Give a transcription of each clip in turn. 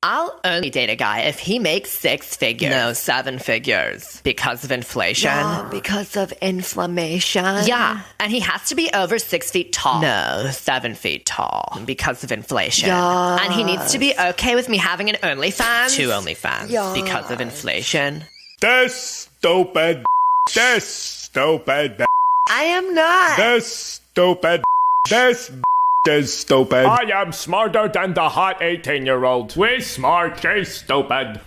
I'll only date a guy if he makes 6 figures. No, 7 figures. Because of inflation. Yeah, because of inflammation. Yeah, and he has to be over 6 feet tall. No, 7 feet tall. Because of inflation. Yes. And he needs to be okay with me having an OnlyFans. 2 OnlyFans. Yes. Because of inflation. This stupid. This stupid. I am not. This stupid. This is stupid. I am smarter than the hot 18-year-old. We smart, she's stupid.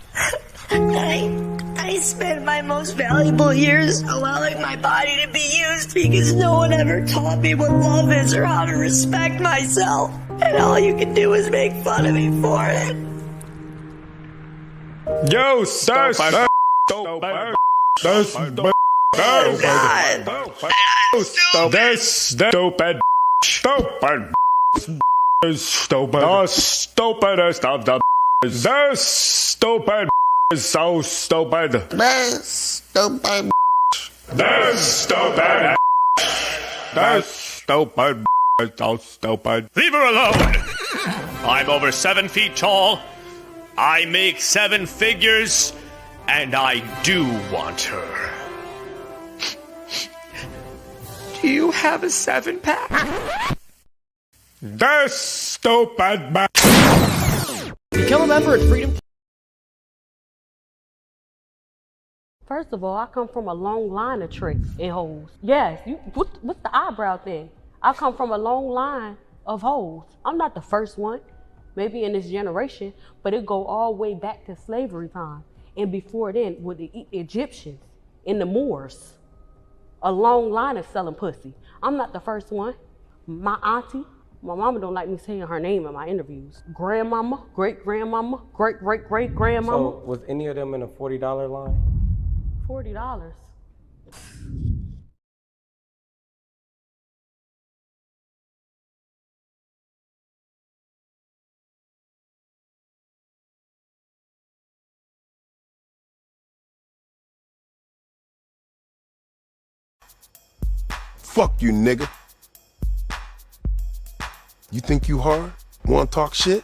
I spent my most valuable years allowing my body to be used because no one ever taught me what love is or how to respect myself. And all you can do is make fun of me for it. You stupid. Stupid. This stupid. Oh, God. This stupid. Stupid. Is stupid. The stupidest of the. This stupid is so stupid. This stupid. This stupid. This stupid is so stupid. Leave her alone! I'm over 7 feet tall. I make 7 figures. And I do want her. Do you have a 7-pack? This stupid. Become a member at Freedom. First of all, I come from a long line of tricks and hoes. Yes, what's the eyebrow thing? I come from a long line of hoes. I'm not the first one, maybe in this generation, but it go all the way back to slavery time. And before then, with the Egyptians and the Moors, a long line of selling pussy. I'm not the first one. My auntie, my mama don't like me saying her name in my interviews. Grandmama, great-grandmama, great-great-great-grandmama. So was any of them in a $40 line? $40. Fuck you, nigga. You think you hard? Wanna talk shit?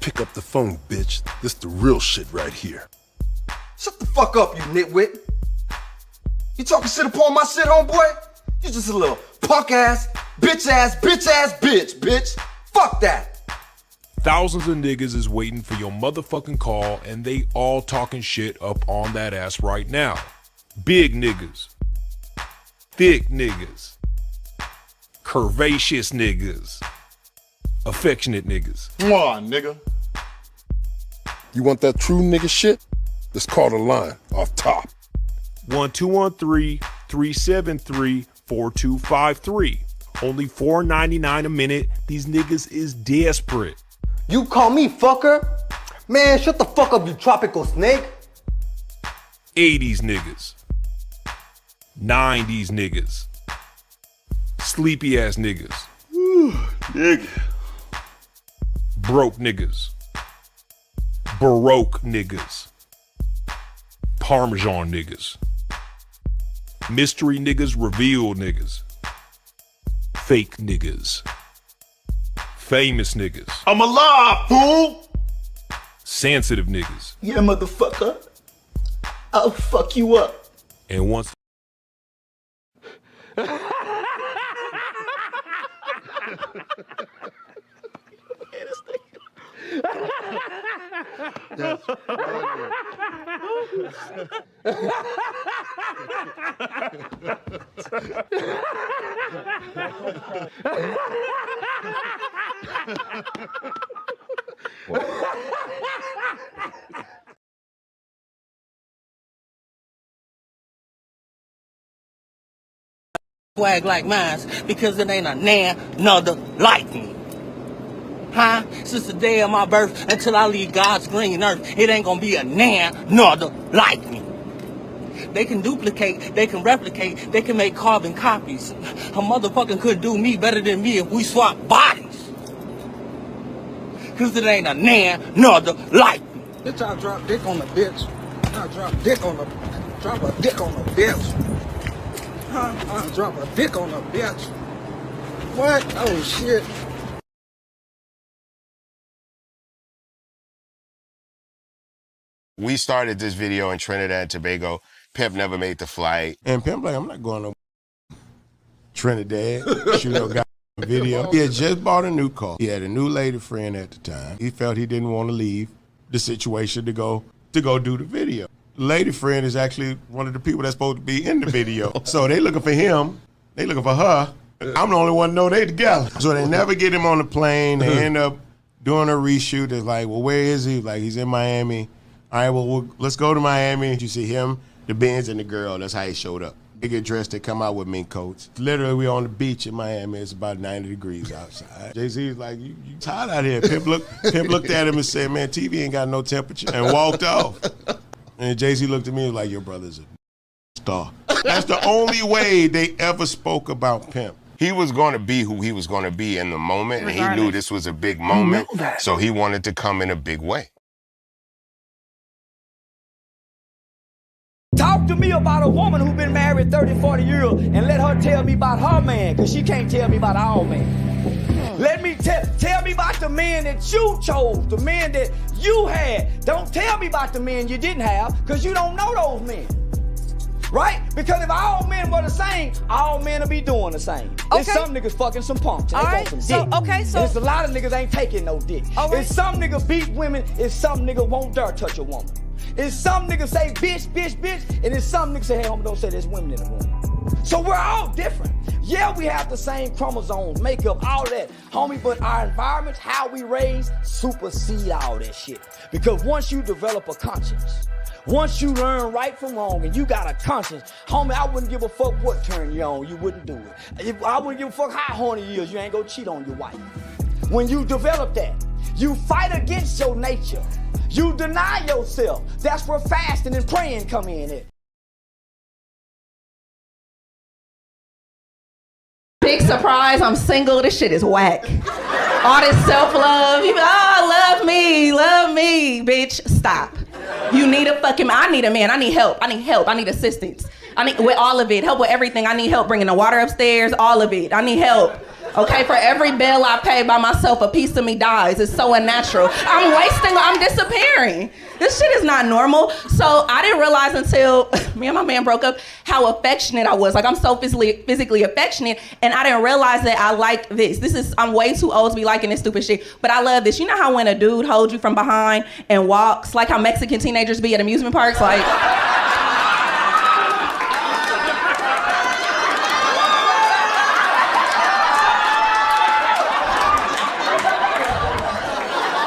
Pick up the phone, bitch. This the real shit right here. Shut the fuck up, you nitwit. You talking shit upon my shit, homeboy? You just a little punk ass, bitch ass, bitch. Fuck that. Thousands of niggas is waiting for your motherfucking call, and they all talking shit up on that ass right now. Big niggas. Thick niggas. Curvaceous niggas. Affectionate niggas. Mwah, nigga. You want that true nigga shit? Let's call the line off top. 1213-373-4253. Only $4.99 a minute. These niggas is desperate. You call me fucker? Man, shut the fuck up, you tropical snake. 80s niggas. 90s niggas. Sleepy ass niggas. Nigga. Broke niggas. Baroque niggas. Parmesan niggas. Mystery niggas, revealed niggas. Fake niggas. Famous niggas. I'm alive, fool! Sensitive niggas. Yeah, motherfucker. I'll fuck you up. And once That's swag like mine because it ain't a nother like me. Huh? Since the day of my birth until I leave God's green earth, it ain't gonna be a nother like me. They can duplicate, they can replicate, they can make carbon copies. A motherfucker could do me better than me if we swap bodies. Cause it ain't a nother like me. Bitch, I drop dick on the bitch. I drop a dick on the bitch. I drop a dick on the bitch. What? Oh shit. We started this video in Trinidad and Tobago. Pimp never made the flight. And Pimp like, I'm not going to Trinidad, shoot no goddamn video. He had just bought a new car. He had a new lady friend at the time. He felt he didn't want to leave the situation to go do the video. The lady friend is actually one of the people that's supposed to be in the video. So they looking for him, they looking for her. I'm the only one to know they together. So they never get him on the plane. They end up doing a reshoot. It's like, well, where is he? Like, he's in Miami. All right, well, let's go to Miami. You see him, the Benz, and the girl. That's how he showed up. They get dressed, they come out with mink coats. Literally, we on the beach in Miami. It's about 90 degrees outside. Jay-Z's like, you hot out here. Pimp looked at him and said, man, TV ain't got no temperature, and walked off. And Jay-Z looked at me and was like, your brother's a star. That's the only way they ever spoke about Pimp. He was going to be who he was going to be in the moment, and he knew this was a big moment, so he wanted to come in a big way. Talk to me about a woman who's been married 30, 40 years and let her tell me about her man, because she can't tell me about our man. Let me tell me about the men that you chose, the men that you had. Don't tell me about the men you didn't have, because you don't know those men. Right? Because if all men were the same, all men would be doing the same. Okay. There's some niggas fucking some punks. All right, some so, dick. okay, so. There's a lot of niggas ain't taking no dick. All right. If some nigga beat women, if some nigga won't dare touch a woman. If some niggas say bitch, bitch, bitch, and if some niggas say, hey, homie, don't say there's women in the room. So we're all different. Yeah, we have the same chromosomes, makeup, all that. Homie, but our environment, how we raise, supersede all that shit. Because once you develop a conscience, once you learn right from wrong and you got a conscience, homie, I wouldn't give a fuck what turn you on, you wouldn't do it. I wouldn't give a fuck how horny you is, you ain't gonna cheat on your wife. When you develop that, you fight against your nature. You deny yourself. That's where fasting and praying come in at. Big surprise, I'm single. This shit is whack. All this self-love. You love me, bitch. Stop. You need I need a man. I need help. I need assistance. I need with all of it. Help with everything. I need help bringing the water upstairs. All of it. I need help. Okay, for every bill I pay by myself, a piece of me dies. It's so unnatural. I'm disappearing. This shit is not normal. So I didn't realize until me and my man broke up how affectionate I was. Like, I'm so physically affectionate, and I didn't realize that I like this. I'm way too old to be liking this stupid shit, but I love this. You know how when a dude holds you from behind and walks, like how Mexican teenagers be at amusement parks, like...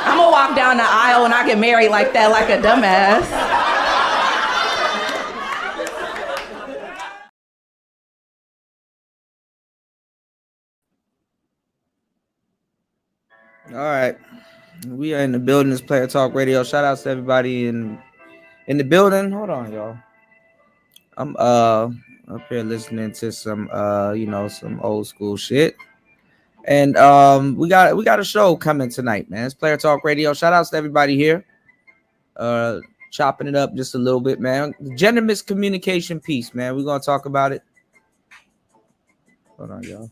I'm gonna walk down the aisle and I get married like that, like a dumbass. All right, we are in the building. This Player Talk Radio. Shout outs to everybody in the building. Hold on, y'all. I'm up here listening to some some old school shit. And we got a show coming tonight, man. It's Player Talk Radio. Shout outs to everybody here. Chopping it up just a little bit, man. Gender miscommunication piece, man. We're gonna talk about it. Hold on, y'all.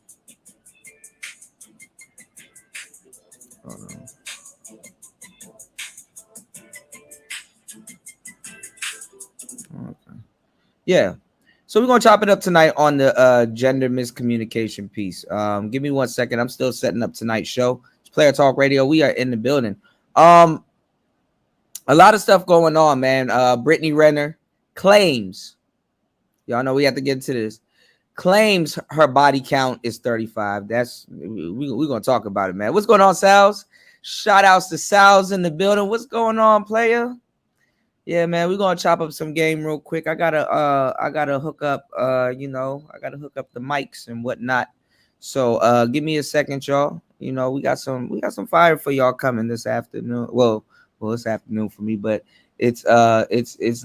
Hold on. Okay. Yeah. So we're going to chop it up tonight on the gender miscommunication piece. Give me 1 second. I'm still setting up tonight's show. It's Player Talk Radio. We are in the building. A lot of stuff going on, man. Brittany Renner claims, y'all know we have to get into this, claims her body count is 35. That's we're going to talk about it, man. What's going on, Sal's? Shout outs to Sal's in the building. What's going on, player? Yeah, man, we're gonna chop up some game real quick. I gotta hook up I gotta hook up the mics and whatnot. So give me a second, y'all. You know, we got some fire for y'all coming this afternoon. Well, it's afternoon for me, but it's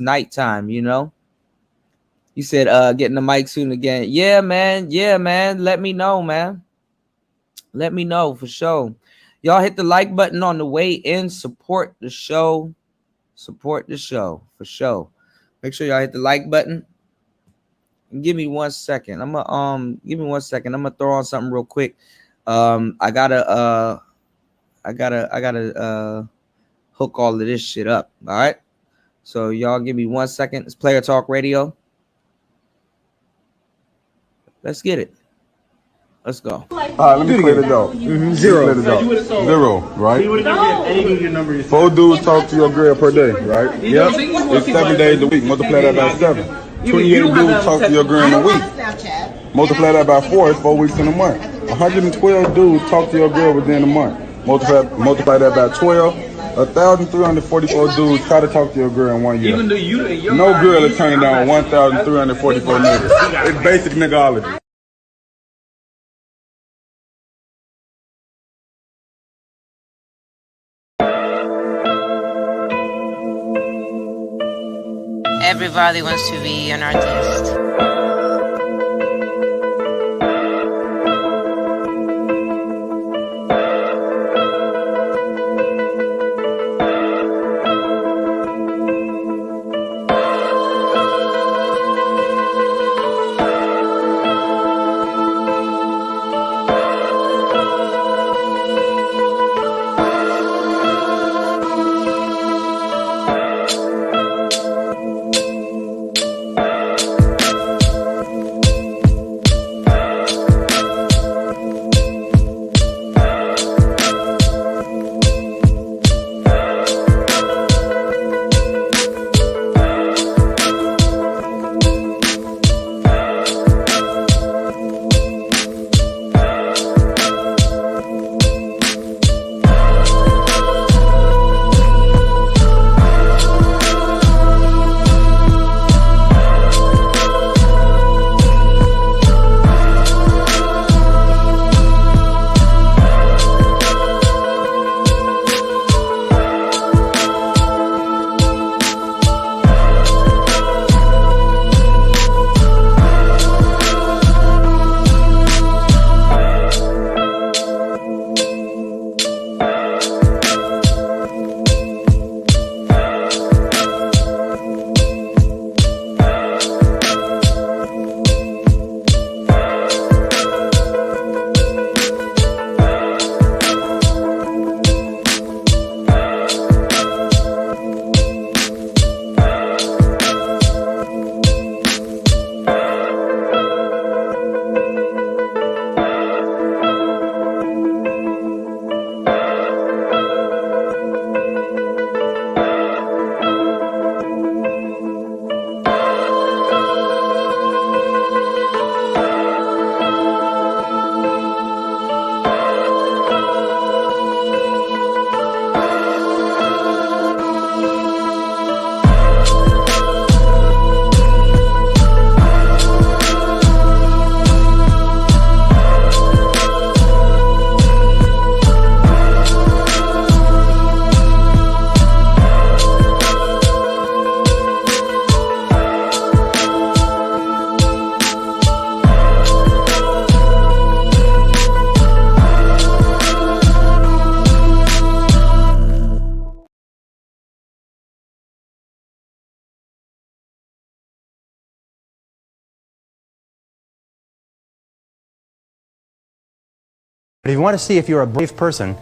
nighttime, you know. You said getting the mic soon again. Yeah, man. Let me know, man. Let me know for sure. Y'all hit the like button on the way in. Support the show. Support the show for sure. Make sure y'all hit the like button. And give me 1 second. I'm gonna throw on something real quick. I gotta hook all of this shit up. All right. So y'all give me 1 second. It's Player Talk Radio. Let's get it. Let's go. All right, let me clear the dog. Zero. Zero, right? 4 dudes talk to your girl per day, right? Yep. It's 7 days a week. Multiply that by 7. 28 dudes talk to your girl in a week. Multiply that by 4, it's 4 weeks in a month. 112 dudes talk to your girl within a month. Multiply that by 12. 1,344 dudes try to talk to your girl in 1 year. No girl is turning down 1,344 niggas. It's basic nigology. Everybody wants to be an artist. But if you want to see if you're a brave person,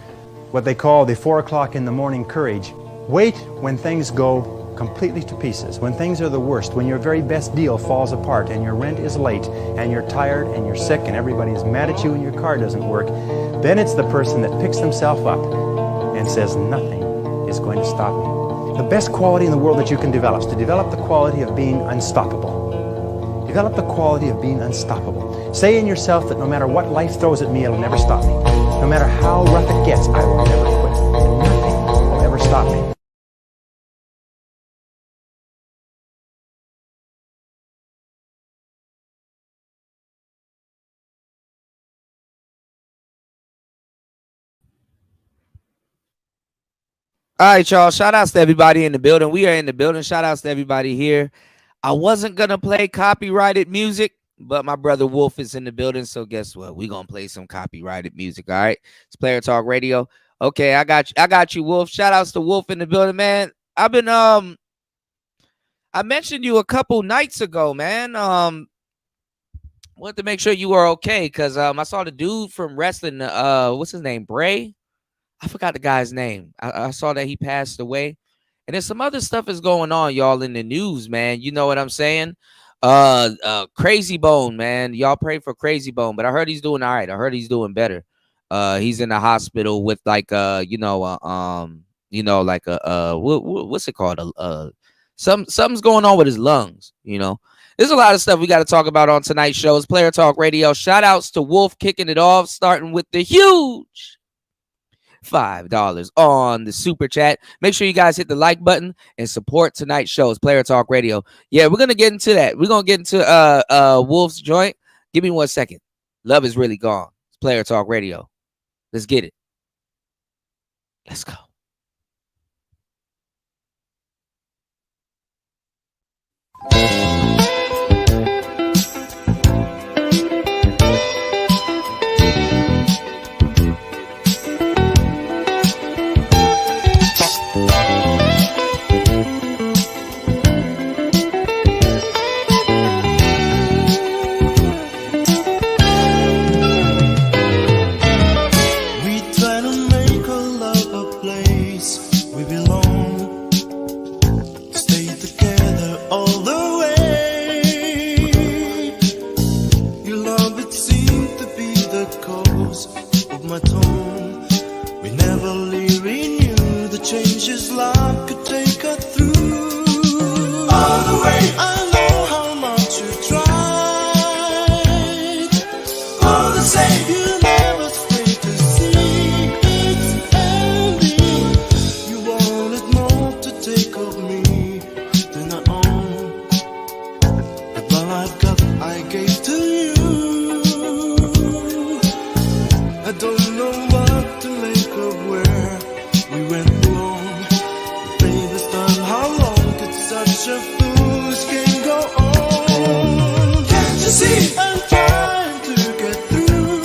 what they call the 4 o'clock in the morning courage, wait when things go completely to pieces, when things are the worst, when your very best deal falls apart and your rent is late and you're tired and you're sick and everybody is mad at you and your car doesn't work, then it's the person that picks themselves up and says, nothing is going to stop me. The best quality in the world that you can develop is to develop the quality of being unstoppable. Develop the quality of being unstoppable. Say in yourself that no matter what life throws at me, it'll never stop me. No matter how rough it gets, I will never quit. And nothing will ever stop me. All right, y'all. Shout outs to everybody in the building. We are in the building. Shout outs to everybody here. I wasn't going to play copyrighted music, but my brother Wolf is in the building. So guess what? We're going to play some copyrighted music. All right. It's Player Talk Radio. Okay. I got you, Wolf. Shout outs to Wolf in the building, man. I've been, I mentioned you a couple nights ago, man. Wanted to make sure you were okay. Cause, I saw the dude from wrestling, what's his name? Bray. I forgot the guy's name. I saw that he passed away. And then some other stuff is going on, y'all, in the news, man. You know what I'm saying? Crazy Bone, man. Y'all pray for Crazy Bone, but I heard he's doing all right. I heard he's doing better. He's in the hospital with like what's it called? Something's going on with his lungs, you know. There's a lot of stuff we got to talk about on tonight's show. It's Player Talk Radio. Shout outs to Wolf kicking it off, starting with the huge $5 on the super chat. Make sure you guys hit the like button and support tonight's show. It's Player Talk Radio. Yeah, we're gonna get into that. We're gonna get into Wolf's joint. Give me 1 second. Love is really gone. It's Player Talk Radio. Let's get it. Let's go. Changes life could take her through all the way. I know how much you tried. All the same, you never stay to see it's ending. You wanted more to take of me than I own. But all I've got, I gave to you. I don't know what to make of where we went. Such a foolish game go on. Can't you see I'm trying to get through?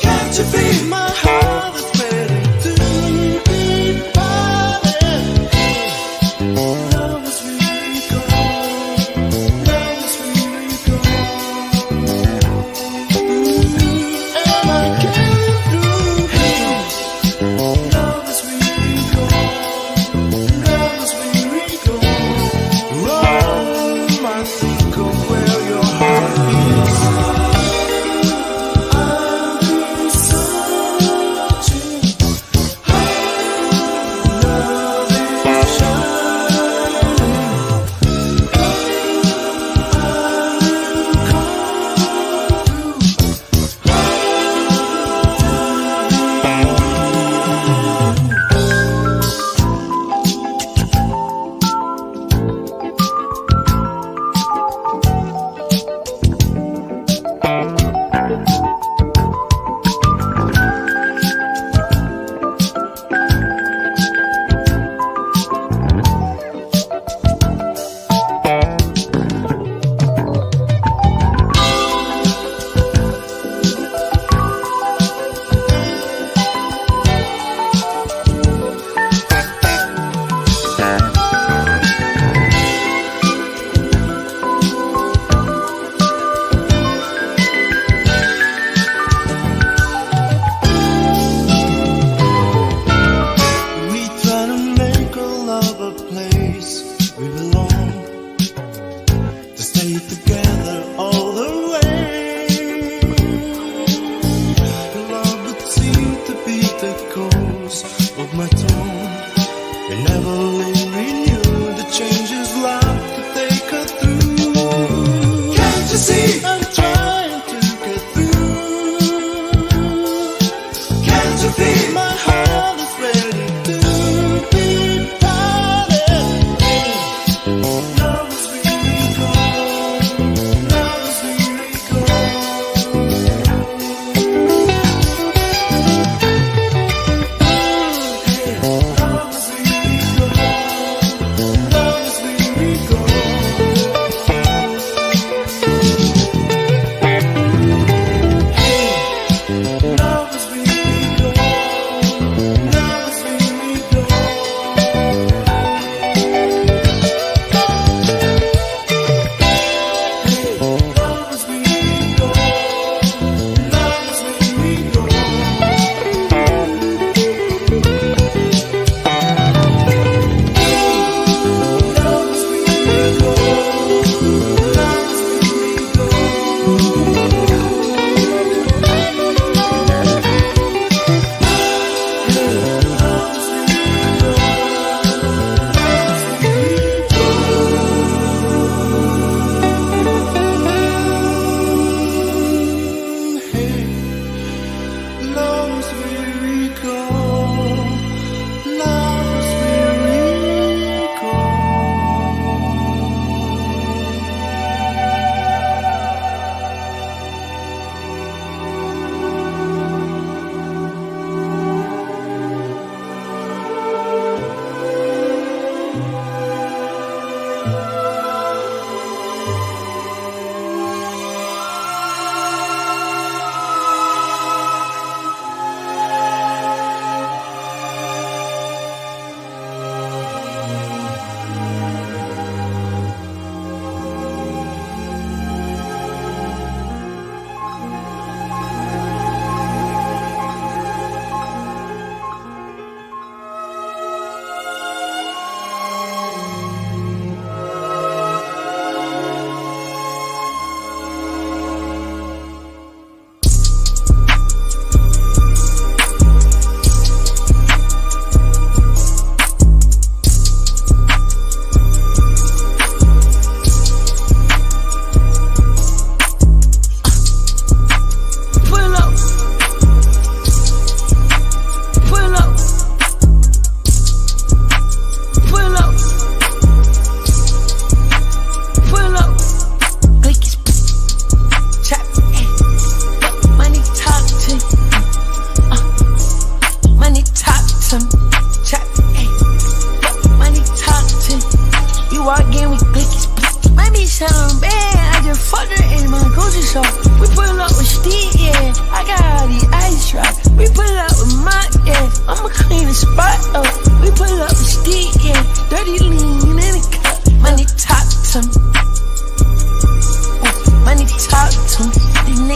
Can't you feel my heart is ready to be parted? Love is really gone. Love is really gone. Am I getting through? Love is really gone.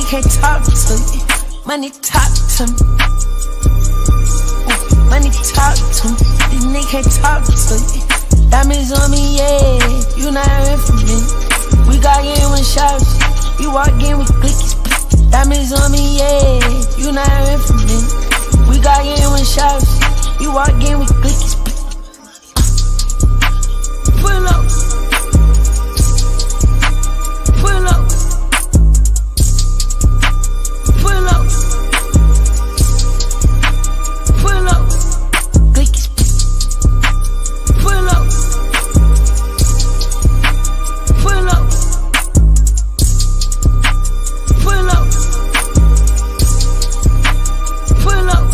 nigga can't talk to me. Money talk to me. Money talk to me. These niggas can't talk to me. Diamonds on me, yeah. You not in for me. We got in with shots. You walk in with clickies. Diamonds on me, yeah. You not in for me. We got in with shots. You walk in with clickies. Pull up. Pull up. Pull up. Pull up. Clickies. Pull up. Pull up. Pull up. Pull up.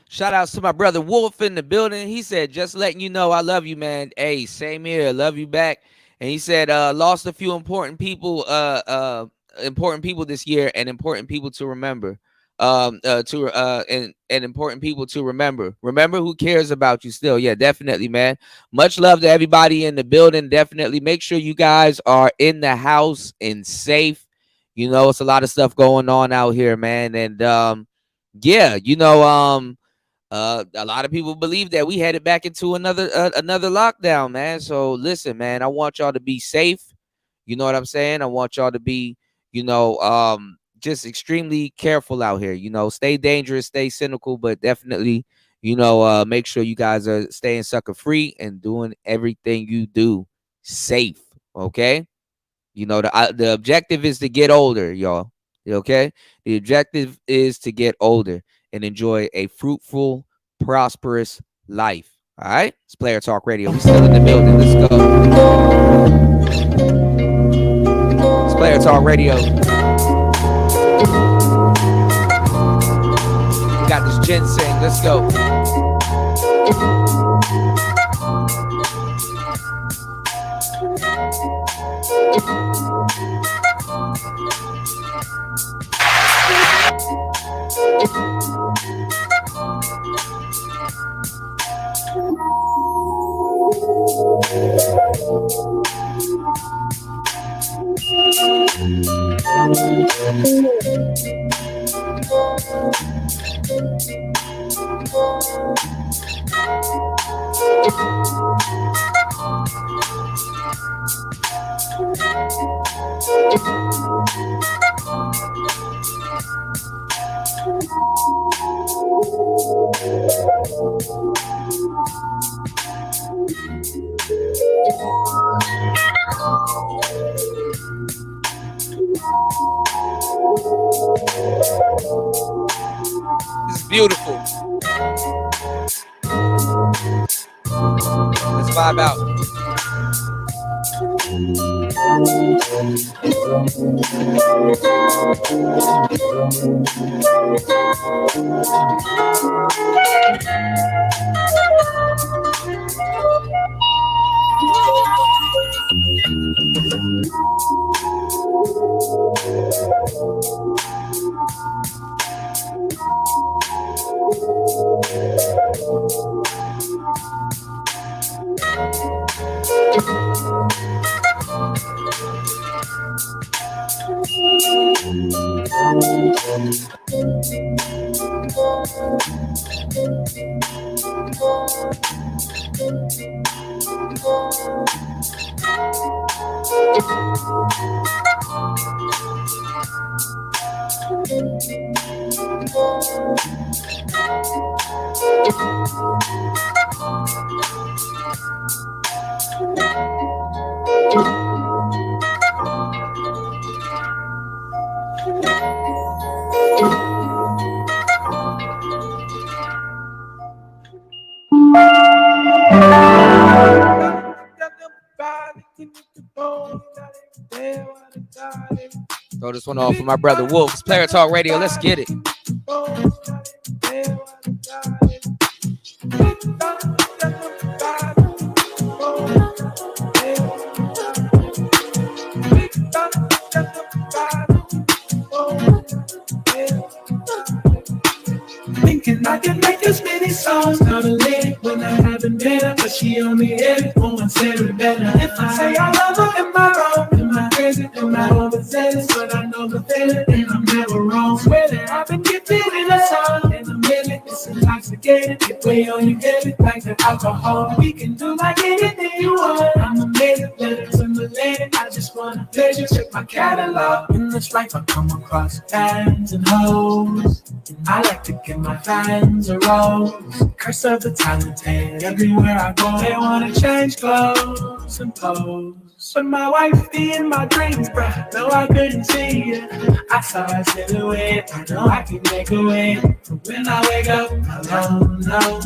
Shout outs to my brother Wolf in the building. He said, just letting you know I love you, man. Hey, same here. Love you back. And he said, lost a few important people this year and important people to remember. And important people to remember. Remember who cares about you still. Yeah, definitely, man. Much love to everybody in the building. Definitely make sure you guys are in the house and safe. You know, it's a lot of stuff going on out here, man. And yeah, you know, a lot of people believe that we headed back into another lockdown, man. So listen, man, I want y'all to be safe. You know what I'm saying? I want y'all to be, you know, just extremely careful out here. You know, stay dangerous, stay cynical, but definitely, you know, make sure you guys are staying sucker free and doing everything you do safe. Okay. You know, the objective is to get older, y'all. Okay. The objective is to get older and enjoy a fruitful, prosperous life. All right? It's Player Talk Radio. We still in the building. Let's go. It's Player Talk Radio. We got this ginseng. Let's go. This is beautiful. Let's vibe out. Throw this one off for my brother Wolf. It's Player Talk Radio. Let's get it. can make this many songs. Not a lady when I haven't been her, but she only hit it when one said it better. If I say I love her, am I wrong? Am I crazy? Am I overzealous? But I know the feeling, and I'm never wrong. Swear that I've been gifted in a song. In a minute, it's intoxicated. Get way on you get it, like the alcohol. We can do like anything you want. I'm amazing, better to the lady. I just want a pleasure, check my catalog. In this life I come across fans and hoes. I like to give my fans a rose. Curse of the talented, everywhere I go they wanna change clothes and pose. But my wife be in my dreams, bruh. No, I couldn't see it. I saw her silhouette. I know I can make a way. But when I wake up alone, no.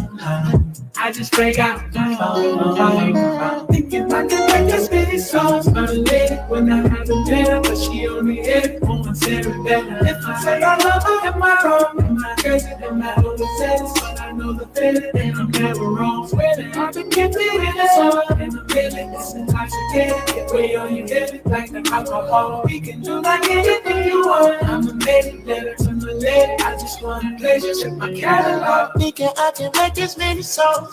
I just break out my phone. Thinking I can make this many songs. But a lady when I haven't been her, but she only hit it when one said it better. If I say I love her, am I wrong? Am I crazy? Am I overzealous? But I know the feeling, and I'm never wrong. Swear that I've been gifted in a song. And I'm feeling it's intoxicated. Get way on you get it, like the alcohol. We can do like anything you want. I'm a lady, better to the lady. I just want a pleasure, check my catalog. Thinking I can make this many songs.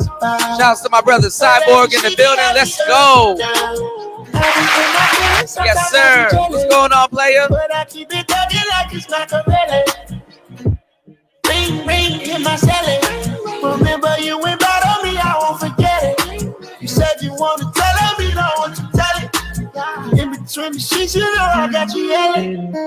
Shouts to my brother Cyborg in the building. Let's go. Yes, sir. What's going on, player? But I keep it talking like it's Machiavelli. Ring, ring in my celly. Remember you went bad on me, I won't forget it. You said you want to tell me, don't want to tell it. In between the sheets, you know I got you yelling. I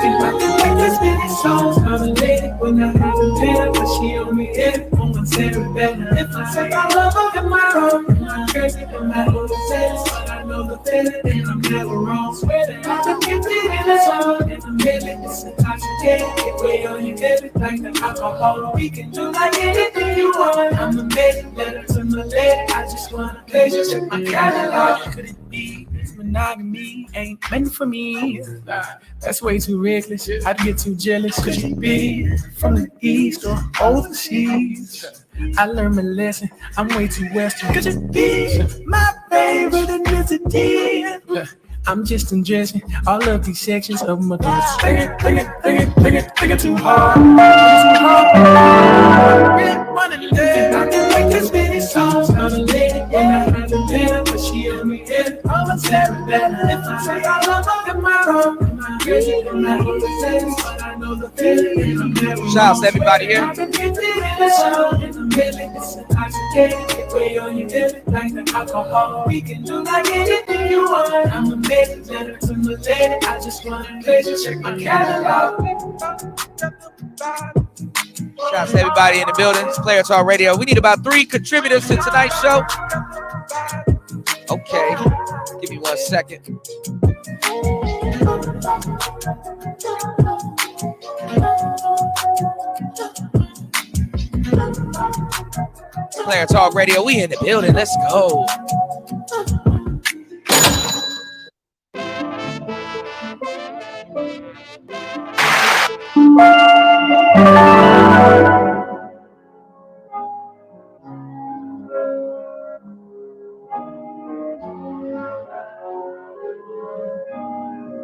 think I can make this many songs. I'm a lady when I haven't been her, but she only hit it when one said it better. If I say I love her, am I wrong? Am I crazy? Am I overzealous? But I know the feeling, and I'm never wrong. Swear that I've been gifted in a song. And I'm feeling it's intoxicated. Get way on you get it, like the alcohol. We can do like anything you want. I'm amazing, better to my lady. I just want a pleasure, check my catalog. Could it be? Monogamy ain't meant for me. That's way too reckless. I'd get too jealous. Could you be from the east or overseas? I learned my lesson. I'm way too western. Could you be my favorite ethnicity? I'm just undressing all of these sections of my thoughts. Think it too hard. Really wanna live. I can make this many songs. Not a lady when I haven't been her, but she only hit it. I'm a terrible better. If I say I love her, am I wrong? Am I crazy? Am I overzealous? But I know the feeling, and I'm never wrong. Shouts to everybody here. I've been gifted in a song, and I'm feeling it's intoxicated. Get way on you get it, like the alcohol. We can do like anything you want. I'm amazing, better to my lady. I just want a pleasure, check my catalog. Shouts to everybody in the building. It's Player Talk Radio. We need about 3 contributors to tonight's show. Okay, give me 1 second. Player Talk Radio, we in the building. Let's go.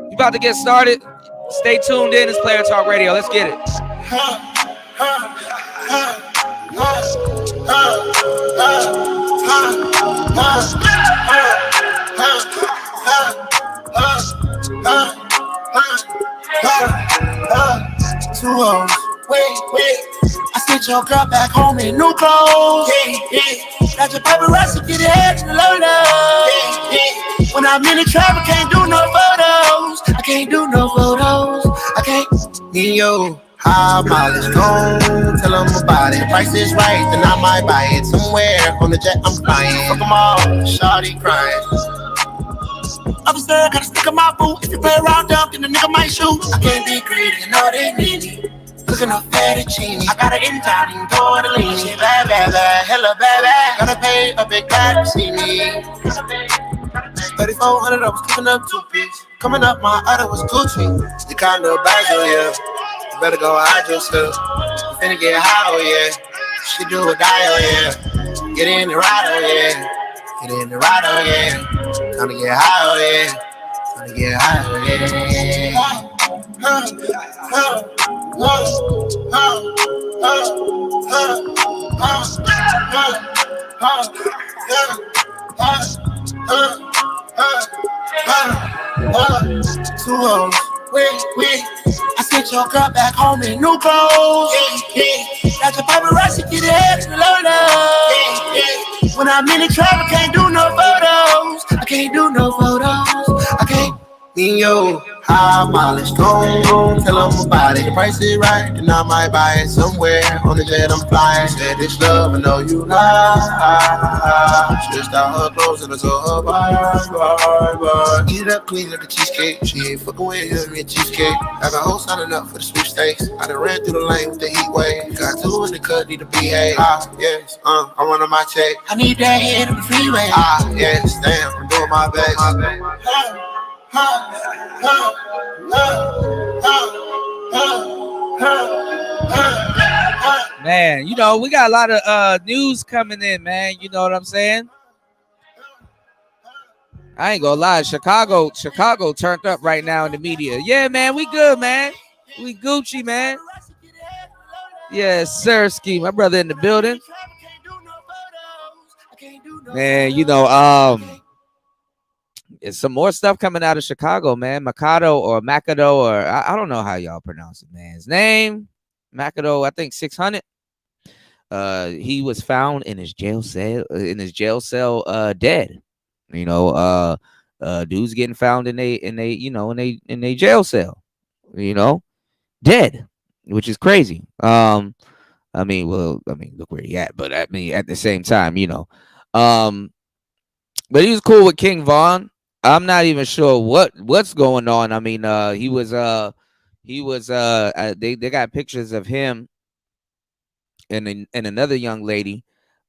You about to get started? Stay tuned in. It's Player Talk Radio. Let's get it. Two hoes, wait. I sent your girl back home in new clothes. Got your paparazzi, get your head to the low. When I'm in the trap, I can't do no photos. I can't. Neo, how mileage gone? Tell them about it. Price is right, then I might buy it somewhere. On the jet, I'm flying. Fuck them all, shawty crying. Upstairs, gotta stick in my boot. If you play around dump, then the nigga might shoot. I can't be greedy, you know they need me. Looking up fettuccine. I got an in-town, tortellini. She bad, hella bad. Gotta pay a big bag to see me. 3,400, I was cooking up 2 piece. Coming up, my other was Gucci. You kind of bad, yeah. You better go hide yourself. You finna get high, oh yeah. She do or die, oh yeah. Get in the ride, oh yeah. Time to get high, oh yeah. Two hoes, I sent your girl back home in new clothes. Got your paparazzi, get ahead to the load. When I'm in the trap, I can't do no photos. I can't do no photos. I can't. Me and yo, high mileage, go tell them about it. The price is right, and I might buy it somewhere. On the jet I'm flying, said this love, I know you lie. Stretched out her clothes and I saw her bye. Eat it up clean like a cheesecake. She ain't fucking with him, me a cheesecake. I got hoes signing up for the sweepstakes. I done ran through the lane with the heat wave. Got two in the cut, need to behave. Yes, I'm running my check. I need that head on the freeway. Yes, damn, I'm doing my best. Man, you know, we got a lot of news coming in, man. You know what I'm saying? I ain't gonna lie, Chicago turned up right now in the media. Yeah, man, we good, man. We Gucci, man. Yes, sir, Ski, my brother in the building. Man, you know, it's some more stuff coming out of Chicago, man. Macado, or I don't know how y'all pronounce it, man. His name, Macado, I think 600. He was found in his jail cell, dead. You know, dudes getting found in a jail cell, you know, dead, which is crazy. I mean, look where he at, but I mean, at the same time, you know, but he was cool with King Von. I'm not even sure what's going on. I mean, they got pictures of him and another young lady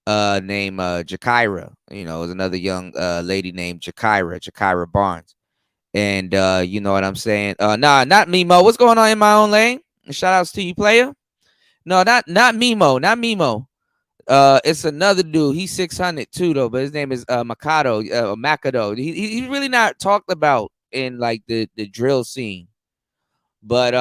named Jakira. You know, it was another young lady named Jakira Barnes. And you know what I'm saying? Nah, not Mimo. What's going on in my own lane? Shout outs to you, player. No, not Mimo. It's another dude. He's 600 too, though, but his name is Macado. He's really not talked about in like the drill scene. But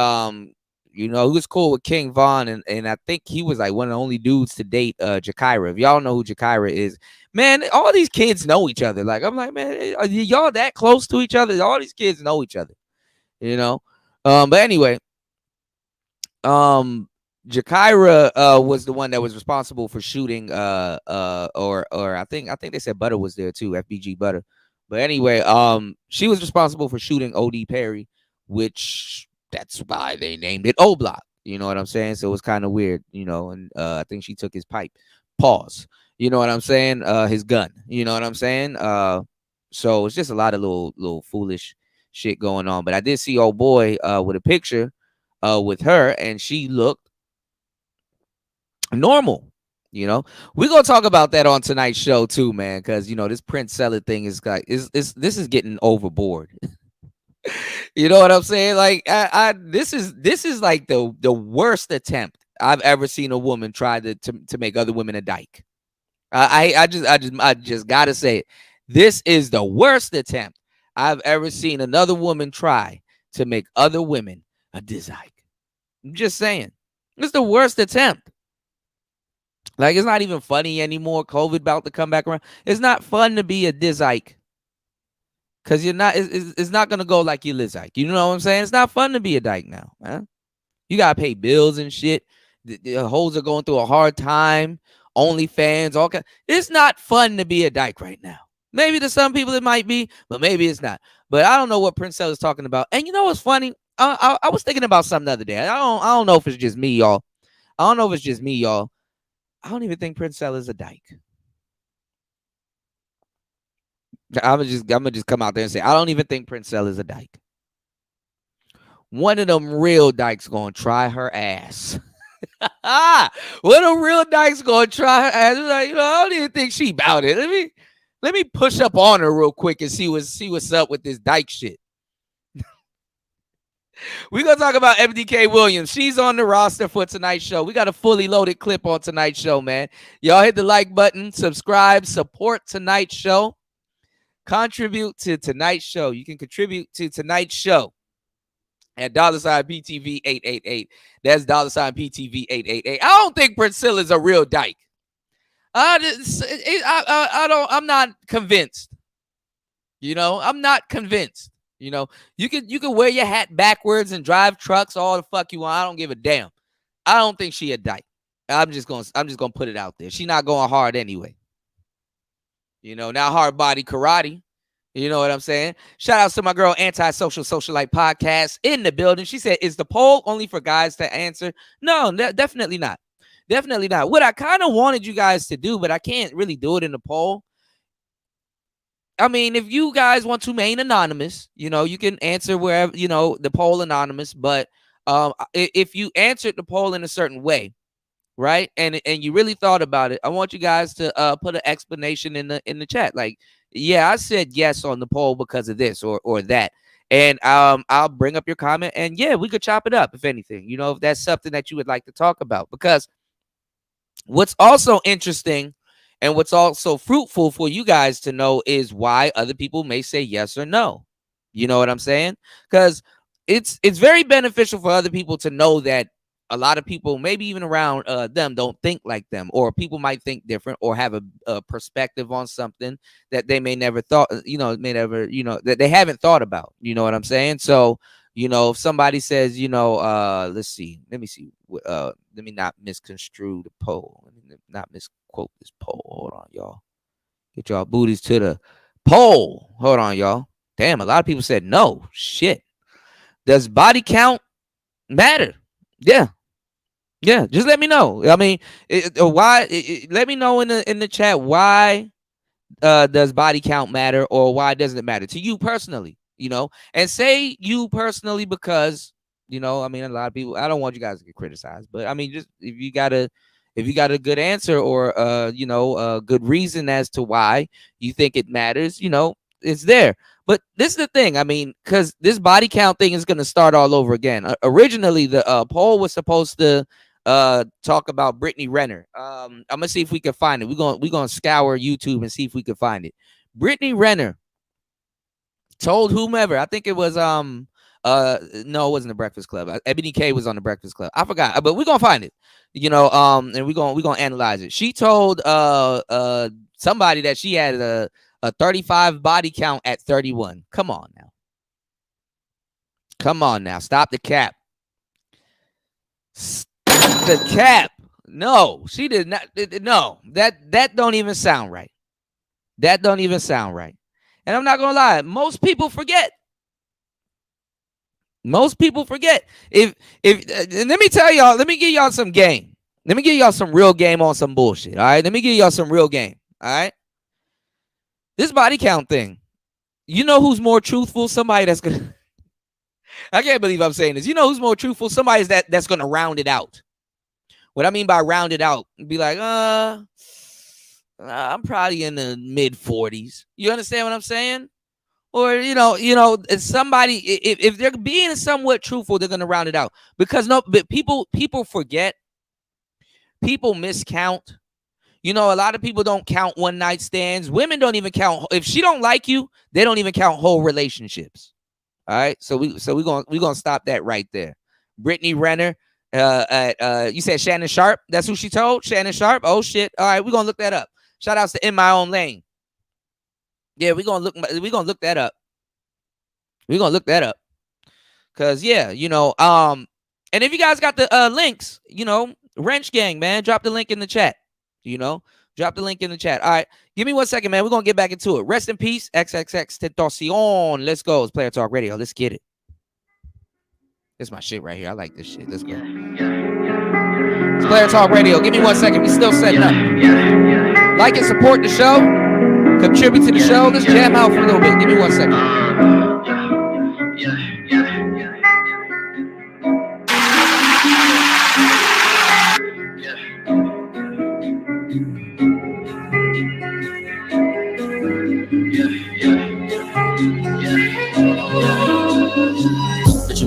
you know, he was cool with King Von, and I think he was like one of the only dudes to date Jakira. If y'all know who Jakira is, man, all these kids know each other. Like, I'm like, man, are y'all that close to each other? All these kids know each other, you know. But anyway, Jakira was the one that was responsible for shooting or I think they said Butter was there too, FBG Butter. But anyway, she was responsible for shooting OD Perry, which that's why they named it O Block. You know what I'm saying? So it was kind of weird, you know, and I think she took his pipe. Pause. You know what I'm saying? His gun. You know what I'm saying? So it's just a lot of little foolish shit going on. But I did see old boy with a picture with her, and she looked normal. You know, we're gonna talk about that on tonight's show too, man, because you know this Prince Seller thing is like this is getting overboard. You know what I'm saying? Like, this is like the worst attempt I've ever seen a woman try to make other women a dyke. I just gotta say it. This is the worst attempt I've ever seen another woman try to make other women a dyke. I'm just saying, it's the worst attempt. Like, it's not even funny anymore. COVID about to come back around. It's not fun to be a dyke. Because you're not, it's not going to go like you Lizike. You know what I'm saying? It's not fun to be a dyke now, man. You got to pay bills and shit. The hoes are going through a hard time. OnlyFans, all kind. It's not fun to be a dyke right now. Maybe to some people it might be, but maybe it's not. But I don't know what Prince is talking about. And you know what's funny? I was thinking about something the other day. I don't know if it's just me, y'all. I don't even think Prince is a dyke. I'm gonna just come out there and say I don't even think Prince is a dyke. One of them real dykes gonna try her ass. One of them real dykes gonna try her ass. Like, you know, I don't even think she about it. Let me push up on her real quick and see what's up with this dyke shit. We're gonna talk about MDK Williams. She's on the roster for tonight's show. We got a fully loaded clip on tonight's show, man. Y'all hit the like button, subscribe, support tonight's show. Contribute to tonight's show. You can contribute to tonight's show At $PTV888. That's $PTV888. I don't think Priscilla's a real dyke. I'm not convinced. You know, I'm not convinced. You know, you can wear your hat backwards and drive trucks all the fuck you want. I don't give a damn. I don't think she a dyke. I'm just gonna put it out there. She not going hard anyway. You know, now hard body karate. You know what I'm saying? Shout out to my girl Antisocial Socialite Podcast in the building. She said, "Is the poll only for guys to answer?" No, definitely not. Definitely not. What I kind of wanted you guys to do, but I can't really do it in the poll. I mean, if you guys want to remain anonymous, you know, you can answer wherever, you know, the poll anonymous. But if you answered the poll in a certain way, right, and you really thought about it, I want you guys to put an explanation in the chat. Like, yeah, I said yes on the poll because of this or that. And I'll bring up your comment, and yeah, we could chop it up if anything, you know, if that's something that you would like to talk about. Because what's also interesting and what's also fruitful for you guys to know is why other people may say yes or no. You know what I'm saying? Because it's very beneficial for other people to know that a lot of people, maybe even around them, don't think like them, or people might think different or have a perspective on something that they may never thought, that they haven't thought about. You know what I'm saying? So, you know, if somebody says, you know, let me see. Let me not misconstrue the poll. Let me not misquote this poll. Hold on, y'all. Get y'all booties to the poll. Hold on, y'all. Damn, a lot of people said no. Shit. Does body count matter? Yeah. Yeah, just let me know. I mean, let me know in the chat why does body count matter, or why doesn't it matter to you personally, you know? And say you personally because, you know, I mean, a lot of people, I don't want you guys to get criticized, but I mean, just if you got a good answer or you know, a good reason as to why you think it matters, you know, it's there. But this is the thing, I mean, because this body count thing is going to start all over again. Originally, the poll was supposed to talk about Brittany Renner. I'm gonna see if we can find it. We're gonna scour YouTube and see if we can find it. Brittany Renner told whomever, I think it was no, it wasn't the Breakfast Club. Ebony K was on the Breakfast Club. I forgot, but we're gonna find it. You know, and we're gonna analyze it. She told somebody that she had a 35 body count at 31. Come on now. Come on now. Stop the cap. The cap. No, she did not. No, that don't even sound right. That don't even sound right. And I'm not gonna lie, most people forget. Most people forget. If let me tell y'all, let me give y'all some game. Let me give y'all some real game on some bullshit. All right. Let me give y'all some real game. All right. This body count thing. You know who's more truthful? Somebody that's gonna. I can't believe I'm saying this. You know who's more truthful? Somebody that's gonna round it out. What I mean by round it out, be like, I'm probably in the mid 40s. You understand what I'm saying? Or you know, it's somebody. If they're being somewhat truthful, they're gonna round it out because but people forget. People miscount. You know, a lot of people don't count one night stands. Women don't even count. If she don't like you, they don't even count whole relationships. All right, so we're gonna stop that right there. Brittany Renner. You said Shannon Sharp. That's who she told. Shannon Sharp. Oh shit. All right, we're gonna look that up. Shout outs to In My Own Lane. Yeah, we're gonna look that up. We're gonna look that up. Cause yeah, you know, and if you guys got the links, you know, Wrench Gang, man, drop the link in the chat. You know, drop the link in the chat. All right, give me 1 second, man. We're gonna get back into it. Rest in peace, XXX Tentacion. Let's go. It's Player Talk Radio. Let's get it. This is my shit right here. I like this shit. Let's go. It's Player Talk Radio. Give me 1 second. We still setting up. Like and support the show. Contribute to the show. Let's jam out for a little bit. Give me 1 second.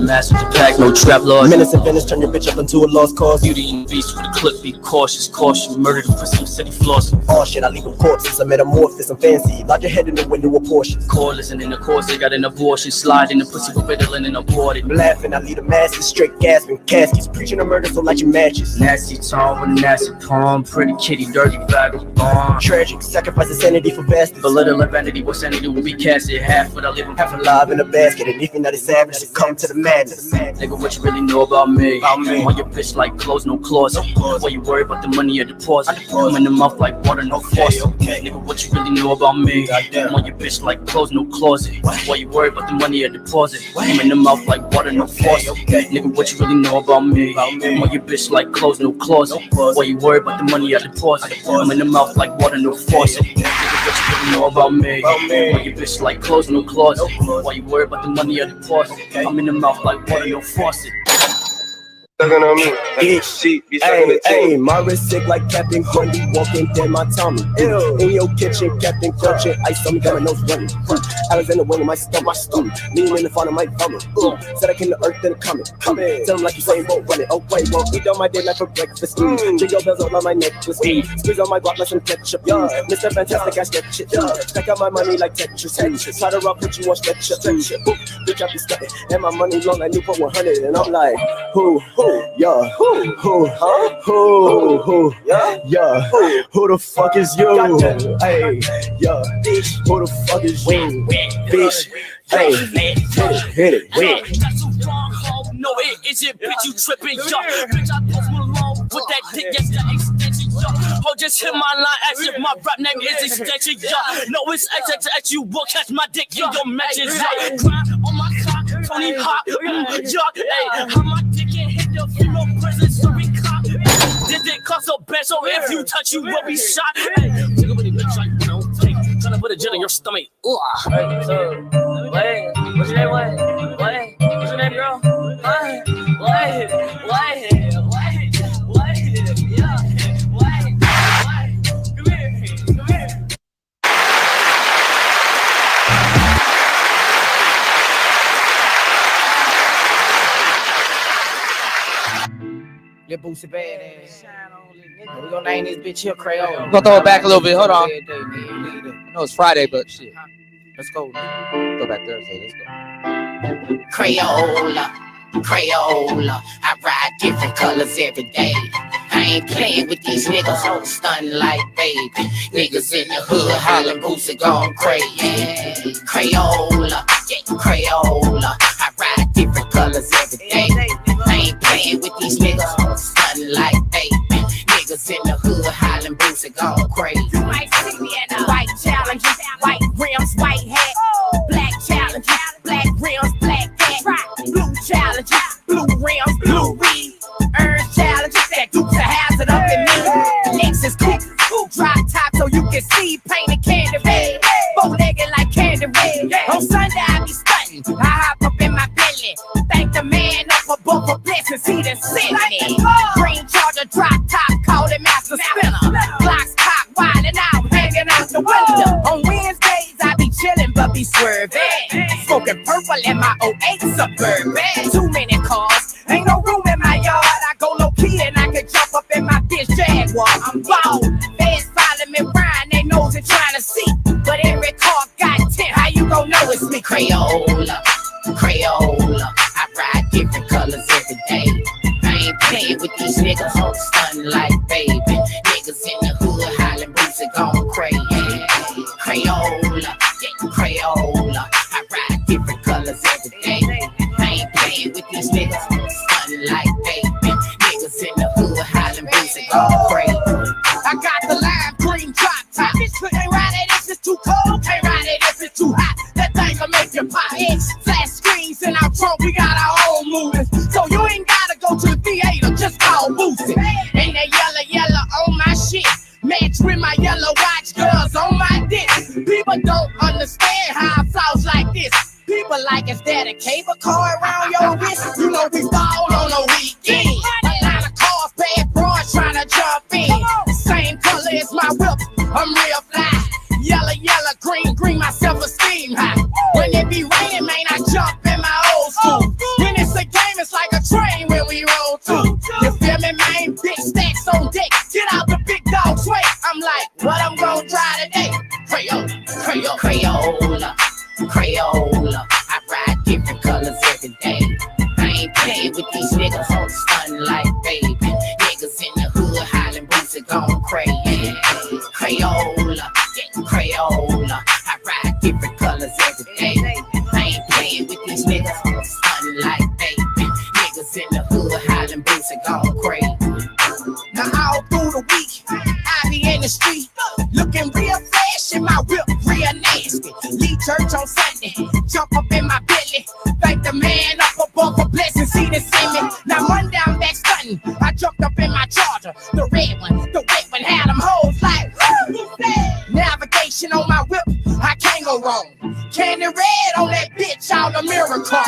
masters of pack, no trap laws. Menace and Venice, turn your bitch up into a lost cause. Beauty and beast with a clip, be cautious, caution. Murder the pussy with city floss. Oh shit, I leave them corpses, I'm metamorphosis, I'm fancy. Lock your head in the window of Porsche. Cordless and in the course, they got an abortion. Slide in the pussy with riddling and aborted. I'm laughing, I lead the masses, straight gasping, caskets. Preaching a murder, so light your matches. Nasty tall with a nasty palm. Pretty kitty, dirty vagabond. Tragic, sacrifice insanity for bastards. Belittle vanity, what sanity will be casted. Half what I live in. Half alive in a basket, and even that is savage, to come to the madness. Nigga, what you really know about me? On your bitch like clothes, no claws. Why you worry about the money or deposit? I'm in the mouth like water, no faucet. Nigga, what you really know about me? On your bitch like clothes, no closet. Why you worry about the money or deposit? I'm in the mouth like water, no faucet. Nigga, what you really know about me? On your bitch like clothes, no closet. Why you worry about the money or deposit? I'm in the mouth like water, no faucet. Nigga, what you really know about me? On your bitch like clothes, no closet. Why you worry about the money or deposit? I'm in the mouth like water, no faucet. Sucking on me, hey, my wrist sick like Captain Grundy, walking down my tummy. In your kitchen, Captain Crunching, ice on me, got my nose running. Alexander Wang in my stomach, lean in the front of my vomit. Said I came to earth and coming. Tell them like you saying won't run it. Oh wait, won't eat on my day like for breakfast. Jingle bells all on my necklace. Squeeze on my guac like some ketchup. Mr. Fantastic, I sketch it. Stack out my money like Tetris. Try to rock, put you on stretch up. Bitch, I be stuck and my money long like Newport 100, and I'm like, who? Yeah, who, yeah, who the fuck is you? Hey, yeah, who the fuck is you? Bitch, hey, hit it, No, it isn't, bitch, you tripping, yo. Bitch, I post Malone with that dick, yes, the extension, yo. Oh, just hit my line, as if my rap name is extension, yo. No, it's XXX, you will catch my dick in your matches, yo. Grind on my cock, Tony Hawk, yo. Hey, how my dick can hit the funeral prison, so we cop. This dick costs so bad, so if you touch, you will be shot. Hey, take a bitch like, you know, trying to put a jet in your stomach. Ugh. Hey, so, wait, what's your name, what's your name, girl? Lil Boosie badass. We gonna name this bitch here Creole. We're gonna throw it back a little bit. Hold on. I know it's Friday, but shit. Let's go. Go back Thursday. Let's go. Crayola, Crayola. I ride different colors every day. I ain't playing with these niggas, so stun like baby. Niggas in the hood hollering Boosie gone crazy. Crayola, yeah, Crayola. I ride different colors every day. I ain't playing with these niggas, so stun like baby. Niggas in the hood hollering Boosie gone crazy. White challenges, white rims, white hat. Black challenges, black rims, black hat. Blue challenges, blue rims, blue weed. Orange challenges, that Dukes a hazard up in me. Lexus coupe, drop top so you can see painted candy red. Four-legged like candy red. On Sunday I be stunting, I hop up in my belly. Thank the man up above for blessings, he done sent me. Green Charger drop top, call it Master Spinner. Glocks cock, wildin' out, hanging out the window. On Wednesdays I be chillin' but be swerving. Smoking purple in my 08 Suburban. Too many cars, ain't no room in my yard. I go low key and I can jump up in my bitch Jaguar. I'm bald, feds follow me round, they nose and trying to see. But every car got 10, how you gon' know it's me? Crayola, Crayola. I ride different colors every day. I ain't playing with these niggas, so stun like baby. Niggas in the hood hollering Boosie gone crazy. Crayola, yeah, Crayola. I ride different colors every day. I ain't playing with these niggas, stun like baby. Niggas in the hood hollering Boosie gone crazy. I got the lime green drop top. Can't ride it if it's too cold. Can't ride it if it's too hot. That thing will make you pop. Flash screens in our trunk. We got our own movies. So you ain't gotta go to the theater. Just call Boosie. And that yellow on my shit. Match with my yellow watch, girls on my dick. People don't understand how I floss like this. People like, is that a cable car around your wrist? You know we fall on a weekend. A lot of cars, bad bras trying to jump in. Same color as my whip, I'm real fly. Yellow, green, my self-esteem high. When it be raining, man, I jump in my old school. When it's a different colors every day. I ain't playing with these niggas on stunting like baby. Niggas in the hood hollering boots are gone crazy. Crayola, Crayola. I ride different colors every day. I ain't playing with these niggas on stunting like baby. Niggas in the hood hollering boots are gone crazy. Now all through the week, I be in the street, looking real fresh in my whip, real nasty. Leave church on Sunday, jump up in my Bentley, thank the man up above for blessings, he done send me. Now Monday I'm back stunting, I jumped up in my Charger, the red one had them hoes like, navigation on my whip, I can't go wrong. Candy red on that bitch, all a miracle.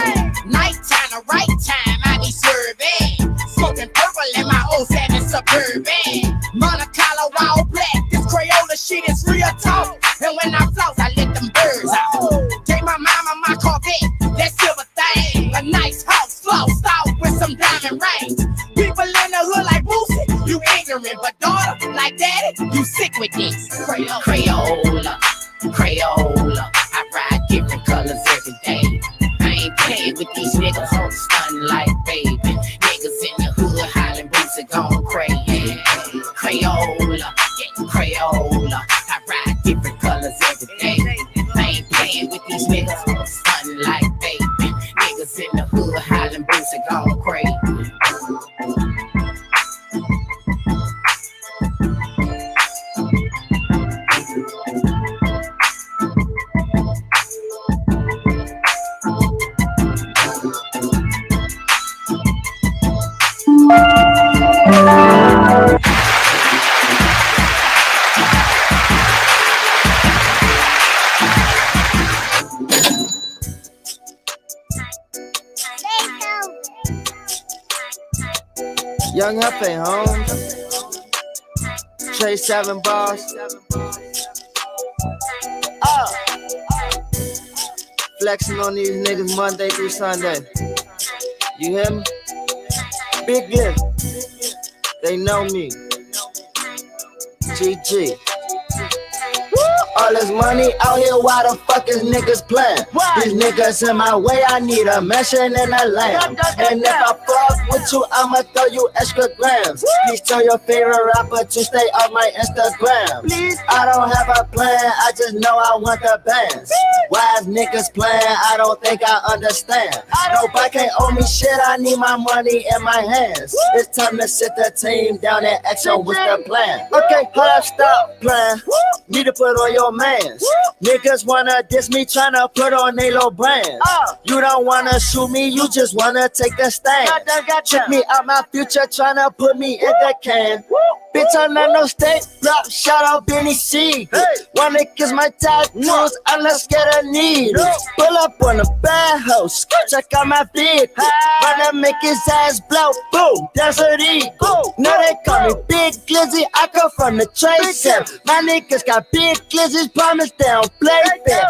Nighttime, the right time, I be serving. Smoking purple in my 07 Suburban. Monte Carlo all black, this Crayola shit is real talk. And when I floss, I let them birds out. Gave my mama my Corvette, that silver thing. A nice house, flossed out with some diamond rings. People in the hood like Boosie, you ignorant. But daughter, like daddy, you sick with this. Crayola, Crayola. I ride different colors every day. I ain't playing with these niggas on stunting like baby. Niggas in the hood hollering boots are gone crazy. Crayola, Crayola. I ride different colors every day. I ain't playing with these niggas on stunting like baby. Niggas in the hood hollering boots are gone crazy. Young Huffy Holmes, Trey 7 Bars. Flexing on these niggas Monday through Sunday. You hear me? Big gift. They know me. GG. All this money out here, why the fuck is niggas playing? These niggas in my way, I need a mansion and a land. And if I fuck with you, I'ma throw you extra grams. Please tell your favorite rapper to stay off my Instagram. Please. I don't have a plan, I just know I want the bands. Why is niggas playing? I don't think I understand. Nobody can't owe me shit, I need my money in my hands. It's time to sit the team down and action with the plan. Okay, hold up, stop playing. Need to put on your mans. Niggas wanna diss me, tryna put on they little brands. You don't wanna shoot me, you just wanna take the stand. Trick me out my future, tryna put me in the can. Bitch, I'm not no state rap, shout out Benny C. Wanna kiss my tattoos, I'm not scared of needles. Pull up on a bad house, check out my vehicle. Wanna make his ass blow, boom, that's what he go. Now they call me Big Glizzy, I come from the trade set. My niggas got big glizzies, promise they don't play fair.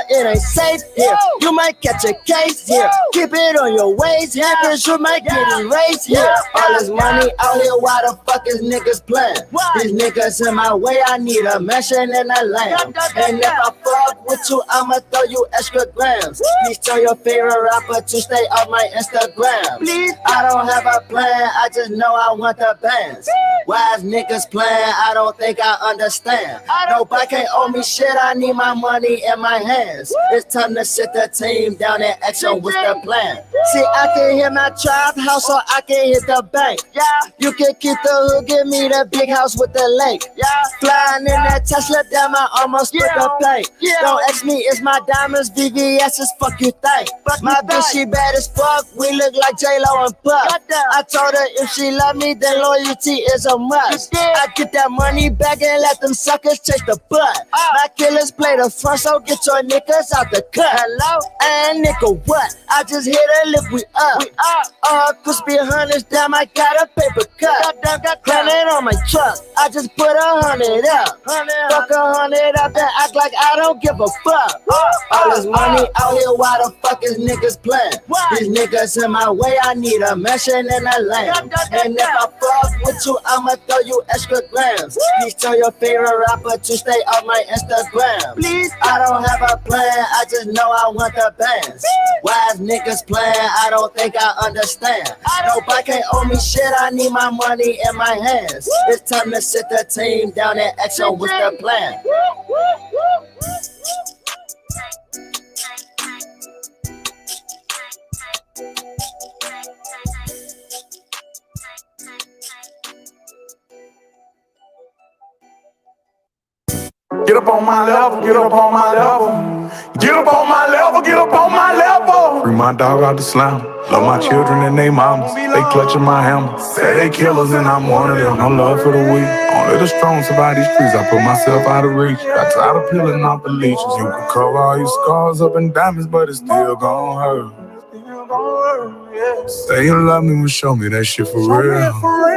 It ain't safe here, you might catch a case here. Keep it on your waist here, cause you might get erased here. All this money out here, why the fuck is niggas playing? These niggas in my way, I need a mansion and a land. And if I fuck with you, I'ma throw you extra grams. Please tell your favorite rapper to stay off my Instagram. Please. I don't have a plan, I just know I want the bands. Why is niggas playing? I don't think I understand. Nobody can't owe me shit, I need my money in my hands. It's time to sit the team down and action with the plan. See, I can hit my trap house or I can hit the bank. Yeah, you can keep the hood, give me the big house with the lake. Yeah, flying in that Tesla, damn, I almost put the paint. Don't ask me, it's my diamonds, VVS's, fuck you think. My bitch, she bad as fuck, we look like J-Lo and Puff. I told her if she love me, then loyalty is a must. I get that money back and let them suckers chase the butt. My killers play the front, so get your niggas out the cut. Hello? And nigga, what? I just hit a lift, we up. Crispy hunters, damn, I got a paper cut. Running on my truck. I just put 100 up. Fuck 100 up and act like I don't give a fuck. All this money out here, why the fuck is niggas playing? These niggas in my way, I need a mansion and a land. And if I fuck with you, I'ma throw you extra grams. Please tell your favorite rapper to stay off my Instagram. Please, I don't have a plan, I just know I want the bands. Why is niggas playing? I don't think I understand. Nobody can't owe me shit, I need my money in my hands. It's time to sit the team down and ask them what's the plan. Get up on my level, get up on my level. Get up on my level, get up on my level. Free my dog out the slam. Love my children and they mamas. They clutching my hammer. Say they killers and I'm one of them. No love for the weak. Only the strong survive these streets. I put myself out of reach. Got tired of peeling off the leeches. You can cover all your scars up in diamonds, but it's still gon' hurt. Say you love me and show me that shit for real.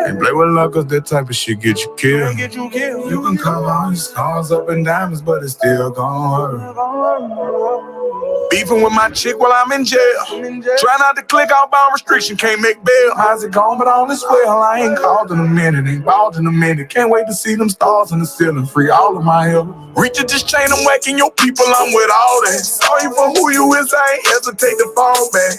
Ain't play with luck cause that type of shit get you killed. You can cover all your scars up in diamonds, but it's still gon' hurt. Beefing with my chick while I'm in jail. Try not to click out bound restriction, can't make bail. How's it going? But all is well. I ain't called in a minute, ain't balled in a minute. Can't wait to see them stars in the ceiling. Free all of my help. Reach at this chain, I'm whacking your people, I'm with all that. Sorry for who you is, I ain't hesitate to fall back.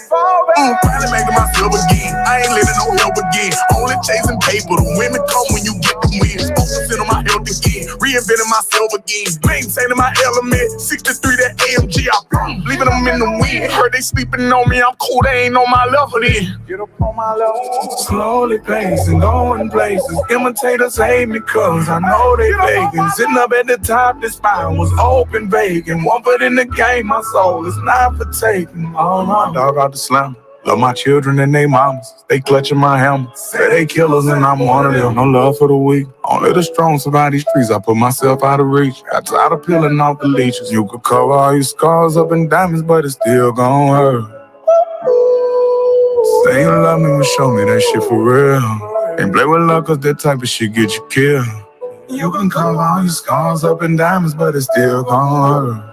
Finally making myself again. I ain't letting no help again. Only chasing paper, the women come when you get the wins. Focusing on my health again. Reinventing myself again. Maintaining my element. 63 that AMG, I'm leaving them in the wind. Heard they sleeping on me, I'm cool, they ain't on my level then. Get up on my level. Slowly pacing, going places. Imitators hate me cause I know they faking. Sitting up at the top, this spine was open vacant. One foot in the game, my soul is not for taking. Oh my dog out the slam. Love my children and they mamas. They clutching my hammer. Say they killers and I'm one of them. No love for the weak. Only the strong survive these streets. I put myself out of reach. Got tired of peeling off the leeches. You could cover all your scars up in diamonds, but it's still gon' hurt. Say you love me and show me that shit for real. Ain't play with luck cause that type of shit get you killed. You can cover all your scars up in diamonds, but it's still gon' hurt.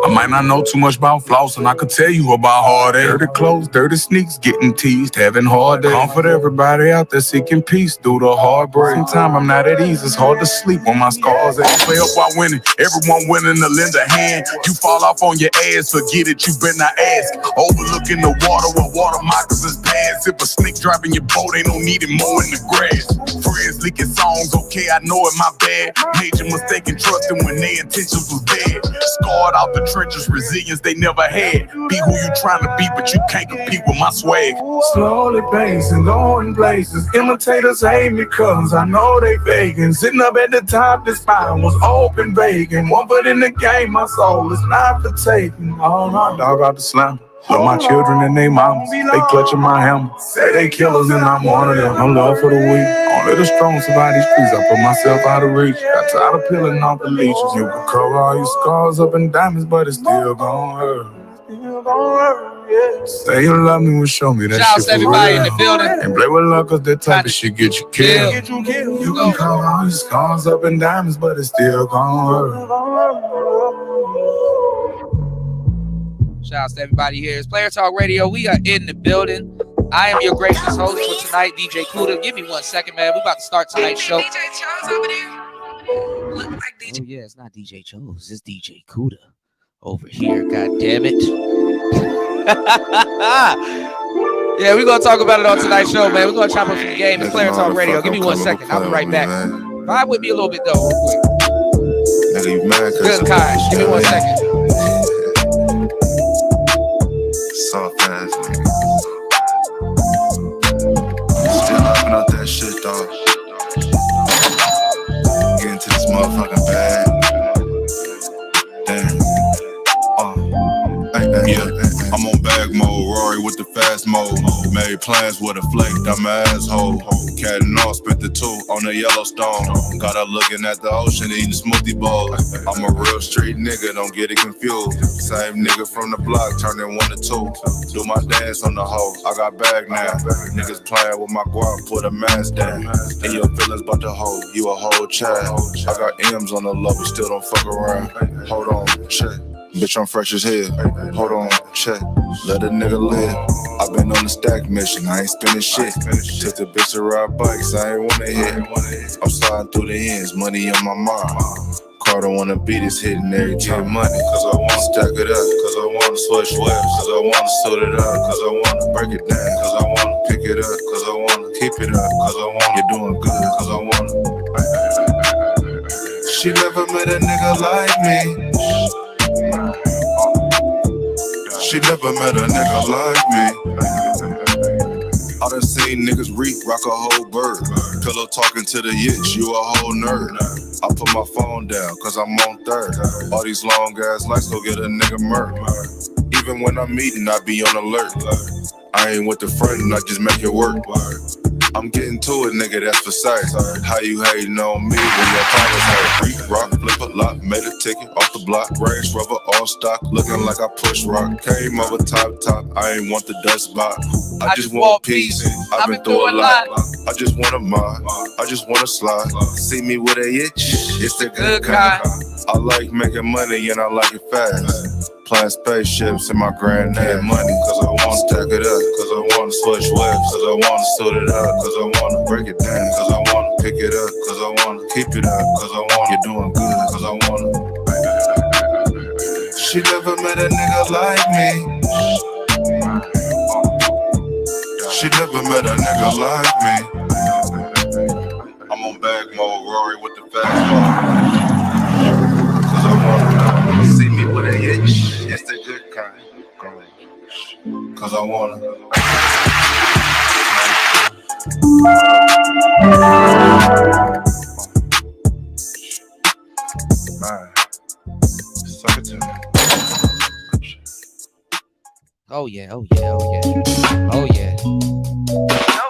I might not know too much about flossing, I could tell you about hard air. Dirty clothes, dirty sneaks, getting teased, having hard days. Comfort everybody out there seeking peace through the heartbreak. Sometimes I'm not at ease, it's hard to sleep when my scars ache. Play up while winning, everyone willing to lend a hand. You fall off on your ass, forget it, you better not ask. Overlooking the water where water moccasins pass. If a snake driving your boat, ain't no need it more in the grass. Friends leaking songs, okay, I know it, my bad. Major mistake in trusting when their intentions was bad. Scarred out the trenches, resilience they never had. Be who you trying to be, but you can't compete with my swag. Slowly pacing, going places. Imitators hate me cause I know they faking. Sitting up at the top, this spine was open vacant. One foot in the game, my soul is not for taking. Oh my dog out the slam. Love my children and they mamas. They clutching my hammer. Say they killers and I'm one of them. No love for the weak. Only the strong survive these streets. I put myself out of reach. Got tired of peeling off the leeches. You can cover all your scars up in diamonds, but it's still gon' hurt. Say you love me and show me that Shout shit out to everybody in the building. And play with luck cause that type of shit get you killed. You can cover all your scars up in diamonds, but it's still gon' hurt. Shout out to everybody here. It's Player Talk Radio. We are in the building. I am your gracious host for tonight, DJ Kuda. Give me 1 second, man. We're about to start tonight's show. DJ Chose over there. Look like DJ. Oh, yeah, it's not DJ Chose. It's DJ Kuda over here. God damn it. Yeah, we're going to talk about it on tonight's show, man. We're going to chop up some game. It's Player Talk Radio. Give me 1 second. I'll be right back. Vibe with me a little bit, though, real quick. Good Kai. Give me 1 second. Soft ass nigga. Still upping out that shit, dog. Get into this motherfucking bag. Damn. Yeah, I'm on bag mode, Rory with with the fast mode. Made plans with a flake, I'm an asshole. Cat and all, spent the 2 on the Yellowstone. Got her looking at the ocean, eating smoothie bowls. I'm a real street nigga, don't get it confused. Same nigga from the block, turning 1 to 2. Do my dance on the hoe, I got bag now. Niggas playing with my guap, put a mask down. And your feelings about the hoe, you a whole child. I got M's on the low, but still don't fuck around. Hold on, check. Bitch, I'm fresh as hell. Hold on, check. Let a nigga live. I been on the stack mission, I ain't spending shit. Took the bitch to ride bikes, I ain't wanna hit. I'm sliding through the ends, money on my mind. Carter wanna beat this hitting every time. Money, cause I wanna stack it up. Cause I wanna switch webs. Cause I wanna sort it up. Cause I wanna break it down. Cause I wanna pick it up. Cause I wanna keep it up. Cause I want you doing good. Cause I wanna. She never met a nigga like me. She never met a nigga like me. I done seen niggas rock a whole bird. Pillow talking to the yitch, you a whole nerd. I put my phone down, cause I'm on third. All these long ass lights go get a nigga murked. Even when I'm eating, I be on alert. I ain't with the friend, I just make it work. I'm getting to it, nigga, that's precise. How you hating on me when your partners hurt? Rock, flip a lot, made a ticket off the block. Range Rover, all stock, looking like I push rock. Came over top, I ain't want the dust spot. I just want peace, I've been through a lot. I just want a mod, I just want to slide. See me with a itch, it's the good kind. I like making money and I like it fast. Flying spaceships in my granddad money. Cause I wanna stack it up. Cause I wanna switch webs. Cause I wanna suit it up. Cause I wanna break it down. Cause I wanna pick it up. Cause I wanna keep it up. Cause I want you doing good. Cause I wanna. She never met a nigga like me. She never met a nigga like me. I'm on bag mode, Rory with the fast mode. Cause I wanna see me with a itch. It's the good kind. Cause I wanna. Suck it to me. Oh yeah, oh yeah, oh yeah. Oh yeah.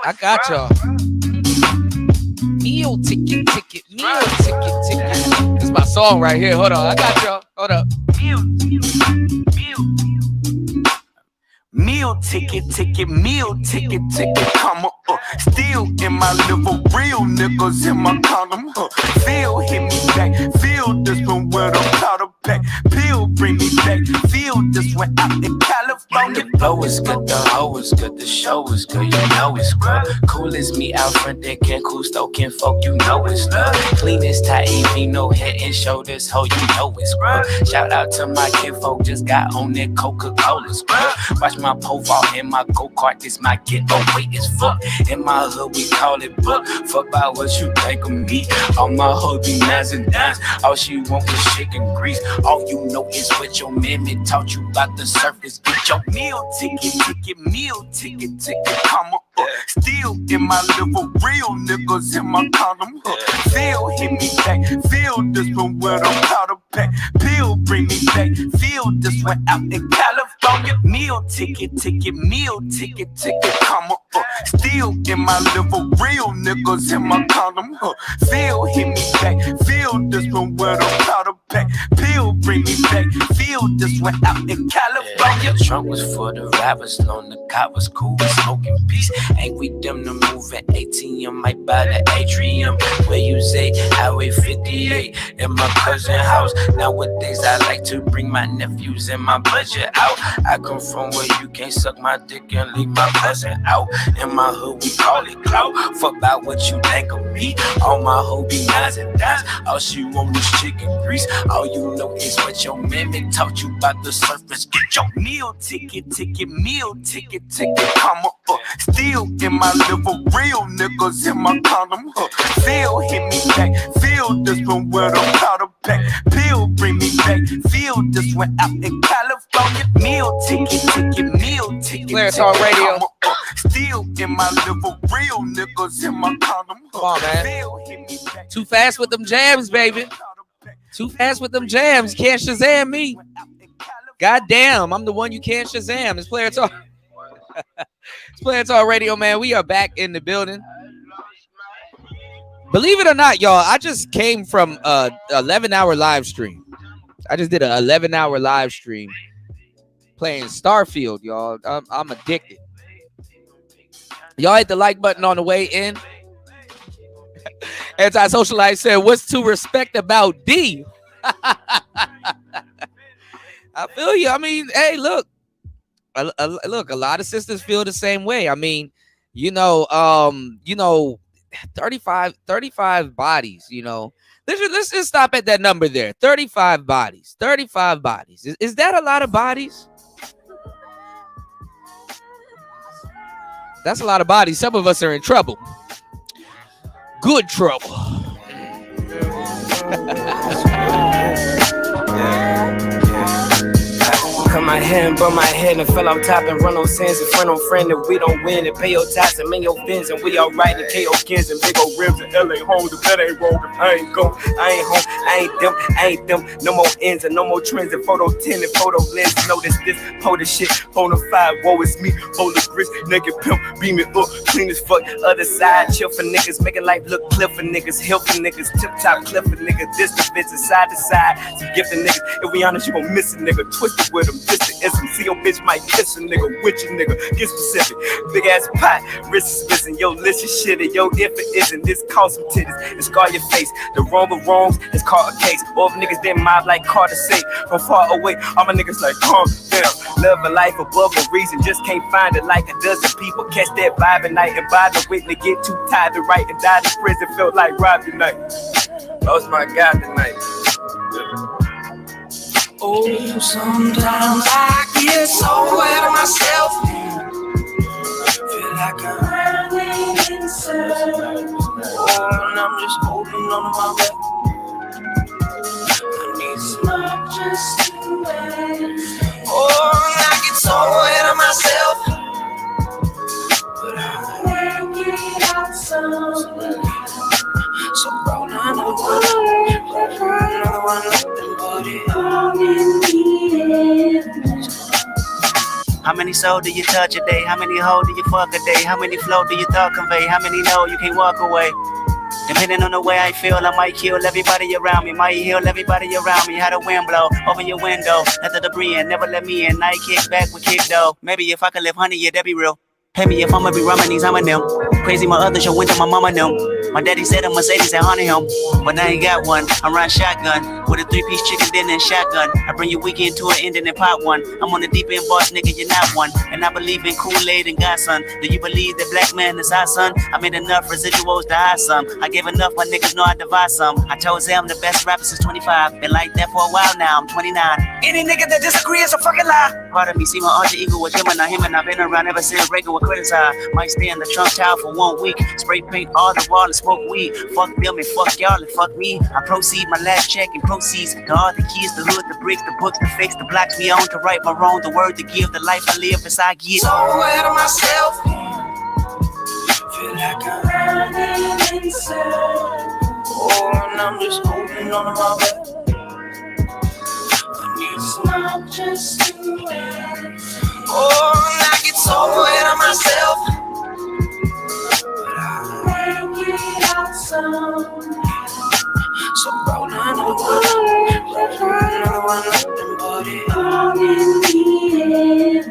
I got y'all. Meal ticket, meal ticket. This is my song right here. Hold on, I got y'all. Hold up. Meal ticket, meal ticket, comma, still in my liver, real niggas in my condom, Feel hit me back, feel this one with a powder pack, pill bring me back, feel this one out in California. The flow is good, the hoe is good, the show is good, you know it's good. Cool as me out front, that can cool stoking folk, you know it's love. Clean as Taivino, no head and shoulders, ho, you know it's good. Shout out to my kinfolk, just got on that Coca-Cola scrub. Watch my pole vault in my go-kart, this my getaway is fuck. In my hood, we call it book. Fuck about what you think of me. All my hood be nines and dimes. All she want is chicken grease. All you know is what your mammy taught you about the surface. Get your meal ticket, meal ticket, comma, still in my liver, real niggas in my condom, Feel hit me back, feel this one with a powder pack, pill bring me back, feel this one out in California. Meal ticket, meal ticket, comma, still in my liver, real niggas in my condom, Feel hit me back, feel this one with a powder pack, pill bring me back, feel this one out in California. The trunk was for the rappers, loan the cop was cool, smoking peace. Ain't we them to move at ATM, might buy the atrium. Where you say Highway 58 in my cousin house. Nowadays I like to bring my nephews and my budget out. I come from where you can't suck my dick and leave my cousin out. In my hood we call it clout. Fuck about what you think of me. All my hoe be nines and dimes. All she want is chicken grease. All you know is what your mammy taught you about the surface. Get your meal ticket, meal ticket, comma, still in my liver, real niggas in my condom, Feel hit me back, feel this one with a powder pack, pill bring me back, feel this one out in California. Meal ticket, meal ticket, Clarence on radio. comma, still in my liver, real niggas in my condom, Come on, man. Too fast with them jams, baby. Too fast with them jams. Can't Shazam me. God damn, I'm the one you can't Shazam. It's Player Talk. It's Player Talk Radio, man. We are back in the building. Believe it or not, y'all, I just came from a 11-hour live stream. I just did an 11-hour live stream playing Starfield, y'all. I'm addicted. Y'all hit the like button on the way in. Anti-Social Life said, what's to respect about D? I feel you. I mean, hey, look. Look, a lot of sisters feel the same way. I mean, 35 bodies, Let's just stop at that number there. 35 bodies. 35 bodies. Is that a lot of bodies? That's a lot of bodies. Some of us are in trouble. Good trouble. Cut my hair and burn my head and fell off top and run on sins and friend on friend if we don't win and pay your tax and mend your fins and we all right and KO kins and big old rims and LA homes. The bed ain't wrong if I ain't go, I ain't home, I ain't them. No more ends and no more trends and photo 10 and photo lens. Notice this, hold the shit, bona fide, woe is me, hold the grist, naked pimp, beam it up, clean as fuck. Other side, chill for niggas, making life look clear for niggas, hill for niggas, tip top clip for niggas, this the bitch side to side. Some gifted niggas, if we honest, you gon' miss a nigga, twisted with them. This the ism. See your bitch might kiss a nigga, with you nigga. Get specific. Big ass pot, wrist is missing. Yo, listen shit, and yo, if it isn't, this cause some titties and scar your face. The wrong of wrongs is called a case. All of niggas then mob like Carter say. From far away, all my niggas like calm down. Live a life above a reason, just can't find it like a dozen people. Catch that vibe at night and buy the witness. Get too tired to write and die in prison. Felt like Rob tonight. Lost my guy tonight. Oh, sometimes I get so out of myself. Feel like I'm running in circles. Oh, and I'm just holding on to my breath. I need smoke just to wait. Oh, and I get so out of myself. But I make it out somewhere. So roll another one, nothing but it all in the end. How many souls do you touch a day? How many hoes do you fuck a day? How many flow do you thought convey? How many know you can't walk away? Depending on the way I feel, I might kill everybody around me. Might heal everybody around me. How the wind blow, open your window. Let the debris in, never let me in. Night kick back with kick though. Maybe if I could live 100, yeah, that'd be real. Pay me if I'ma be rhyming these, I'm a them. Crazy my other show went to my mama them. My daddy said a Mercedes and haunted him, but I ain't got one. I'm riding shotgun with a 3-piece chicken dinner and shotgun. I bring your weekend to an ending and pop one. I'm on the deep end boss, nigga, you're not one. And I believe in Kool-Aid and Godson. Do you believe that black man is our son? I made enough residuals to hide some. I gave enough, my niggas know I divide some. I told them I'm the best rapper since 25. Been like that for a while now, I'm 29. Any nigga that disagree is a fucking lie. Part of me see my alter ego with him and I've been around ever since Reagan was criticized. Might stay in the Trump Tower for 1 week. Spray paint all the wall and smoke weed. Fuck them and fuck y'all and fuck me. I proceed my last check and proceeds to all the keys, the hood, the bricks, the books, the fakes, the blocks we own, to right my wrong, the word to give, the life I live as I get. So out of myself. Feel like I'm running in circles. Oh, and I'm just holding on to my breath. I need smoke just to wait. Oh, and I get so out of myself. But I make it out somehow. So roll another one, nothing but it all in the end.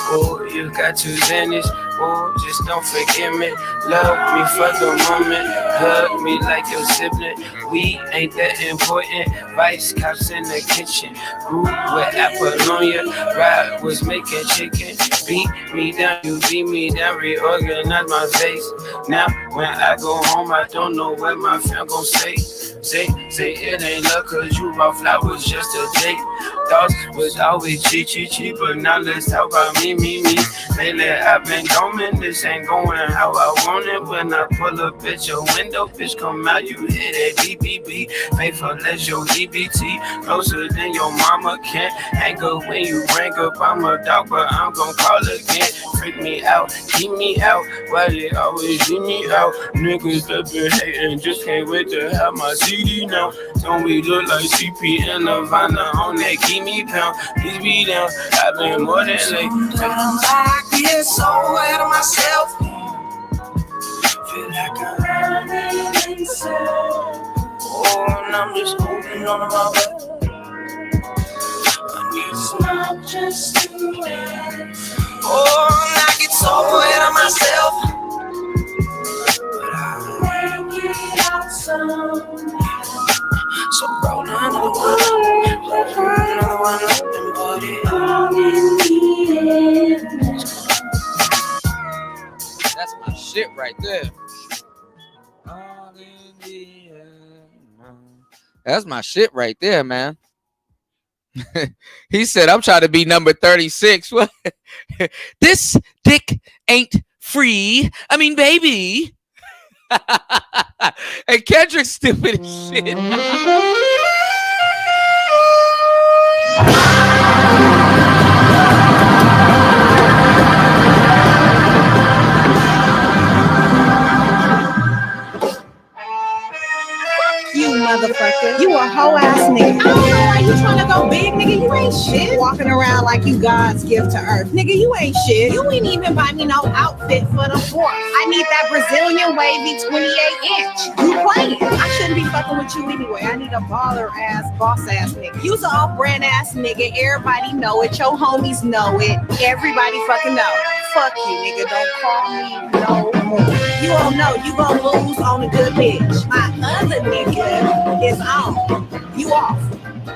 Oh, you got to vanish. Oh, just don't forget me. Love me for the moment. Hug me like your sibling. We ain't that important. Vice cops in the kitchen. Grew with Apollonia. Ride was making chicken. Beat me down, you beat me down. Reorganize my face. Now when I go home, I don't know what my fam gon' say. Say it ain't love, cause you raw flowers just a date. Thoughts was always cheap, but now let's talk about me. Lately I've been going, this ain't going how I want it. When I pull up at your window, bitch come out, you hit that BBB. Pay for less, your EBT. Closer than your mama can. Hang up when you bring up, I'm a dog, but I'm gon' call again. Freak me out, keep me out. Why they always leave me out? Niggas that been hating, just can't wait to have my seat. GD now. Don't we look like CP and Nirvana on that keep me pound. Please be down. I've been more than late. I get so out of myself. Feel like I'm running inside. Oh, and I'm just holding on to my breath. It's not just you. Oh, I get so ahead of myself. But I'll make it out somehow. So roll another one up and put it all in the end. That's my shit right there. That's my shit right there, man. He said, I'm trying to be number 36. What? This dick ain't free. I mean, baby. And Kendrick's stupid as shit. You motherfucker. You a hoe ass nigga. I don't know why you trying to go big, nigga. You ain't shit. Walking around like you God's gift to earth. Nigga, you ain't shit. You ain't even buy me no outfit for the 4th. I need that Brazilian wavy 28-inch. You playing. I shouldn't be fucking with you anyway. I need a baller ass, boss ass nigga. You's an off-brand ass nigga. Everybody know it. Your homies know it. Everybody fucking know. Fuck you, nigga. Don't call me no more. You don't know. You gon' lose on a good bitch. My other nigga is on. You off.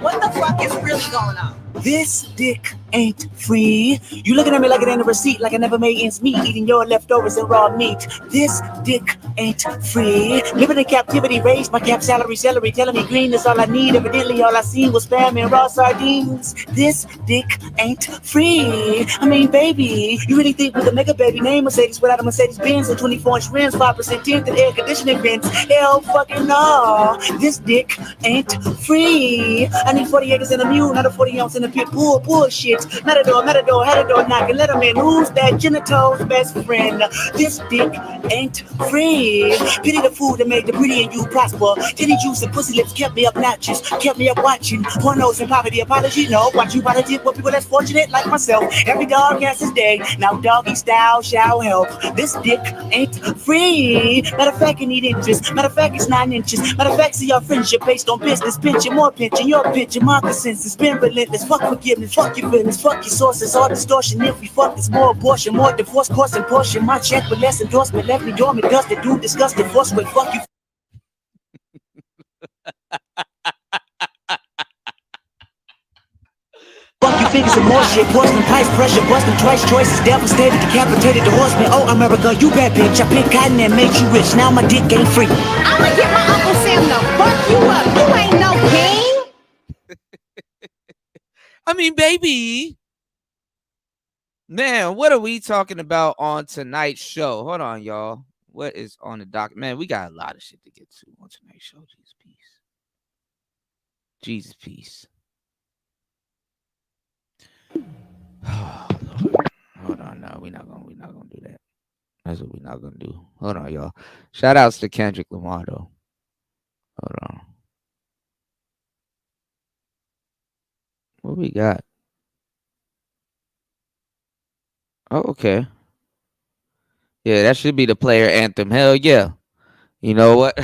What the fuck is really going on? This dick ain't free. You looking at me like it ain't a receipt, like I never made ends meet, eating your leftovers and raw meat. This dick ain't free. Living in captivity, raised my cap salary, celery, telling me green is all I need. Evidently, all I seen was spam and raw sardines. This dick ain't free. I mean, baby, you really think we could make a baby name Mercedes without a Mercedes Benz and 24-inch rims, 5% tint and air conditioning vents? Hell fucking no. This dick ain't free. I need 40 acres and a mule, not a 40 ounce in a pit bull. Bullshit. Matador, had a door knocking. Let him in. Who's that? Genitals best friend. This dick ain't free. Pity the food that made the pretty and you prosper. Titty juice and pussy lips kept me obnoxious. Kept me up watching. Pornos and poverty. Apology, no. Watch you politics with people that's fortunate like myself. Every dog has his day. Now doggy style shall help. This dick ain't free. Matter of fact, you need interest. Matter of fact, it's 9 inches. Matter of fact, see your friendship based on business. Pinching, more pinching. Your pinching, my consensus. Been relentless. Fuck forgiveness. Fuck your feelings. Fuck your sources. All distortion. If we fuck, it's more abortion. More divorce, course and portion. My check with less endorsement. Left me dormant. Dusted. Dude disgusted. Force with fuck you. Fuck you figures and more shit. Porcelain pipes, pressure, busting twice. Choices devastated, decapitated the horseman. Oh, America, you bad bitch. I picked cotton and made you rich. Now my dick ain't free. I'ma get my Uncle Sam to fuck you up. You ain't no king. I mean, baby. Man, what are we talking about on tonight's show? Hold on, y'all. What is on the doc? Man, we got a lot of shit to get to on tonight's show. Jesus peace. Jesus peace. Oh, Lord. Hold on, no, we're not gonna do that. That's what we're not gonna do. Hold on, y'all. Shout outs to Kendrick Lamar though. Hold on. What we got? Oh, okay. Yeah, that should be the player anthem. Hell yeah. You know what?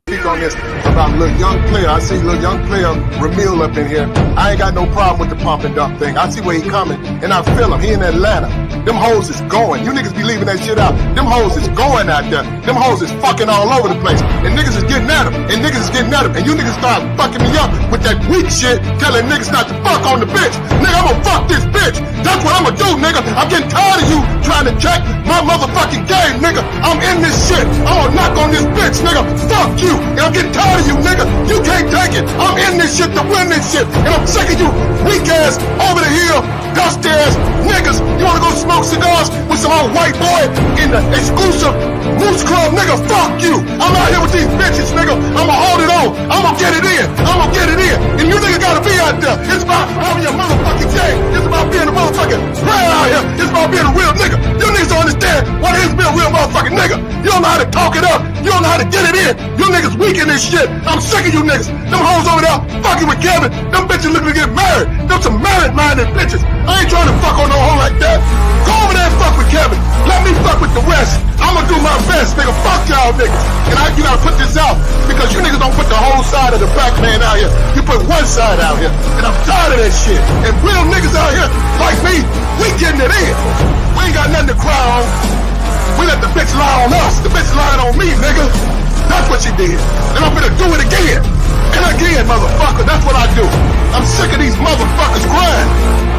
Speak on this about little young player. I see little young player Ramil up in here. I ain't got no problem with the pump and dump thing. I see where he coming, and I feel him. He in Atlanta. Them hoes is going. You niggas be leaving that shit out. Them hoes is going out there. Them hoes is fucking all over the place. And niggas is getting at him. And niggas is getting at him. And you niggas start fucking me up with that weak shit, telling niggas not to fuck on the bitch. Nigga, I'm gonna fuck this bitch. That's what I'm gonna do, nigga. I'm getting tired of you trying to check my motherfucking game, nigga. I'm in this shit. I'm gonna knock on this bitch, nigga. Fuck you. And I'm getting tired of you, nigga. You can't take it. I'm in this shit to win this shit. And I'm sick of you weak ass, over the hill, dusty ass niggas. You wanna go smoke cigars with some old white boy in the exclusive Moose Club, nigga? Fuck you. I'm out here with these bitches, nigga. I'ma hold it on. I'ma get it in. I'ma get it in. And you niggas gotta be out there. It's about having your motherfucking game. It's about being a motherfucking player out here. It's about being a real nigga. You niggas don't understand what it's been a real motherfucking nigga. You don't know how to talk it up. You don't know how to get it in. You niggas weak in this shit. I'm sick of you niggas. Them hoes over there fucking with Kevin. Them bitches looking to get married. Them some married-minded bitches. I ain't trying to fuck on no hoe like that. Go over there and fuck with Kevin. Let me fuck with the rest. I'ma do my best, nigga. Fuck y'all niggas. And you gotta put this out because you niggas don't put the whole side of the black man out here. You put one side out here. And I'm tired of that shit. And real niggas out here like me, we getting it in. We ain't got nothing to cry on. We let the bitch lie on us. The bitch lying on me, nigga. That's what she did. And I'm gonna do it again. And again, motherfucker. That's what I do. I'm sick of these motherfuckers crying.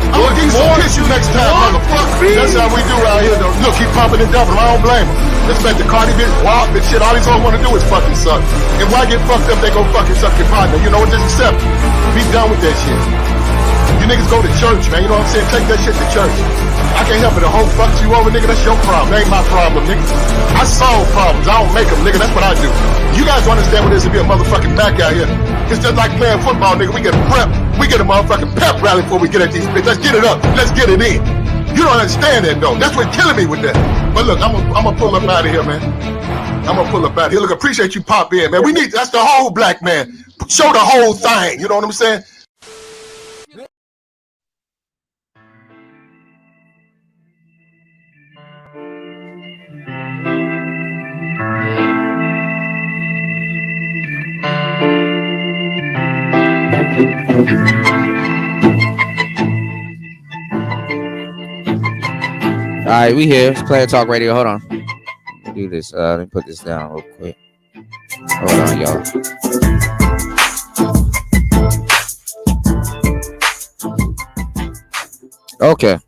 I'm gonna give you some tissue next time, motherfucker. That's how we do out here, though. Look, keep pumping and dumping. I don't blame them. Expect the Cardi bitch, wild bitch shit. All these hoes wanna do is fucking suck. And why get fucked up? They go fucking suck your partner. You know what? Just accept it. Be done with that shit. You niggas go to church, man. You know what I'm saying? Take that shit to church. I can't help it. The whole fucks you over, nigga. That's your problem. That ain't my problem, nigga. I solve problems. I don't make them, nigga. That's what I do. You guys don't understand what it is to be a motherfucking back out here. It's just like playing football, nigga. We get prep. We get a motherfucking pep rally before we get at these bitches. Let's get it up. Let's get it in. You don't understand that, though. That's what's killing me with that. But look, I'm gonna pull up out of here, man. I'm gonna pull up out of here. Look, appreciate you pop in, man. We need, that's the whole black man. Show the whole thing. You know what I'm saying? All right, we here. It's Player Talk Radio. Hold on. Let me do this. Let me put this down real quick. Hold on, y'all. Okay.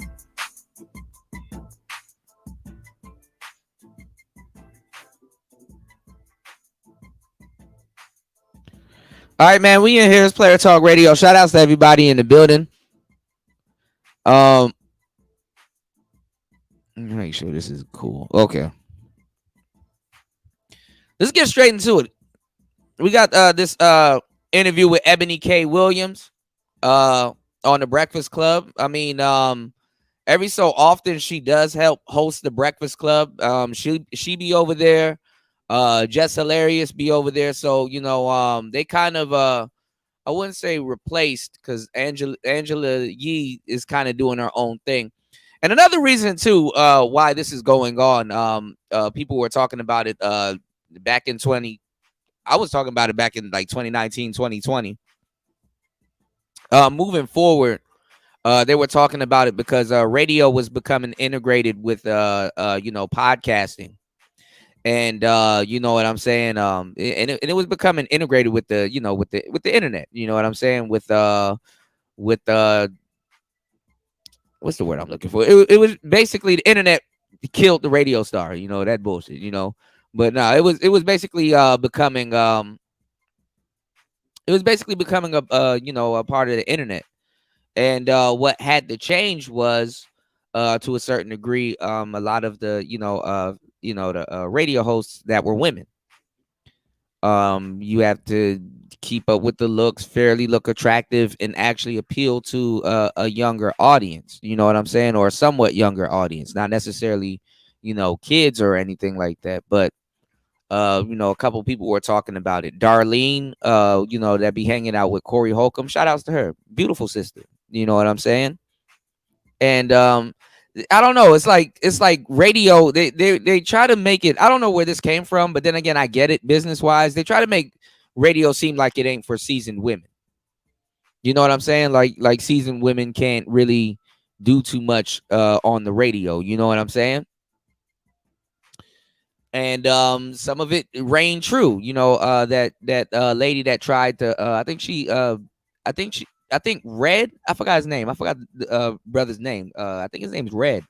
All right, man. We in here. It's Player Talk Radio. Shout outs to everybody in the building. Make sure this is cool. Okay. Let's get straight into it. We got this interview with Ebony K. Williams on the Breakfast Club. I mean, every so often she does help host the Breakfast Club. She be over there. Jess Hilarious be over there. So, you know, they kind of I wouldn't say replaced because Angela Yee is kind of doing her own thing. And another reason, too, why this is going on, people were talking about it back in I was talking about it back in like 2019, 2020. Moving forward, they were talking about it because radio was becoming integrated with, podcasting. And you know what I'm saying? And it was becoming integrated with the, with the internet. You know what I'm saying? With what's the word I'm looking for? It was basically the internet killed the radio star, that bullshit, But no, it was basically becoming a part of the internet. And what had to change was to a certain degree a lot of the the radio hosts that were women. You have to keep up with the looks, fairly look attractive, and actually appeal to a younger audience. You know what I'm saying? Or a somewhat younger audience, not necessarily, kids or anything like that. But, a couple people were talking about it. Darlene, that be hanging out with Corey Holcomb. Shout outs to her. Beautiful sister. You know what I'm saying? And I don't know. It's like radio. They try to make it. I don't know where this came from, but then again, I get it business wise. They try to make radio seem like it ain't for seasoned women. You know what I'm saying? Like seasoned women can't really do too much on the radio. You know what I'm saying? And some of it rang true. That lady that tried to. I think Red. I forgot his name. I forgot the brother's name. I think his name's Red.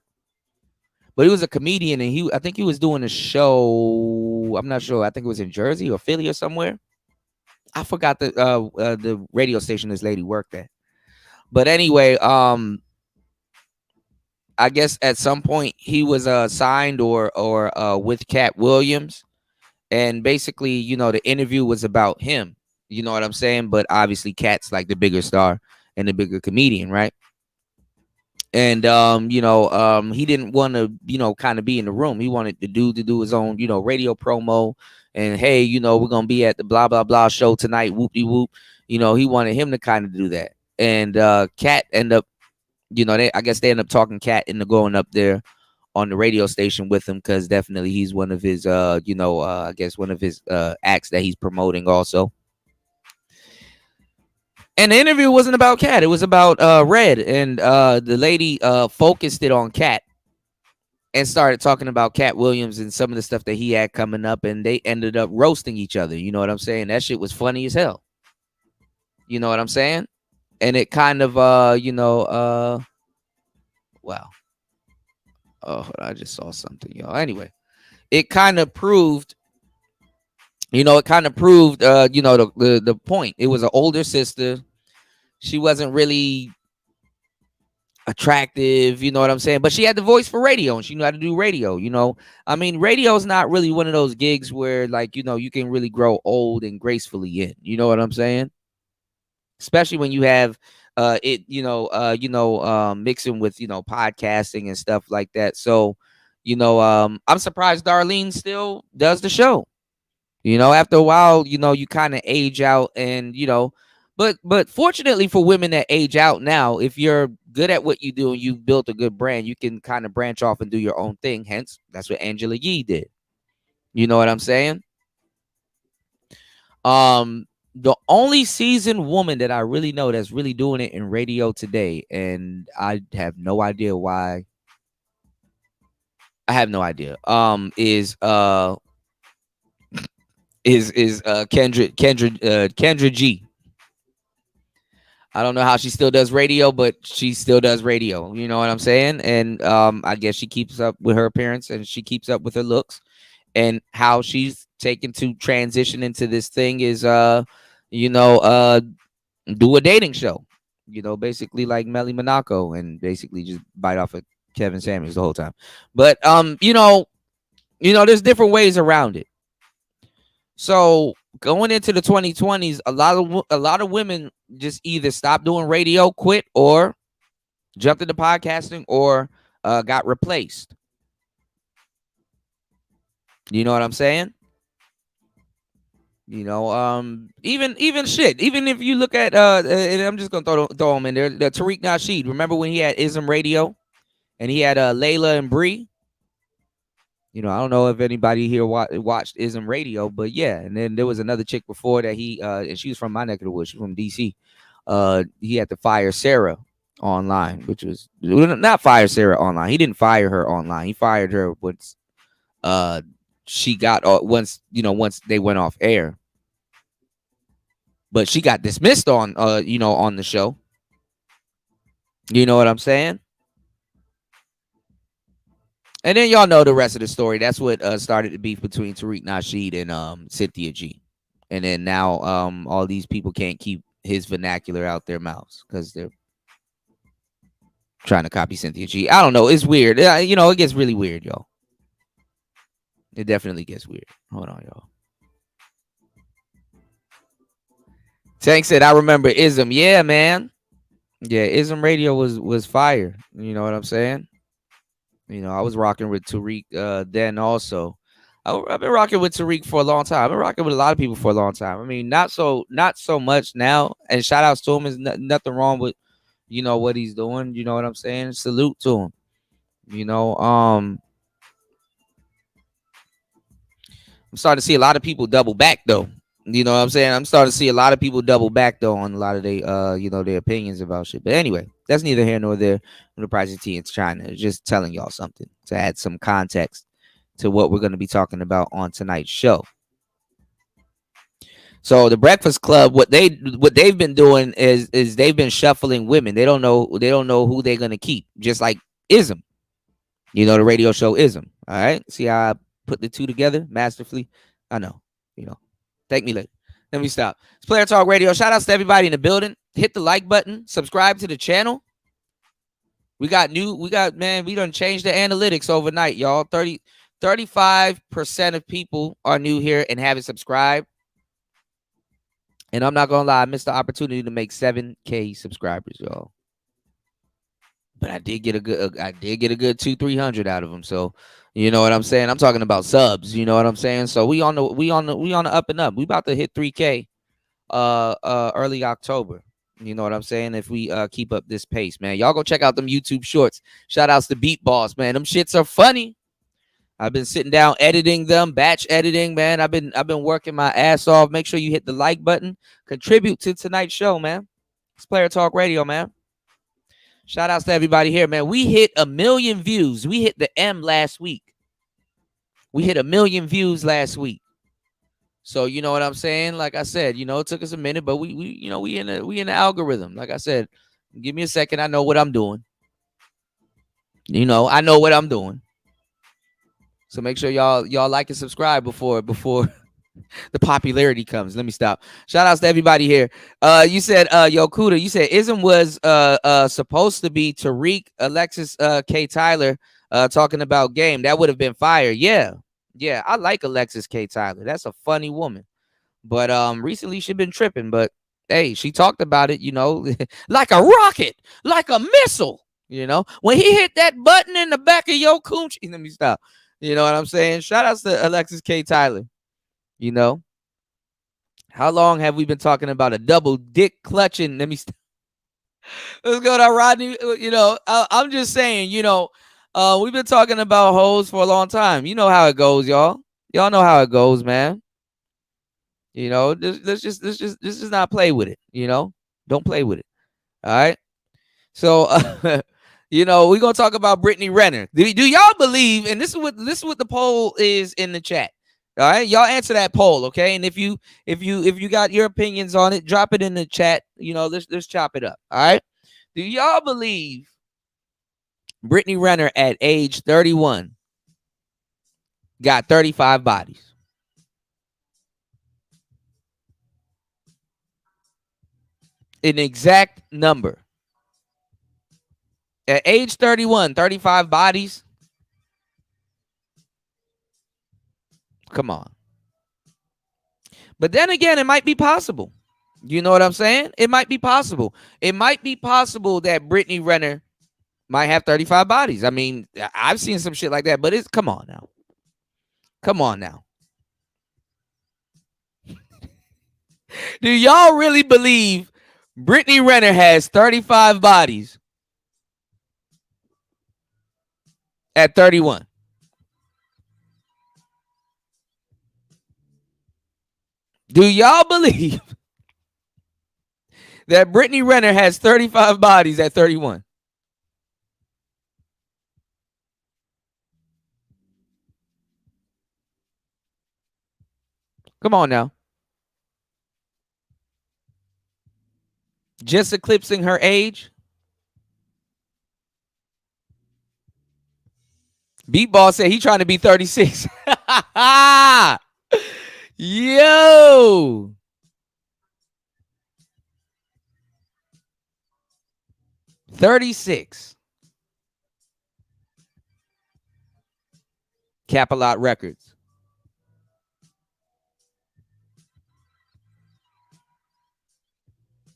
But he was a comedian, and I think he was doing a show. I'm not sure. I think it was in Jersey or Philly or somewhere. I forgot the radio station this lady worked at. But anyway, I guess at some point he was signed or with Cat Williams, and basically, the interview was about him. You know what I'm saying? But obviously, Cat's like the bigger star and the bigger comedian, right? And he didn't want to, kind of be in the room. He wanted the dude to do his own, radio promo. And hey, we're gonna be at the blah blah blah show tonight. Whoop de whoop. He wanted him to kind of do that. And Cat end up, I guess they end up talking Cat into going up there on the radio station with him, because definitely he's one of his I guess one of his acts that he's promoting also. And the interview wasn't about Cat. It was about Red. And the lady focused it on Cat and started talking about Cat Williams and some of the stuff that he had coming up. And they ended up roasting each other. You know what I'm saying? That shit was funny as hell. You know what I'm saying? And it kind of, wow. Oh, I just saw something, y'all. Anyway, it kind of proved, the point. It was an older sister. She wasn't really attractive, you know what I'm saying? But she had the voice for radio, and she knew how to do radio, I mean, radio is not really one of those gigs where, like, you can really grow old and gracefully in. You know what I'm saying? Especially when you have mixing with, podcasting and stuff like that. So, I'm surprised Darlene still does the show. After a while, you kind of age out, and but fortunately for women that age out now, if you're good at what you do and you've built a good brand, you can kind of branch off and do your own thing. Hence, that's what Angela Yee did. You know what I'm saying? The only seasoned woman that I really know that's really doing it in radio today, and I have no idea why. I have no idea. Is Kendra G. I don't know how she still does radio, but she still does radio. You know what I'm saying? And I guess she keeps up with her appearance, and she keeps up with her looks, and how she's taken to transition into this thing is do a dating show, basically like Melly Monaco, and basically just bite off of Kevin Samuels the whole time. But there's different ways around it. So going into the 2020s, a lot of women just either stopped doing radio, quit, or jumped into podcasting, or got replaced. You know what I'm saying? Even shit. Even if you look at and I'm just gonna throw him in there. The Tariq Nasheed. Remember when he had Ism Radio, and he had Layla and Bree. I don't know if anybody here watched Ism Radio, but yeah. And then there was another chick before that and she was from my neck of the woods. She's from DC. He had to fire Sarah online, which was not fire Sarah online. He didn't fire her online. He fired her once she got once they went off air. But she got dismissed on on the show. You know what I'm saying? And then y'all know the rest of the story. That's what started the beef between Tariq Nasheed and Cynthia G. And then now all these people can't keep his vernacular out their mouths because they're trying to copy Cynthia G. I don't know. It's weird. It gets really weird, y'all. It definitely gets weird. Hold on, y'all. Tank said, I remember Ism. Yeah, man. Yeah, Ism Radio was fire. You know what I'm saying? I was rocking with Tariq then also. I've been rocking with Tariq for a long time. I've been rocking with a lot of people for a long time. I mean, not so much now. And shout outs to him. There's nothing wrong with, what he's doing. You know what I'm saying? Salute to him. I'm starting to see a lot of people double back though. You know what I'm saying? I'm starting to see a lot of people double back though on a lot of their opinions about shit. But anyway, that's neither here nor there. The price of tea in China. Just telling y'all something to add some context to what we're going to be talking about on tonight's show. So the Breakfast Club, what they've been doing is they've been shuffling women. They don't know who they're going to keep. Just like Ism, the radio show Ism. All right, see how I put the two together masterfully. I know, Thank me later. Let me stop. It's Player Talk Radio. Shout outs to everybody in the building. Hit the like button. Subscribe to the channel. We done changed the analytics overnight, y'all. 35% of people are new here and haven't subscribed. And I'm not gonna lie, I missed the opportunity to make 7K subscribers, y'all. but I did get a good 200-300 out of them. So you know what I'm saying? I'm talking about subs. You know what I'm saying? So we on the up and up. We about to hit 3K early October. You know what I'm saying? If we keep up this pace, man. Y'all go check out them YouTube shorts. Shout outs to Beat Boss, man. Them shits are funny. I've been sitting down editing them, batch editing, man. I've been working my ass off. Make sure you hit the like button. Contribute to tonight's show, man. It's Player Talk Radio, man. Shout outs to everybody here, man. We hit 1 million views. We hit the M last week. We hit 1 million views last week. So you know what I'm saying? Like I said, you know, it took us a minute, but we in the algorithm. Like I said, give me a second. I know what I'm doing. You know, I know what I'm doing. So make sure y'all like and subscribe before the popularity comes. Let me stop. Shout outs to everybody here. You said Yo Kuda, you said Ism was supposed to be Tariq, Alexis K. Tyler talking about game. That would have been fire. Yeah, I like Alexis K. Tyler. That's a funny woman. But recently she's been tripping. But hey, she talked about it, you know, like a rocket, like a missile. You know, when he hit that button in the back of your coochie. Let me stop. You know what I'm saying? Shout outs to Alexis K. Tyler. You know, how long have we been talking about a double dick clutching? Let me stop. Let's go to Rodney. You know, I'm just saying, you know, we've been talking about hoes for a long time. You know how it goes, y'all. Y'all know how it goes, man. You know, let's just not play with it. You know, don't play with it. All right. So, you know, we're gonna talk about Brittany Renner. Do y'all believe? And this is what the poll is in the chat. All right, y'all answer that poll, okay? And if you got your opinions on it, drop it in the chat. You know, let's chop it up. All right. Do y'all believe Brittany Renner at age 31 got 35 bodies? An exact number. At age 31, 35 bodies. Come on. But then again, it might be possible. You know what I'm saying? It might be possible. It might be possible that Brittany Renner might have 35 bodies. I mean, I've seen some shit like that, but come on now. Come on now. Do y'all really believe Brittany Renner has 35 bodies at 31? Do y'all believe that Brittany Renner has 35 bodies at 31? Come on now. Just eclipsing her age? Beatball said he trying to be 36. Yo. $36. Cap-A-Lot Records.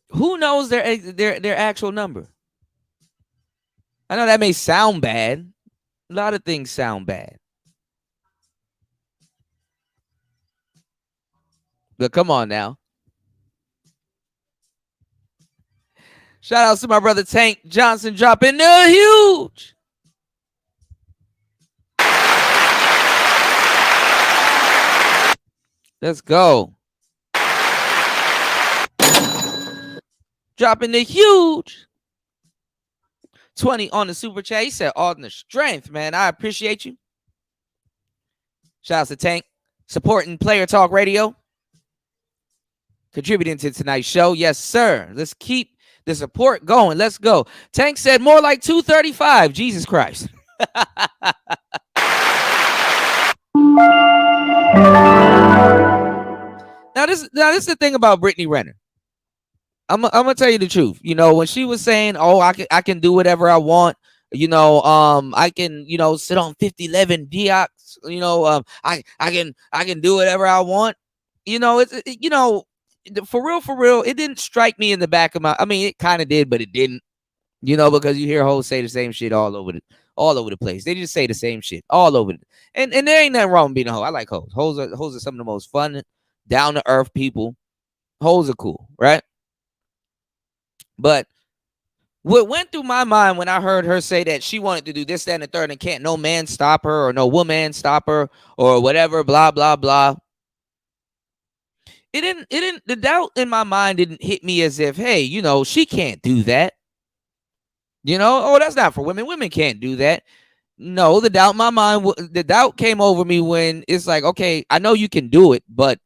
Who knows their actual number? I know that may sound bad. A lot of things sound bad. But come on now. Shout out to my brother Tank Johnson dropping the huge. Let's go. Dropping the huge. 20 on the super chat. He said, all in the strength, man. I appreciate you. Shout out to Tank. Supporting Player Talk Radio. Contributing to tonight's show. Yes, sir. Let's keep the support going. Let's go. Tank said more like 235. Jesus Christ. Now this is the thing about Brittany Renner. I'm gonna tell you the truth. You know, when she was saying, "Oh, I can do whatever I want," you know, I can, you know, sit on 5011 Diox. You know, I can do whatever I want. You know, you know, for real, it didn't strike me in the back of my. I mean, it kind of did, but it didn't. You know, because you hear hoes say the same shit all over the place. They just say the same shit all over it. And there ain't nothing wrong with being a hoe. I like hoes. Hoes are some of the most fun, down to earth people. Hoes are cool, right? But what went through my mind when I heard her say that she wanted to do this, that, and the third, and can't no man stop her or no woman stop her or whatever, blah, blah, blah. The doubt in my mind didn't hit me as if, hey, you know, she can't do that. You know, oh, that's not for women. Women can't do that. No, the doubt in my mind, the doubt came over me when it's like, okay, I know you can do it, but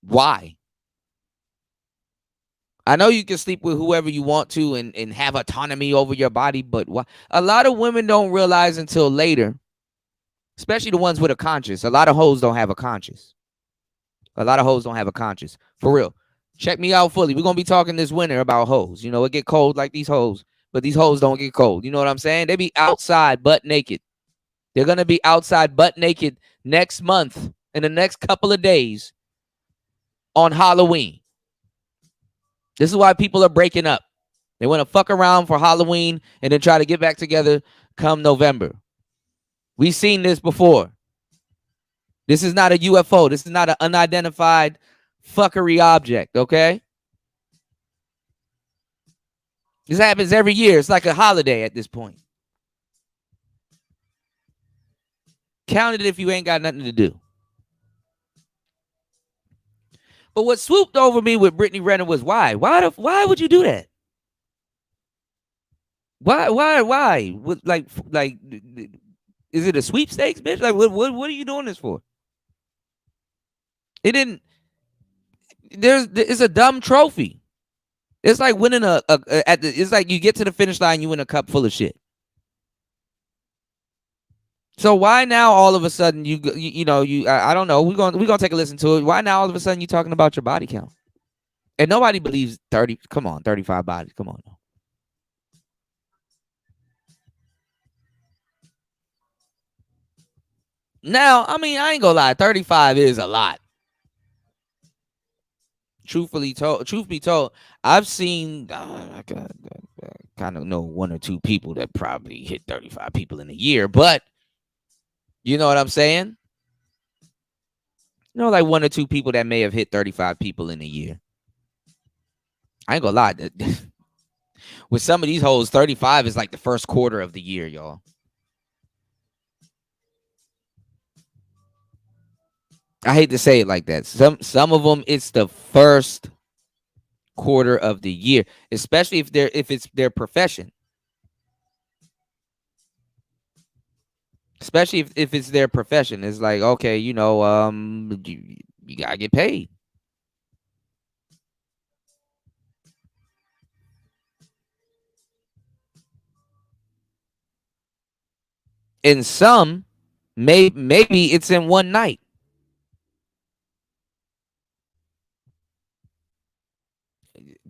why? I know you can sleep with whoever you want to and have autonomy over your body, but why? A lot of women don't realize until later, especially the ones with a conscience. A lot of hoes don't have a conscience. A lot of hoes don't have a conscience. For real. Check me out fully. We're going to be talking this winter about hoes. You know, it get cold like these hoes, but these hoes don't get cold. You know what I'm saying? They be outside butt naked. They're going to be outside butt naked next month, in the next couple of days on Halloween. This is why people are breaking up. They want to fuck around for Halloween and then try to get back together come November. We've seen this before. This is not a UFO. This is not an unidentified fuckery object, okay? This happens every year. It's like a holiday at this point. Count it if you ain't got nothing to do. But what swooped over me with Brittany Renner was why? Why would you do that? Why? Like, is it a sweepstakes, bitch? Like, what are you doing this for? It's a dumb trophy. It's like winning it's like you get to the finish line, you win a cup full of shit. So why now all of a sudden I don't know, we're gonna take a listen to it. Why now all of a sudden you talking about your body count? And nobody believes 30. Come on, 35 bodies. Come on now. Now, I mean, I ain't gonna lie, 35 is a lot. Truth be told, I've seen, I kind of know one or two people that probably hit 35 people in a year, but you know what I'm saying? You know, like one or two people that may have hit 35 people in a year. I ain't gonna lie. With some of these hoes, 35 is like the first quarter of the year, y'all. I hate to say it like that. Some of them, it's the first quarter of the year, especially if it's their profession. Especially if it's their profession. It's like, okay, you know, you gotta get paid. And some, maybe it's in one night.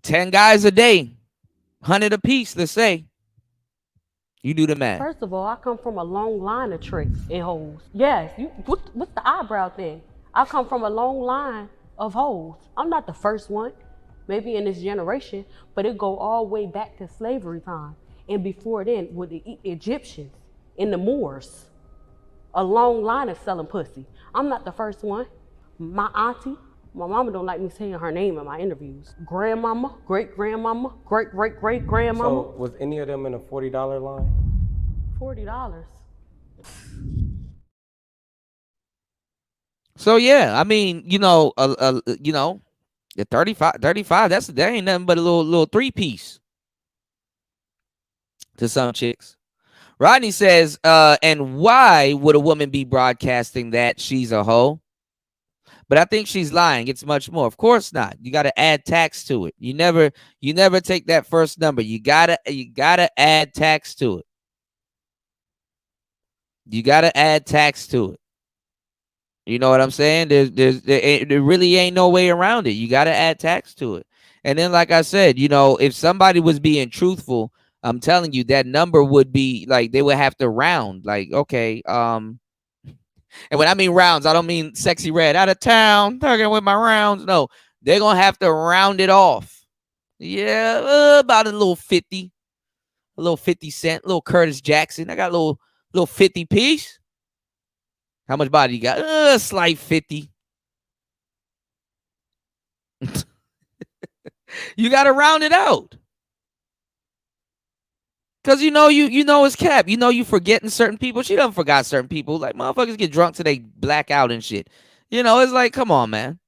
$10 guys a day, 100 a piece, let's say. You do the math. First of all, I come from a long line of tricks and hoes. Yes, what's the eyebrow thing? I come from a long line of hoes. I'm not the first one, maybe in this generation, but it go all the way back to slavery time. And before then, with the Egyptians and the Moors, a long line of selling pussy. I'm not the first one. My auntie, my mama don't like me saying her name in my interviews. Grandmama, great-grandmama, great-great-great-grandmama. So was any of them in a $40 line? $40. So yeah, I mean, you know, the 35, that ain't nothing but a little 3-piece to some chicks. Rodney says, and why would a woman be broadcasting that she's a hoe? But I think she's lying. It's much more. Of course not. You got to add tax to it. You never take that first number. You gotta add tax to it. You gotta add tax to it. You know what I'm saying? There really ain't no way around it. You gotta add tax to it. And then, like I said, you know, if somebody was being truthful, I'm telling you that number would be like, they would have to round. Like, okay, and when I mean rounds, I don't mean sexy red out of town talking with my rounds. No, they're gonna have to round it off. Yeah, about a little 50. a little 50 Cent, a little Curtis Jackson. I got a little 50 piece. How much body you got? A slight 50. You got to round it out. Cause you know it's cap. You know you forgetting certain people. She done forgot certain people. Like motherfuckers get drunk till they black out and shit. You know, it's like, come on, man.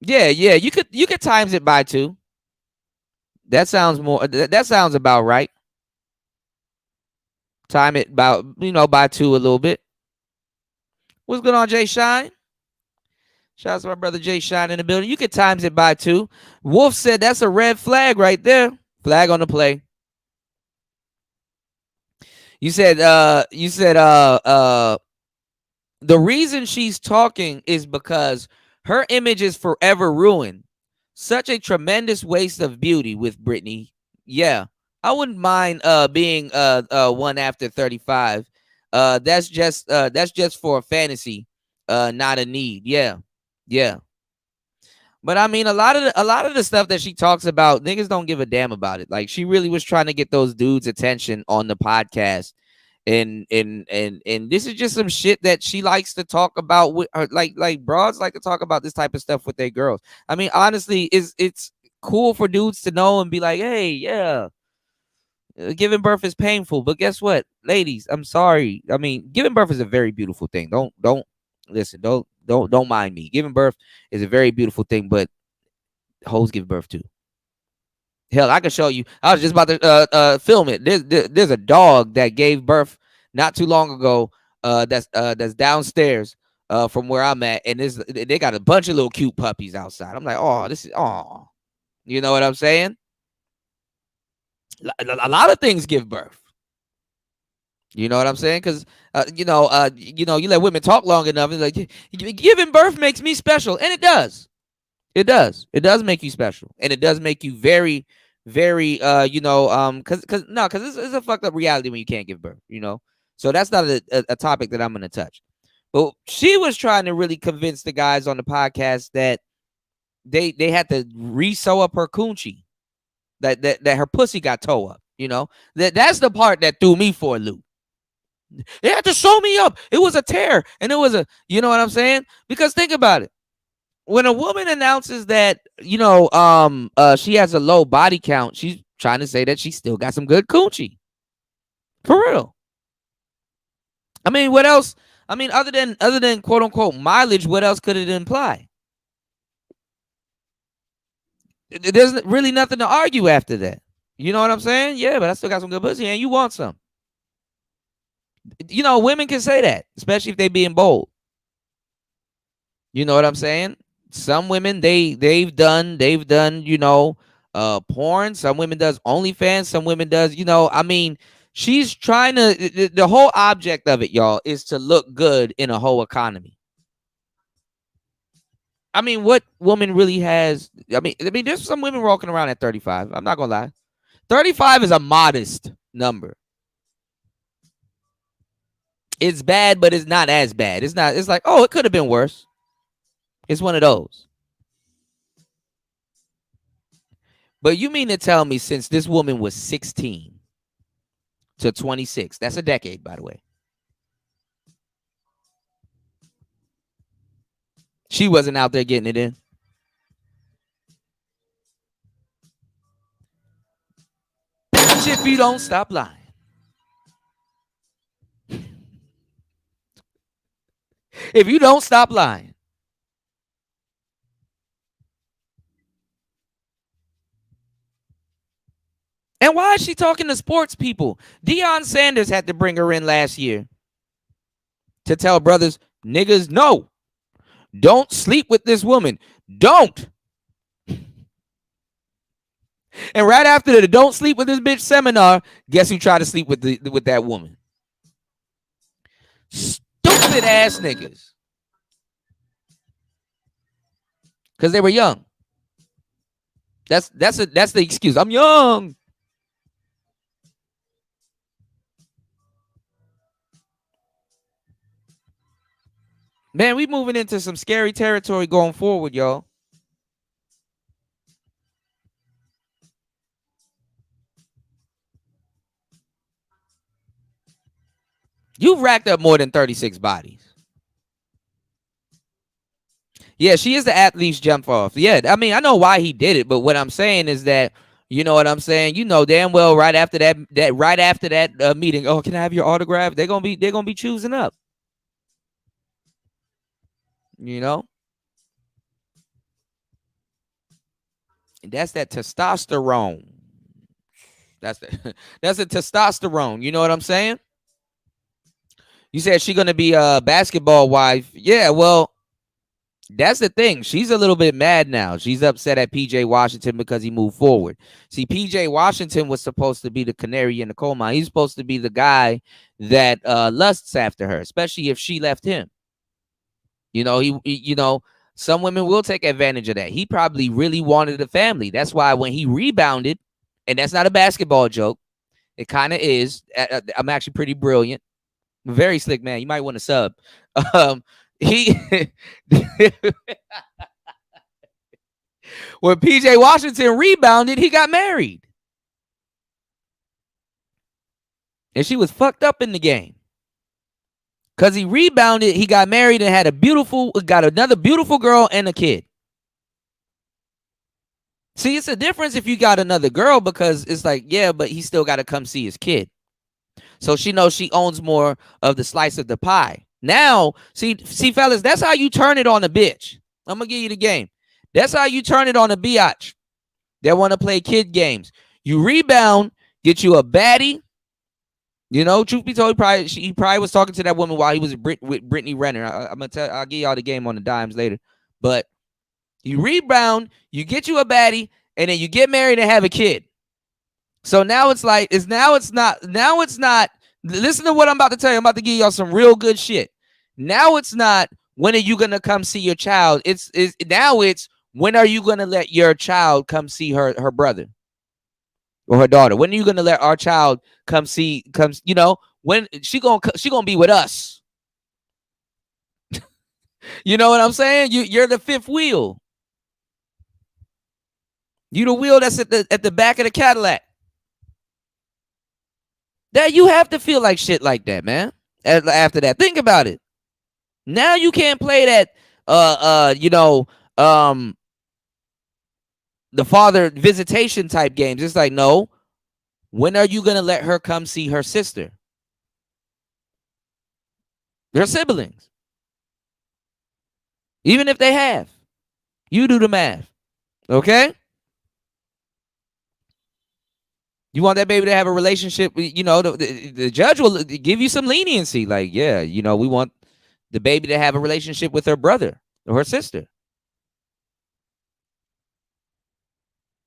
Yeah. You could times it by 2. That sounds about right. Time it about, by 2 a little bit. What's going on, Jay Shine? Shout out to my brother Jay Shine in the building. You could times it by 2. Wolf said that's a red flag right there. Flag on the play. You said the reason she's talking is because her image is forever ruined. Such a tremendous waste of beauty with Britney. Yeah. I wouldn't mind being one after 35. That's just for a fantasy, not a need. Yeah. But I mean, a lot of the stuff that she talks about, niggas don't give a damn about it. Like she really was trying to get those dudes' attention on the podcast, and this is just some shit that she likes to talk about with her. Like broads like to talk about this type of stuff with their girls. I mean, honestly, it's cool for dudes to know and be like, hey, yeah, giving birth is painful, but guess what, ladies? I'm sorry. I mean, giving birth is a very beautiful thing. Don't listen. Don't mind me. Giving birth is a very beautiful thing, but hoes give birth too. Hell, I can show you. I was just about to film it. There's a dog that gave birth not too long ago. That's downstairs from where I'm at, and they got a bunch of little cute puppies outside. I'm like, oh, you know what I'm saying? A lot of things give birth. You know what I'm saying? Because you let women talk long enough, it's like giving birth makes me special, and it does. It does make you special, and it does make you very, very because it's a fucked up reality when you can't give birth. So that's not a topic that I'm gonna touch. But she was trying to really convince the guys on the podcast that they had to re-sew up her coochie, that her pussy got toe up. That's the part that threw me for a loop. They had to sew me up. It was a tear, and it was you know what I'm saying? Because think about it. When a woman announces that, she has a low body count, she's trying to say that she still got some good coochie. For real. I mean, what else? I mean, other than quote unquote mileage, what else could it imply? There's really nothing to argue after that. You know what I'm saying? Yeah, but I still got some good pussy, and you want some. Women can say that, especially if they being bold. You know what I'm saying? Some women they've done porn. Some women does OnlyFans. Some women does I mean, she's trying to. The whole object of it, y'all, is to look good in a whole economy. I mean, what woman really has? I mean, there's some women walking around at 35. I'm not gonna lie, 35 is a modest number. It's bad, but it's not as bad. It's not. It's like, oh, it could have been worse. It's one of those. But you mean to tell me since this woman was 16 to 26, that's a decade, by the way, she wasn't out there getting it in? Bitch, if you don't stop lying. If you don't stop lying. And why is she talking to sports people? Deion Sanders had to bring her in last year to tell brothers, niggas, no. Don't sleep with this woman. Don't. And right after the don't sleep with this bitch seminar, guess who tried to sleep with that woman? Stupid ass niggas. Because they were young. That's the excuse. I'm young. Man, we moving into some scary territory going forward, y'all. You've racked up more than 36 bodies. Yeah, she is the athlete's jump off. Yeah, I mean, I know why he did it, but what I'm saying is that, you know what I'm saying? You know damn well right after that meeting, oh, can I have your autograph? They're gonna be choosing up. You know? That's that testosterone. That's the testosterone. You know what I'm saying? You said she's gonna be a basketball wife. Yeah, well, that's the thing. She's a little bit mad now. She's upset at PJ Washington because he moved forward. See, PJ Washington was supposed to be the canary in the coal mine. He's supposed to be the guy that lusts after her, especially if she left him. You know, you know, some women will take advantage of that. He probably really wanted a family. That's why when he rebounded, and that's not a basketball joke, it kind of is. I'm actually pretty brilliant. Very slick, man. You might want to sub. He when PJ Washington rebounded, he got married. And she was fucked up in the game. Because he rebounded, he got married and got another beautiful girl and a kid. See, it's a difference if you got another girl, because it's like, yeah, but he still got to come see his kid. So she knows she owns more of the slice of the pie. Now, see, fellas, that's how you turn it on a bitch. I'm going to give you the game. That's how you turn it on a biatch that want to play kid games. You rebound, get you a baddie. You know, truth be told, he probably was talking to that woman while he was with Brittany Renner. I'll give y'all the game on the dimes later. But you rebound, you get you a baddie, and then you get married and have a kid. So now it's like, now it's not. Listen to what I'm about to tell you. I'm about to give y'all some real good shit. Now it's not, when are you gonna come see your child? It's when are you gonna let your child come see her brother or her daughter? When are you gonna let our child come, you know, when she gonna be with us? You know what I'm saying? You're the fifth wheel. You the wheel that's at the back of the Cadillac. That you have to feel like shit like that, man. After that, think about it. Now you can't play that, you know, the father visitation type games. It's like, no. When are you gonna let her come see her sister? They're siblings. Even if they have, you do the math, okay? You want that baby to have a relationship, you know, the judge will give you some leniency. Like, yeah, you know, we want the baby to have a relationship with her brother or her sister.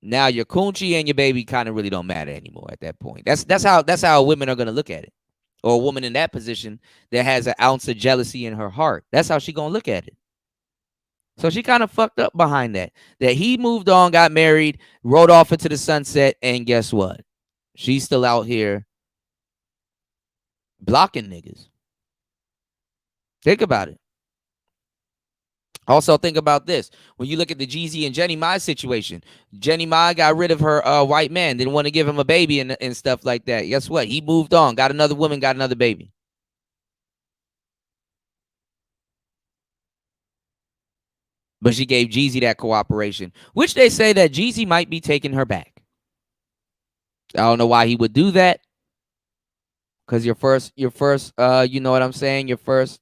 Now your coochie and your baby kind of really don't matter anymore at that point. That's how women are going to look at it. Or a woman in that position that has an ounce of jealousy in her heart. That's how she going to look at it. So she kind of fucked up behind that. That he moved on, got married, rode off into the sunset, and guess what? She's still out here blocking niggas. Think about it. Also, think about this. When you look at the Jeezy and Jenny Mai situation, Jenny Mai got rid of her white man, didn't want to give him a baby and stuff like that. Guess what? He moved on, got another woman, got another baby. But she gave Jeezy that cooperation, which they say that Jeezy might be taking her back. I don't know why he would do that. Because your first, you know what I'm saying? Your first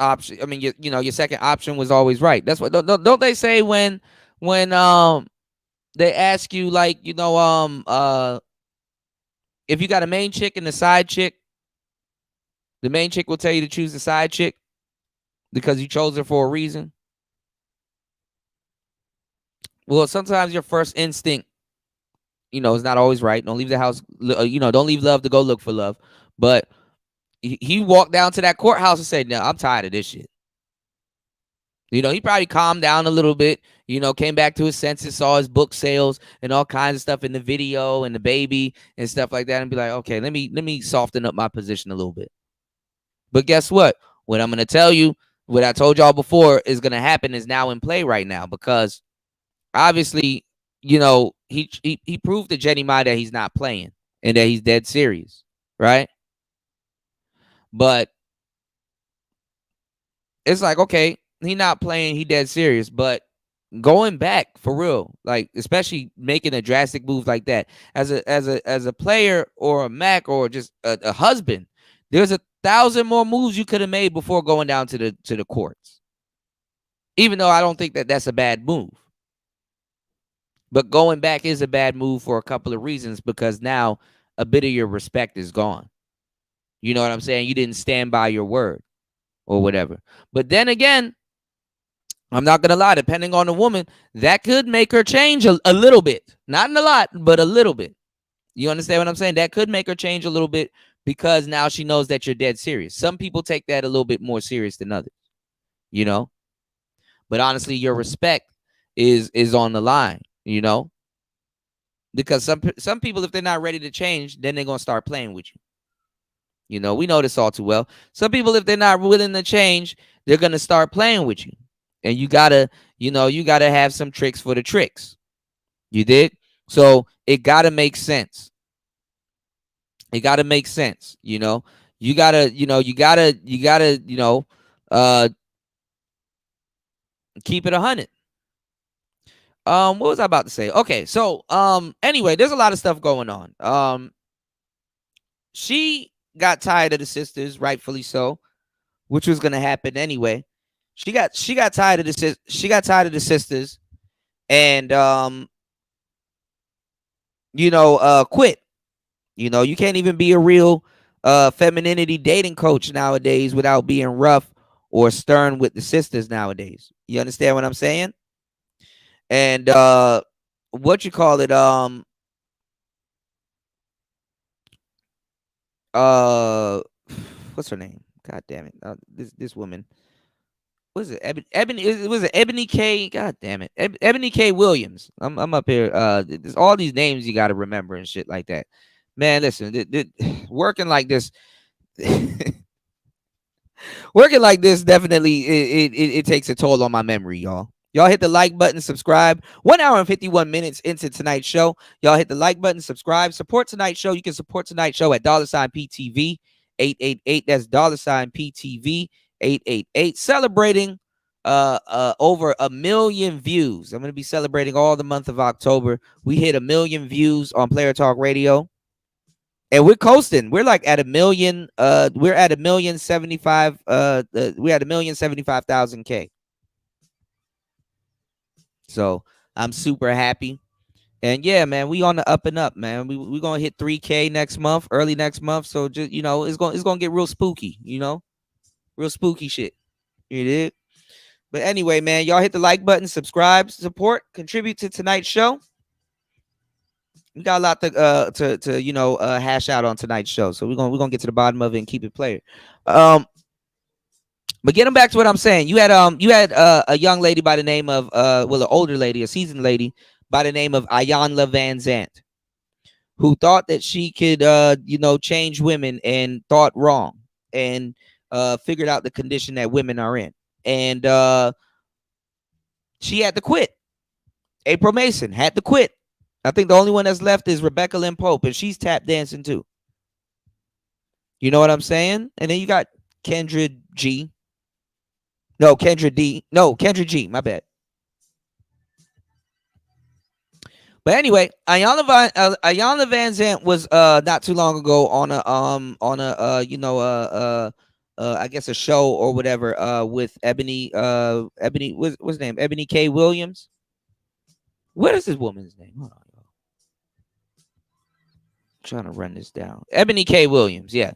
option. I mean, your second option was always right. That's what don't they say when they ask you, like, you know, if you got a main chick and a side chick, the main chick will tell you to choose the side chick because you chose her for a reason. Well, sometimes your first instinct, you know, is not always right. Don't leave the house, you know, don't leave love to go look for love. But he walked down to that courthouse and said, no, I'm tired of this shit. You know, he probably calmed down a little bit, you know, came back to his senses, saw his book sales and all kinds of stuff in the video and the baby and stuff like that, and be like, okay, let me soften up my position a little bit. But guess what? What I'm going to tell you, what I told y'all before is going to happen is now in play right now, because obviously, you know, he proved to Jenny Mai that he's not playing and that he's dead serious. right? But it's like, okay, he not playing, he dead serious, but going back for real, like especially making a drastic move like that as a player or a Mac or just a husband, there's 1,000 more moves you could have made before going down to the courts. Even though I don't think that that's a bad move, but going back is a bad move for a couple of reasons, because now a bit of your respect is gone. You know what I'm saying? You didn't stand by your word or whatever. But then again, I'm not going to lie, depending on the woman, that could make her change a little bit. Not in a lot, but a little bit. You understand what I'm saying? That could make her change a little bit because now she knows that you're dead serious. Some people take that a little bit more serious than others, you know? But honestly, your respect is on the line, you know? Because some people, if they're not ready to change, then they're going to start playing with you. You know, we know this all too well. Some people, if they're not willing to change, they're going to start playing with you. And you gotta have some tricks for the tricks. You did? So it gotta make sense. It gotta make sense, you know. You gotta keep it 100. What was I about to say? Okay, so anyway, there's a lot of stuff going on. She got tired of the sisters, rightfully so, which was gonna happen anyway. She got tired of the sisters, and quit. You know, you can't even be a real femininity dating coach nowadays without being rough or stern with the sisters nowadays. You understand what I'm saying? And what's her name? God damn it. This woman. What is it? Ebony K? God damn it. Ebony K. Williams. I'm up here. There's all these names you got to remember and shit like that. Man, listen, working like this, definitely it takes a toll on my memory, y'all. Y'all hit the like button, subscribe. 1 hour and 51 minutes into tonight's show. Y'all hit the like button, subscribe, support tonight's show. You can support tonight's show at $PTV 888. That's $PTV 888. Celebrating over 1 million views. I'm going to be celebrating all the month of October. We hit 1 million views on Player Talk Radio. And we're coasting. We're like at 1 million. We're at 1,075,000. We're at 1,075,000 K. So I'm super happy. And yeah, man, we on the up and up, man. We're gonna hit 3K next month, early next month. So just it's gonna get real spooky, real spooky shit. You did. But anyway, man, y'all hit the like button, subscribe, support, contribute to tonight's show. We got a lot to hash out on tonight's show, so we're gonna get to the bottom of it and keep it player. But getting back to what I'm saying, you had a young lady by the name of an older lady, a seasoned lady by the name of Ayanla Van Zant, who thought that she could change women and thought wrong and figured out the condition that women are in, and she had to quit. April Mason had to quit. I think the only one that's left is Rebecca Lynn Pope, and she's tap dancing too. You know what I'm saying? And then you got Kendra G. No, Kendra D. No, Kendra G. My bad. But anyway, Ayanla Van Zant was not too long ago on I guess a show or whatever with Ebony what's his name? Ebony K. Williams. What is this woman's name? Hold on. Trying to run this down. Ebony K. Williams, yeah,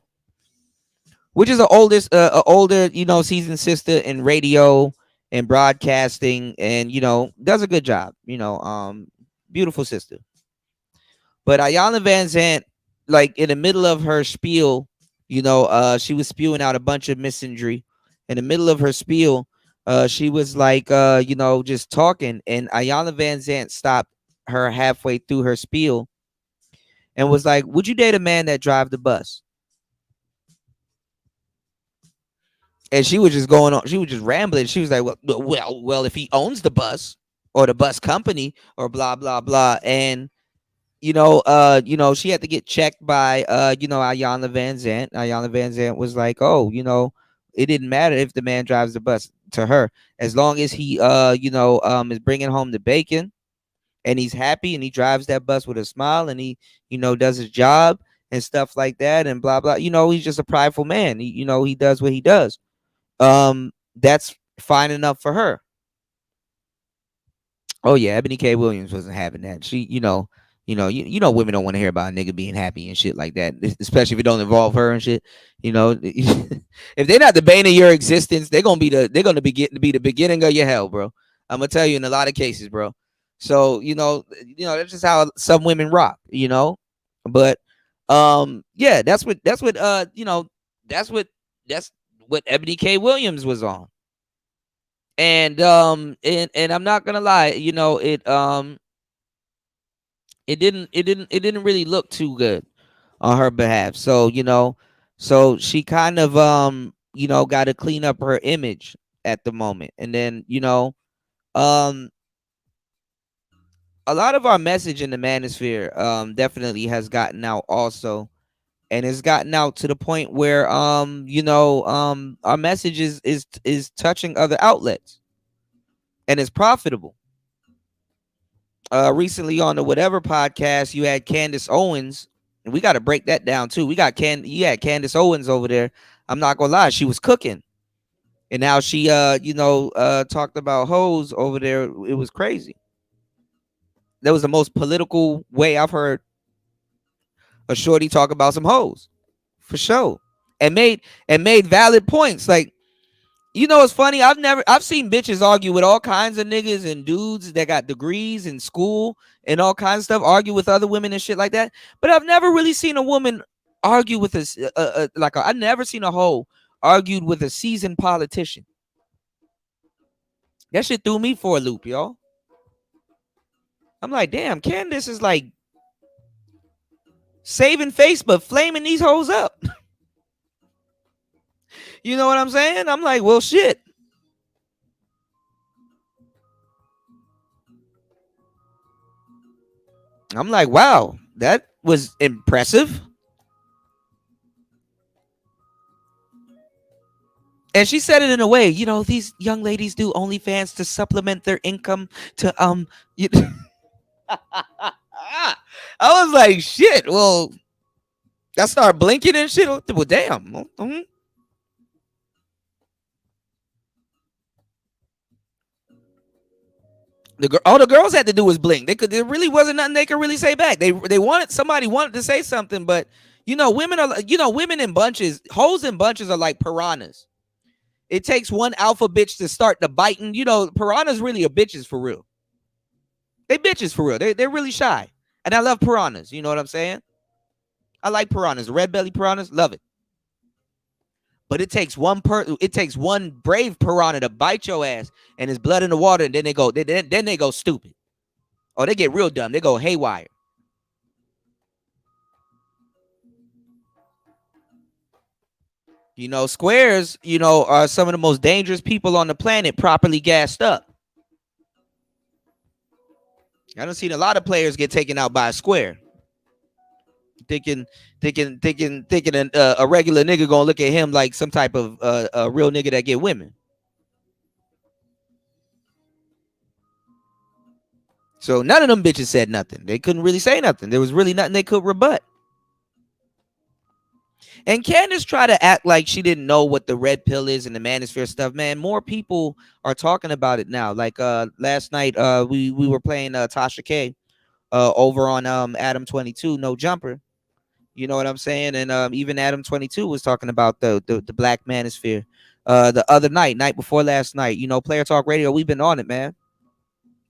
which is older, seasoned sister in radio and broadcasting, and does a good job. Beautiful sister. But Ayanla Van Zant, like in the middle of her spiel, she was spewing out a bunch of misandry. In the middle of her spiel, she was like, just talking, and Ayanla Van Zant stopped her halfway through her spiel and was like, would you date a man that drive the bus? And she was just going on. She was just rambling. She was like, well, if he owns the bus or the bus company or blah, blah, blah. And she had to get checked by Ayanna Van Zant. Ayanna Van Zant was like, oh, it didn't matter if the man drives the bus to her, as long as he is bringing home the bacon and he's happy and he drives that bus with a smile and he does his job and stuff like that and blah blah. He's just a prideful man. He does what he does. That's fine enough for her. Oh yeah, Ebony K. Williams wasn't having that. She, women don't want to hear about a nigga being happy and shit like that, especially if it don't involve her and shit. If they're not the bane of your existence, they're gonna be the beginning of your hell, bro. I'm gonna tell you in a lot of cases, bro. So that's just how some women rock, But yeah, that's what Ebony K. Williams was on. And I'm not gonna lie, it didn't really look too good on her behalf. So so she kind of got to clean up her image at the moment. And then a lot of our message in the manosphere definitely has gotten out also, and it's gotten out to the point where our message is touching other outlets and it's profitable. Recently on the Whatever podcast, you had Candace Owens, and we got to break that down too. You had Candace Owens over there. I'm not gonna lie, she was cooking, and now she talked about hoes over there. It was crazy. That was the most political way I've heard a shorty talk about some hoes, for sure, and made valid points. Like, it's funny. I've seen bitches argue with all kinds of niggas and dudes that got degrees in school and all kinds of stuff, argue with other women and shit like that. But I've never really seen a woman argue with I've never seen a hoe argued with a seasoned politician. That shit threw me for a loop, y'all. I'm like, damn, Candace is like saving face but flaming these hoes up. You know what I'm saying? I'm like, well, shit. I'm like, wow, that was impressive. And she said it in a way, these young ladies do OnlyFans to supplement their income to I was like, shit. Well, I started blinking and shit. Well, damn. Mm-hmm. All the girls had to do was blink. There really wasn't nothing they could really say back. Somebody wanted to say something, but women in bunches, hoes in bunches are like piranhas. It takes one alpha bitch to start the biting. Piranhas really are bitches for real. They bitches for real. They're really shy. And I love piranhas. You know what I'm saying? I like piranhas. Red belly piranhas, love it. But it takes one brave piranha to bite your ass and there's blood in the water, and then they go stupid. Or they get real dumb. They go haywire. Squares, are some of the most dangerous people on the planet properly gassed up. I done seen a lot of players get taken out by a square. Thinking a regular nigga gonna look at him like some type of a real nigga that get women. So none of them bitches said nothing. They couldn't really say nothing. There was really nothing they could rebut. And Candace tried to act like she didn't know what the red pill is and the manosphere stuff. Man, more people are talking about it now. Like last night, we were playing Tasha K over on Adam 22, No Jumper. You know what I'm saying? And even Adam 22 was talking about the black manosphere the other night before last night. Player Talk Radio, we've been on it, man.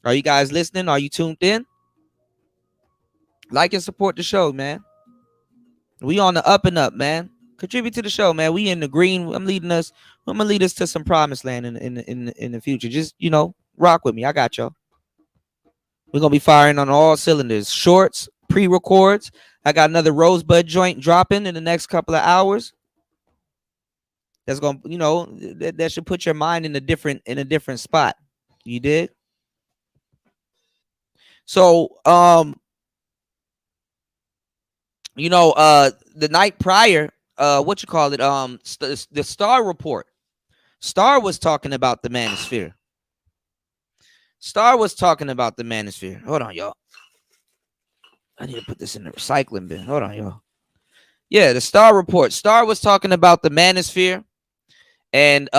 Are you guys listening? Are you tuned in? Like and support the show, man. We on the up and up, man. Contribute to the show, man. We in the green. I'm gonna lead us to some promised land in the future. Just rock with me. I got y'all. We're gonna be firing on all cylinders. Shorts, pre-records. I got another Rosebud joint dropping in the next couple of hours. That's gonna, that should put your mind in a different spot. You dig? So, The night prior, what you call it, the Star Report. Star was talking about the manosphere. Star was talking about the manosphere. Hold on, y'all. I need to put this in the recycling bin. Hold on, y'all. Yeah, the Star Report. Star was talking about the manosphere. And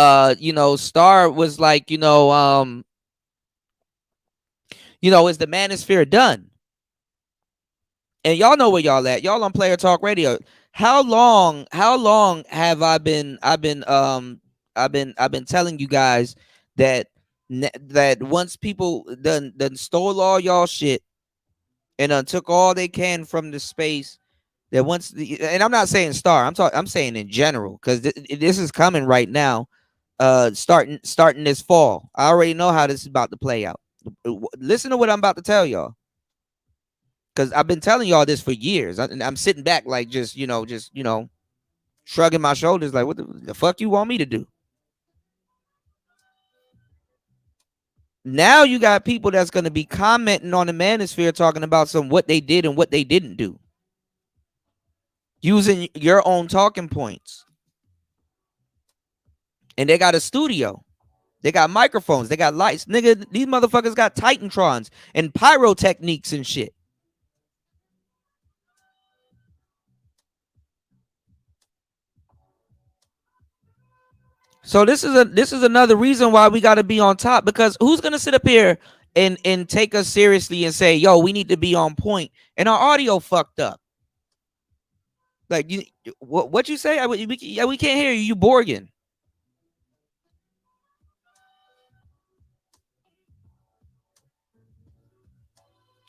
Star was like, is the manosphere done? And y'all know where y'all at. Y'all on Player Talk Radio. How long have I've been telling you guys that once people done stole all y'all shit and took all they can from the space, that once and I'm not saying Star, I'm saying in general, because this is coming right now, starting this fall. I already know how this is about to play out. Listen to what I'm about to tell y'all, because I've been telling y'all this for years. I'm sitting back like just shrugging my shoulders like, what the fuck you want me to do? Now you got people that's going to be commenting on the manosphere, talking about what they did and what they didn't do, using your own talking points. And they got a studio. They got microphones. They got lights. Nigga, these motherfuckers got Titantrons and pyrotechniques and shit. So this is another reason why we got to be on top, because who's going to sit up here and take us seriously and say, yo, we need to be on point, and our audio fucked up? Like, what you say? We can't hear you. You Borgin.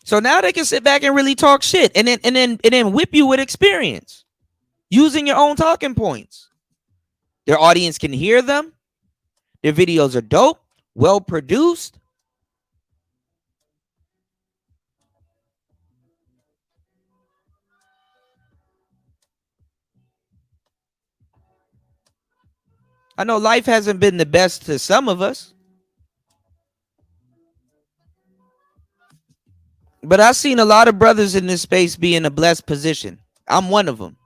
So now they can sit back and really talk shit and then whip you with experience using your own talking points. Their audience can hear them. Their videos are dope, well produced. I know life hasn't been the best to some of us, but I've seen a lot of brothers in this space be in a blessed position. I'm one of them.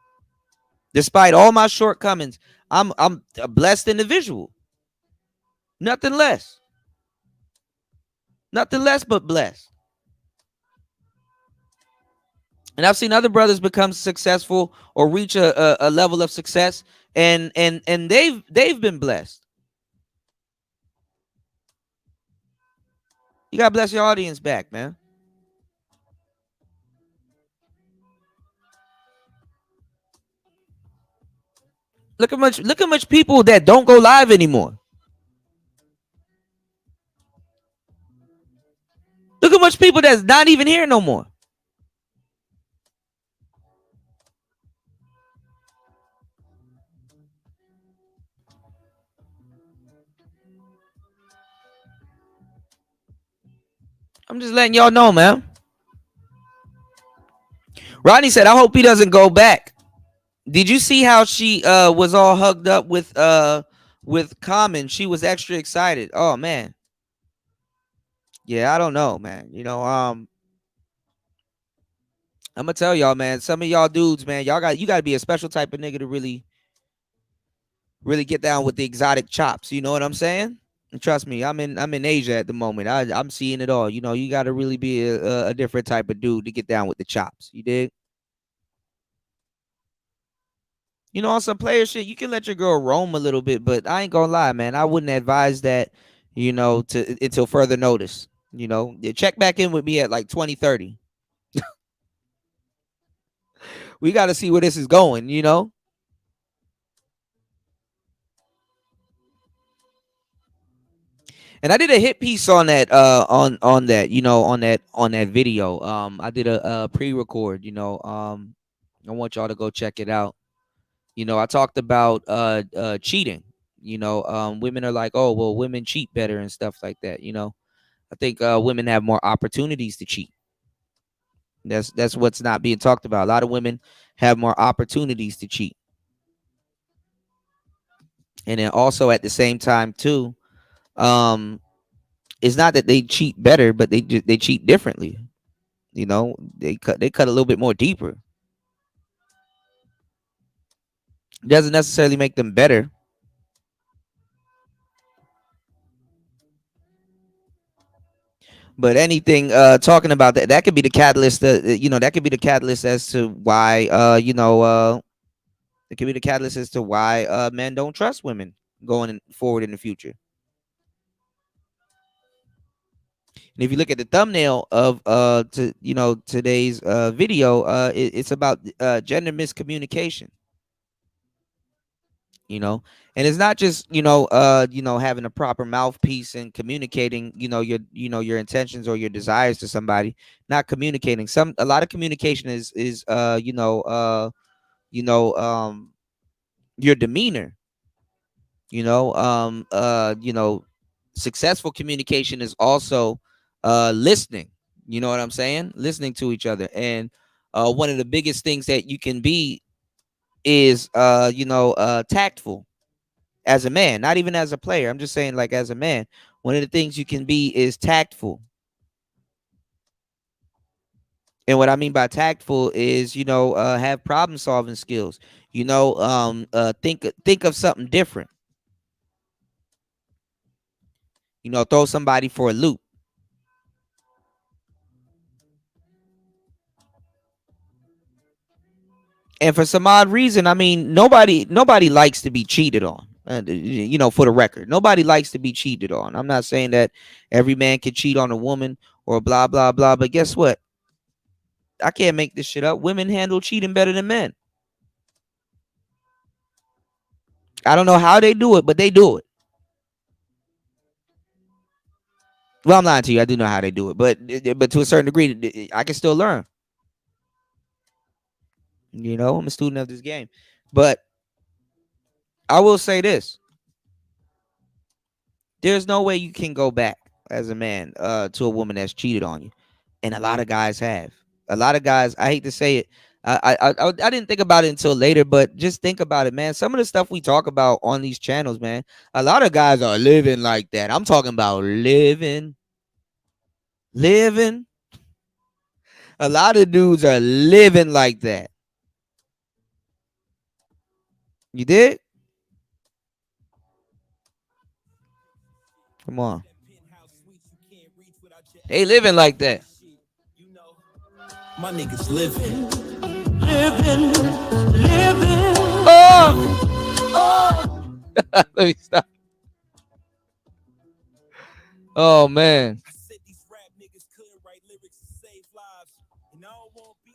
Despite all my shortcomings, I'm a blessed individual. Nothing less. Nothing less but blessed. And I've seen other brothers become successful or reach a level of success, and they've been blessed. You gotta bless your audience back, man. Look how much people that don't go live anymore. Look how much people that's not even here no more. I'm just letting y'all know, man. Rodney said, I hope he doesn't go back. Did you see how she was all hugged up with Common? She was extra excited. Oh man. Yeah, I don't know, man. I'm gonna tell y'all, man. Some of y'all dudes, man, you gotta be a special type of nigga to really get down with the exotic chops. You know what I'm saying? And trust me, I'm in Asia at the moment. I'm seeing it all. You gotta really be a different type of dude to get down with the chops. You dig? On some player shit, you can let your girl roam a little bit, but I ain't gonna lie, man. I wouldn't advise that, until further notice. Check back in with me at like 2030. We got to see where this is going, And I did a hit piece on that, on that video. I did a pre-record. I want y'all to go check it out. I talked about cheating. Women are like, oh, well, women cheat better and stuff like that. I think women have more opportunities to cheat. That's what's not being talked about. A lot of women have more opportunities to cheat. And then also at the same time too, it's not that they cheat better, but they cheat differently. They cut a little bit more deeper. Doesn't necessarily make them better. But anything talking about that could be the catalyst. That could be the catalyst as to why it could be the catalyst as to why men don't trust women forward in the future. And if you look at the thumbnail of today's video, it's about gender miscommunication. And it's not just having a proper mouthpiece and communicating your intentions or your desires to somebody. Not communicating. A lot of communication is your demeanor. Successful communication is also listening. You know what I'm saying? Listening to each other. And one of the biggest things that you can be is tactful as a man, not even as a player. I'm just saying, like, as a man, one of the things you can be is tactful. And what I mean by tactful is, have problem solving skills. Think of something different. Throw somebody for a loop. And for some odd reason, I mean, nobody likes to be cheated on. For the record, nobody likes to be cheated on. I'm not saying that every man can cheat on a woman or blah blah blah. But guess what? I can't make this shit up. Women handle cheating better than men. I don't know how they do it, but they do it. Well, I'm lying to you. I do know how they do it, but to a certain degree, I can still learn. I'm a student of this game. But I will say this. There's no way you can go back as a man to a woman that's cheated on you. And a lot of guys have. A lot of guys, I hate to say it, I didn't think about it until later, but just think about it, man. Some of the stuff we talk about on these channels, man, a lot of guys are living like that. I'm talking about living. A lot of dudes are living like that. You did? Come on. They living like that. My niggas living. Oh! Let me stop. Oh, man.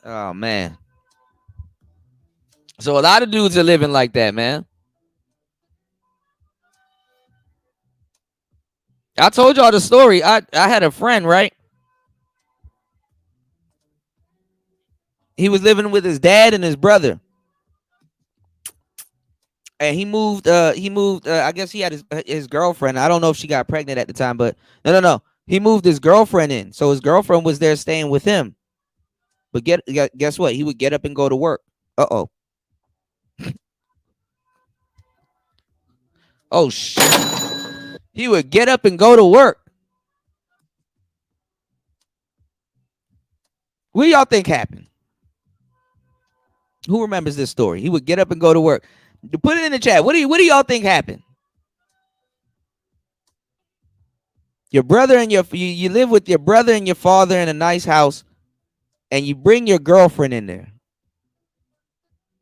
Oh, man. So a lot of dudes are living like that, man. I told y'all the story. I had a friend, right? He was living with his dad and his brother. And he moved, I guess he had his girlfriend. I don't know if she got pregnant at the time, but no. He moved his girlfriend in. So his girlfriend was there staying with him. But guess what? He would get up and go to work. Uh-oh. Oh, shit. He would get up and go to work. What do y'all think happened? Who remembers this story? He would get up and go to work. Put it in the chat. What do y'all think happened? Your brother and you live with your brother and your father in a nice house, and you bring your girlfriend in there,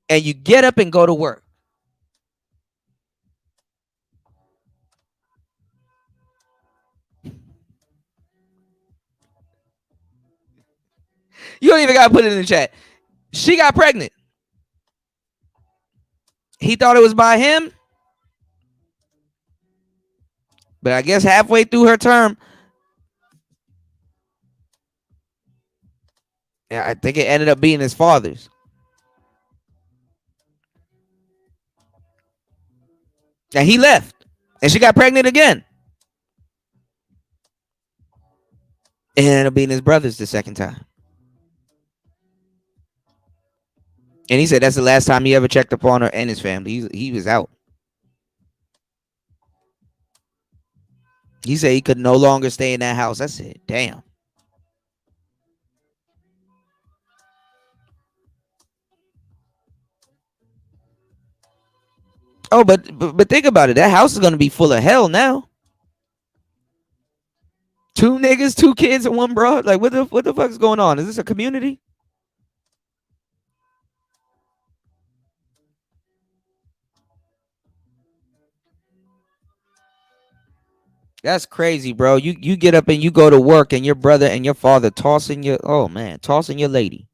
and you get up and go to work. You don't even gotta put it in the chat. She got pregnant. He thought it was by him, but I guess halfway through her term, I think it ended up being his father's. And he left, and she got pregnant again. It ended up being his brother's the second time. And he said that's the last time he ever checked up on her and his family. He was out. He said he could no longer stay in that house. I said, damn. Oh, but think about it. That house is gonna be full of hell now. 2 niggas, 2 kids, and 1 broad. Like, what the fuck is going on? Is this a community? That's crazy, bro. You get up and you go to work, and your brother and your father tossing your tossing your lady.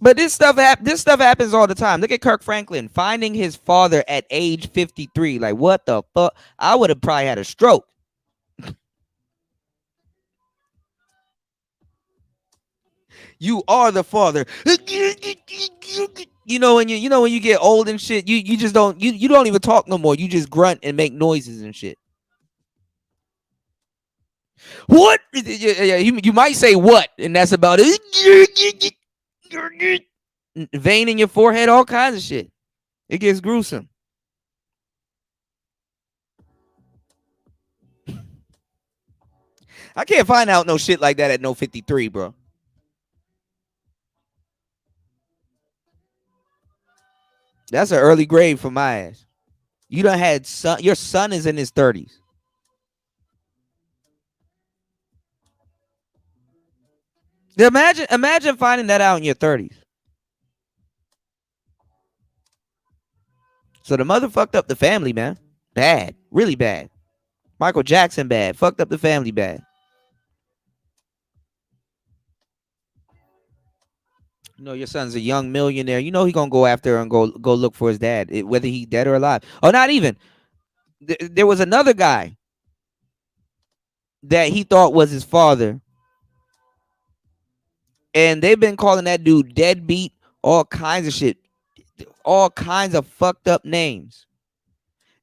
But this stuff happens all the time. Look at Kirk Franklin finding his father at age 53. Like, what the fuck? I would have probably had a stroke. You are the father. You know when you get old and shit, you just don't you don't even talk no more. You just grunt and make noises and shit. What? Yeah, you might say what, and that's about it. Vein in your forehead, all kinds of shit. It gets gruesome. I can't find out no shit like that at no 53, bro. That's an early grave for my ass. You done had son. Your son is in his 30s. Imagine finding that out in your 30s. So the mother fucked up the family, man. Bad. Really bad. Michael Jackson bad. Fucked up the family bad. You know your son's a young millionaire. You know he gonna go after and go look for his dad, whether he dead or alive. Oh, not even. There was another guy that he thought was his father, and they've been calling that dude deadbeat, all kinds of shit, all kinds of fucked up names.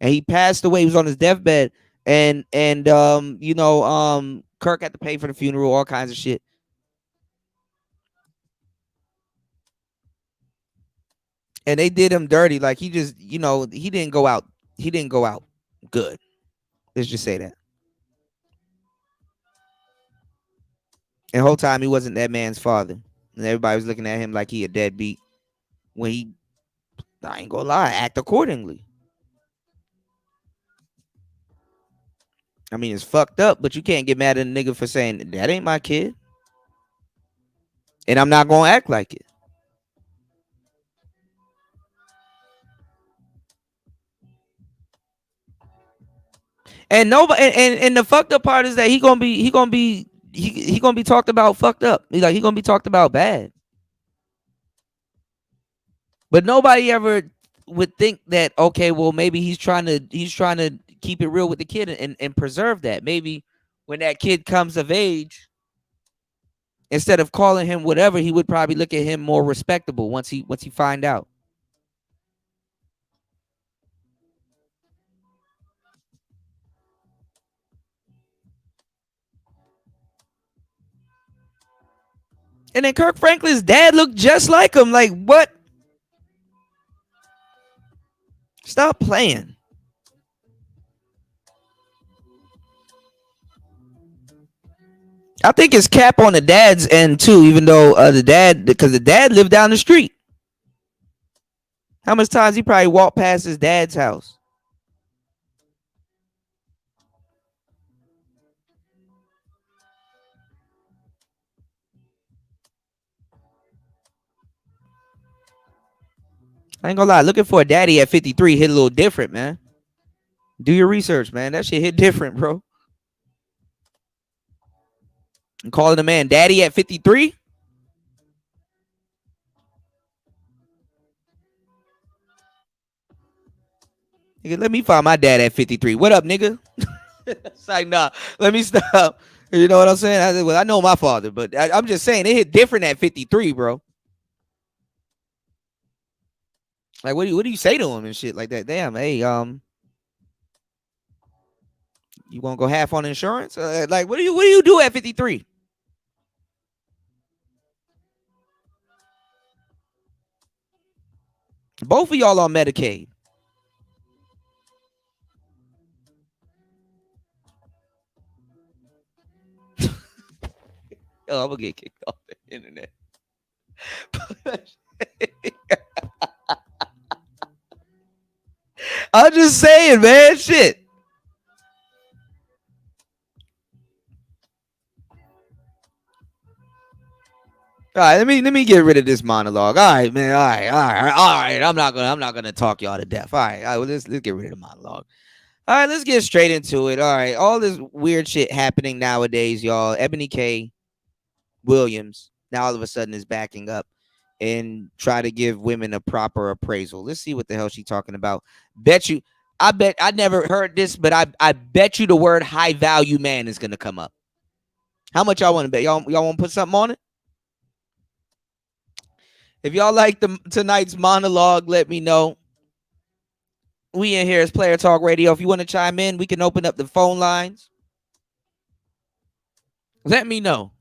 And he passed away. He was on his deathbed, and Kirk had to pay for the funeral, all kinds of shit. And they did him dirty. Like, he just, he didn't go out. He didn't go out good. Let's just say that. And the whole time he wasn't that man's father. And everybody was looking at him like he a deadbeat. When I ain't gonna lie, act accordingly. I mean, it's fucked up, but you can't get mad at a nigga for saying, that ain't my kid. And I'm not gonna act like it. And nobody, and the fucked up part is that he gonna be talked about fucked up. He gonna be talked about bad. But nobody ever would think that, okay, well, maybe he's trying to keep it real with the kid and preserve that. Maybe when that kid comes of age, instead of calling him whatever, he would probably look at him more respectable once he find out. And then Kirk Franklin's dad looked just like him. Like, what? Stop playing. I think it's cap on the dad's end too, even though because the dad lived down the street. How much times he probably walked past his dad's house? I ain't gonna lie, looking for a daddy at 53 hit a little different, man. Do your research, man. That shit hit different, bro. And calling a man daddy at 53? Nigga, let me find my dad at 53. What up, nigga? It's like, nah, let me stop. You know what I'm saying? I know my father, but I'm just saying it hit different at 53, bro. Like, what do you say to him and shit like that? Damn, hey, you want to go half on insurance? Like, what do you do at 53? Both of y'all on Medicaid. Oh, I'm gonna get kicked off the internet. I'm just saying, man. Shit. All right, let me get rid of this monologue. All right, man. All right. I'm not gonna talk y'all to death. All right. Well, let's get rid of the monologue. All right, let's get straight into it. All right, all this weird shit happening nowadays, y'all. Ebony K. Williams now all of a sudden is backing up and try to give women a proper appraisal. Let's see what the hell she's talking about. I bet I never heard this, but I bet you the word high value man is gonna come up. How much y'all want to bet? Y'all want to put something on it? If y'all like tonight's monologue, let me know. We in here as Player Talk Radio. If you want to chime in, we can open up the phone lines. Let me know.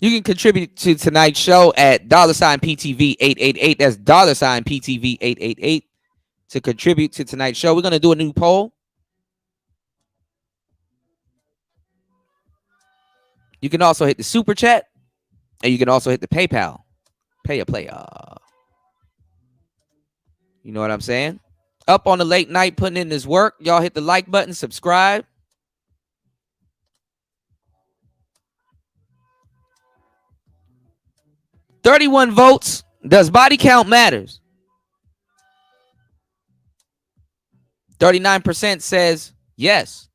You can contribute to tonight's show at $PTV888. That's $PTV888 to contribute to tonight's show. We're going to do a new poll. You can also hit the super chat, and you can also hit the PayPal. Pay a player. You know what I'm saying? Up on the late night, putting in his work. Y'all hit the like button, subscribe. $31 votes. Does body count matters? 39% says yes.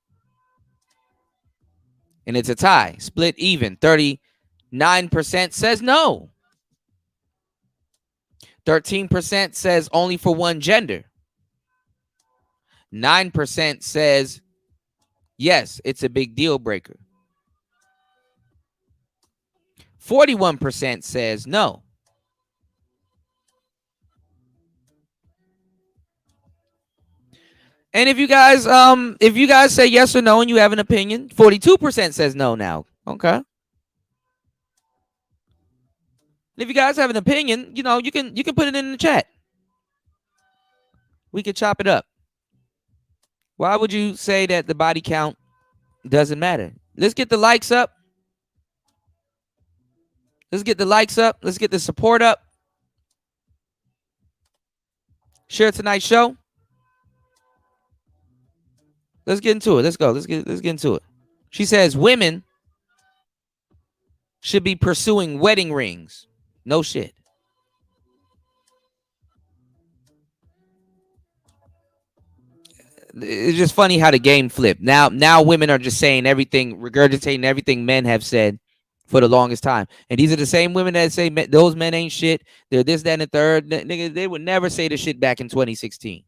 And it's a tie. Split even. 39% says no. 13% says only for one gender. 9% says yes, it's a big deal breaker. 41% says no. And if you guys say yes or no and you have an opinion, 42% says no now. Okay. If you guys have an opinion, you can put it in the chat. We could chop it up. Why would you say that the body count doesn't matter? Let's get the likes up. Let's get the likes up. Let's get the support up. Share tonight's show. Let's get into it. Let's go. Let's get into it. She says women should be pursuing wedding rings. No shit. It's just funny how the game flipped. Now women are just saying everything, regurgitating everything men have said for the longest time. And these are the same women that say those men ain't shit. They're this, that, and the third. Nigga, they would never say the shit back in 2016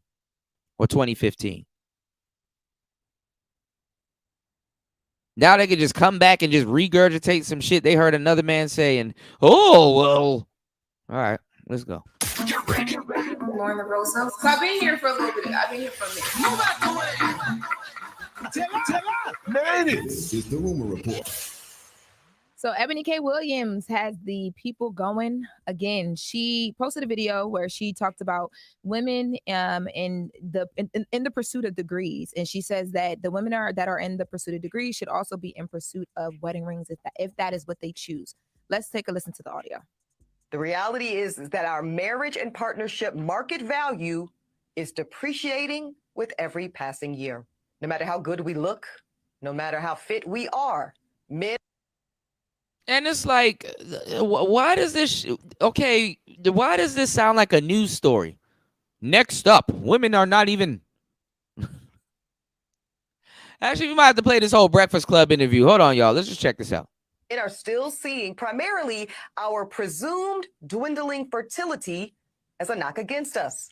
or 2015. Now they can just come back and just regurgitate some shit they heard another man say. And, oh, well. All right, let's go. Lauren Rosa. So I've been here for a little bit. I've been here for a minute. Move out the way. Tell us. This is the Rumor Report. So Ebony K. Williams has the people going again. She posted a video where she talked about women in the pursuit of degrees, and she says that the women that are in the pursuit of degrees should also be in pursuit of wedding rings if that is what they choose. Let's take a listen to the audio. The reality is that our marriage and partnership market value is depreciating with every passing year. No matter how good we look, no matter how fit we are, men. And it's like, why does this sound like a news story? Next up, women are not even. Actually, we might have to play this whole Breakfast Club interview. Hold on, y'all. Let's just check this out. Men are still seeing primarily our presumed dwindling fertility as a knock against us.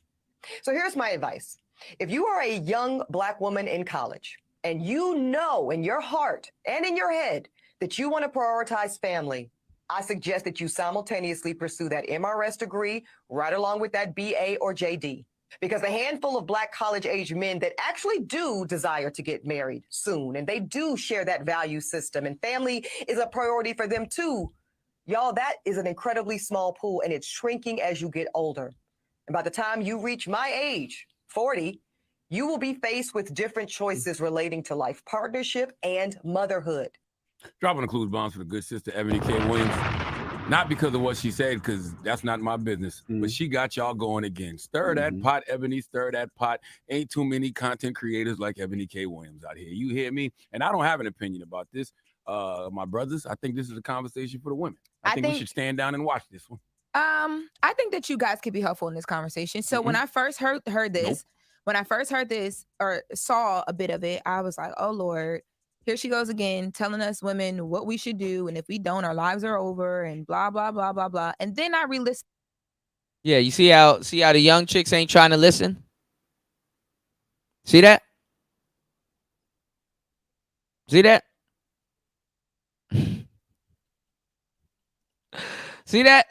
So here's my advice. If you are a young Black woman in college and you know in your heart and in your head that you want to prioritize family, I suggest that you simultaneously pursue that MRS degree right along with that BA or JD. Because a handful of Black college-age men that actually do desire to get married soon, and they do share that value system, and family is a priority for them too, y'all, that is an incredibly small pool, and it's shrinking as you get older. And by the time you reach my age, 40, you will be faced with different choices relating to life partnership and motherhood. Dropping the clues bombs for the good sister Ebony K. Williams. Not because of what she said, because that's not my business. But she got y'all going again. Stir that pot, Ebony. Stir that pot. Ain't too many content creators like Ebony K. Williams out here. You hear me? And I don't have an opinion about this. My brothers, I think this is a conversation for the women. I think we should stand down and watch this one. I think that you guys could be helpful in this conversation. So when I first heard this, when I first heard this or saw a bit of it, I was like, oh Lord, here she goes again, telling us women what we should do, and if we don't, our lives are over, and blah blah blah blah blah. And then I re-listened. Yeah, you see how the young chicks ain't trying to listen? See that? See that? See that?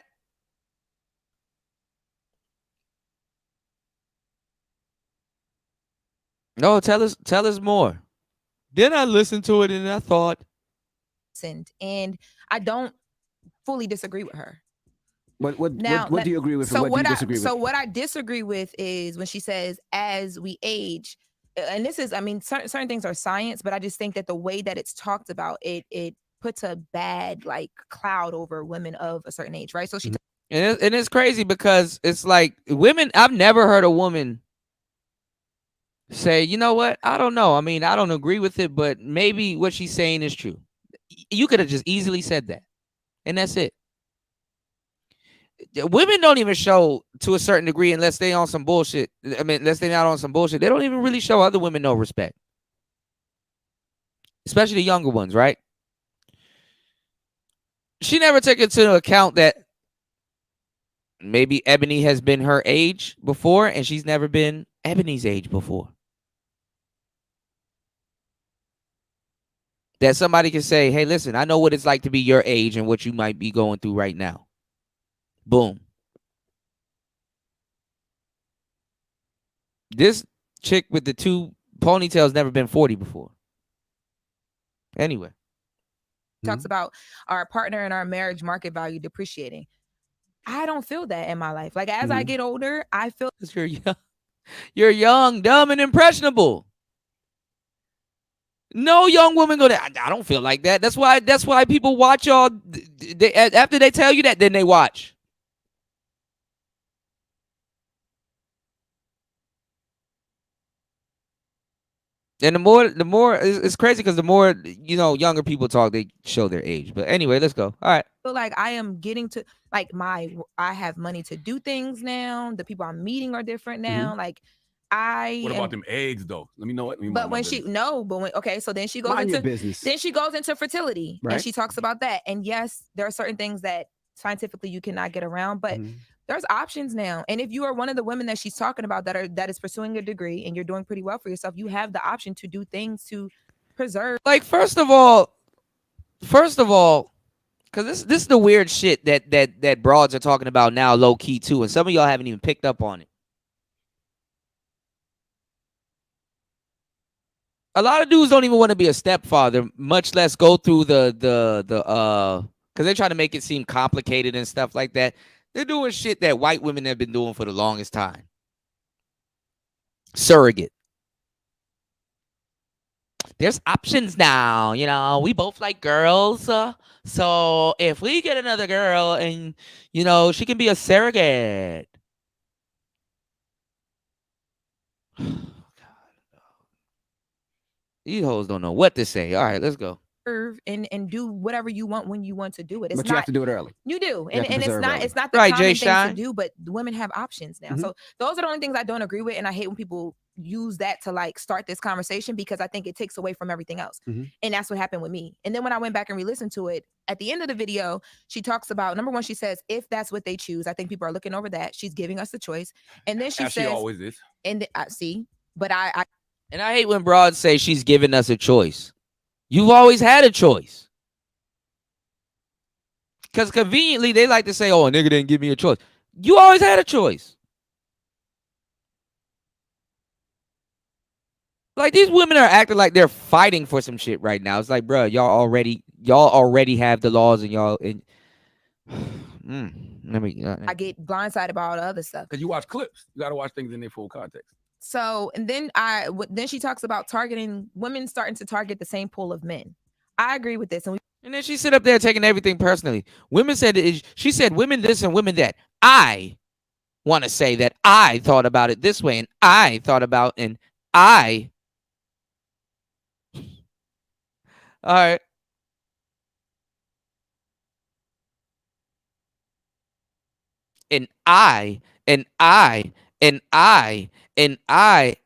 No, tell us more. Then I listened to it and I thought. And I don't fully disagree with her. What do you agree with? So and what do you disagree with? So what I disagree with is when she says, as we age, and this is, I mean, certain things are science, but I just think that the way that it's talked about, it puts a bad like cloud over women of a certain age, right? So she and it's crazy because it's like women, I've never heard a woman say, you know what? I don't know. I mean, I don't agree with it, but maybe what she's saying is true. You could have just easily said that. And that's it. Women don't even show to a certain degree unless they on some bullshit. I mean, unless they're not on some bullshit. They don't even really show other women no respect. Especially the younger ones, right? She never took into account that maybe Ebony has been her age before and she's never been Ebony's age before. That somebody can say, hey, listen, I know what it's like to be your age and what you might be going through right now. Boom. This chick with the 2 ponytails never been 40 before. Anyway. talks about our partner and our marriage market value depreciating. I don't feel that in my life. Like as I get older, I feel you're young, dumb, and impressionable. No young woman go there. I don't feel like that. That's why people watch y'all. After they tell you that, then they watch. And the more it's crazy because the more younger people talk, they show their age. But anyway, let's go. All right. Feel like I am getting to like I have money to do things now. The people I'm meeting are different now. Like What about them eggs though? Let me know what. But when so then she goes Mind your into business. Then she goes into fertility Right. and she talks about that. And yes, there are certain things that scientifically you cannot get around, but there's options now. And if you are one of the women that she's talking about that is pursuing a degree and you're doing pretty well for yourself, you have the option to do things to preserve. Like first of all, because this is the weird shit that broads are talking about now, low key too, and some of y'all haven't even picked up on it. A lot of dudes don't even want to be a stepfather, much less go through the because they try to make it seem complicated and stuff like that. They're doing shit that white women have been doing for the longest time. Surrogate. There's options now. We both like girls. So if we get another girl and, she can be a surrogate. These hoes don't know what to say. All right, let's go. And do whatever you want when you want to do it. But you have to do it early. You do. You have to And preserve early. it's not the Right, common Jay thing Shine? to do, but women have options now. So those are the only things I don't agree with. And I hate when people use that to like start this conversation because I think it takes away from everything else. And that's what happened with me. And then when I went back and re-listened to it, at the end of the video, she talks about, number one, she says, if that's what they choose, I think people are looking over that. She's giving us the choice. And then she As says, she always is. and I see, but I And I hate when broads say she's giving us a choice. You've always had a choice. Because conveniently, they like to say, oh, a nigga didn't give me a choice. You always had a choice. Like, these women are acting like they're fighting for some shit right now. It's like, bro, y'all already have the laws and y'all... I get blindsided by all the other stuff. Because you watch clips. You got to watch things in their full context. So, and then then she talks about targeting women starting to target the same pool of men. I agree with this. And And then she sit up there taking everything personally. Women said she said women this and women that. I want to say that I thought about it this way and I thought about and I. All right. And I.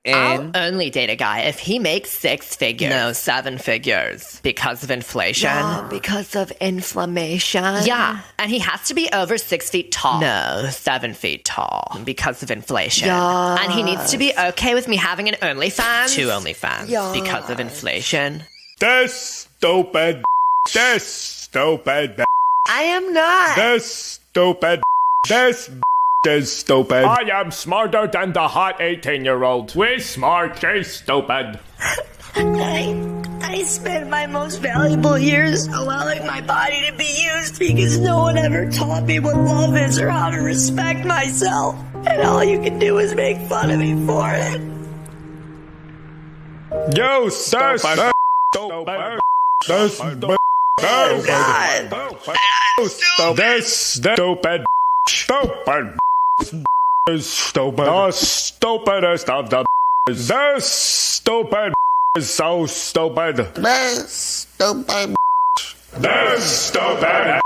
I'll only date a guy if he makes 6 figures. No, 7 figures. Because of inflation. Yeah, because of inflammation. Yeah, and he has to be over 6 feet tall. No, 7 feet tall. Because of inflation. Yeah. And he needs to be okay with me having an OnlyFans. 2 OnlyFans. Yeah. Because of inflation. This stupid. This stupid. I am not. This stupid. This is stupid. I am smarter than the hot 18-year-old. We smart, she's stupid. I spent my most valuable years allowing my body to be used because no one ever taught me what love is or how to respect myself. And all you can do is make fun of me for it. You stupid. Stupid. Oh, God. This stupid. Stupid. Is stupid. The stupidest of the. This stupid is so stupid. This stupid. This stupid.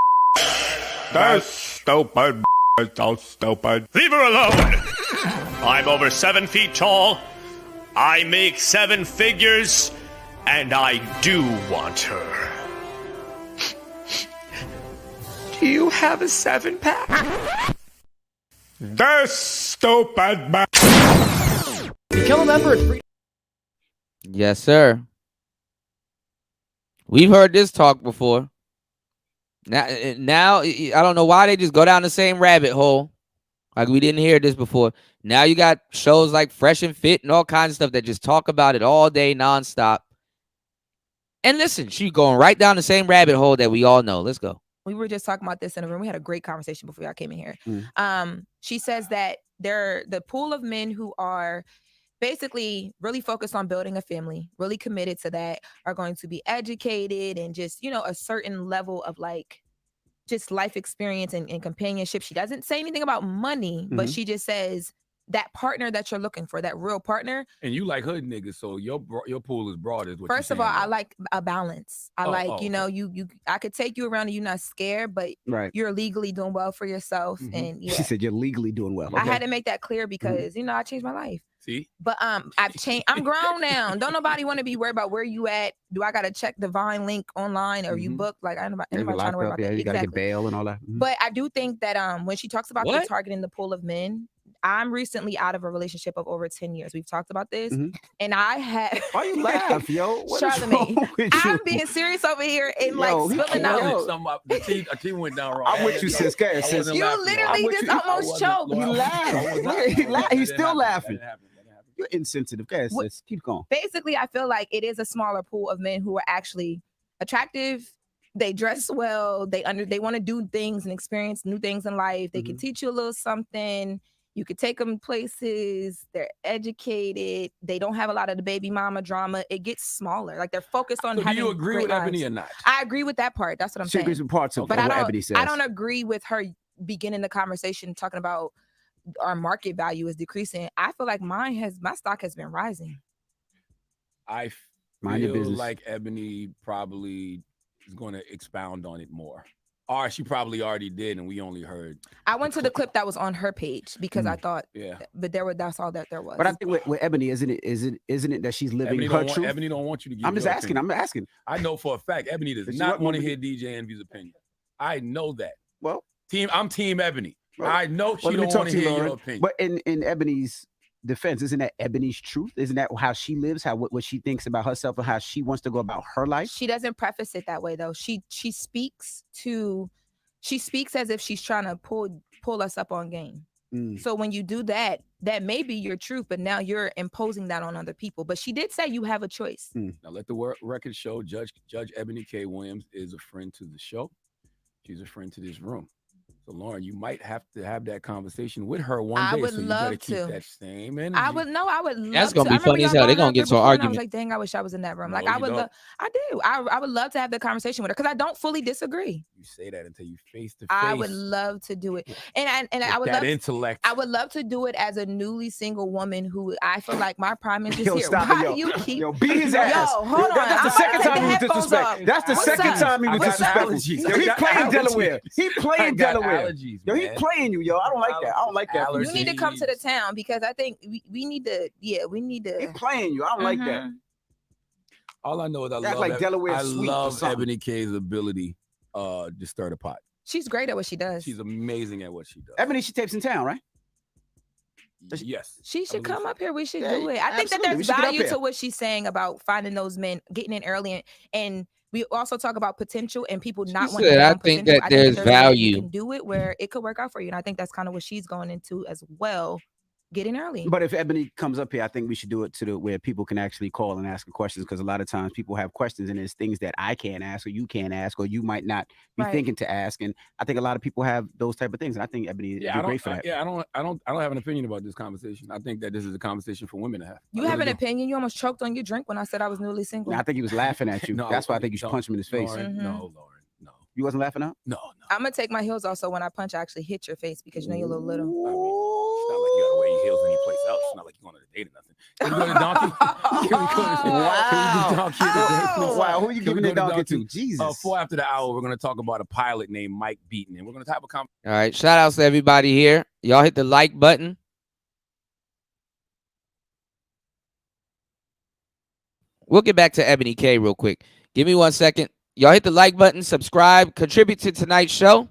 This stupid is so stupid. Leave her alone. I'm over 7 feet tall. I make 7 figures, and I do want her. Do you have a 7-pack? This stupid man. Become a member at free. Yes, sir. We've heard this talk before. Now I don't know why they just go down the same rabbit hole. Like we didn't hear this before. Now you got shows like Fresh and Fit and all kinds of stuff that just talk about it all day nonstop. And listen, she's going right down the same rabbit hole that we all know. Let's go. We were just talking about this in a room. We had a great conversation before y'all came in here. She says that they're the pool of men who are basically really focused on building a family, really committed to that, are going to be educated and just, a certain level of like just life experience and companionship. She doesn't say anything about money, but she just says that partner that you're looking for, that real partner. And you like hood niggas, so your pool is broad, is what First you're of all, saying, I like a balance. I I could take you around and you're not scared, but you're legally doing well for yourself. And She said you're legally doing well. I had to make that clear because I changed my life. See? But I've changed. I'm grown now. Don't nobody want to be worried about where you at. Do I gotta check the Vine link online or you book? Like I don't know anybody trying to worry about that. You gotta get bail and all that. But I do think that when she talks about the targeting the pool of men, I'm recently out of a relationship of over 10 years. We've talked about this. And I had why you laugh, yo? What Charlamagne, I'm being serious over here and spilling out. A team went down wrong. I'm with you, sis. You literally just almost choked. He laughed. He's still laughing. You're insensitive. Guys, keep going. Basically, I feel like it is a smaller pool of men who are actually attractive. They dress well. They want to do things and experience new things in life. They can teach you a little something. You could take them places. They're educated. They don't have a lot of the baby mama drama. It gets smaller. Like they're focused on. So do you agree with Ebony or not? I agree with that part. That's what I'm saying. She agrees with parts of what Ebony says. I don't agree with her beginning the conversation talking about our market value is decreasing. I feel like my stock has been rising. I feel like Ebony probably is going to expound on it more. Or she probably already did, and we only heard. I went to the clip that was on her page because I thought, but that's all that there was. But I think with Ebony, isn't it that she's living her truth? Ebony don't want you to give. I'm just asking. I'm asking. I know for a fact Ebony does not want to hear DJ Envy's opinion. I know that. Well, I'm Team Ebony. Well, I know she don't want to hear your opinion. But in Ebony's defense, isn't that Ebony's truth? Isn't that how she lives? What she thinks about herself and how she wants to go about her life? She doesn't preface it that way though. She speaks as if she's trying to pull us up on game. So when you do that may be your truth, but now you're imposing that on other people. But she did say you have a choice. Now let the record show Judge Ebony K. Williams is a friend to the show. She's a friend to this room. So Lauren, you might have to have that conversation with her one I day. would So you better love keep to. that same energy. I would love That's gonna to. be I remember funny as y'all hell. They're brought it gonna up get here to an before, and I was argument. like, dang, I wish I was in that room. No, Like you I would don't. love. I do. I would love to have the conversation with her because I don't fully disagree. You say that until you face to face. I would love to do it, and I would that love. intellect. I would love to do it as a newly single woman who I feel like my prime is Yo, here. stop Why it, do you keep? Yo, beat his ass. Yo, hold on. That's the second time he was disrespectful. That's the What's second up? time he was I got disrespectful. allergies. Yo, I he got playing allergies. Delaware. He I playing got Delaware. allergies, Yo, he man. playing you, yo. I don't like that. I don't like that. You need to come to the town because I think we need to. Yeah, we need to. He playing you. I don't like that. All I know is I That's love like Delaware I sweet or love something. Ebony K's ability to stir the pot. She's great at what she does. She's amazing at what she does. Ebony, she tapes in town, right? Yes. She should come up here. We should Yeah, do it. I think that absolutely. We there's should get up value here. to what she's saying about finding those men, getting in early, and we also talk about potential and people not wanting to said, go I on think potential. that there's there's a way that you value. can do it where it could work out for you, and I think that's kind of what she's going into as well. Getting early. But if Ebony comes up here, I think we should do it to the where people can actually call and ask her questions, because a lot of times people have questions and there's things that I can't ask or you can't ask or you might not be Right. thinking to ask. And I think a lot of people have those type of things. And I think Ebony would be great for that. I don't have an opinion about this conversation. I think that this is a conversation for women to have. You have an opinion. You almost choked on your drink when I said I was newly single. Now, I think he was laughing at you. No, That's why I think you should punch him in his face. Lauren, Mm-hmm. No, Lauren, no. You wasn't laughing out? No. I'm gonna take my heels off so when I punch, I actually hit your face because you know you're a little little. It's not like you gotta wear your heels anyplace else. It's not like you're going on a date or nothing. Can we go to Donkey? Can we go to Wow. Wow. Who are you Can we giving the go to donkey to? Donkey? Jesus. 4 after the hour, we're going to talk about a pilot named Mike Beaton, and we're going to have a conversation. All right, shout outs to everybody here. Y'all hit the like button. We'll get back to Ebony K real quick. Give me 1 second. Y'all hit the like button, subscribe, contribute to tonight's show.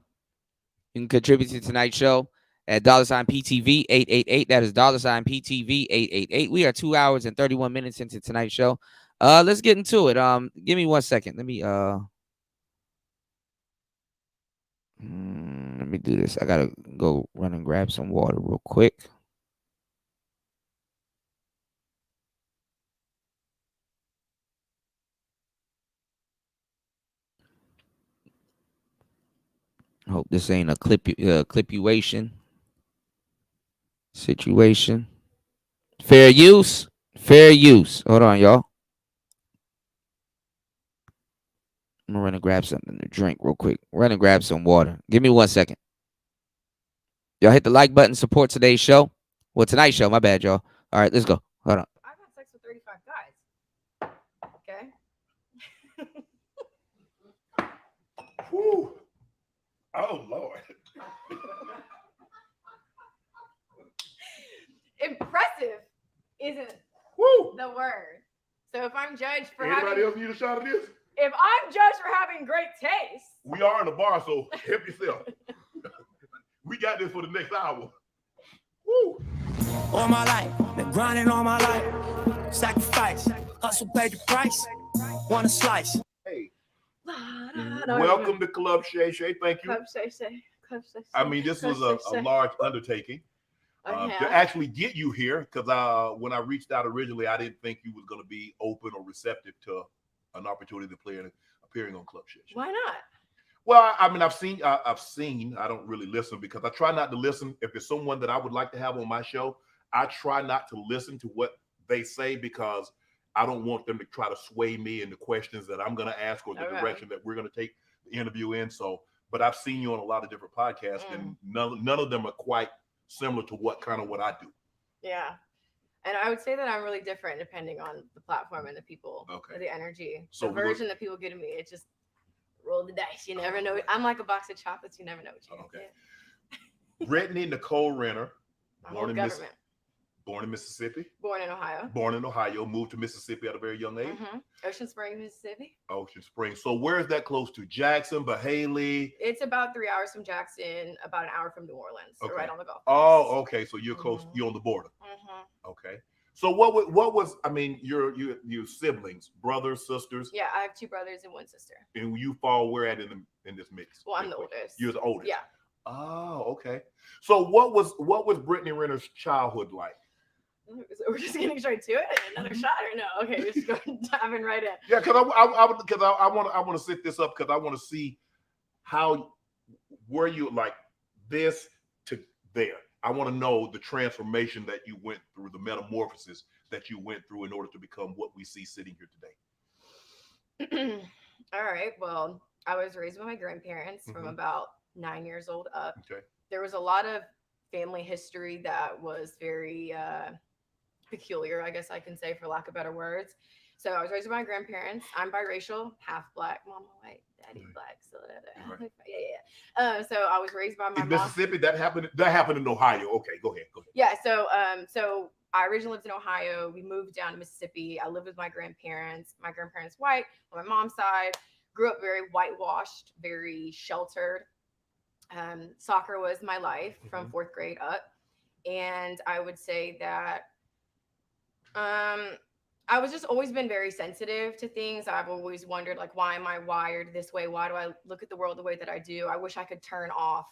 You can contribute to tonight's show at $PTV 888. That is $PTV 888. We are 2 hours and 31 minutes into tonight's show. Let's get into it. Give me 1 second. Let me do this. I gotta go run and grab some water real quick. Hope this ain't a clipuation situation. Fair use. Fair use. Hold on, y'all. I'm gonna run and grab something to drink real quick. Run and grab some water. Give me 1 second. Y'all hit the like button. Support today's show. Well, tonight's show. My bad, y'all. All right, let's go. Hold on. I've had sex with 35 guys. Okay. Whew. Oh Lord. Impressive isn't the word. So if I'm judged for Anybody else need a shot of this? if I'm judged for having great taste, We are in a bar, so help yourself. We got this for the next hour. Woo. All my life, been grinding all my life. Sacrifice, hustle paid the price. Want a slice. Hey. Welcome to Club Shay Shay. Thank you. Club Shay Shay. Club Shay Shay. I mean, this was a large undertaking to actually get you here, because when I reached out originally, I didn't think you was going to be open or receptive to an opportunity to play appearing on Club Shay Shay. Why not? Well, I mean, I've seen. I don't really listen because I try not to listen. If it's someone that I would like to have on my show, I try not to listen to what they say because I don't want them to try to sway me in the questions that I'm going to ask or the direction that we're going to take the interview in. So, but I've seen you on a lot of different podcasts, and none of them are quite similar to what I do. Yeah. And I would say that I'm really different depending on the platform and the people, the energy. So the version that people give to me, it just roll the dice. You never know. I'm like a box of chocolates. You never know what you get. Brittany Nicole Renner, My whole government. Born in Mississippi. Born in Ohio. Born in Ohio, moved to Mississippi at a very young age. Ocean Springs, Mississippi. Ocean Springs. So where is that close to? Jackson, Bahaley? It's about 3 hours from Jackson, about an hour from New Orleans. So right on the Gulf. Oh, okay. So you're close. You're on the border. Okay. So what was? I mean, your siblings, brothers, sisters, Yeah, I have 2 brothers and 1 sister. and you fall where at in this mix? Well, I'm the oldest. You're the oldest. Yeah. Oh, okay. So what was Brittany Renner's childhood like? So we're just getting straight to it. Another shot or no? Okay, just go diving right in. Yeah, because I want to set this up because I want to see how were you like this to there. I want to know the transformation that you went through, the metamorphosis that you went through in order to become what we see sitting here today. All right. Well, I was raised by my grandparents from about 9 years old up. Okay. There was a lot of family history that was very peculiar, I guess I can say, for lack of better words. So I was raised by my grandparents. I'm biracial, half black, mama white, daddy black. So so I was raised by my in mom. Mississippi. That happened in Ohio. Okay, go ahead. Yeah. So I originally lived in Ohio. We moved down to Mississippi. I lived with my grandparents. My grandparents white on my mom's side. Grew up very whitewashed, very sheltered. Soccer was my life from 4th grade up, and I would say that I was just always been very sensitive to things. I've always wondered, like, why am I wired this way? Why do I look at the world the way that I do? I wish I could turn off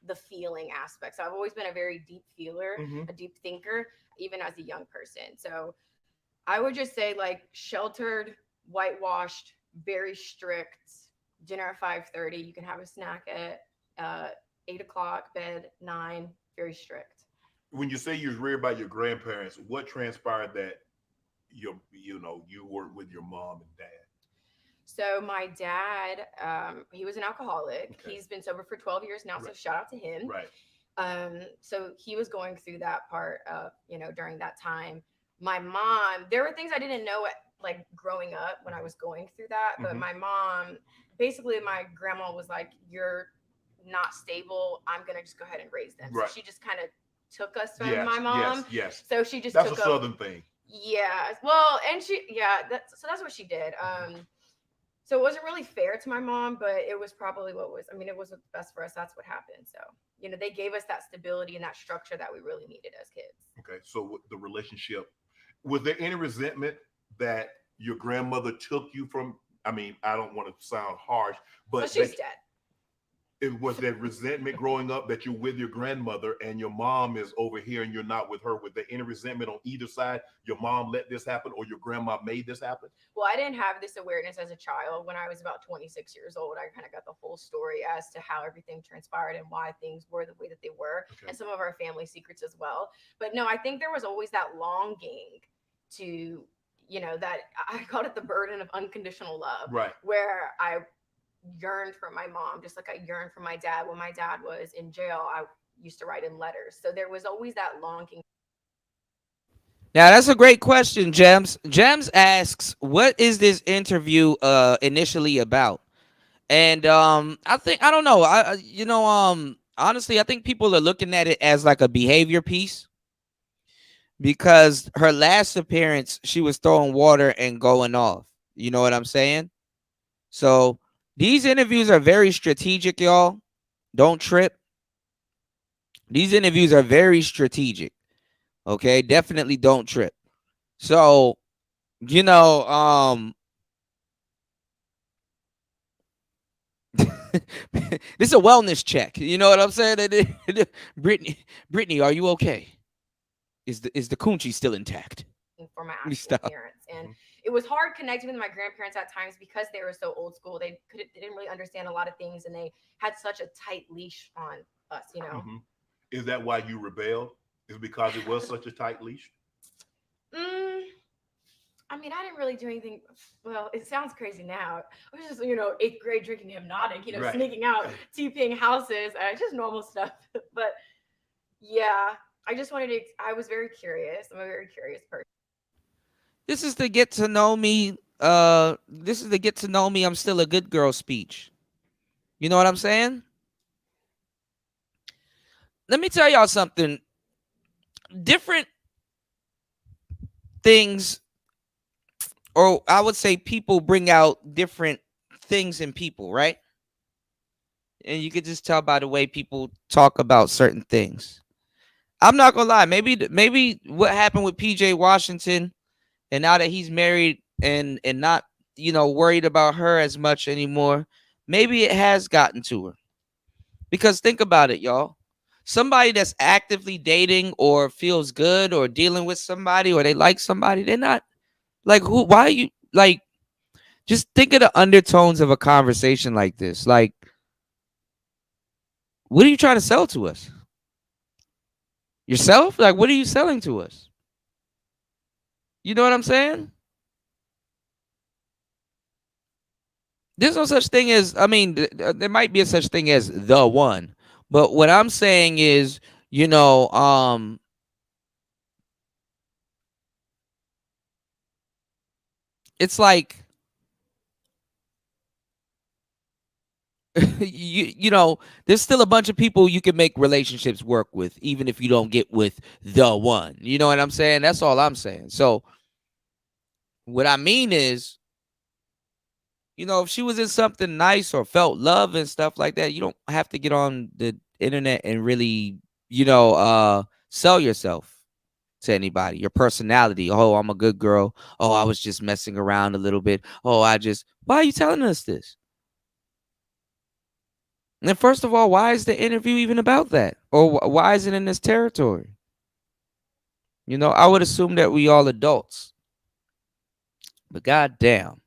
the feeling aspect. So I've always been a very deep feeler, a deep thinker, even as a young person. So I would just say, like, sheltered, whitewashed, very strict. Dinner at 5:30. You can have a snack at 8 o'clock, bed 9. Very strict. When you say you was reared by your grandparents, what transpired that you were with your mom and dad? So my dad, he was an alcoholic. Okay. He's been sober for 12 years now, so shout out to him. Right. So he was going through that part of, during that time. My mom, there were things I didn't know like growing up when I was going through that, but my mom, basically my grandma was like, you're not stable. I'm going to just go ahead and raise them. Right. So she just kind of took us from Yes, my mom. yes. So she just That's took a Southern thing. Yeah. Well, and that's what she did. So it wasn't really fair to my mom, but it was probably it was best for us. That's what happened. So, they gave us that stability and that structure that we really needed as kids. Okay. So the relationship, was there any resentment that your grandmother took you from? I mean, I don't want to sound harsh, but she's dead. It was that resentment growing up that you're with your grandmother and your mom is over here and you're not with her. Was there any resentment on either side? Your mom let this happen or your grandma made this happen? Well, I didn't have this awareness as a child. When I was about 26 years old, I kind of got the whole story as to how everything transpired and why things were the way that they were, and some of our family secrets as well. But no, I think there was always that longing to, that I called it the burden of unconditional love, right? Where I yearned for my mom, just like I yearned for my dad. When my dad was in jail, I used to write him letters. So there was always that longing. Now that's a great question, Gems. Gems asks, "What is this interview initially about?" And I don't know. Honestly, I think people are looking at it as like a behavior piece because her last appearance, she was throwing water and going off. You know what I'm saying? So these interviews are very strategic, y'all. Don't trip. These interviews are very strategic. Okay, definitely don't trip. So, this is a wellness check. You know what I'm saying? Brittany, are you okay? Is the coochie still intact? For my actual parents, and it was hard connecting with my grandparents at times because they were so old school. They didn't really understand a lot of things, and they had such a tight leash on us. Is that why you rebelled? Is it because it was such a tight leash? I mean, I didn't really do anything. Well, it sounds crazy now. I was just, 8th grade drinking Hypnotic, right. Sneaking out, TPing houses, just normal stuff. But yeah, I just I was very curious. I'm a very curious person. This is the get to know me. This is the get to know me. I'm still a good girl speech. You know what I'm saying? Let me tell y'all something. Different things, or I would say people bring out different things in people, right? And you could just tell by the way people talk about certain things. I'm not gonna lie. Maybe what happened with PJ Washington, and now that he's married and not, worried about her as much anymore, maybe it has gotten to her. Because think about it, y'all. Somebody that's actively dating or feels good or dealing with somebody or they like somebody, they're not like, why are you like, just think of the undertones of a conversation like this. Like, What are you trying to sell to us? Yourself? Like, what are you selling to us? You know what I'm saying? There's no such thing as, I mean, there might be a such thing as the one. But what I'm saying is, you know, it's like, you know, there's still a bunch of people you can make relationships work with, even if you don't get with the one. You know what I'm saying? That's all I'm saying. So what I mean is, you know, if she was in something nice or felt love and stuff like that, you don't have to get on the internet and really, you know, sell yourself to anybody, your personality. Oh, I'm a good girl. Oh, I was just messing around a little bit. Oh, why are you telling us this? And first of all, why is the interview even about that? Or why is it in this territory? You know, I would assume that we all adults. But goddamn,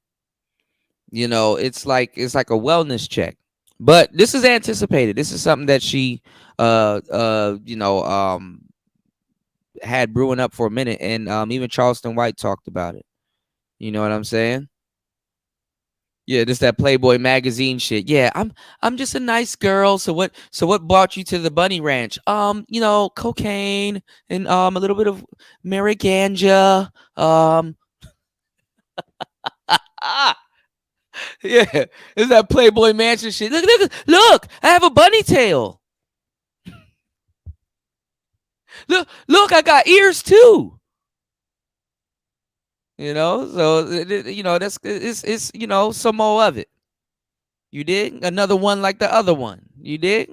you know, it's like a wellness check. But this is anticipated. This is something that she you know, had brewing up for a minute, and even Charleston White talked about it. You know what I'm saying? Yeah, this that Playboy magazine shit. Yeah, I'm just a nice girl. So what brought you to the bunny ranch? You know, cocaine and a little bit of Mary Ganja. Yeah, it's that Playboy Mansion shit. Look, I have a bunny tail. Look, I got ears too. You know, so you know, it's you know, some more of it. You dig? Another one like the other one. You dig?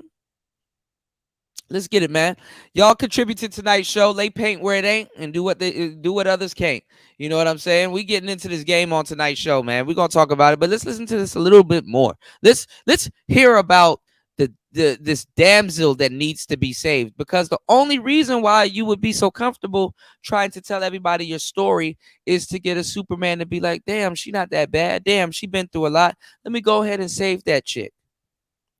Let's get it, man. Y'all contribute to tonight's show. Lay paint where it ain't, and do what others can't. You know what I'm saying? We getting into this game on tonight's show, man. We're gonna talk about it, but let's listen to this a little bit more. Let's hear about this damsel that needs to be saved, because the only reason why you would be so comfortable trying to tell everybody your story is to get a Superman to be like, damn, she not that bad. Damn, she been through a lot. Let me go ahead and save that chick.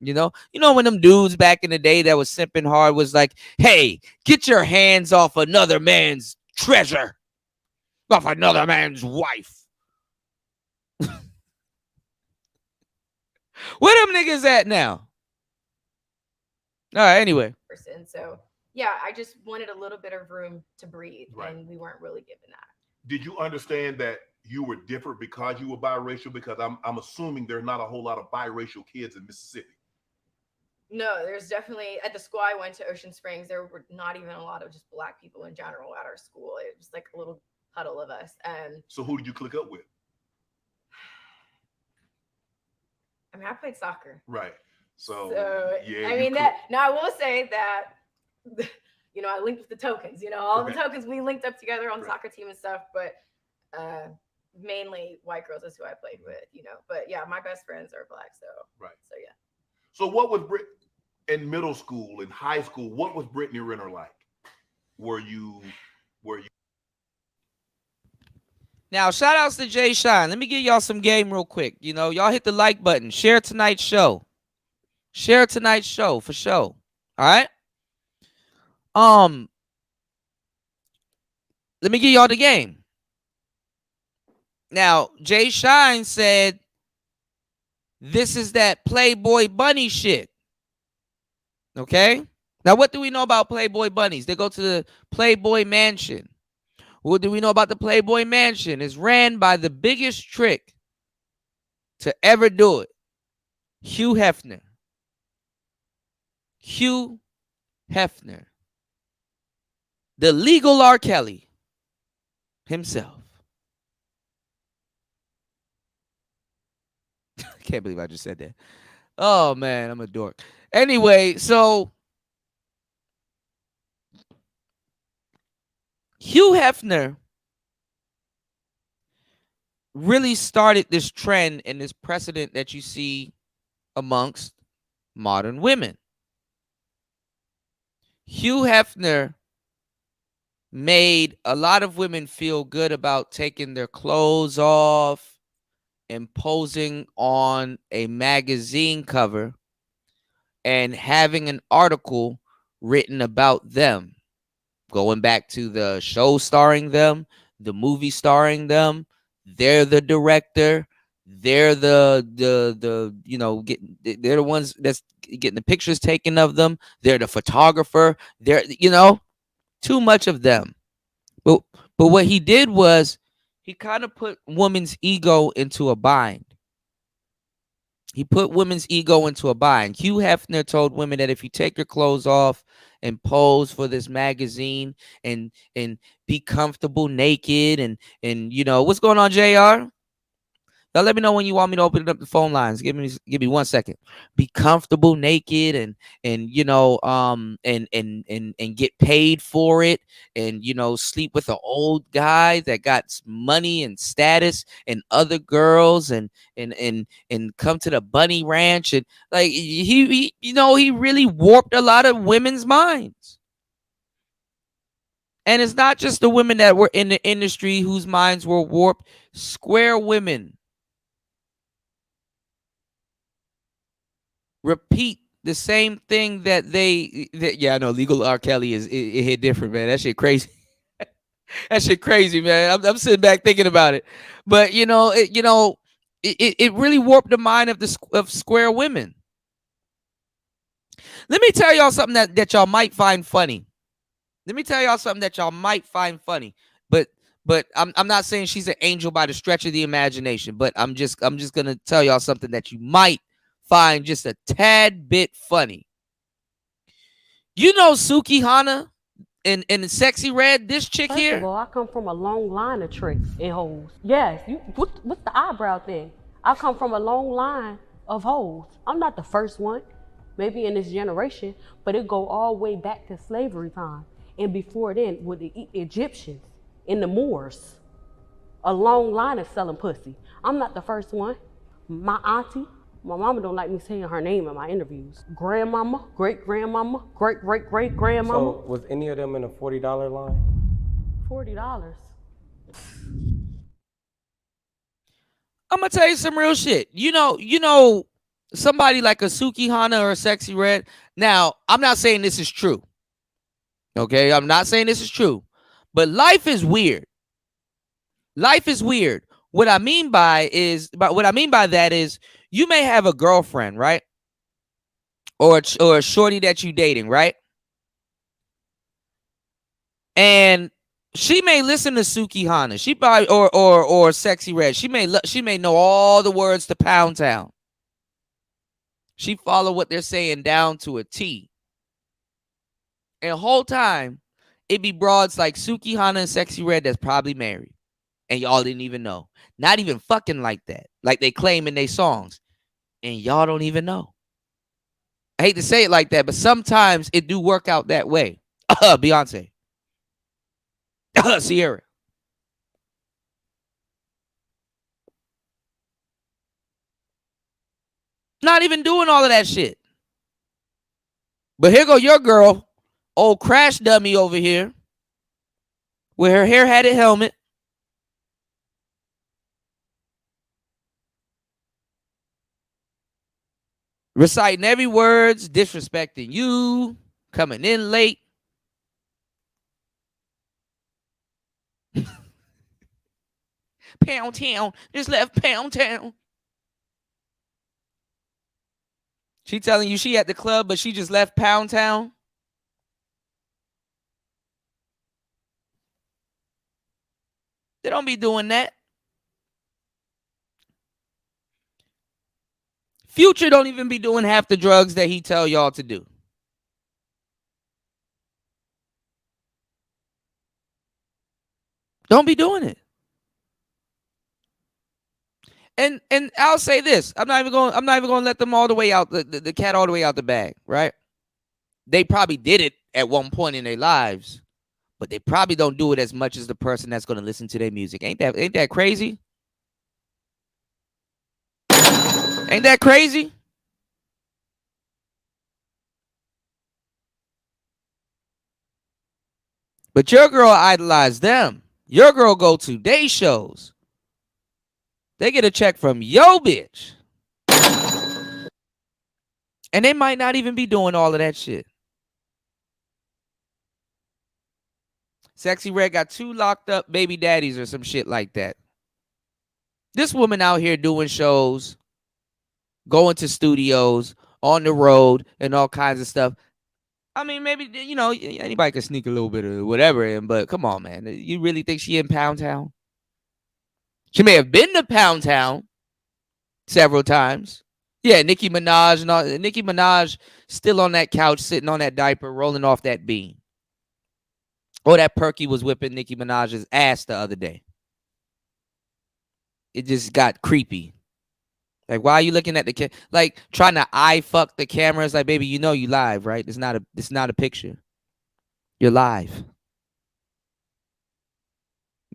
You know when them dudes back in the day that was simping hard was like, hey, get your hands off another man's treasure, off another man's wife. Where them niggas at now? All right, anyway. So yeah, I just wanted a little bit of room to breathe, and we weren't really given that. Did you understand that you were different because you were biracial? Because I'm assuming there's not a whole lot of biracial kids in Mississippi. No, there's definitely, at the school I went to, Ocean Springs, there were not even a lot of just Black people in general at our school. It was like a little huddle of us. And so who did you click up with? I mean, I played soccer. Right. So yeah. I mean, I will say that, you know, I linked with the tokens, you know, all the tokens, we linked up together on the soccer team and stuff, but mainly white girls is who I played with, you know. But yeah, my best friends are Black, so so yeah. So what was in middle school and high school? What was Brittany Renner like? Were you? Now, shout outs to Jay Shine. Let me give y'all some game real quick. You know, y'all hit the like button. Share tonight's show. Share tonight's show for sure. All right. Let me give y'all the game. Now, Jay Shine said, this is that Playboy bunny shit. Okay? Now, what do we know about Playboy bunnies? They go to the Playboy Mansion. What do we know about the Playboy Mansion? It's ran by the biggest trick to ever do it, Hugh Hefner. Hugh Hefner. The legal R. Kelly himself. Can't believe I just said that. Oh, man, I'm a dork. Anyway, so Hugh Hefner really started this trend and this precedent that you see amongst modern women. Hugh Hefner made a lot of women feel good about taking their clothes off and posing on a magazine cover and having an article written about them, going back to the show starring them, the movie starring them. They're the director. They're the they're the ones that's getting the pictures taken of them. They're the photographer. They're too much of them. But what he did was he kind of put women's ego into a bind. He put women's ego into a bind. Hugh Hefner told women that if you take your clothes off and pose for this magazine and be comfortable naked and what's going on, JR? Now let me know when you want me to open up the phone lines. Give me 1 second. Be comfortable naked and get paid for it, and sleep with an old guy that got money and status and other girls and come to the bunny ranch, and like he really warped a lot of women's minds. And it's not just the women that were in the industry whose minds were warped. Square women repeat the same thing that I know legal R. Kelly it hit different, man. That shit crazy. That shit crazy, man. I'm sitting back thinking about it. But it really warped the mind of square women. Let me tell y'all something that y'all might find funny. But I'm not saying she's an angel by the stretch of the imagination. But I'm just gonna tell y'all something that you might find just a tad bit funny. Suki Hana and Sexy Red, this chick here. First of all, I come from a long line of tricks and hoes. Yes, what's the eyebrow thing? I come from a long line of hoes. I'm not the first one, maybe in this generation, but it go all the way back to slavery time. And before then, with the Egyptians and the Moors, a long line of selling pussy. I'm not the first one. My auntie, my mama don't like me saying her name in my interviews. Grandmama, great-grandmama, great-great-great-grandmama. So was any of them in a $40 line? $40. I'm gonna tell you some real shit. Somebody like a Suki Hana or a Sexy Red. Now, I'm not saying this is true. Okay, I'm not saying this is true. But life is weird. Life is weird. What I mean by that is you may have a girlfriend, right? Or a shorty that you dating, right? And she may listen to Suki Hana. She probably or Sexy Red. She may know all the words to Pound Town. She follow what they're saying down to a T. And the whole time, it be broads like Suki Hana and Sexy Red that's probably married. And y'all didn't even know. Not even fucking like that. Like they claim in their songs. And y'all don't even know. I hate to say it like that, but sometimes it do work out that way. Beyonce. Sierra. Not even doing all of that shit. But here go your girl, old crash dummy over here, with her hair hatted helmet. Reciting every words, disrespecting you, coming in late. Pound Town, just left Pound Town. She telling you she at the club, but she just left Pound Town. They don't be doing that. Future don't even be doing half the drugs that he tell y'all to do. Don't be doing it. And I'll say this. I'm not even going to let them all the way out the cat all the way out the bag, right? They probably did it at one point in their lives, but they probably don't do it as much as the person that's going to listen to their music. Ain't that crazy? Ain't that crazy? But your girl idolized them. Your girl go to day shows. They get a check from yo bitch. And they might not even be doing all of that shit. Sexy Red got 2 locked up baby daddies or some shit like that. This woman out here doing shows, going to studios, on the road, and all kinds of stuff. I mean, maybe, you know, anybody can sneak a little bit of whatever in, but come on, man. You really think she in Pound Town? She may have been to Pound Town several times. Yeah, Nicki Minaj and all. Nicki Minaj still on that couch, sitting on that diaper, rolling off that bean. Oh, that Perky was whipping Nicki Minaj's ass the other day. It just got creepy. Like, why are you looking at the like trying to eye fuck the camera? It's like, baby, you know you live, right? It's not a picture. You're live.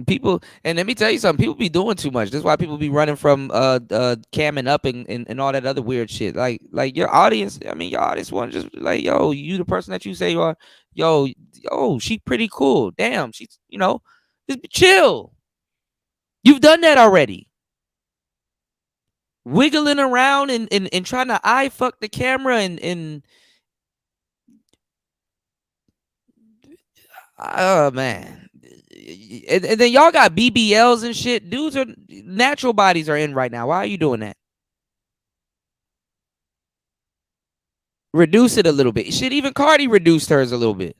People, and let me tell you something, people be doing too much. That's why people be running from camming up and all that other weird shit. Like your audience, I mean, your audience want just like, yo, you the person that you say you are, yo, she pretty cool. Damn, she's, you know, just chill. You've done that already. Wiggling around and trying to eye fuck the camera and oh man. And then y'all got BBLs and shit. Dudes are natural bodies are in right now. Why are you doing that? Reduce it a little bit. Shit, even Cardi reduced hers a little bit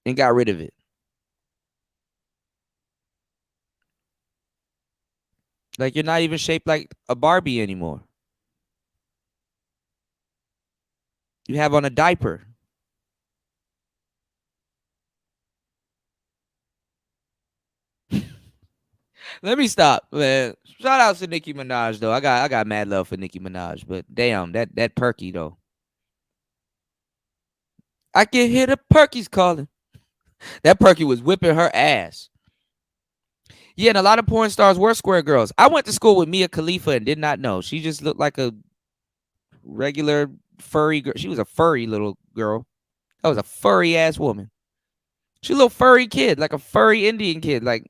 and got rid of it. Like, you're not even shaped like a Barbie anymore. You have on a diaper. Let me stop, man. Shout out to Nicki Minaj though. I got mad love for Nicki Minaj, but damn, that Perky though. I can hear the Perkies calling. That Perky was whipping her ass. Yeah, and a lot of porn stars were square girls. I went to school with Mia Khalifa and did not know. She just looked like a regular furry girl. She was a furry little girl. That was a furry ass woman. She a little furry kid, like a furry Indian kid. Like,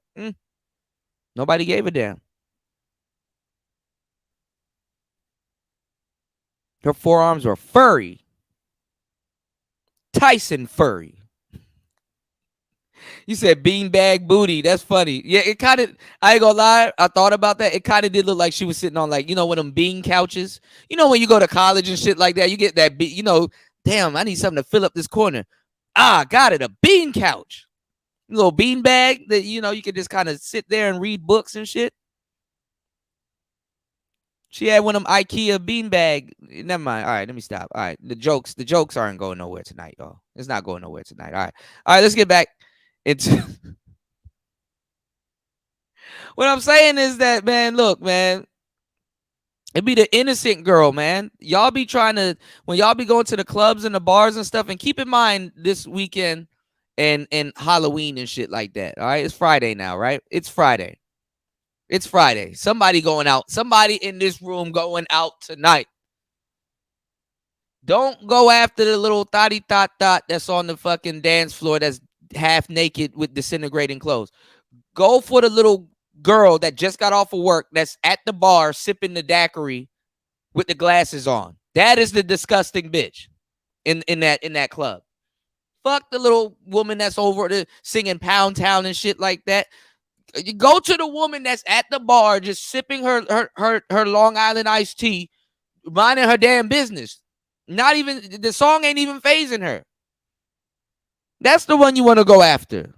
nobody gave a damn. Her forearms were furry. Tyson furry. You said beanbag booty. That's funny. Yeah, it kind of, I ain't gonna lie, I thought about that. It kind of did look like she was sitting on, like, you know, one of them bean couches. You know, when you go to college and shit like that, you get that, you know, damn, I need something to fill up this corner. Ah, got it, a bean couch. A little bean bag that, you know, you could just kind of sit there and read books and shit. She had one of them IKEA beanbag. Never mind. All right, let me stop. All right, the jokes aren't going nowhere tonight, y'all. It's not going nowhere tonight. All right, let's get back into what I'm saying is that, man, look, man, it be the innocent girl, man. Y'all be trying to, when y'all be going to the clubs and the bars and stuff, and keep in mind this weekend and Halloween and shit like that. All right, it's Friday now, right? It's Friday. It's Friday. Somebody going out. Somebody in this room going out tonight. Don't go after the little thotty thot thot that's on the fucking dance floor that's half naked with disintegrating clothes. Go for the little girl that just got off of work that's at the bar sipping the daiquiri with the glasses on. That is the disgusting bitch in that club. Fuck the little woman that's over there singing Pound Town and shit like that. You go to the woman that's at the bar just sipping her Long Island iced tea, minding her damn business. Not even, the song ain't even phasing her. That's the one you want to go after.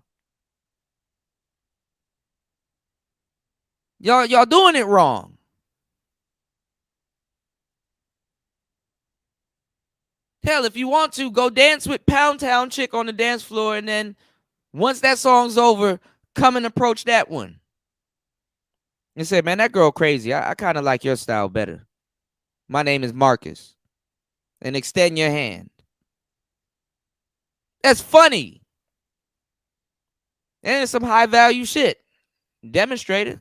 Y'all doing it wrong. Hell, if you want to, go dance with Pound Town chick on the dance floor, and then once that song's over, come and approach that one. And say, man, that girl crazy. I kind of like your style better. My name is Marcus. And extend your hand. That's funny. And it's some high value shit. Demonstrate it.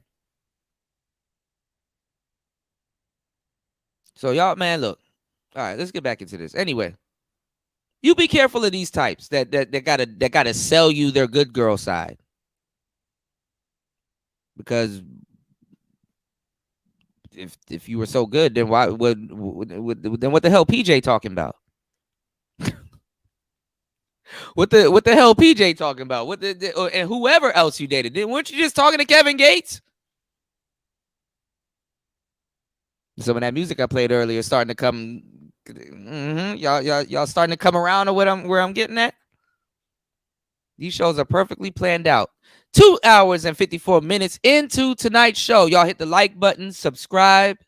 So y'all, man, look. All right, let's get back into this. Anyway, you be careful of these types that gotta sell you their good girl side. Because if you were so good, then why then what the hell PJ talking about? What the hell PJ talking about? And whoever else you dated? Weren't you just talking to Kevin Gates? Some of that music I played earlier starting to come. Y'all starting to come around to where I'm getting at. These shows are perfectly planned out. 2 hours and 54 minutes into tonight's show. Y'all hit the like button, subscribe.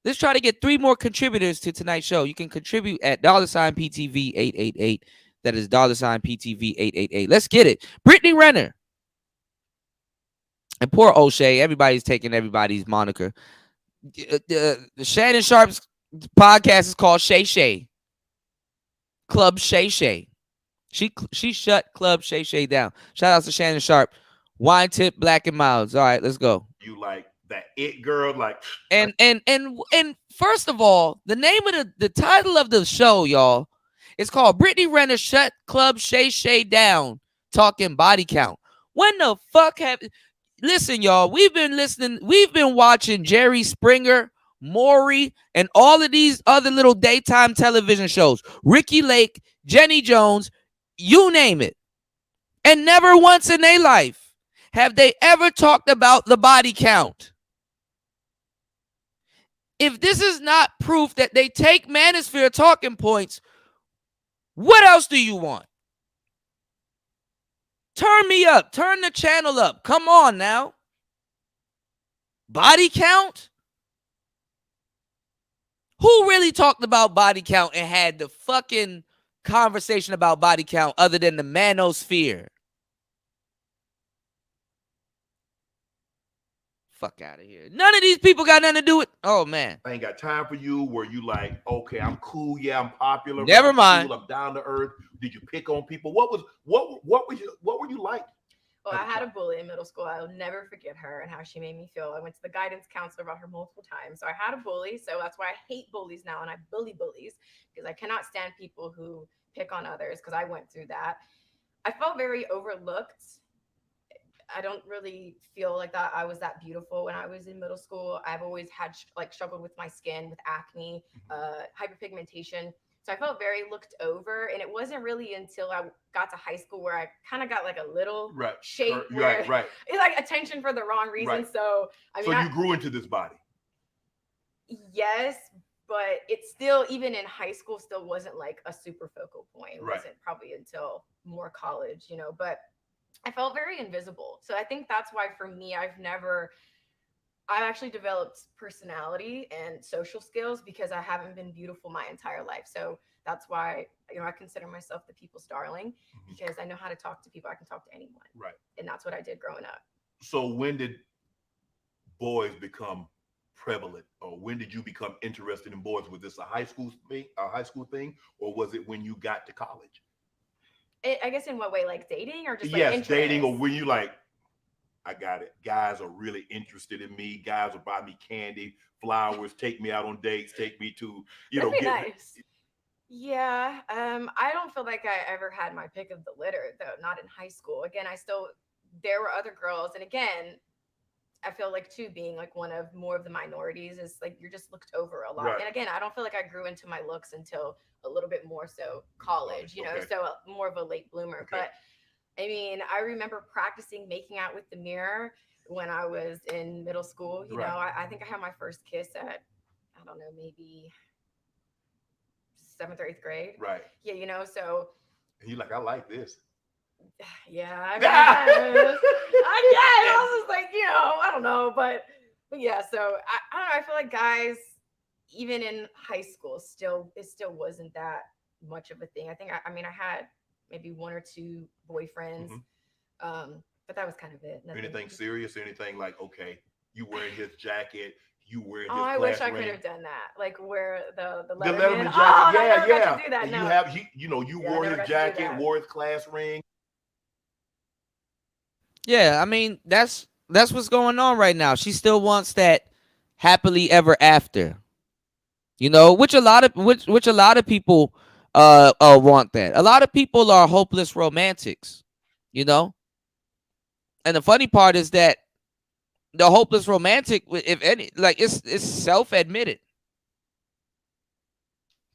Let's try to get 3 more contributors to tonight's show. You can contribute at $PTV888. That is $PTV888. Let's get it. Brittany Renner. And poor O'Shea. Everybody's taking everybody's moniker. The Shannon Sharp's podcast is called Shay Shay. Club Shay Shay. She shut Club Shay Shay down. Shout out to Shannon Sharp. Wine Tip, Black and Miles. All right, let's go. You like that it girl, like and first of all, the name of the title of the show, y'all, it's called Brittany Renner Shut Club Shay Shay Down, talking body count. When the fuck listen, y'all, we've been watching Jerry Springer, Maury, and all of these other little daytime television shows. Ricky Lake, Jenny Jones, you name it. And never once in their life have they ever talked about the body count. If this is not proof that they take Manosphere talking points, what else do you want? Turn me up. Turn the channel up. Come on now. Body count? Who really talked about body count and had the fucking conversation about body count other than the Manosphere? Fuck out of here. None of these people got nothing to do with. Oh man, I ain't got time for you. Where you like, okay, I'm cool. Yeah, I'm popular. Never I'm mind. Cool, I'm down to earth. Did you pick on people? What were you like? Well, I had a bully in middle school. I'll never forget her and how she made me feel. I went to the guidance counselor about her multiple times. So I had a bully. So that's why I hate bullies now, and I bully bullies because I cannot stand people who pick on others because I went through that. I felt very overlooked. I don't really feel like that I was that beautiful when I was in middle school. I've always had struggled with my skin, with acne, hyperpigmentation. So I felt very looked over, and it wasn't really until I got to high school where I kind of got like a little shape. Right. It's like attention for the wrong reason. Right. So I mean, you grew into this body. Yes, but it still, even in high school, still wasn't like a super focal point. It wasn't probably until more college, but I felt very invisible. So I think that's why for me, I've actually developed personality and social skills because I haven't been beautiful my entire life. So that's why, I consider myself the people's darling because I know how to talk to people. I can talk to anyone. Right. And that's what I did growing up. So when did boys become prevalent, or when did you become interested in boys? Was this a high school thing, or was it when you got to college? I guess in what way, like dating or just yes, dating, or when you like, I got it. Guys are really interested in me. Guys will buy me candy, flowers, take me out on dates, take me to, That'd be nice. Yeah. I don't feel like I ever had my pick of the litter though, not in high school. Again, there were other girls. And again, I feel like too, being like one of more of the minorities is like, you're just looked over a lot. Right. And again, I don't feel like I grew into my looks until a little bit more so college, so more of a late bloomer. Okay. But I mean, I remember practicing making out with the mirror when I was in middle school. I think I had my first kiss at, I don't know, maybe 7th or 8th grade. Right. Yeah, so. And you're like, I like this. Yeah, I guess. I was just like, I don't know, but yeah. So I don't know. I feel like guys, even in high school, it still wasn't that much of a thing. I think I had maybe 1 or 2 boyfriends, but that was kind of it. Nothing. Anything serious? Anything like, okay, you wearing his jacket, you wearing his I class wish I ring. could have done that. Like wear the The Letterman. Letterman jacket. I Yeah. never got to do that. And No. you Yeah, I wore never his got to do jacket, that. wore his class ring. Yeah, I mean, that's what's going on right now. She still wants that happily ever after. Which a lot of people want that. A lot of people are hopeless romantics, And the funny part is that the hopeless romantic, if any, like it's self-admitted.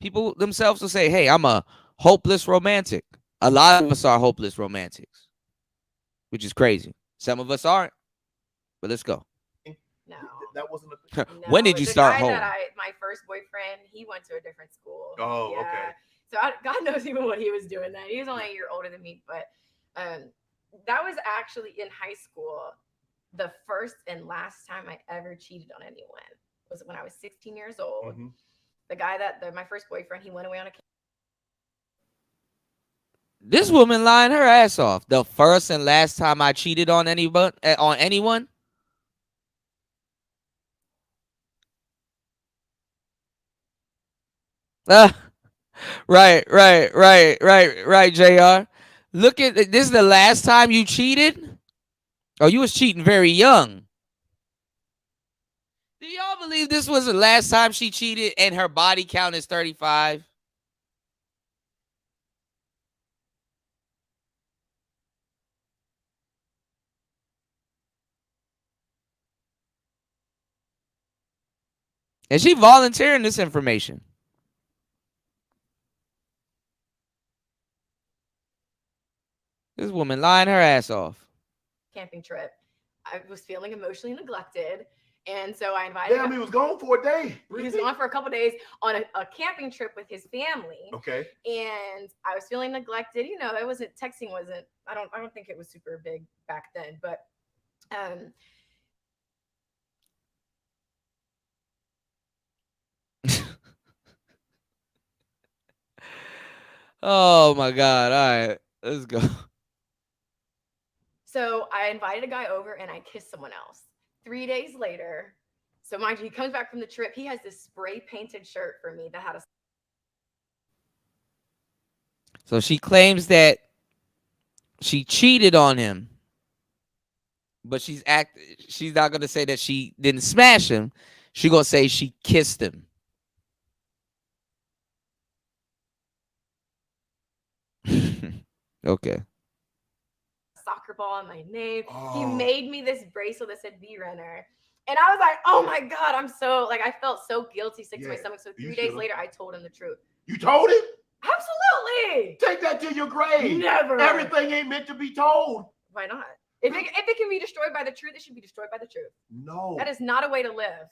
People themselves will say, "Hey, I'm a hopeless romantic." A lot of us are hopeless romantics, which is crazy. Some of us aren't, but let's go. No. That wasn't a thing. When did you start guy home? My first boyfriend, he went to a different school. Oh, yeah. okay. So God knows even what he was doing then. He was only a year older than me, but that was actually in high school. The first and last time I ever cheated on anyone was when I was 16 years old. Mm-hmm. The guy my first boyfriend, he went away on a. This woman lying her ass off. The first and last time I cheated on anyone. Right, JR. Look at this is the last time you cheated? Oh, you was cheating very young. Do y'all believe this was the last time she cheated and her body count is 35? And she volunteering this information. This woman lying her ass off. Camping trip. I was feeling emotionally neglected. And so I invited Damn, he was gone for a day. He was gone for a couple days on a camping trip with his family. Okay. And I was feeling neglected. You know, texting wasn't, I don't think it was super big back then, but Oh my God. All right. Let's go. So I invited a guy over and I kissed someone else. 3 days later, so mind you, he comes back from the trip. He has this spray painted shirt for me that had a. So she claims that she cheated on him, but she's not gonna say that she didn't smash him. She's gonna say she kissed him. Okay. Soccer ball in my name. Oh. He made me this bracelet that said V Runner. And I was like, oh my God, I felt so guilty, sick to my stomach. So 3 days later, I told him the truth. You told him? Absolutely. Take that to your grave. Never. Everything ain't meant to be told. Why not? If it can be destroyed by the truth, it should be destroyed by the truth. No. That is not a way to live.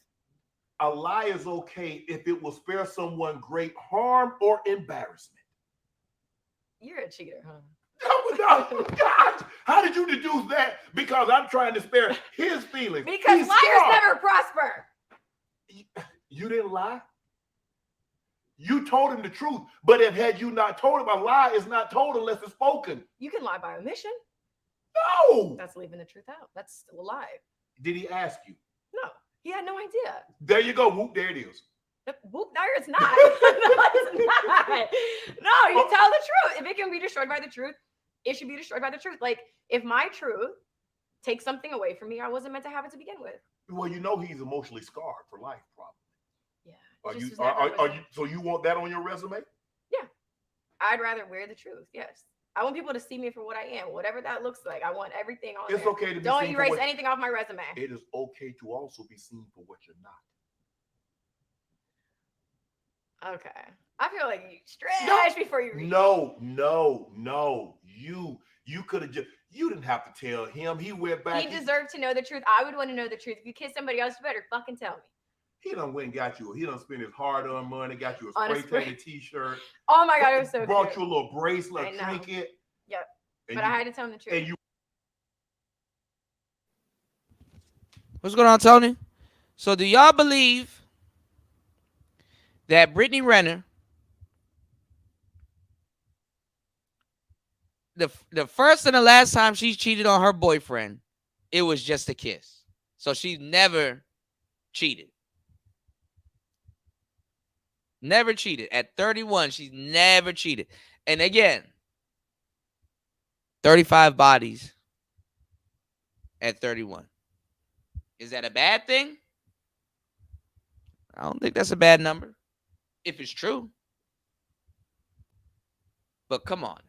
A lie is okay if it will spare someone great harm or embarrassment. You're a cheater, huh? Oh, God, how did you deduce that? Because I'm trying to spare his feelings. Because He's liars scarred. never prosper. You didn't lie. You told him the truth, but if had you not told him, a lie is not told unless it's spoken. You can lie by omission. No. That's leaving the truth out. That's still a lie. Did he ask you? No, he had no idea. There you go. Whoop, there it is. Whoop, no, it's not. No, it's not. No, you tell the truth. If it can be destroyed by the truth, it should be destroyed by the truth. Like, if my truth takes something away from me, I wasn't meant to have it to begin with. Well, you know he's emotionally scarred for life, probably. Yeah. So you want that on your resume? Yeah. I'd rather wear the truth. Yes. I want people to see me for what I am, whatever that looks like. I want everything on It's there. okay to be Don't seen erase for what, anything off my resume. It is okay to also be seen for what you're not. Okay. I feel like you stretch before you reach. No. You could have you didn't have to tell him. He went back. He deserved to know the truth. I would want to know the truth. If you kiss somebody else, you better fucking tell me. He done went and got you. He done spent his hard-earned money, got you a spray-painted T-shirt. Oh my God, it was so brought cute. you a little bracelet, a trinket. Yep. And But I had to tell him the truth. And you. What's going on, Tony? So do y'all believe that Brittany Renner, the first and the last time she cheated on her boyfriend, it was just a kiss? So she never cheated. Never cheated. At 31, she's never cheated. And again, 35 bodies at 31. Is that a bad thing? I don't think that's a bad number, if it's true. But come on.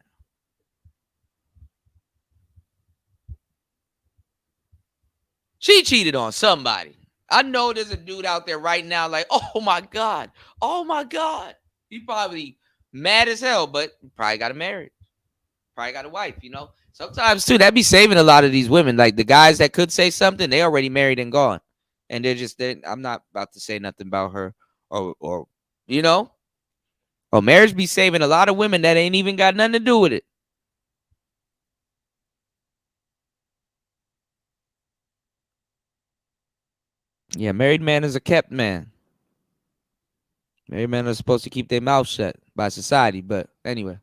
She cheated on somebody. I know there's a dude out there right now like, oh my God. He probably mad as hell, but probably got married. Probably got a wife, you know. Sometimes, too, that be saving a lot of these women. Like the guys that could say something, they already married and gone. And I'm not about to say nothing about her or you know. Or marriage be saving a lot of women that ain't even got nothing to do with it. Yeah, married man is a kept man. Married men are supposed to keep their mouth shut by society. But anyway,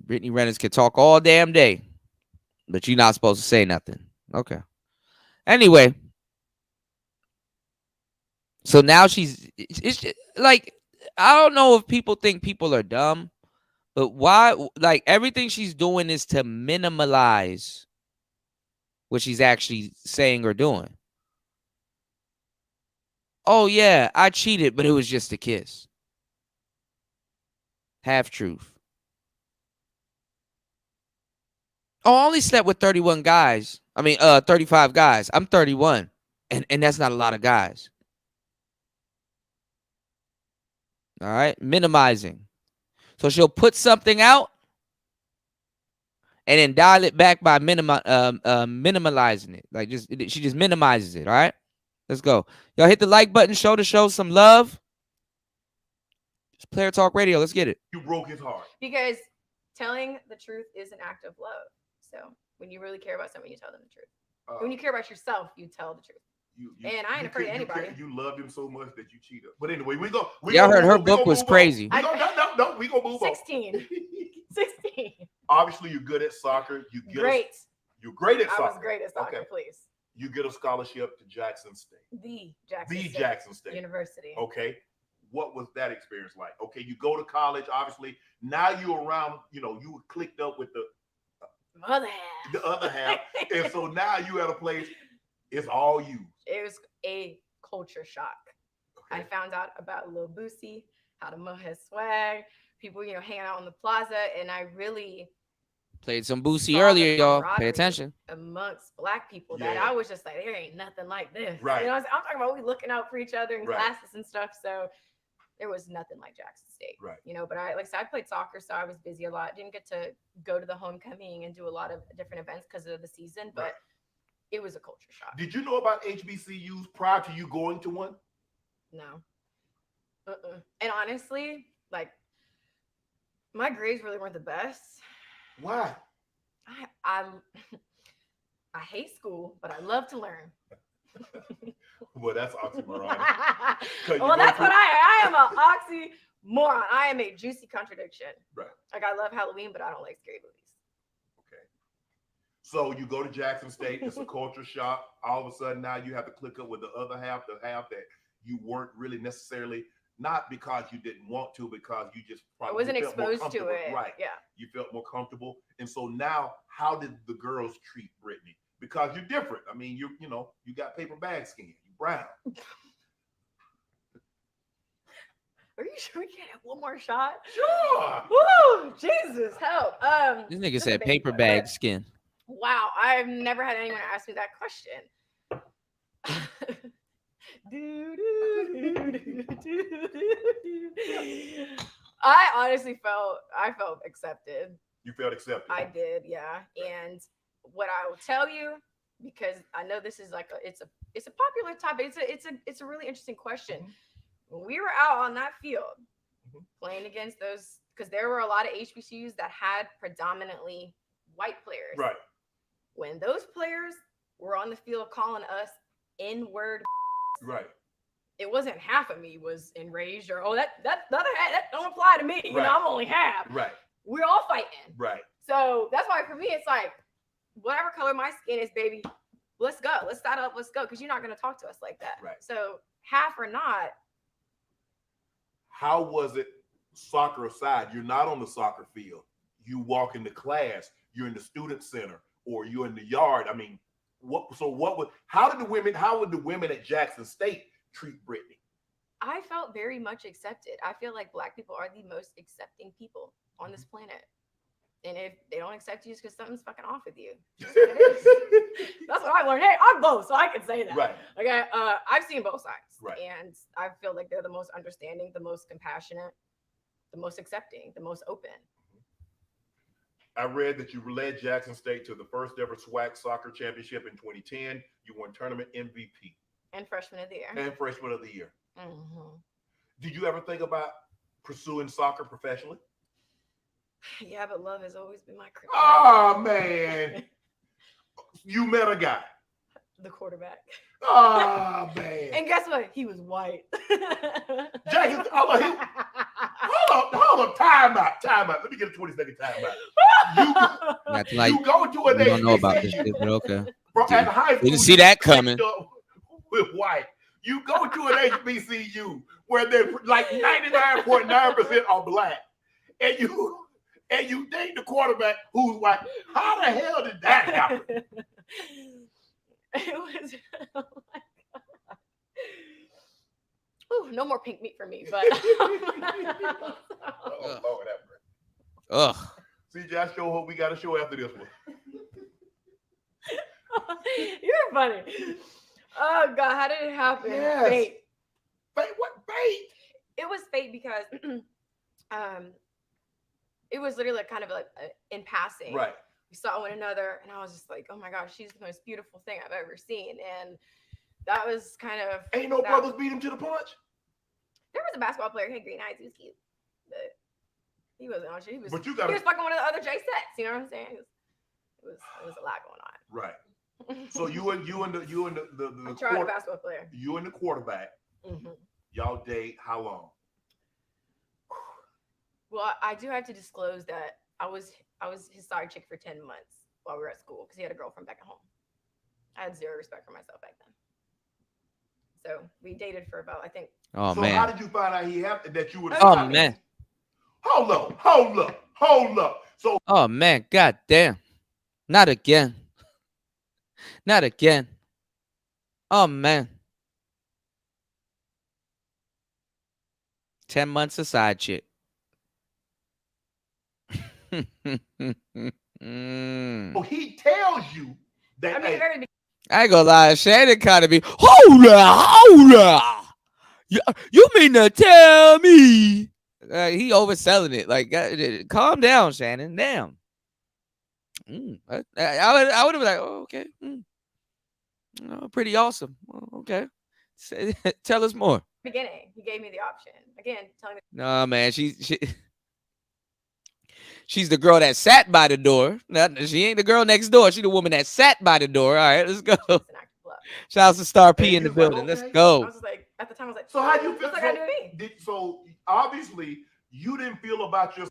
Brittany Renner can talk all damn day, but you're not supposed to say nothing. Okay. Anyway, so now it's like, I don't know if people think people are dumb, but why? Like everything she's doing is to minimalize what she's actually saying or doing. Oh, yeah, I cheated, but it was just a kiss. Half truth. Oh, I only slept with 31 guys. 35 guys. I'm 31. And that's not a lot of guys. All right. Minimizing. So she'll put something out and then dial it back by minimalizing it. Like she just minimizes it. All right. Let's go. Y'all hit the like button. Show some love. It's Player Talk Radio. Let's get it. You broke his heart. Because telling the truth is an act of love. So when you really care about someone, you tell them the truth. When you care about yourself, you tell the truth. And I ain't afraid of anybody. You loved him so much that you cheated. But anyway, y'all heard her book was crazy. We gonna move 16. on. 16. Obviously, you're good at soccer. You're great at soccer. I was great at soccer, please. You get a scholarship to Jackson State. The Jackson State University. Okay. What was that experience like? Okay, you go to college, obviously. Now you're around, you clicked up with the other half. And so now you at a place, it's all you. It was a culture shock. Okay. I found out about Lil Boosie, how to mow his swag, people, hanging out on the plaza, and I really played some Boosie earlier, y'all. Pay attention. Amongst Black people that I was just like, there ain't nothing like this. Right. I'm talking about we looking out for each other in classes and stuff. So there was nothing like Jackson State. Right. But I played soccer, so I was busy a lot. Didn't get to go to the homecoming and do a lot of different events because of the season, but it was a culture shock. Did you know about HBCUs prior to you going to one? No. And honestly, my grades really weren't the best. Why? I hate school, but I love to learn. Well, that's oxymoron. Well, that's what I am, an oxymoron. I am a juicy contradiction. Right. Like, I love Halloween, but I don't like scary movies. Okay. So you go to Jackson State. It's a culture shock. All of a sudden, now you have to click up with the other half, the half that you weren't really necessarily, not because you didn't want to, because you just probably wasn't exposed to it. Right. Yeah. You felt more comfortable. And so now, how did the girls treat Brittany? Because you're different. I mean, you got paper bag skin. You're brown. Are you sure we can't have one more shot? Sure. Woo! Jesus, help. This nigga said paper bag skin. Wow, I've never had anyone ask me that question. I honestly felt accepted. You felt accepted. I did, yeah. And what I will tell you, because I know this is it's a popular topic. It's a really interesting question. When we were out on that field playing against those, because there were a lot of HBCUs that had predominantly white players. Right. When those players were on the field calling us N-word, right, it wasn't half of me was enraged or that don't apply to me. Right. I'm only half. Right. We're all fighting. Right. So that's why for me it's like, whatever color my skin is, baby, let's go. Let's start up. Let's go. Because you're not going to talk to us like that. Right. So half or not. How was it, soccer aside? You're not on the soccer field. You walk into class. You're in the student center, or you're in the yard. I mean, how would the women at Jackson State treat Brittany? I felt very much accepted. I feel like Black people are the most accepting people on this planet. And if they don't accept you, it's because something's fucking off with you. That's what it is. That's what I learned. Hey, I'm both, so I can say that. Right. Okay. I've seen both sides. Right. And I feel like they're the most understanding, the most compassionate, the most accepting, the most open. I read that you led Jackson State to the first ever SWAC soccer championship in 2010. You won tournament MVP. And freshman of the year. And freshman of the year. Mm-hmm. Did you ever think about pursuing soccer professionally? Yeah, but love has always been my kryptonite. Oh, man. You met a guy. The quarterback. Oh, man. And guess what? He was white. Jackson, hold up. Time out. Let me get a 20-second time out. You go to an you don't know about this shit, but okay. At high school, Didn't see that coming. With white. You go to an HBCU where they're like 99.9% are black. And you date the quarterback who's white. How the hell did that happen? It was, oh my God. Ooh, no more pink meat for me, but Ugh. CJ, I sure hope we got a show after this one. You're funny. Oh God, how did it happen? Yes. Fate. Fate? What fate? It was fate because it was literally like kind of like in passing. Right. We saw one another, and I was just like, "Oh my gosh, she's the most beautiful thing I've ever seen." And that was kind of ain't no brothers beat him to the punch. There was a basketball player, he had green eyes, he was cute, but he wasn't on shit. He was. But you he was fucking one of the other J sets. You know what I'm saying? It was a lot going on. Right. So you and the I tried a basketball player. You and the quarterback. Mm-hmm. Y'all date how long? Well, I do have to disclose that I was his side chick for 10 months while we were at school because he had a girlfriend back at home. I had zero respect for myself back then. So we dated for about, I think. Oh, so man. How did you find out he had that you were? Oh, man. Hold up. So. Oh, man. God damn. Not again. Not again. Oh, man. 10 months of side chick. Oh, he tells you that. I mean, I ain't gonna lie, Shannon kind of be, hold up. You mean to tell me? He overselling it. Like, calm down, Shannon. Damn. I would have been like, oh, okay. Oh, pretty awesome. Oh, okay. Tell us more. Beginning, he gave me the option. Again, telling me. No, man, she's the girl that sat by the door. She ain't the girl next door. She the woman that sat by the door. All right, let's go. Shout out to Star P in the building. Let's go. I was like, at the time, I was like, so how you feel? What's that got to do with me? So obviously, you didn't feel about your.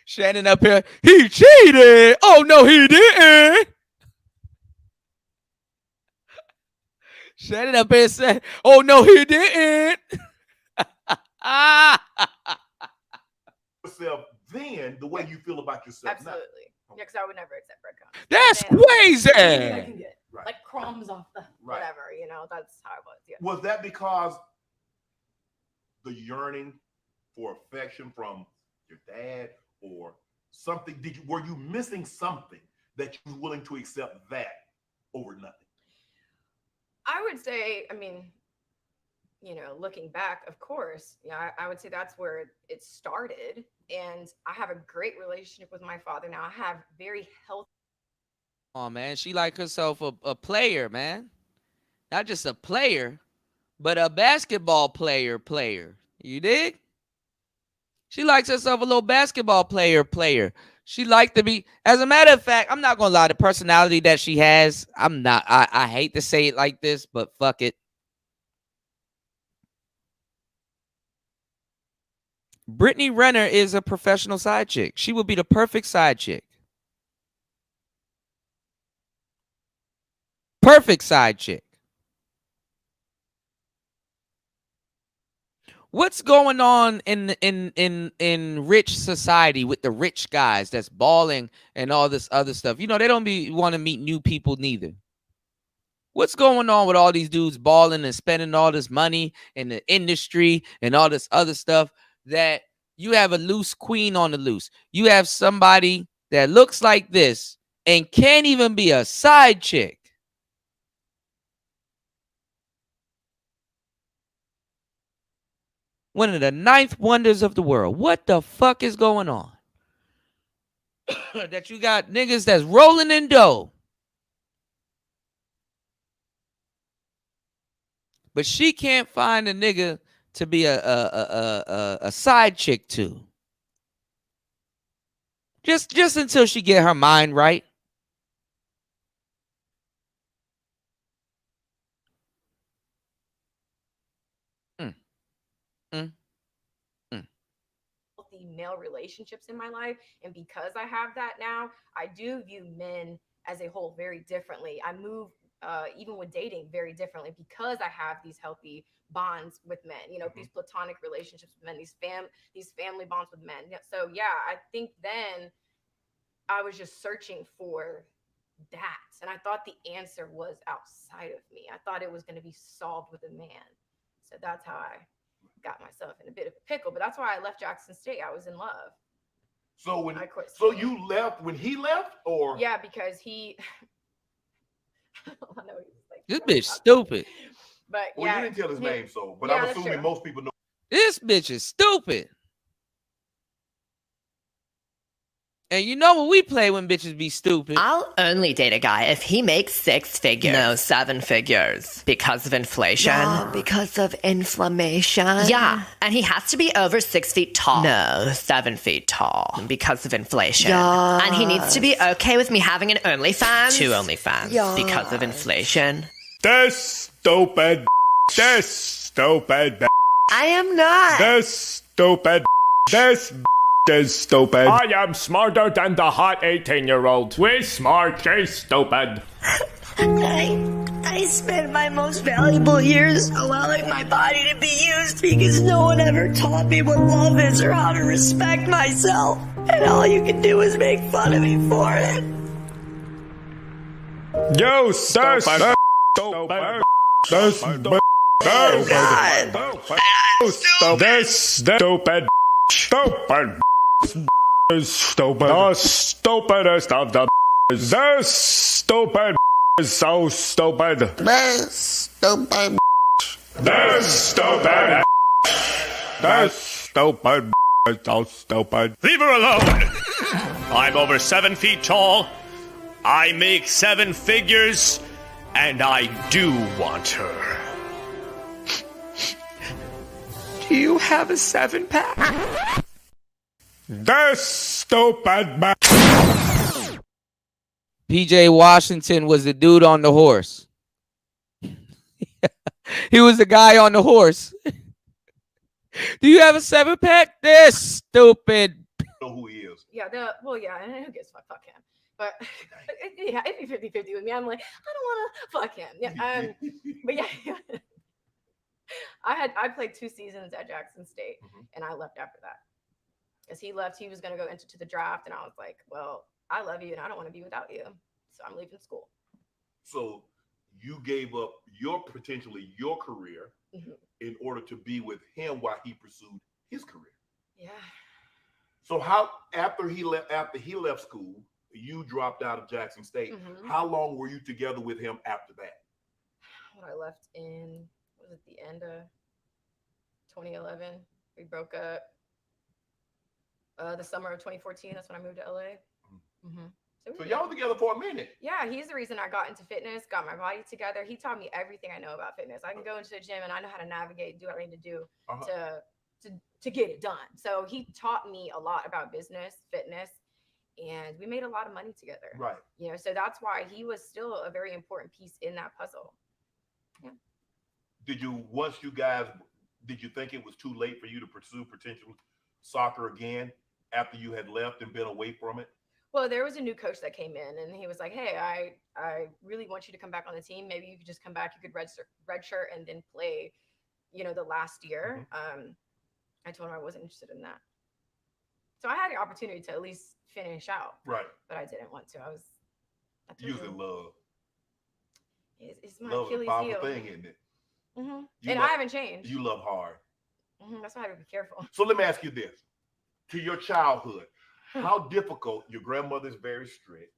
Shannon up here. He cheated. Oh no, he didn't. Shannon up here said, "Oh no, he didn't." Yourself then the way you feel about yourself. Absolutely. Yeah, because I would never accept breadcrumbs. That's crazy. I can get like crumbs off the whatever, you know. That's how it was. Yeah. Was that because the yearning for affection from your dad or something? Were you missing something that you were willing to accept that over nothing? I would say, I mean, you know, looking back, of course, yeah, I would say that's where it started. And I have a great relationship with my father now. I have very healthy. Oh man, she like herself a player, man. Not just a player, but a basketball player. You dig? She likes herself a little basketball player. She like to be, as a matter of fact, I'm not gonna lie, the personality that she has, I hate to say it like this, but fuck it. Brittany Renner is a professional side chick. She would be the perfect side chick. Perfect side chick. What's going on in rich society with the rich guys that's balling and all this other stuff? You know, they don't want to meet new people neither. What's going on with all these dudes balling and spending all this money in the industry and all this other stuff that You have a loose queen on the loose. You have somebody that looks like this and can't even be a side chick. One of the ninth wonders of the world. What the fuck is going on? That you got niggas that's rolling in dough. But she can't find a nigga to be a side chick to. Just until she get her mind right. Healthy male relationships in my life, and because I have that now, I do view men as a whole very differently. I move even with dating very differently because I have these healthy bonds with men, you know, these platonic relationships with men, these family bonds with men. So yeah, I think then I was just searching for that, and I thought the answer was outside of me. I thought it was going to be solved with a man. So that's how I got myself in a bit of a pickle. But that's why I left Jackson State. I was in love. So when I quit so school. you left when he left, or Yeah, because he I know he was like, This bitch stupid. but well, yeah, you didn't tell his he- name, so but yeah, I'm that's assuming true. most people know. This bitch is stupid. And you know what we play when bitches be stupid? I'll only date a guy if he makes 6 figures. No, 7 figures. Because of inflation. Yeah, because of inflammation. Yeah, and he has to be over 6 feet tall. No, 7 feet tall. Because of inflation. Yes. And he needs to be okay with me having an OnlyFans. 2 OnlyFans. Yes. Because of inflation. This stupid. This stupid. I am not. This stupid. This is stupid. I am smarter than the hot 18-year-old. We smart, she's stupid. I spent my most valuable years allowing my body to be used because no one ever taught me what love is or how to respect myself. And all you can do is make fun of me for it. You stupid. Stupid. This stupid. Oh, God. This stupid. Stupid. Is stupid. The stupidest of the. This stupid is so stupid. This stupid. This stupid. This stupid is so stupid. Leave her alone. I'm over 7 feet tall. I make 7 figures, and I do want her. Do you have a 7-pack? This stupid. PJ Washington was the dude on the horse. He was the guy on the horse. Do you have a 7-pack? This stupid. Know who he is. Yeah, and who gives a fuck him? But yeah, it'd be 50-50 with me. I'm like, I don't want to fuck him. Yeah, but yeah, I played 2 seasons at Jackson State, and I left after that. As he left, he was going to go into the draft, and I was like, well, I love you, and I don't want to be without you, so I'm leaving school. So you gave up potentially your career in order to be with him while he pursued his career. Yeah. So how after he left school, you dropped out of Jackson State. How long were you together with him after that? When I left in, was it the end of 2011? We broke up. The summer of 2014. That's when I moved to LA. So y'all were together for a minute. Yeah, he's the reason I got into fitness, got my body together. He taught me everything I know about fitness. I can go into the gym and I know how to navigate, do what I need to do to get it done. So he taught me a lot about business, fitness, and we made a lot of money together. Right. You know, so that's why he was still a very important piece in that puzzle. Yeah. Did you think it was too late for you to pursue potential soccer again after you had left and been away from it? Well, there was a new coach that came in, and he was like, hey, I really want you to come back on the team. Maybe you could just come back. You could redshirt and then play, the last year. I told him I wasn't interested in that. So I had the opportunity to at least finish out. Right. But I didn't want to. I Using love. It's my love is a Achilles powerful heel. thing, isn't it? And I haven't changed. You love hard. That's why I have to be careful. So let me ask you this. to your childhood, how difficult, your grandmother's very strict.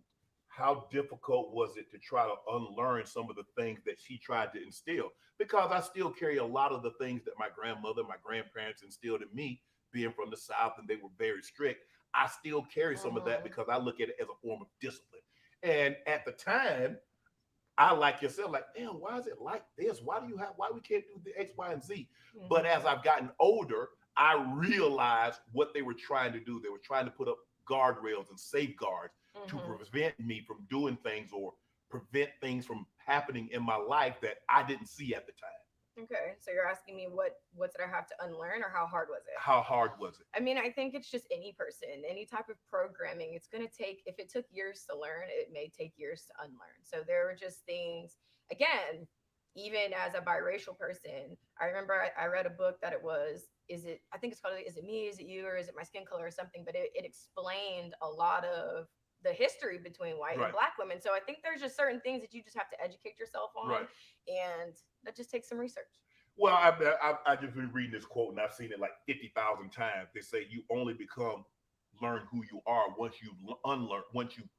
How difficult was it to try to unlearn some of the things that she tried to instill? Because I still carry a lot of the things that my grandmother, my grandparents instilled in me, being from the South and they were very strict. I still carry some of that because I look at it as a form of discipline. And at the time, I like yourself, like, damn, why is it like this? Why we can't do the X, Y, and Z? But as I've gotten older, I realized what they were trying to do. They were trying to put up guardrails and safeguards to prevent me from doing things or prevent things from happening in my life that I didn't see at the time. Okay, so you're asking me what did I have to unlearn, or how hard was it? How hard was it? I mean, I think it's just any person, any type of programming. It's going to take, if it took years to learn, it may take years to unlearn. So there were just things, again, even as a biracial person, I remember I read a book that I think it's called, Is It Me, Is It You, or Is It My Skin Color or something? But it explained a lot of the history between white and black women. So I think there's just certain things that you just have to educate yourself on. And that just takes some research. Well, I just been reading this quote and I've seen it like 50,000 times. They say you only learn who you are once you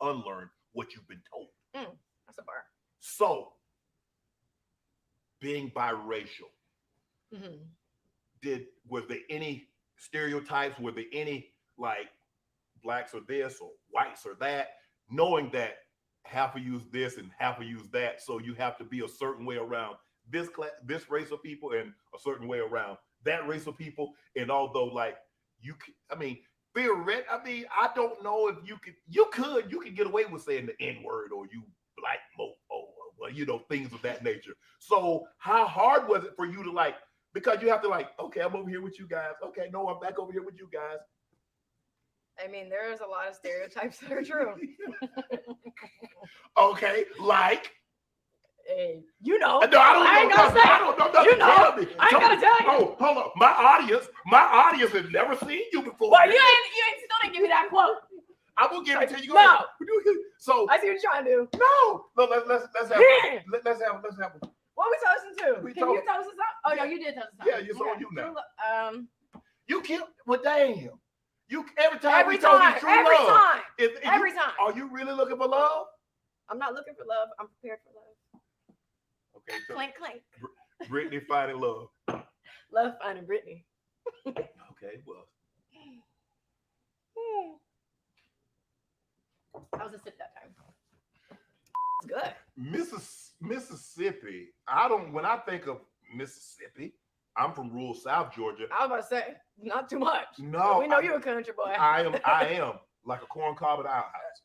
unlearn what you've been told. That's a bar. So, being biracial, were there any stereotypes? Were there any like blacks are this or whites or that? Knowing that half of you is this and half of you is that, so you have to be a certain way around this race of people and a certain way around that race of people. And although like I don't know if you could get away with saying the N-word or you black mofo or things of that nature. So how hard was it for you to like, because you have to like, okay, I'm over here with you guys. Okay, no, I'm back over here with you guys. I mean, there's a lot of stereotypes that are true. Okay, like? Hey, No, I ain't gonna say. I don't know nothing. Tell me. I ain't gonna tell you. Oh, hold on. My audience has never seen you before. Well, you ain't still didn't give me that quote. I'm gonna give it to you. No. So I see what you're trying to do. No, let's have let's have What we toasting to? Can you toast us up? Oh no, you did toast us up. Yeah, it's on you now. You can't. Well, damn. You every time every we told time, you true every love. time, Every time. Are you really looking for love? I'm not looking for love. I'm prepared for love. Okay. So Clink, clink. Brittany finding love. Love finding Brittany. Okay, well. I was a sip that time. It's good. Mississippi. When I think of Mississippi, I'm from rural South Georgia. I was about to say, not too much. No, we know you're a country boy. I am like a corn cob at our house.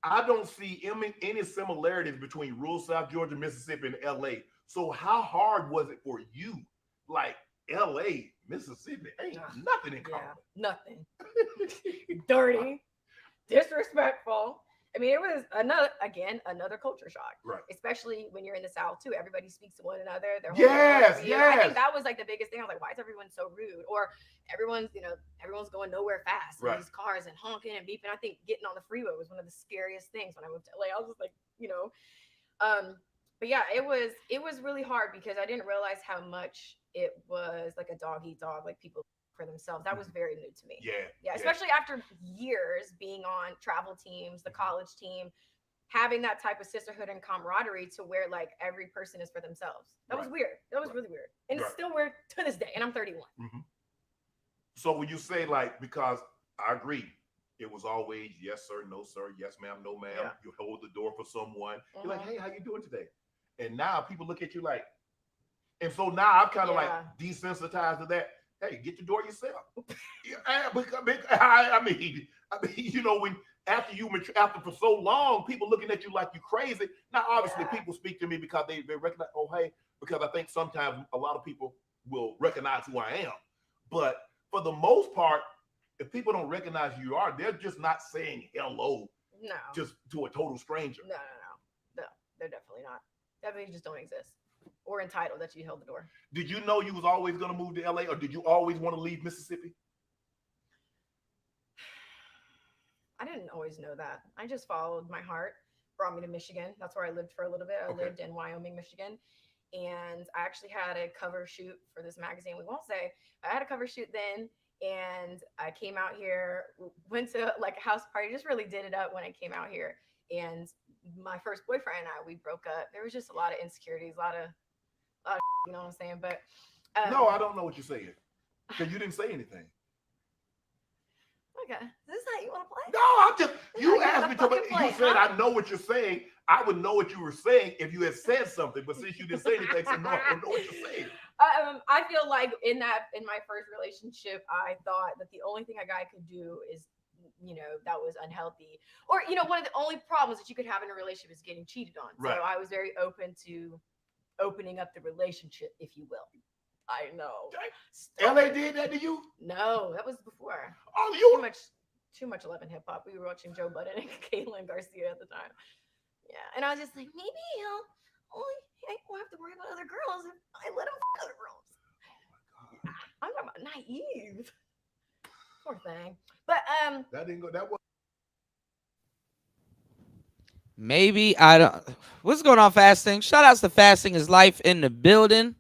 I don't see any similarities between rural South Georgia, Mississippi, and LA. So how hard was it for you? Like LA, Mississippi, ain't nothing in common. Nothing. Dirty, disrespectful. I mean, it was another culture shock. Right. Especially when you're in the South too. Everybody speaks to one another. Yes. I think that was like the biggest thing. I was like, why is everyone so rude? Or everyone's going nowhere fast in these cars and honking and beeping. I think getting on the freeway was one of the scariest things when I moved to LA. I was just like, but yeah, it was really hard because I didn't realize how much it was like a dog eat dog, like people for themselves. That was very new to me. Yeah, especially after years being on travel teams, the college team, having that type of sisterhood and camaraderie to where like every person is for themselves. That was weird. That was really weird. And it's still weird to this day. And I'm 31. Mm-hmm. So when you say like, because I agree, it was always yes sir, no sir, yes ma'am, no ma'am. Yeah. You hold the door for someone. You're like, hey, how you doing today? And now people look at you like, and so now I'm kind of like desensitized to that. Hey, get the door yourself. I mean, when after for so long, people looking at you like you crazy. Now, obviously, people speak to me because they recognize. Oh, hey, because I think sometimes a lot of people will recognize who I am. But for the most part, if people don't recognize who you are, they're just not saying hello. No. Just to a total stranger. No, they're definitely not. Definitely just don't exist. Or entitled that you held the door. Did you know you was always going to move to LA, or did you always want to leave Mississippi? I didn't always know that. I just followed my heart, brought me to Michigan. That's where I lived for a little bit. I lived in Wyoming, Michigan. And I actually had a cover shoot for this magazine. We won't say. I had a cover shoot then. And I came out here, went to like a house party, just really did it up when I came out here. And my first boyfriend and I, we broke up. There was just a lot of insecurities, a lot of you know what I'm saying? But no, I don't know what you're saying because you didn't say anything. Okay, is this how you want to play? No, I'm just. You asked me to. You said I know what you're saying. I would know what you were saying if you had said something. But since you didn't say anything, so no, I don't know what you're saying. I feel like in my first relationship, I thought that the only thing a guy could do is, that was unhealthy, or one of the only problems that you could have in a relationship is getting cheated on. Right. So I was very open to opening up the relationship, if you will. I know. LA did that to you? No, that was before. Oh, you too much love and hip hop. We were watching Joe Budden and Caitlin Garcia at the time. Yeah, and I was just like, maybe I won't have to worry about other girls if I let him fuck other girls. Oh my God. I'm talking about naive. Poor thing. But that didn't go. That was. Maybe I don't. What's going on, Fasting? Shout outs to Fasting is Life in the building.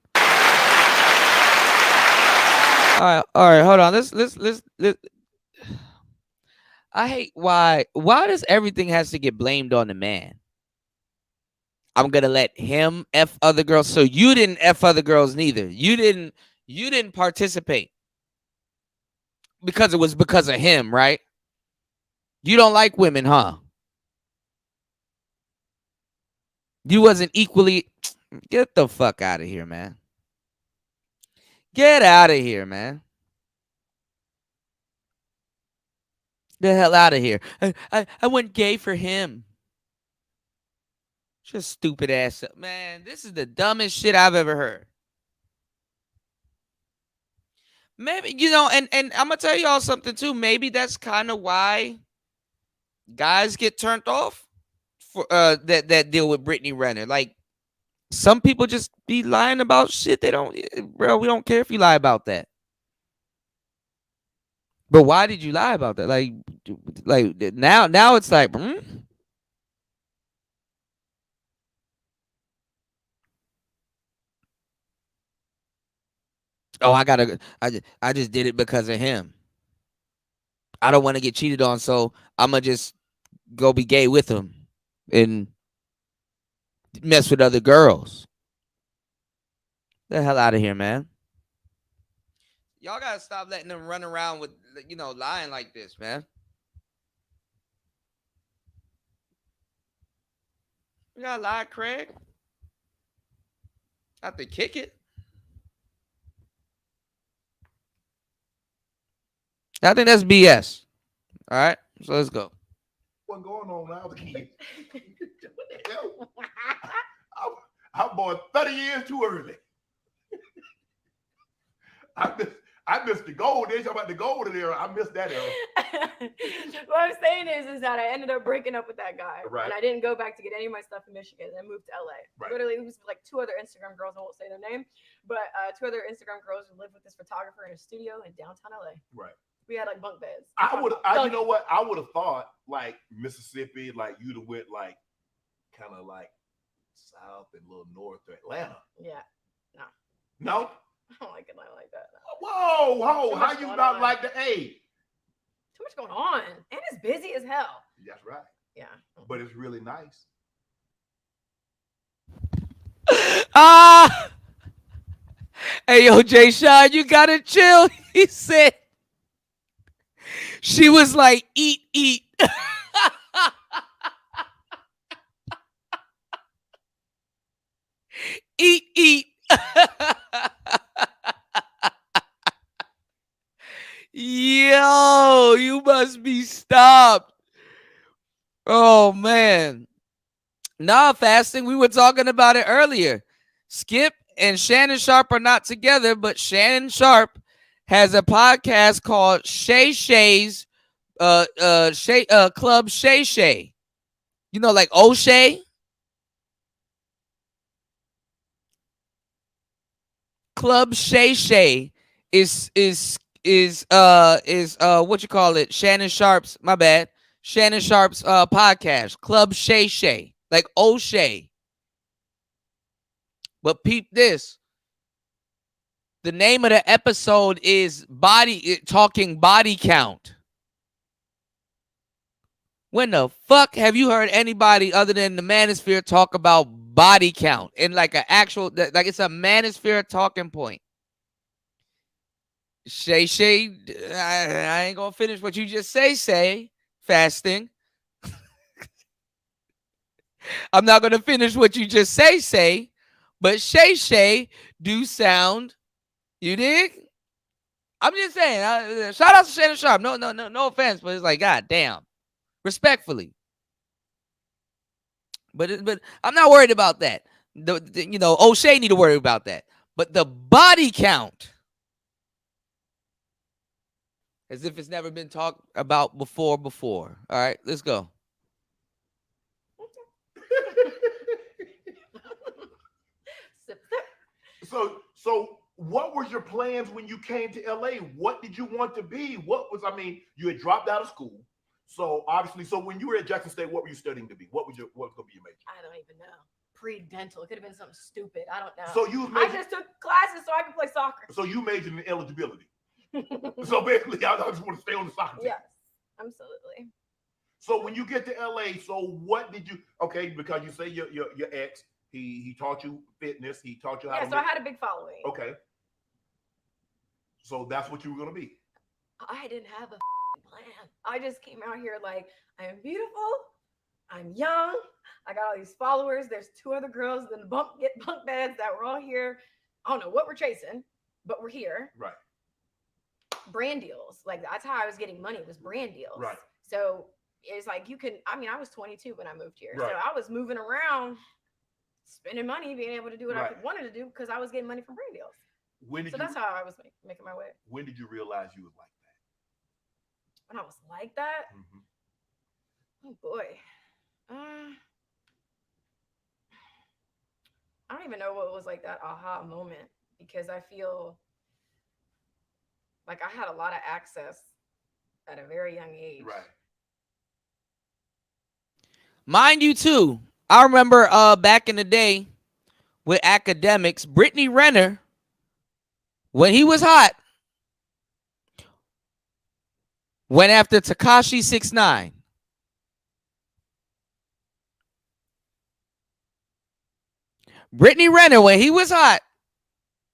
All right, hold on. Let's. I hate why does everything has to get blamed on the man? I'm gonna let him F other girls. So you didn't F other girls neither. You didn't participate because it was because of him, right? You don't like women, huh? You wasn't equally. Get the fuck out of here, man. Get out of here, man. The hell out of here. I went gay for him. Just stupid ass. Man, this is the dumbest shit I've ever heard. Maybe, and I'm going to tell y'all something too. Maybe that's kind of why guys get turned off for that deal with Brittany Renner. Like, some people just be lying about shit. They don't, bro, we don't care if you lie about that. But why did you lie about that? Like now it's like, oh, I just did it because of him. I don't want to get cheated on, so I'm gonna just go be gay with him and mess with other girls. The hell out of here, man. Y'all gotta stop letting them run around with, lying like this, man. You gotta lie, Craig. I have to kick it. I think that's BS. All right, so let's go. What's going on now, the kid? I'm born 30 years too early. I missed the gold. They talk about the golden era. I missed that era. What I'm saying is that I ended up breaking up with that guy. Right. And I didn't go back to get any of my stuff in Michigan. I moved to LA. Right. Literally, it was like two other Instagram girls. I won't say their name. But two other Instagram girls who lived with this photographer in a studio in downtown LA. Right. We had like bunk beds. You know what? I would have thought like Mississippi, like you'd have went like kind of like south and a little north to Atlanta. Yeah. No. No? I don't like Atlanta like that. No. Whoa. How you not like the A? Too much going on. And it's busy as hell. That's right. Yeah. But it's really nice. Hey, yo, Jay Sean, you gotta chill. He said she was like, eat. Eat. Yo, you must be stopped. Oh, man. Nah, Fasting, we were talking about it earlier. Skip and Shannon Sharp are not together, but Shannon Sharp has a podcast called Shay Shay's Club Shay Shay. Like O'Shea. Club Shay Shay is what you call it? Shannon Sharp's podcast. Club Shay Shay. Like O'Shea. But peep this. The name of the episode is Talking Body Count. When the fuck have you heard anybody other than the Manosphere talk about body count in like an actual, like it's a Manosphere talking point? Shay, I ain't gonna finish what you just say, fasting. I'm not gonna finish what you just say, but Shay do sound, you dig? I'm just saying, shout out to Shannon Sharp. No offense, but it's like, god damn. Respectfully. But I'm not worried about that. O'Shea need to worry about that. But the body count, as if it's never been talked about before. All right, let's go. So what was your plans when you came to LA? What did you want to be? You had dropped out of school. So obviously, when you were at Jackson State, what were you studying to be? What was going to be your major? I don't even know. Pre-dental. It could have been something stupid. I don't know. So I just took classes so I could play soccer. So you majored in eligibility. So basically, I just want to stay on the soccer team. Yes, absolutely. So when you get to LA, so what did you? Okay, because you say your ex, he taught you fitness. He taught you how. Yeah, so I had a big following. Okay. So that's what you were gonna be. I didn't have a plan. I just came out here like, I'm beautiful, I'm young, I got all these followers. There's 2 other girls in the bunk beds that were all here. I don't know what we're chasing, but we're here. Right. Brand deals, like that's how I was getting money, was brand deals. Right. So it's like I was 22 when I moved here. Right. So I was moving around, spending money, being able to do what Right. I wanted to do because I was getting money from brand deals. That's how I was making my way. When did you realize you was like that? When I was like that? Mm-hmm. Oh boy. I don't even know what was like that aha moment, because I feel like I had a lot of access at a very young age. Right. Mind you, too, I remember back in the day with academics, Brittany Renner, when he was hot, went after Tekashi 6ix9ine. Brittany Renner, when he was hot,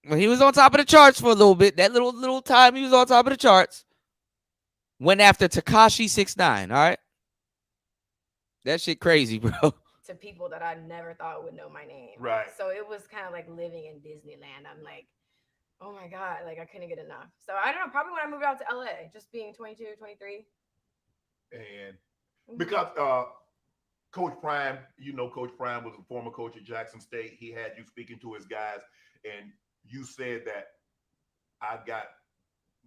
when he was on top of the charts for a little bit, that little time he was on top of the charts, went after Tekashi 6ix9ine. All right, that shit crazy, bro. To people that I never thought would know my name. Right. So it was kind of like living in Disneyland. I'm like, oh my God, like I couldn't get enough. So I don't know, probably when I moved out to LA, just being 22, 23. And because Coach Prime, Coach Prime was a former coach at Jackson State. He had you speaking to his guys, and you said that I got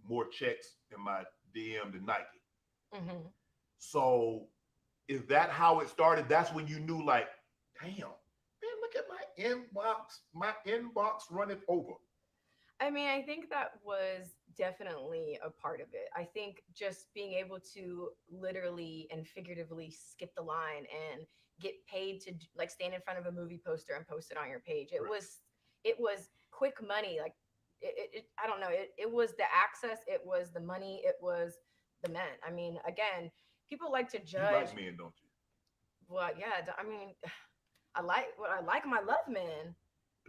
more checks in my DM than Nike. Mm-hmm. So is that how it started? That's when you knew, like, damn, man, look at my inbox running over. I mean, I think that was definitely a part of it. I think just being able to literally and figuratively skip the line and get paid to like stand in front of a movie poster and post it on your page. It was quick money. Like I don't know. It was the access. It was the money. It was the men. I mean, again, people like to judge. You like men, don't you? Well, yeah. I mean, I like my love men.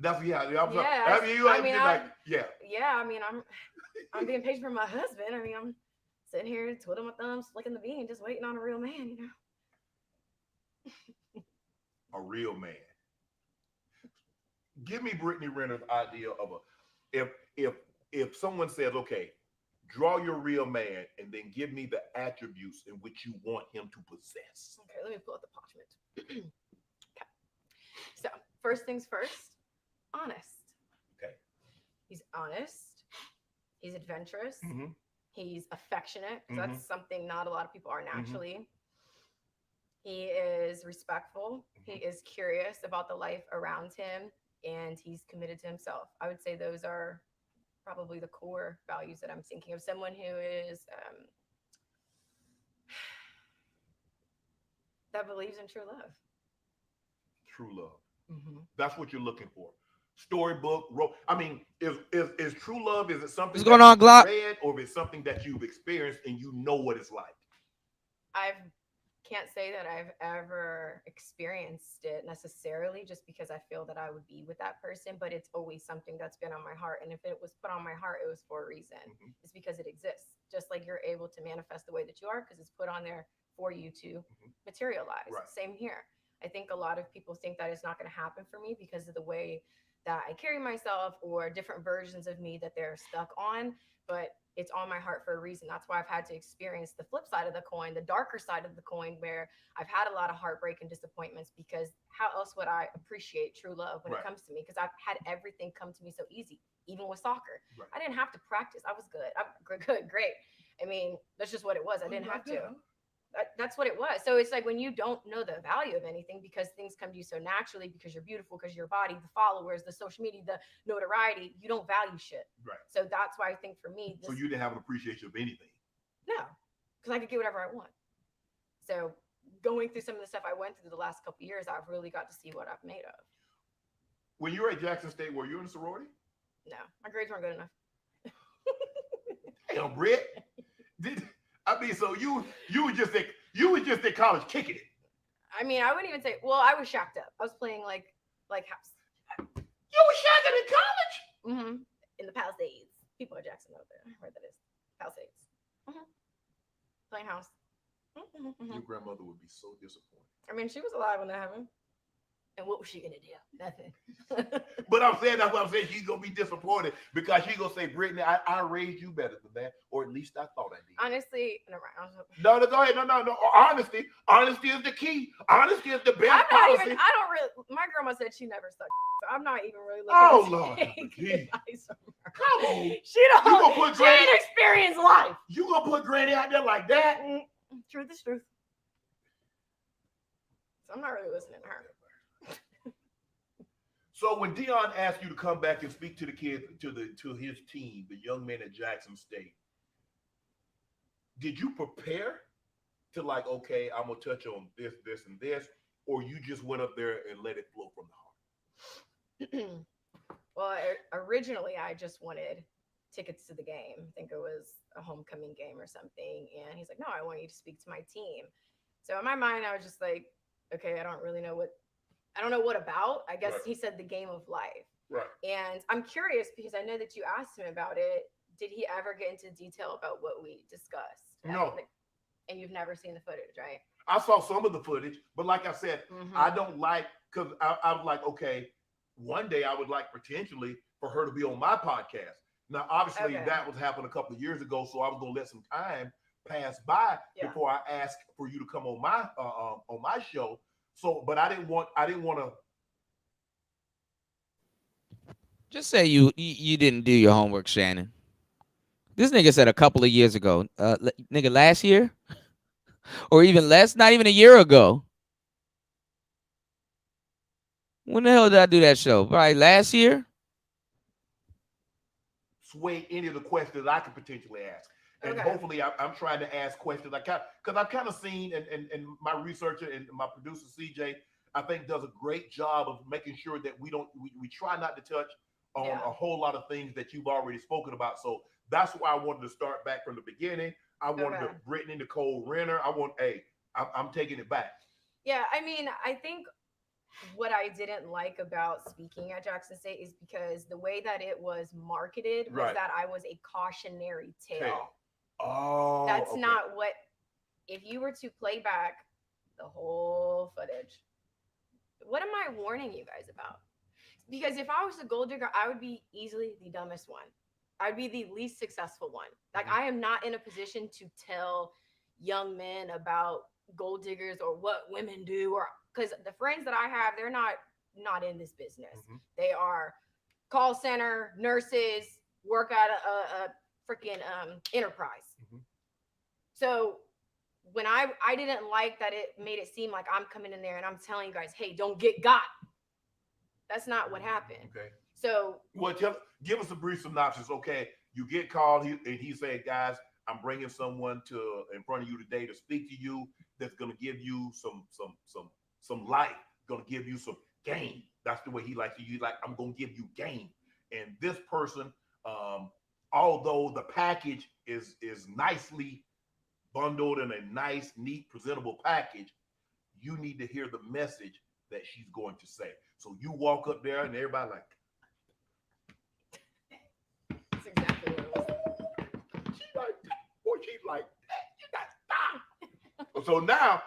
That's yeah. Yeah. I mean, I'm being paid for my husband. I mean, I'm sitting here twiddling my thumbs, flicking the bean, just waiting on a real man, A real man. Give me Brittany Renner's idea of if someone says, okay, draw your real man and then give me the attributes in which you want him to possess. Okay, let me pull out the parchment. Okay. So first things first. Honest. Okay. He's honest. He's adventurous. Mm-hmm. He's affectionate. Mm-hmm. That's something not a lot of people are naturally. Mm-hmm. He is respectful. Mm-hmm. He is curious about the life around him, and he's committed to himself. I would say those are probably the core values that I'm thinking of. Someone who is that believes in true love. True love. Mm-hmm. That's what you're looking for. storybook. I mean, is true love? Is it something What's going on, Glock? read, or is it something that you've experienced and you know what it's like? I can't say that I've ever experienced it necessarily, just because I feel that I would be with that person, but it's always something that's been on my heart. And if it was put on my heart, it was for a reason. It's because it exists. Just like you're able to manifest the way that you are, because it's put on there for you to materialize. Right. Same here. I think a lot of people think that it's not going to happen for me because of the way that I carry myself or different versions of me that they're stuck on, but it's on my heart for a reason. That's why I've had to experience the flip side of the coin, the darker side of the coin, where I've had a lot of heartbreak and disappointments, because how else would I appreciate true love when it comes to me? Because I've had everything come to me so easy, even with soccer. I didn't have to practice. I was good. I'm good, great. I mean, that's just what it was. I didn't have to. That's what it was. So it's like when you don't know the value of anything because things come to you so naturally, because you're beautiful, because your body, the followers, the social media, the notoriety, you don't value shit. Right. So that's why I think for me, So you didn't have an appreciation of anything? No, because I could get whatever I want. So going through some of the stuff I went through the last couple of years, I've really got to see what I've made of. When you were at Jackson State, were you in a sorority? No, my grades weren't good enough. Damn, Britt. So you were just at college kicking it. I mean, I wouldn't even say. Well, I was shacked up. I was playing like house. You were shacking in college? Mm-hmm. In the Palisades. People in Jackson know there where that is. Palisades. Mm-hmm. Playing house. Mm-hmm. Your grandmother would be so disappointed. I mean, she was alive when that happened. And what was she gonna do? Nothing. But I'm saying that's what I'm saying. She's gonna be disappointed because she's gonna say, Brittany, I raised you better than that, or at least I thought I did. Honestly, never mind. No, go ahead. No. Honesty is the key. Honesty is the best policy. My grandma said she never sucked. So I'm not even really looking. Lord, come on. She didn't experience life. You gonna put Granny out there like that? Truth is truth. So I'm not really listening to her. So when Dion asked you to come back and speak to the kids, to his team, the young men at Jackson State, did you prepare to like, okay, I'm gonna touch on this, and this, or you just went up there and let it flow from the heart? Well, originally I just wanted tickets to the game. I think it was a homecoming game or something. And he's like, no, I want you to speak to my team. So in my mind, I was just like, okay, I don't know what about. I guess he said the game of life. Right. And I'm curious because I know that you asked him about it. Did he ever get into detail about what we discussed? No. And you've never seen the footage, right? I saw some of the footage, but like I said, I don't like, because I was like, okay, one day I would like potentially for her to be on my podcast. Now, obviously, that was happened a couple of years ago, so I was gonna let some time pass by before I asked for you to come on my show. So, but I didn't want to. Just say you didn't do your homework, Shannon. This nigga said a couple of years ago, nigga, last year, or even less, not even a year ago. When the hell did I do that show? Probably last year. Sway any of the questions I could potentially ask. And hopefully I'm trying to ask questions because I've kind of seen, and my researcher and my producer CJ, I think does a great job of making sure that we try not to touch on a whole lot of things that you've already spoken about. So that's why I wanted to start back from the beginning. I wanted to Brittany Nicole Renner. I'm taking it back. Yeah, I mean, I think what I didn't like about speaking at Jackson State is because the way that it was marketed was that I was a cautionary tale. Oh, that's not what. If you were to play back the whole footage, what am I warning you guys about? Because if I was a gold digger, I would be easily the dumbest one. I'd be the least successful one. Like I am not in a position to tell young men about gold diggers or what women do, or because the friends that I have, they're not in this business. They are call center nurses, work at a freaking enterprise. So when I didn't like that, it made it seem like I'm coming in there and I'm telling you guys, hey, don't get got. That's not what happened. Okay. So well, give us a brief synopsis. Okay, you get called, and he said, guys, I'm bringing someone in front of you today to speak to you that's going to give you some life, going to give you some game. That's the way he likes to use. Like, I'm gonna give you game. And this person, although the package is nicely bundled in a nice, neat, presentable package, you need to hear the message that she's going to say. So you walk up there and everybody like, That's exactly what it was. she's like that. You got stop. So now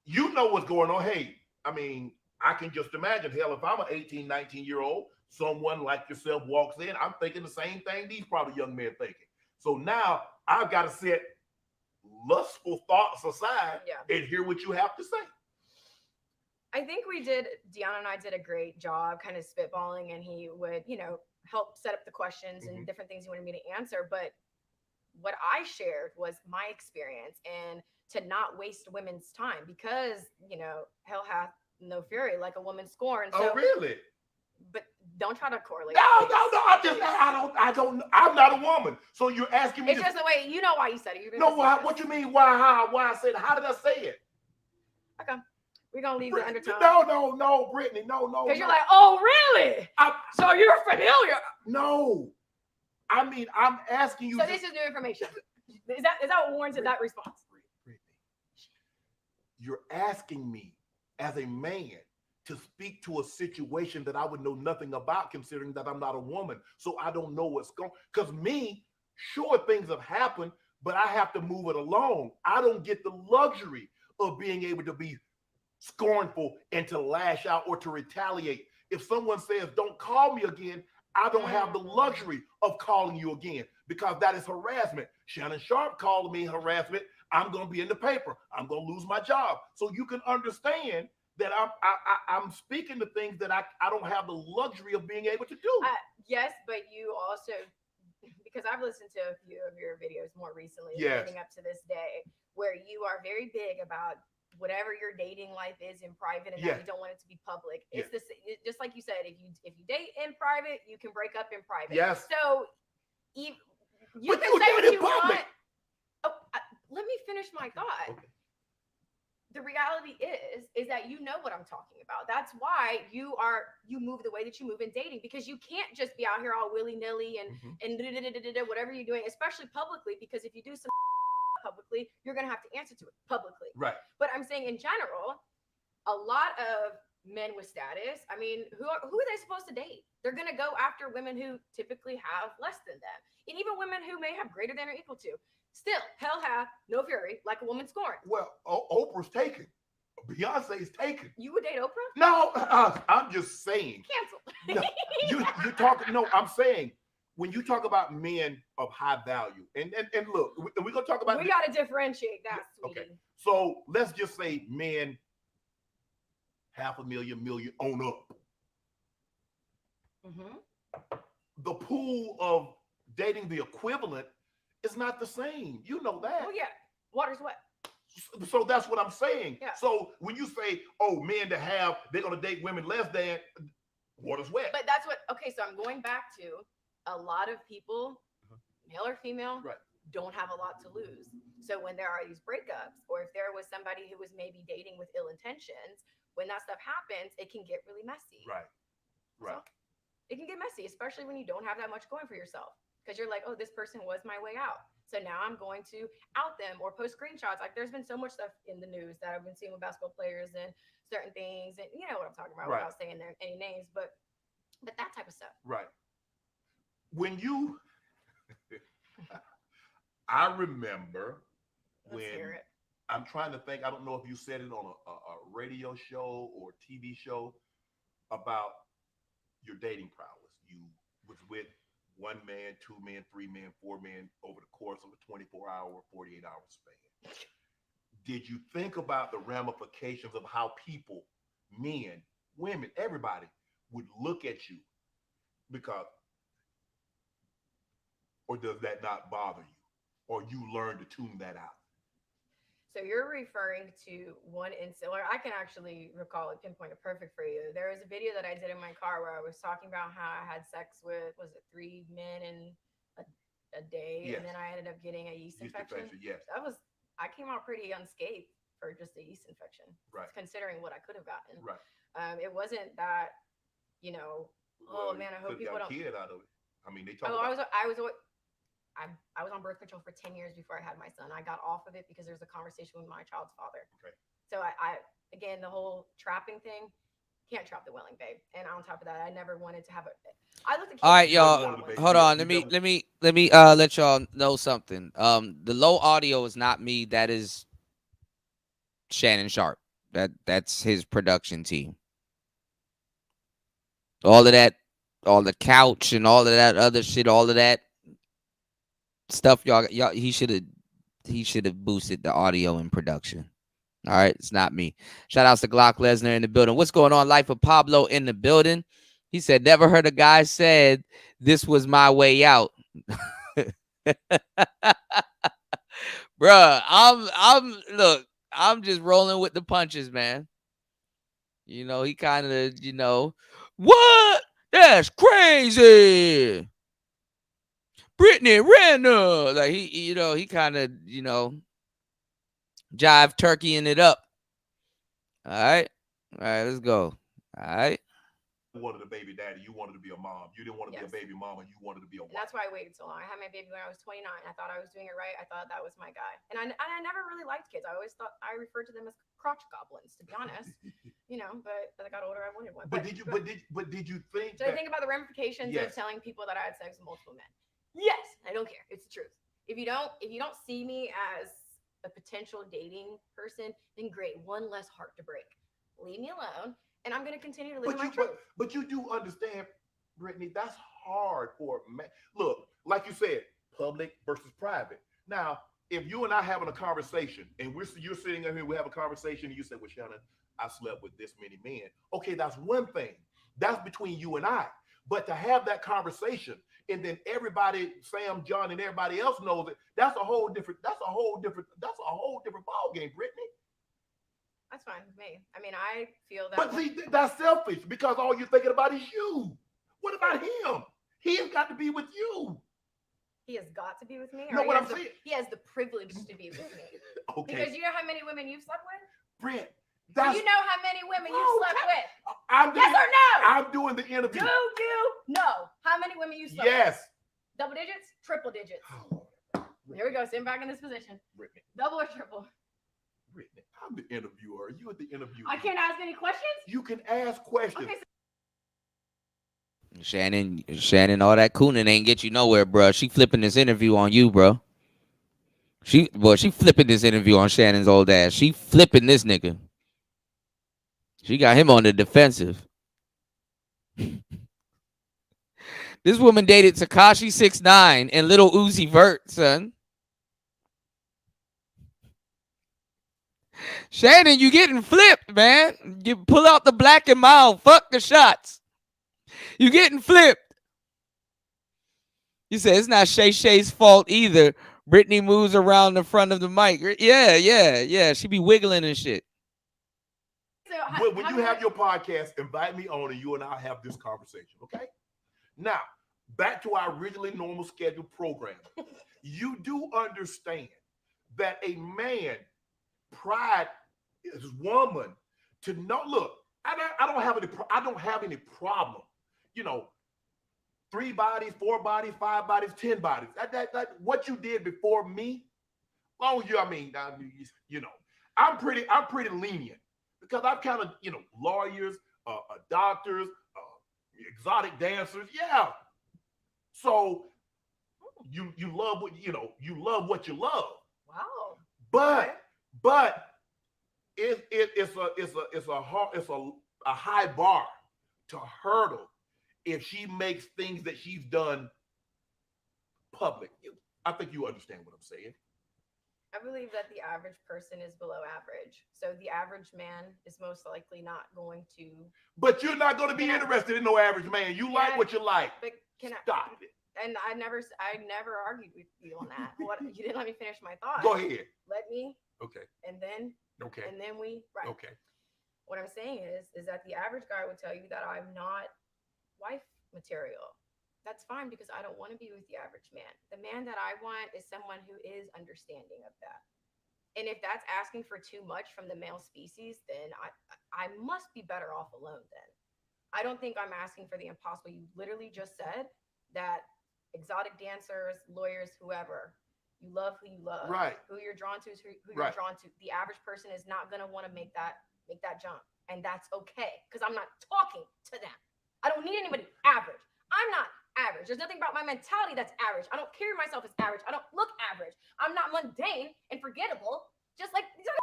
you know what's going on. Hey, I mean, I can just imagine, hell, if I'm an 18, 19-year-old, someone like yourself walks in, I'm thinking the same thing these probably young men thinking. So now I've got to set lustful thoughts aside and hear what you have to say. I think Deanna and I did a great job kind of spitballing, and he would, help set up the questions and different things he wanted me to answer. But what I shared was my experience, and to not waste women's time, because, hell hath no fury like a woman scorned. So, really? But don't try to correlate. No. I'm not a woman. So you're asking me. It's just the way, why you said it. No, what you mean? Why? How? Why I said it? How did I say it? Okay. We're going to leave the undertone. No, Brittany. No. Because you're like, oh, really? So you're familiar. No. I mean, I'm asking you. So this is new information. Is that what warrants that response? You're asking me as a man to speak to a situation that I would know nothing about, considering that I'm not a woman. So I don't know what's going. Because sure, things have happened, but I have to move it along. I don't get the luxury of being able to be scornful and to lash out or to retaliate. If someone says, don't call me again, I don't have the luxury of calling you again, because that is harassment. Shannon Sharp called me harassment. I'm going to be in the paper. I'm going to lose my job. So you can understand that I'm speaking to things that I don't have the luxury of being able to do. Yes, but you also, because I've listened to a few of your videos more recently, leading up to this day, where you are very big about whatever your dating life is in private, and that you don't want it to be public. It's just like you said, if you date in private, you can break up in private. Yes. So you can say what you want. Let me finish my thought. Okay. The reality is that you know what I'm talking about. That's why you move the way that you move in dating, because you can't just be out here all willy-nilly and whatever you're doing, especially publicly, because if you do some publicly, you're going to have to answer to it publicly. Right. But I'm saying in general, a lot of men with status, I mean, who are they supposed to date? They're going to go after women who typically have less than them, and even women who may have greater than or equal to. Still, hell hath no fury like a woman scorned. Well, Oprah's taken. Beyonce's taken. You would date Oprah? No, I'm just saying. Cancel. No, you talking? No, I'm saying, when you talk about men of high value, and look, we're gonna talk about. We got to differentiate that, sweetie. Okay, so let's just say men, $500,000, million on up. The pool of dating the equivalent is not the same. You know that. Oh yeah, water's wet. So that's what I'm saying. Yeah. So when you say, oh, men they're gonna date women less than, water's wet. But that's what. Okay, so I'm going back to a lot of people, male or female, don't have a lot to lose. So when there are these breakups, or if there was somebody who was maybe dating with ill intentions, when that stuff happens, it can get really messy. Right. So it can get messy, especially when you don't have that much going for yourself, because you're like, oh, this person was my way out. So now I'm going to out them or post screenshots. Like, there's been so much stuff in the news that I've been seeing with basketball players and certain things, and you know what I'm talking about without saying any names, but that type of stuff. Right. When you, I remember I'm trying to think, I don't know if you said it on a radio show or TV show about your dating prowess. You was with one man, two men, three men, four men over the course of a 24-hour, 48-hour span. Did you think about the ramifications of how people, men, women, everybody would look at you? Because, or does that not bother you? Or you learn to tune that out? So you're referring to one incident, or I can actually recall it, pinpoint it perfect for you. There was a video that I did in my car where I was talking about how I had sex with, was it 3 men in a day? Yes. And then I ended up getting a yeast infection. Yes. I came out pretty unscathed for just a yeast infection. Right. Considering what I could have gotten. Right. It wasn't that you know, Well, oh man, I hope could people got don't. a kid out of it. I mean, they talk Oh, about. I was on birth control for 10 years before I had my son. I got off of it because there's a conversation with my child's father. Okay. So I again, the whole trapping thing, can't trap the willing babe. And on top of that, I never wanted to have a. I looked at. All right, y'all. Hold on. Yeah, Let me let y'all know something. The low audio is not me. That is Shannon Sharp. That's his production team. All of that, all the couch and all of that other shit, all of that stuff, y'all he should have boosted the audio and production. All right, it's not me. Shout outs to Glock Lesnar in the building. What's going on? Life of Pablo in the building. He said, never heard a guy said this was my way out. Bruh, I'm just rolling with the punches, man. You know, he kind of, what? That's crazy. Brittany Renner. Like he kind of, jive turkeying it up. All right, let's go. All right. You wanted a baby daddy. You wanted to be a mom. You didn't want to be a baby mama. You wanted to be a wife. And that's why I waited so long. I had my baby when I was 29. I thought I was doing it right. I thought that was my guy. And I never really liked kids. I always thought I referred to them as crotch goblins, to be honest. But as I got older, I wanted one. But did you think? Did I think about the ramifications of telling people that I had sex with multiple men? Yes, I don't care. It's the truth. If you don't see me as a potential dating person, then great. One less heart to break. Leave me alone. And I'm going to continue to live my truth. But you do understand, Brittany, that's hard for man. Look, like you said, public versus private. Now, if you and I having a conversation and you're sitting here, we have a conversation and you say, well, Shannon, I slept with this many men. Okay, that's one thing. That's between you and I. But to have that conversation and then everybody, Sam, John, and everybody else knows it, that's a whole different ball game, Brittany. That's fine with me. I mean, I feel that. But see, that's selfish because all you're thinking about is you. What about him? He has got to be with you. He has got to be with me? No, what I'm saying. He has the privilege to be with me. Okay. Because you know how many women you've slept with? Brent, Do you know how many women you've slept with? Yes or no? I'm doing the interview. Do you know how many women you slept with? Yes. Double digits? Triple digits. Here we go. Sitting back in this position. Brittany. Double or triple? Brittany, I'm the interviewer. You at the interview. I can't ask any questions? You can ask questions. Okay, Shannon, all that cooning ain't get you nowhere, bro. She flipping this interview on you, bro. She flipping this interview on Shannon's old ass. She flipping this nigga. She got him on the defensive. This woman dated Tekashi 6ix9ine and Lil Uzi Vert, son. Shannon, you getting flipped, man. You pull out the black and mild. Fuck the shots. You getting flipped. You said it's not Shay Shay's fault either. Brittany moves around the front of the mic. Yeah. She be wiggling and shit. So when you have your podcast, invite me on and you and I have this conversation, okay? Now, back to our originally normal scheduled program. You do understand that a man pride is woman to know. Look, I don't have any problem. 3 bodies, 4 bodies, 5 bodies, 10 bodies. That what you did before me. Long as I'm pretty lenient because I've kind of lawyers, doctors, exotic dancers. Yeah. So you love what you love what you love. Wow. But it's a high bar to hurdle if she makes things that she's done public. I think you understand what I'm saying. I believe that the average person is below average. So the average man is most likely not going to. But you're not going to be interested in no average man. You like what you like. But Stop it. And I never argued with you on that. You didn't let me finish my thought. Go ahead. Let me. Okay. And then. Okay. And then we. Right. Okay. What I'm saying is that the average guy would tell you that I'm not wife material. That's fine because I don't want to be with the average man. The man that I want is someone who is understanding of that. And if that's asking for too much from the male species, then I must be better off alone then. I don't think I'm asking for the impossible. You literally just said that exotic dancers, lawyers, whoever, you love who you love. Right. Who you're drawn to is who you're Right. drawn to. The average person is not gonna want to make that jump. And that's okay. Because I'm not talking to them. I don't need anybody average. I'm not average. There's nothing about my mentality that's average. I don't carry myself as average. I don't look average. I'm not mundane and forgettable. Just like these other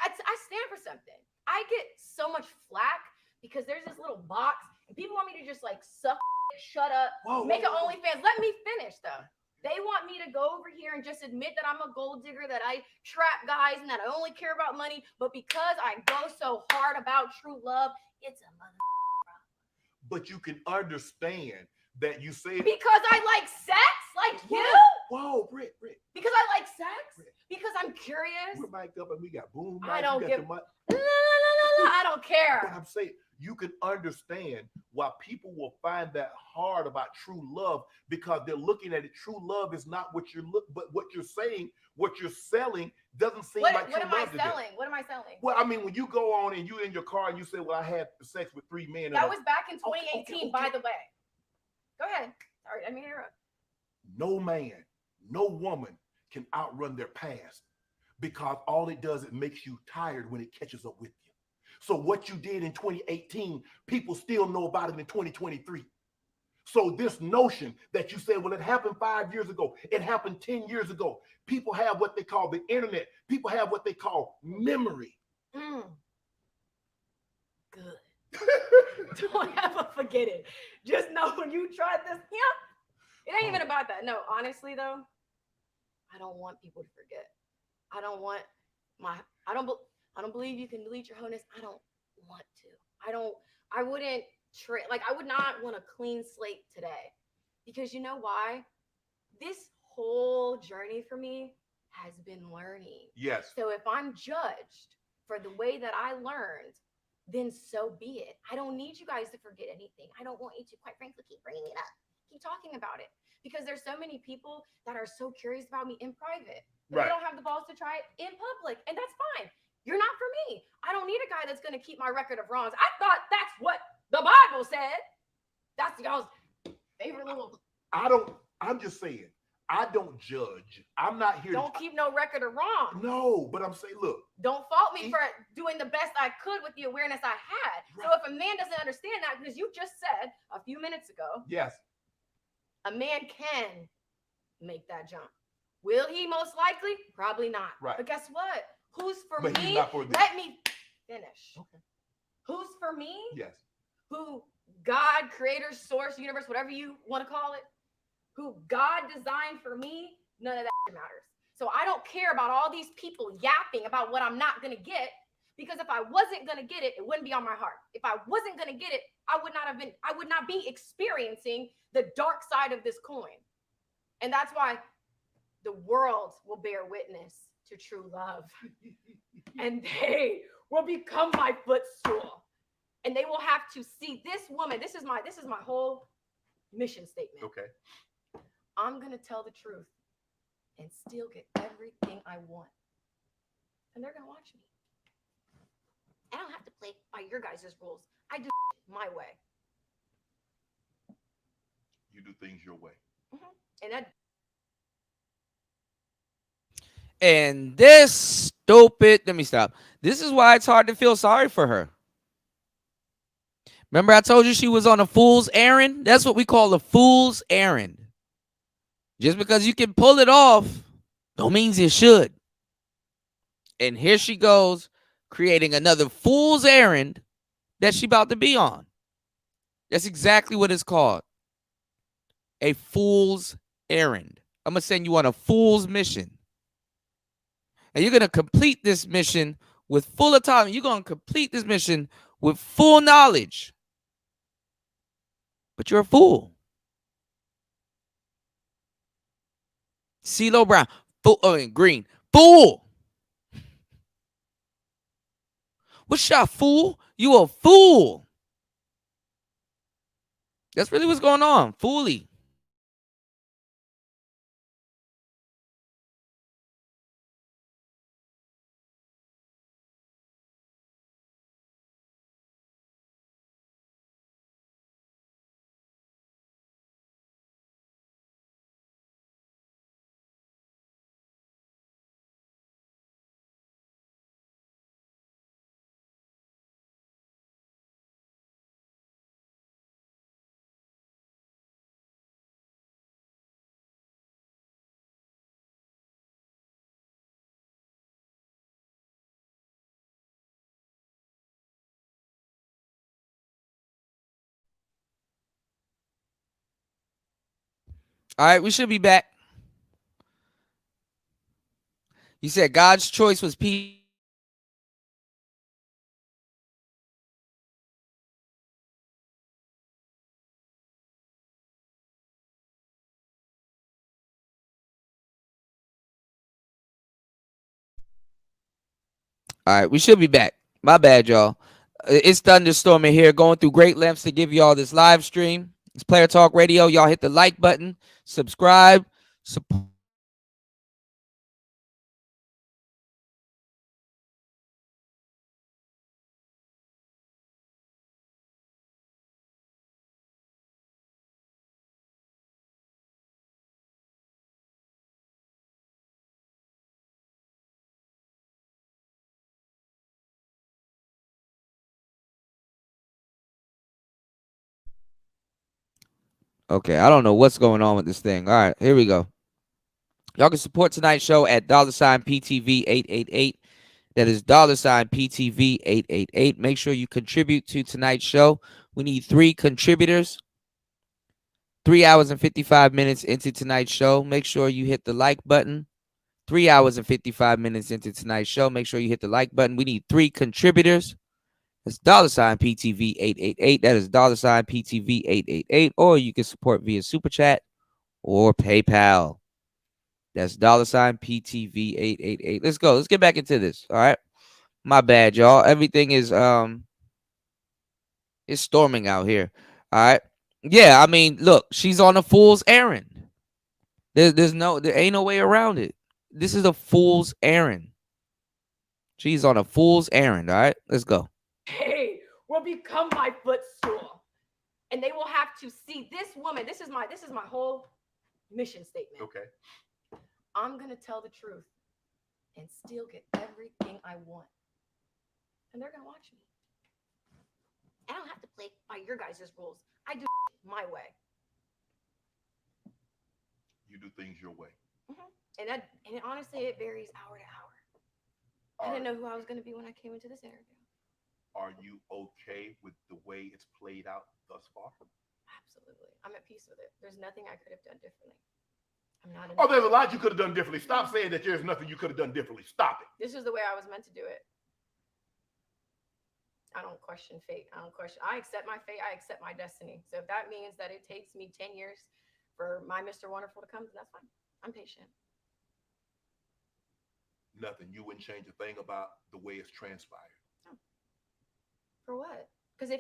I stand for something. I get so much flack because there's this little box and people want me to just like suck, shut up, make an OnlyFans. Let me finish though. They want me to go over here and just admit that I'm a gold digger, that I trap guys and that I only care about money. But because I go so hard about true love, it's a mother. But you can understand that you say Because I like sex, like you? Whoa, Britt. Because I like sex? Because I'm curious? We're mic'd up and we got boom. I mics, don't we got give. the mic. No, I don't care. But I'm saying you can understand why people will find that hard about true love because they're looking at it. True love is not what you're but what you're saying, what you're selling doesn't seem like true love. What am I selling? What am I selling? Well, I mean, when you go on and you in your car and you say, "Well, I had sex with 3 men." That was back in 2018, by the way. Go ahead. Sorry, I mean, interrupt. No man, no woman can outrun their past because all it does, it makes you tired when it catches up with you. So what you did in 2018, people still know about it in 2023. So this notion that you said, well, it happened 5 years ago, it happened 10 years ago. People have what they call the internet. People have what they call memory. Good. Don't ever forget it. Just know when you tried this, it ain't even about that. No, honestly though, I don't want people to forget. I don't believe you can delete your wholeness. I don't want to. I wouldn't trade. Like, I would not want a clean slate today because you know why? This whole journey for me has been learning. Yes. So if I'm judged for the way that I learned, then so be it. I don't need you guys to forget anything. I don't want you to, quite frankly, keep bringing it up. Keep talking about it because there's so many people that are so curious about me in private. But they don't have the balls to try it in public, and that's fine. You're not for me. I don't need a guy that's going to keep my record of wrongs. I thought that's what the Bible said. That's y'all's favorite little. I'm just saying, I don't judge. I'm not here. Don't keep no record of wrong. No, but I'm saying, look. Don't fault me for doing the best I could with the awareness I had. Right. So if a man doesn't understand that, because you just said a few minutes ago. Yes. A man can make that jump. Will he most likely? Probably not. Right. But guess what? Who's for but me? Let me finish. Okay. Who's for me? Yes. Who God, creator, source, universe, whatever you want to call it, who God designed for me, none of that matters. So I don't care about all these people yapping about what I'm not going to get, because if I wasn't going to get it, it wouldn't be on my heart. If I wasn't going to get it, I would not be experiencing the dark side of this coin. And that's why the world will bear witness to true love. And they will become my footstool. And they will have to see this woman. This is my whole mission statement. Okay. I'm going to tell the truth and still get everything I want. And they're going to watch me. I don't have to play by your guys' rules. I do my way. You do things your way. And that. And this stupid, let me stop. This is why it's hard to feel sorry for her. Remember I told you she was on a fool's errand? That's what we call a fool's errand. Just because you can pull it off, don't mean you should. And here she goes, creating another fool's errand that she about to be on. That's exactly what it's called. A fool's errand. I'm going to send you on a fool's mission. And you're going to complete this mission with full autonomy. You're going to complete this mission with full knowledge. But you're a fool. CeeLo Brown. Green. Fool. What's your fool? You a fool. That's really what's going on. Fooly. All right, we should be back. You said God's choice was P. All right, we should be back. My bad, y'all. It's thunderstorming here, going through great lengths to give y'all this live stream. It's Player Talk Radio. Y'all hit the like button, subscribe, support. Okay, I don't know what's going on with this thing. All right, here we go. Y'all can support tonight's show at $PTV888. That is $PTV888. Make sure you contribute to tonight's show. We need 3 contributors. 3 hours and 55 minutes into tonight's show. Make sure you hit the like button. 3 hours and 55 minutes into tonight's show. Make sure you hit the like button. We need 3 contributors. That's $PTV888. That is $PTV888. Or you can support via Super Chat or PayPal. That's $PTV888. Let's go. Let's get back into this. All right. My bad, y'all. Everything is it's storming out here. All right. Yeah, I mean, look, she's on a fool's errand. There ain't no way around it. This is a fool's errand. She's on a fool's errand. All right. Let's go. Hey, will become my footstool. And they will have to see this woman. This is my whole mission statement. Okay. I'm gonna tell the truth and still get everything I want. And they're gonna watch me. I don't have to play by your guys' rules. I do my way. You do things your way. And honestly, it varies hour to hour. I didn't know who I was gonna be when I came into this area. Are you okay with the way it's played out thus far? Absolutely. I'm at peace with it. There's nothing I could have done differently. I'm not. Oh, there's a lot you could have done differently. Stop saying that there's nothing you could have done differently. Stop it. This is the way I was meant to do it. I don't question fate. I accept my fate. I accept my destiny. So if that means that it takes me 10 years for my Mr. Wonderful to come, then that's fine. I'm patient. Nothing. You wouldn't change a thing about the way it's transpired. No. For what? Because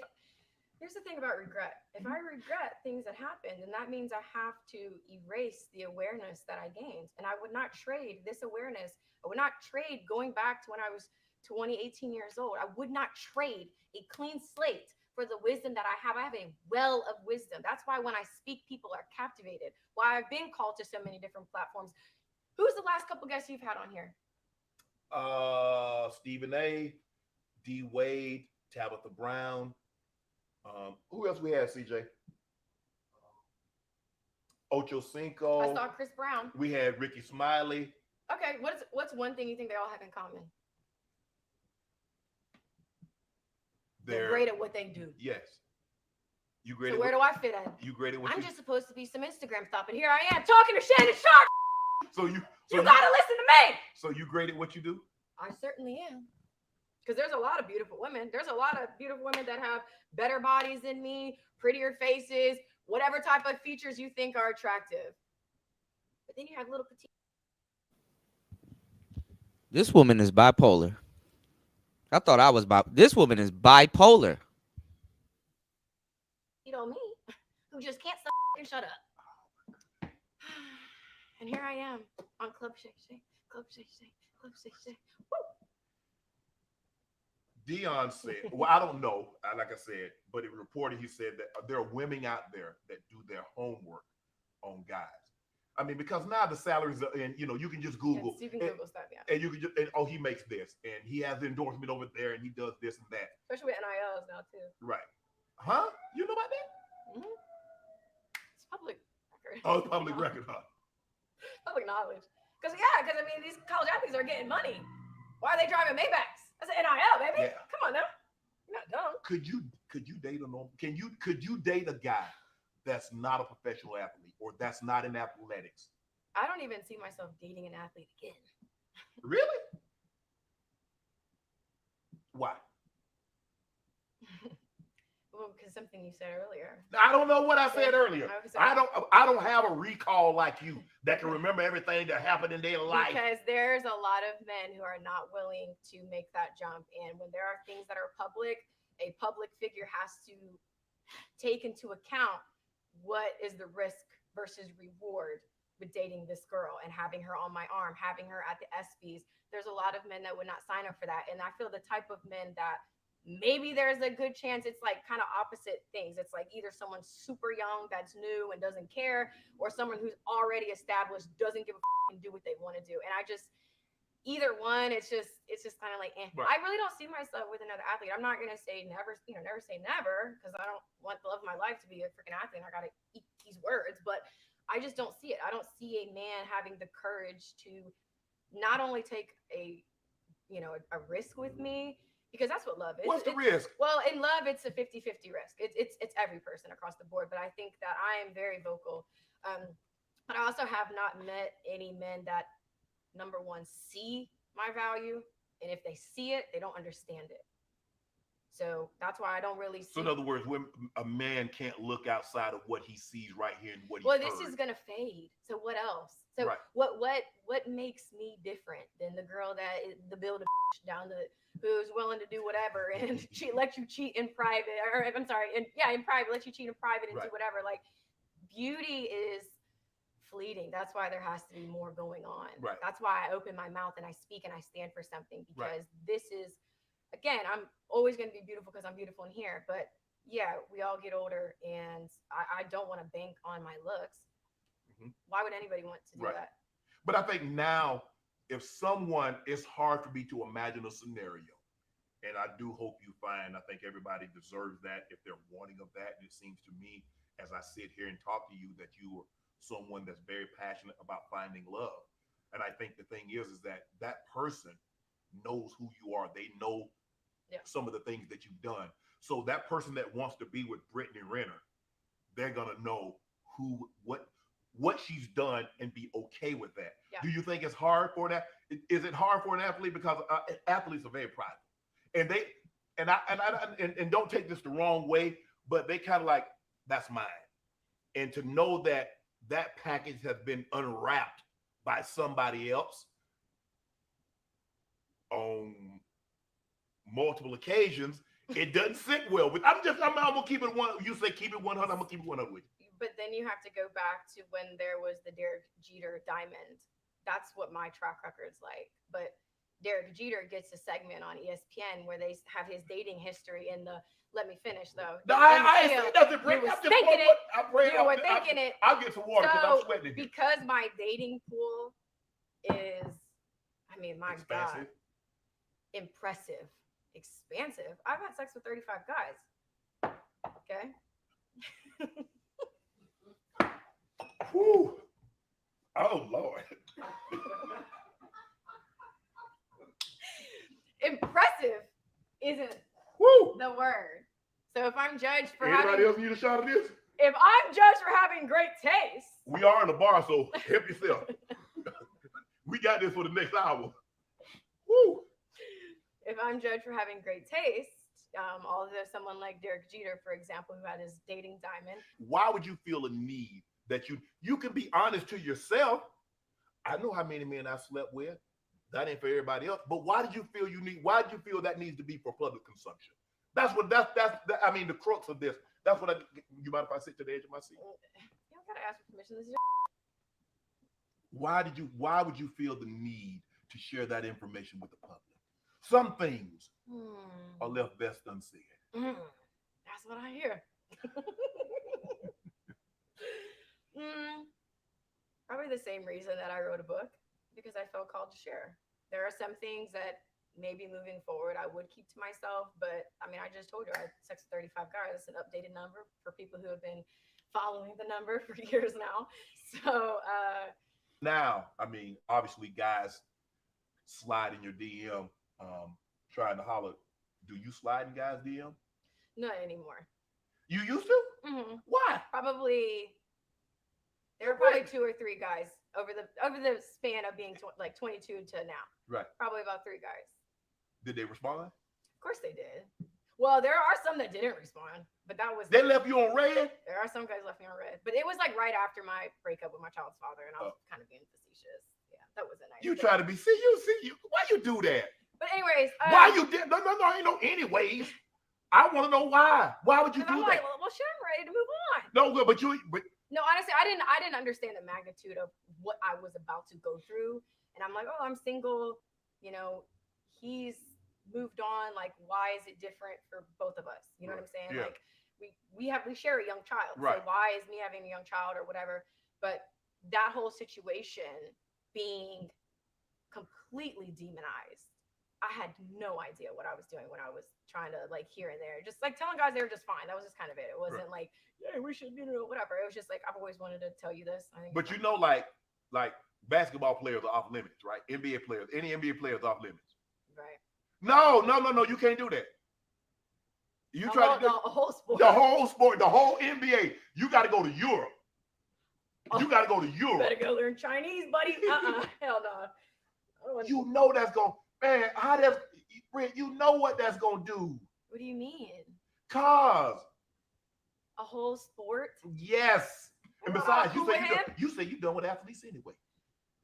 here's the thing about regret. If I regret things that happened, then that means I have to erase the awareness that I gained. And I would not trade this awareness. I would not trade going back to when I was 20, 18 years old. I would not trade a clean slate for the wisdom that I have. I have a well of wisdom. That's why when I speak, people are captivated. Why I've been called to so many different platforms. Who's the last couple guests you've had on here? Stephen A, D Wade, Tabitha Brown. Who else we had, CJ? Ocho Cinco. I saw Chris Brown. We had Ricky Smiley. Okay, what's one thing you think they all have in common? They're great at what they do. Yes. You great. So where do I fit in? You great at what I'm just supposed to be some Instagram stuff, and here I am talking to Shannon Sharp. So you gotta listen to me. So you great at what you do? I certainly am. Because there's a lot of beautiful women. There's a lot of beautiful women that have better bodies than me, prettier faces, whatever type of features you think are attractive. But then you have little petite. This woman is bipolar. I thought I was this woman is bipolar. You know me, who just can't stop and shut up. And here I am on Club Shay Shay, Club Shay Shay, Club Shay Shay. Woo! Dion said, well, I don't know, like I said, but it reported, he said that there are women out there that do their homework on guys. I mean, because now the salaries are, and you can just Google. Yes, you can Google stuff, yeah. And you can just, he makes this, and he has the endorsement over there, and he does this and that. Especially with NILs now too. Right. Huh? You know about that? Mm-hmm. It's public record. Oh, it's public record, huh? Public knowledge. Because I mean, these college athletes are getting money. Why are they driving Maybachs? That's an NIL, baby. Yeah. Come on now. You're not dumb. Could you date a normal? Could you date a guy that's not a professional athlete or that's not in athletics? I don't even see myself dating an athlete again. Really? Why? Well, because something you said earlier. I don't know what I said earlier. I I don't have a recall like you that can remember everything that happened in their life. Because there's a lot of men who are not willing to make that jump. And when there are things that are public, a public figure has to take into account what is the risk versus reward with dating this girl and having her on my arm, having her at the ESPYs. There's a lot of men that would not sign up for that. And I feel the type of men that maybe there's a good chance it's like kind of opposite things. It's like either someone super young that's new and doesn't care, or someone who's already established doesn't give a and do what they want to do. And I just, either one, it's just kind of like, Right. I really don't see myself with another athlete. I'm not gonna say never, never say never, because I don't want the love of my life to be a freaking athlete. I gotta eat these words, but I just don't see it. I don't see a man having the courage to not only take a risk with me. Because that's what love is. What's the risk? Well, in love, it's a 50-50 risk. It's every person across the board. But I think that I am very vocal. But I also have not met any men that, number one, see my value. And if they see it, they don't understand it. So that's why I don't really see. So in other words, when a man can't look outside of what he sees right here and what he this is gonna fade. So what else? So Right. what makes me different than the girl that is the build a down the who's willing to do whatever and she lets you cheat in private, or I'm sorry, in private, let you cheat in private and do Right. whatever. Like, beauty is fleeting. That's why there has to be more going on. Right. That's why I open my mouth and I speak and I stand for something, Right. because this is, again, I'm always going to be beautiful because I'm beautiful in here. But yeah, we all get older, and I don't want to bank on my looks. Mhm. Why would anybody want to do Right. that? But I think now, if someone, it's hard for me to imagine a scenario. And I do hope you find, I think everybody deserves that if they're wanting of that. And it seems to me, as I sit here and talk to you, that you are someone that's very passionate about finding love. And I think the thing is that that person knows who you are. They know some of the things that you've done. So that person that wants to be with Brittany Renner, they're gonna know what she's done and be okay with that. Yeah. Do you think it's hard for that? Is it hard for an athlete? Because athletes are very private, and don't take this the wrong way, but they kind of like, that's mine. And to know that that package has been unwrapped by somebody else on multiple occasions, it doesn't sit well with. I'm gonna keep it one. You say keep it 100. I'm gonna keep it 100 with you. But then you have to go back to when there was the Derek Jeter diamond. That's what my track record's like. But Derek Jeter gets a segment on ESPN where they have his dating history in the. Let me finish though. No, I ain't saying nothing. You was thinking it. You were thinking it. I'll get some water because I'm sweating. Because my dating pool is, I mean, my God, impressive, expansive. I've had sex with 35 guys. Okay. Whew. Oh Lord. Impressive isn't the word. So if I'm judged for Anybody else need a shot of this? If I'm judged for having great taste, We are in the bar, so help yourself. We got this for the next hour. Woo. if I'm judged for having great taste, although someone like Derek Jeter, for example, who had his dating diamond, Why would you feel a need that you can be honest to yourself? I know how many men I slept with. That ain't for everybody else. But why did you feel why did you feel that needs to be for public consumption? That's I mean, the crux of this. That's what you mind if I sit to the edge of my seat? you don't gotta ask for permission. This is Why would you feel the need to share that information with the public? Some things are left best unsaid. That's what I hear. Probably the same reason that I wrote a book, because I felt called to share. There are some things that maybe moving forward I would keep to myself, but I mean, I just told you I had sex with 35 guys. It's an updated number for people who have been following the number for years now. So now, I mean, obviously guys slide in your DM trying to holler. Do you slide in guys' DM? not anymore. You used to? Mm-hmm. Why? Probably There were probably 2 or 3 guys over the span of being like 22 to now. Right. Probably about 3 guys. Did they respond? Of course they did. Well, there are some that didn't respond, but that was. They left you on red? There are some guys left me on red, but it was like right after my breakup with my child's father, and I was kind of being facetious. Yeah, that wasn't nice. You try to be see you. Why you do that? But anyways, why you did? No, ain't no anyways. I want to know why. Why would you do I'm that? like, well, shit, I'm ready to move on. No, but No, honestly, I didn't understand the magnitude of what I was about to go through. And I'm like, oh, I'm single. You know, he's moved on. Like, why is it different for both of us? You know what I'm saying? Yeah. Like, we share a young child. Right. So why is me having a young child or whatever? But that whole situation being completely demonized, I had no idea what I was doing when I was trying to like here and there, just like telling guys they were just fine. That was just kind of it. It wasn't like, yeah, we should, whatever. It was just like, I've always wanted to tell you this. I think. But you know, like basketball players are off limits, right? NBA players, any NBA players off limits. Right. No, you can't do that. You try to do the whole sport, the whole NBA. You got to go to Europe. You got to go to Europe. Better go learn Chinese, buddy. Hell no. You know that's going, man. How that's, you know what that's gonna do. What do you mean? Cause a whole sport. Yes. And besides, you say you done with athletes anyway.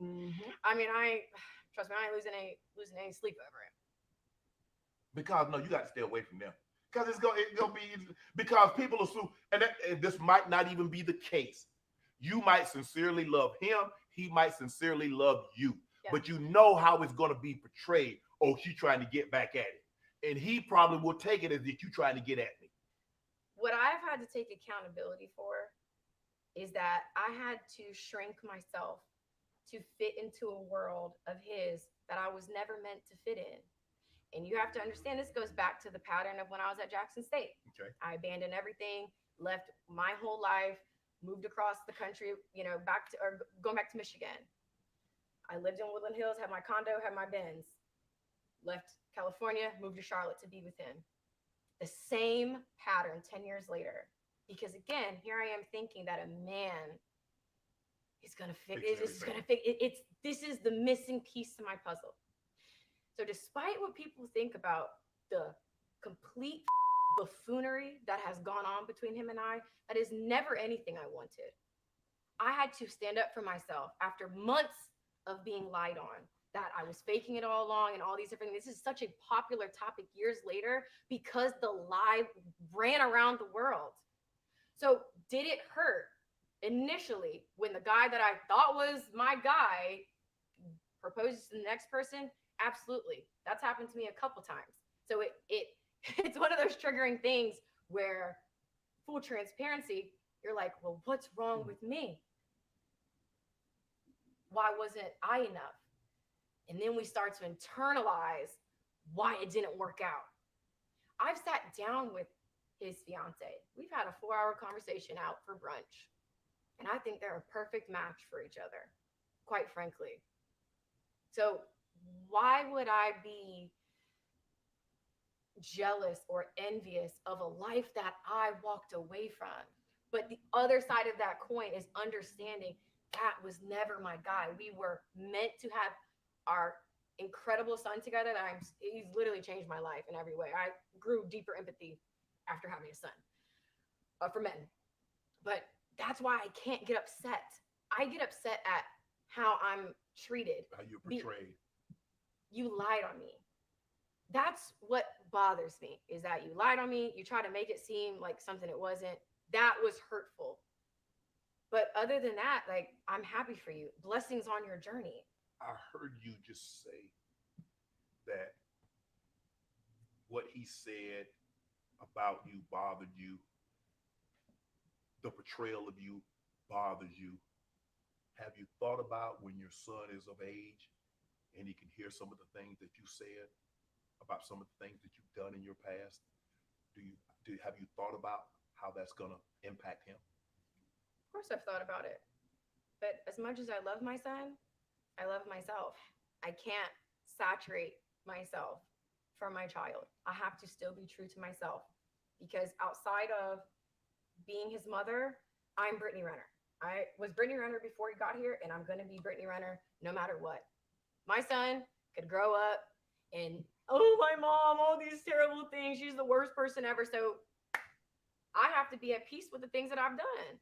Mm-hmm. I mean, trust me, I ain't losing any sleep over it. Because no, you got to stay away from them. Because it's gonna be because people assume, and this might not even be the case. You might sincerely love him. He might sincerely love you. Yeah. But you know how it's gonna be portrayed. Oh, she's trying to get back at it, and he probably will take it as if you trying to get at me. What I've had to take accountability for is that I had to shrink myself to fit into a world of his that I was never meant to fit in. And you have to understand, this goes back to the pattern of when I was at Jackson State. Okay. I abandoned everything, left my whole life, moved across the country, going back to Michigan. I lived in Woodland Hills, had my condo, had my Benz. Left California, moved to Charlotte to be with him. The same pattern 10 years later. Because again, here I am thinking that a man is going to fix it. This is the missing piece to my puzzle. So despite what people think about the complete buffoonery that has gone on between him and I, that is never anything I wanted. I had to stand up for myself after months of being lied on, that I was faking it all along and all these different things. This is such a popular topic years later because the lie ran around the world. So did it hurt initially when the guy that I thought was my guy proposes to the next person? Absolutely. That's happened to me a couple times. So it's one of those triggering things where, full transparency, you're like, well, what's wrong with me? Why wasn't I enough? And then we start to internalize why it didn't work out. I've sat down with his fiance. We've had a 4-hour conversation out for brunch. And I think they're a perfect match for each other, quite frankly. So why would I be jealous or envious of a life that I walked away from? But the other side of that coin is understanding that was never my guy. We were meant to have our incredible son together. He's literally changed my life in every way. I grew deeper empathy after having a son for men. But that's why I can't get upset. I get upset at how I'm treated. How you're portrayed. You lied on me. That's what bothers me, is that you lied on me. You try to make it seem like something it wasn't. That was hurtful. But other than that, like, I'm happy for you. Blessings on your journey. I heard you just say that what he said about you bothered you. The portrayal of you bothers you. Have you thought about when your son is of age and he can hear some of the things that you said about some of the things that you've done in your past? Have you thought about how that's going to impact him? Of course I've thought about it. But as much as I love my son, I love myself. I can't saturate myself for my child. I have to still be true to myself, because outside of being his mother, I'm Brittany Renner. I was Brittany Renner before he got here, and I'm going to be Brittany Renner no matter what. My son could grow up and, oh, my mom, all these terrible things. She's the worst person ever. So I have to be at peace with the things that I've done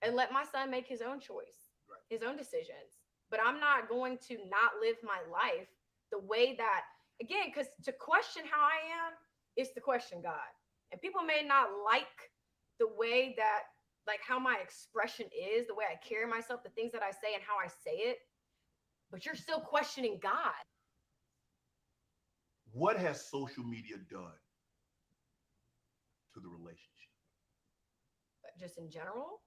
and let my son make his own choice, his own decisions. But I'm not going to not live my life the way that, again, because to question how I am is to question God. And people may not like the way that, like how my expression is, the way I carry myself, the things that I say and how I say it, but you're still questioning God. What has social media done to the relationship? Just in general?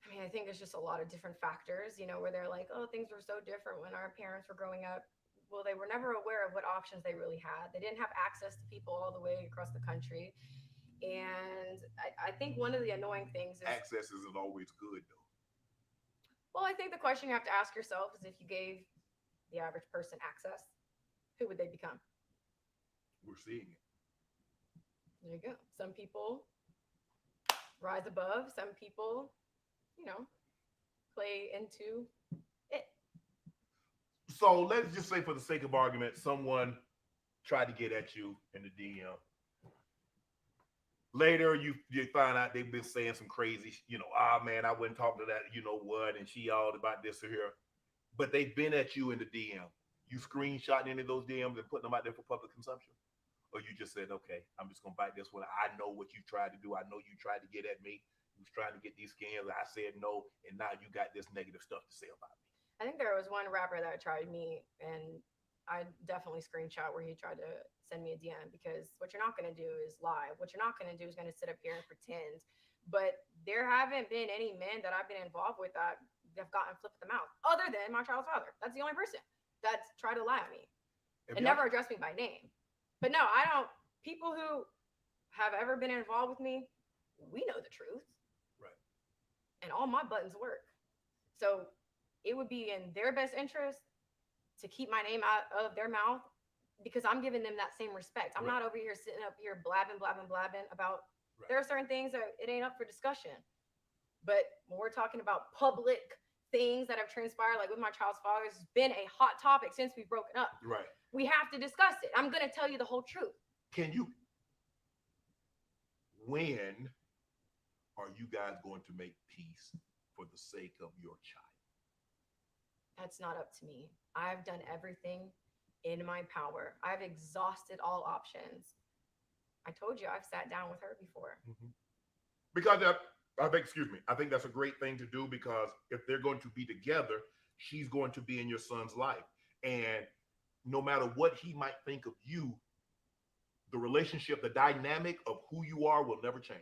I mean, I think there's just a lot of different factors, you know, where they're like, oh, things were so different when our parents were growing up. Well, they were never aware of what options they really had. They didn't have access to people all the way across the country. And I think one of the annoying things is access isn't always good, though. Well, I think the question you have to ask yourself is if you gave the average person access, who would they become? We're seeing it. There you go. Some people rise above. Some people, you know, play into it. So let's just say, for the sake of argument, someone tried to get at you in the DM. Later, you find out they've been saying some crazy, you know, man, I wouldn't talk to that, you know what, and she all about this or here. But they've been at you in the DM. You screenshot any of those DMs and put them out there for public consumption? Or you just said, okay, I'm just going to bite this one. I know what you tried to do. I know you tried to get at me. You was trying to get these scams. I said no, and now you got this negative stuff to say about me. I think there was one rapper that tried me, and I definitely screenshot where he tried to send me a DM, because what you're not going to do is lie. What you're not going to do is going to sit up here and pretend. But there haven't been any men that I've been involved with that have gotten flipped in the mouth, other than my child's father. That's the only person that's tried to lie at me and never addressed me by name. But no, I don't. People who have ever been involved with me, we know the truth. Right. And all my buttons work. So it would be in their best interest to keep my name out of their mouth, because I'm giving them that same respect. I'm not over here sitting up here blabbing about, there are certain things that it ain't up for discussion. But when we're talking about public things that have transpired, like with my child's father, it's been a hot topic since we've broken up. Right. We have to discuss it. I'm going to tell you the whole truth. When are you guys going to make peace for the sake of your child? That's not up to me. I've done everything in my power. I've exhausted all options. I told you I've sat down with her before. Because I think that's a great thing to do, because if they're going to be together, she's going to be in your son's life. And no matter what he might think of you, the relationship, the dynamic of who you are will never change.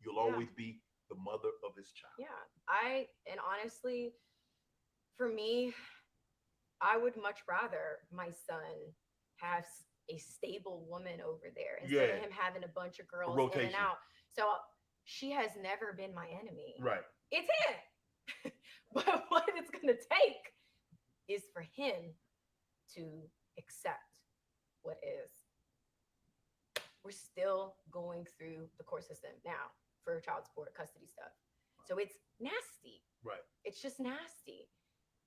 You'll always be the mother of his child. Yeah. And honestly, for me, I would much rather my son have a stable woman over there instead of him having a bunch of girls in and out. So she has never been my enemy. Right. It's him. But what it's going to take is for him to accept what is. We're still going through the court system now for child support, custody stuff. So it's nasty. Right. It's just nasty.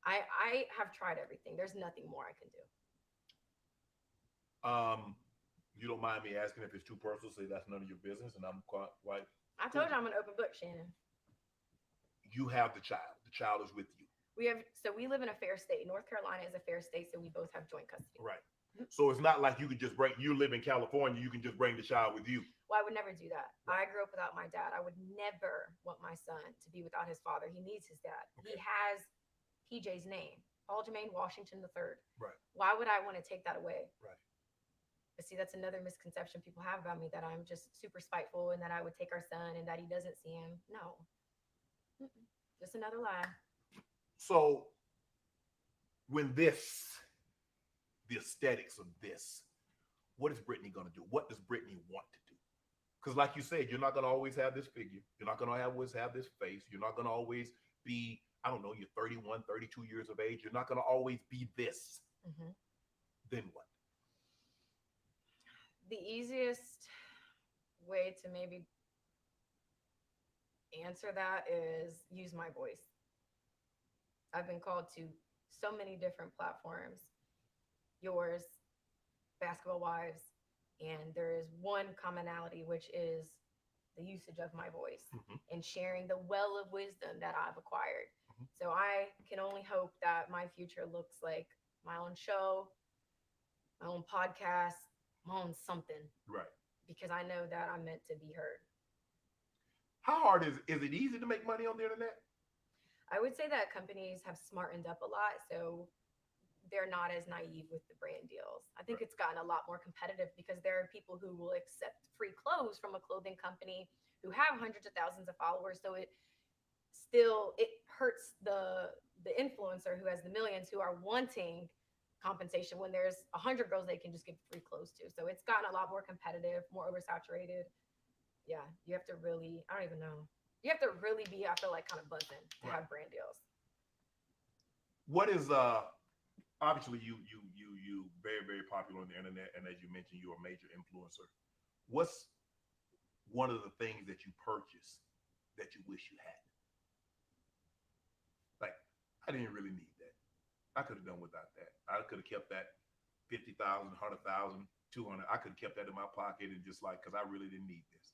I have tried everything. There's nothing more I can do. You don't mind me asking if it's too personal? Say that's none of your business, and I'm quite white. I told you I'm an open book, Shannon. You have the child. The child is with you. We live in a fair state. North Carolina is a fair state, so we both have joint custody. Right. So it's not like you could just you live in California, you can just bring the child with you. Well, I would never do that. I grew up without my dad. I would never want my son to be without his father. He needs his dad. Okay. He has PJ's name, Paul Jermaine Washington III. Right. Why would I want to take that away? Right. But see, that's another misconception people have about me, that I'm just super spiteful and that I would take our son and that he doesn't see him. No. Just another lie. So when the aesthetics of this, what is Brittany going to do? What does Brittany want to do? Because like you said, you're not going to always have this figure. You're not going to always have this face. You're not going to always be, I don't know, you're 31, 32 years of age. You're not going to always be this. Then what? The easiest way to maybe answer that is use my voice. I've been called to so many different platforms, yours, Basketball Wives, and there is one commonality, which is the usage of my voice and sharing the well of wisdom that I've acquired. So I can only hope that my future looks like my own show, my own podcast, my own something. Right. Because I know that I'm meant to be heard. How hard is it easy to make money on the internet? I would say that companies have smartened up a lot, so they're not as naive with the brand deals. I think it's gotten a lot more competitive because there are people who will accept free clothes from a clothing company who have hundreds of thousands of followers. So it hurts the influencer who has the millions who are wanting compensation when there's 100 girls they can just give free clothes to. So it's gotten a lot more competitive, more oversaturated. Yeah, you have to really, I don't even know. You have to really be, I feel like, kind of buzzing to have brand deals. What is obviously you very, very popular on the internet, and as you mentioned, you're a major influencer. What's one of the things that you purchased that you wish you had? Like, I didn't really need that. I could have done without that. I could have kept that 50,000, 100,000, 200. I could have kept that in my pocket and just like, because I really didn't need this.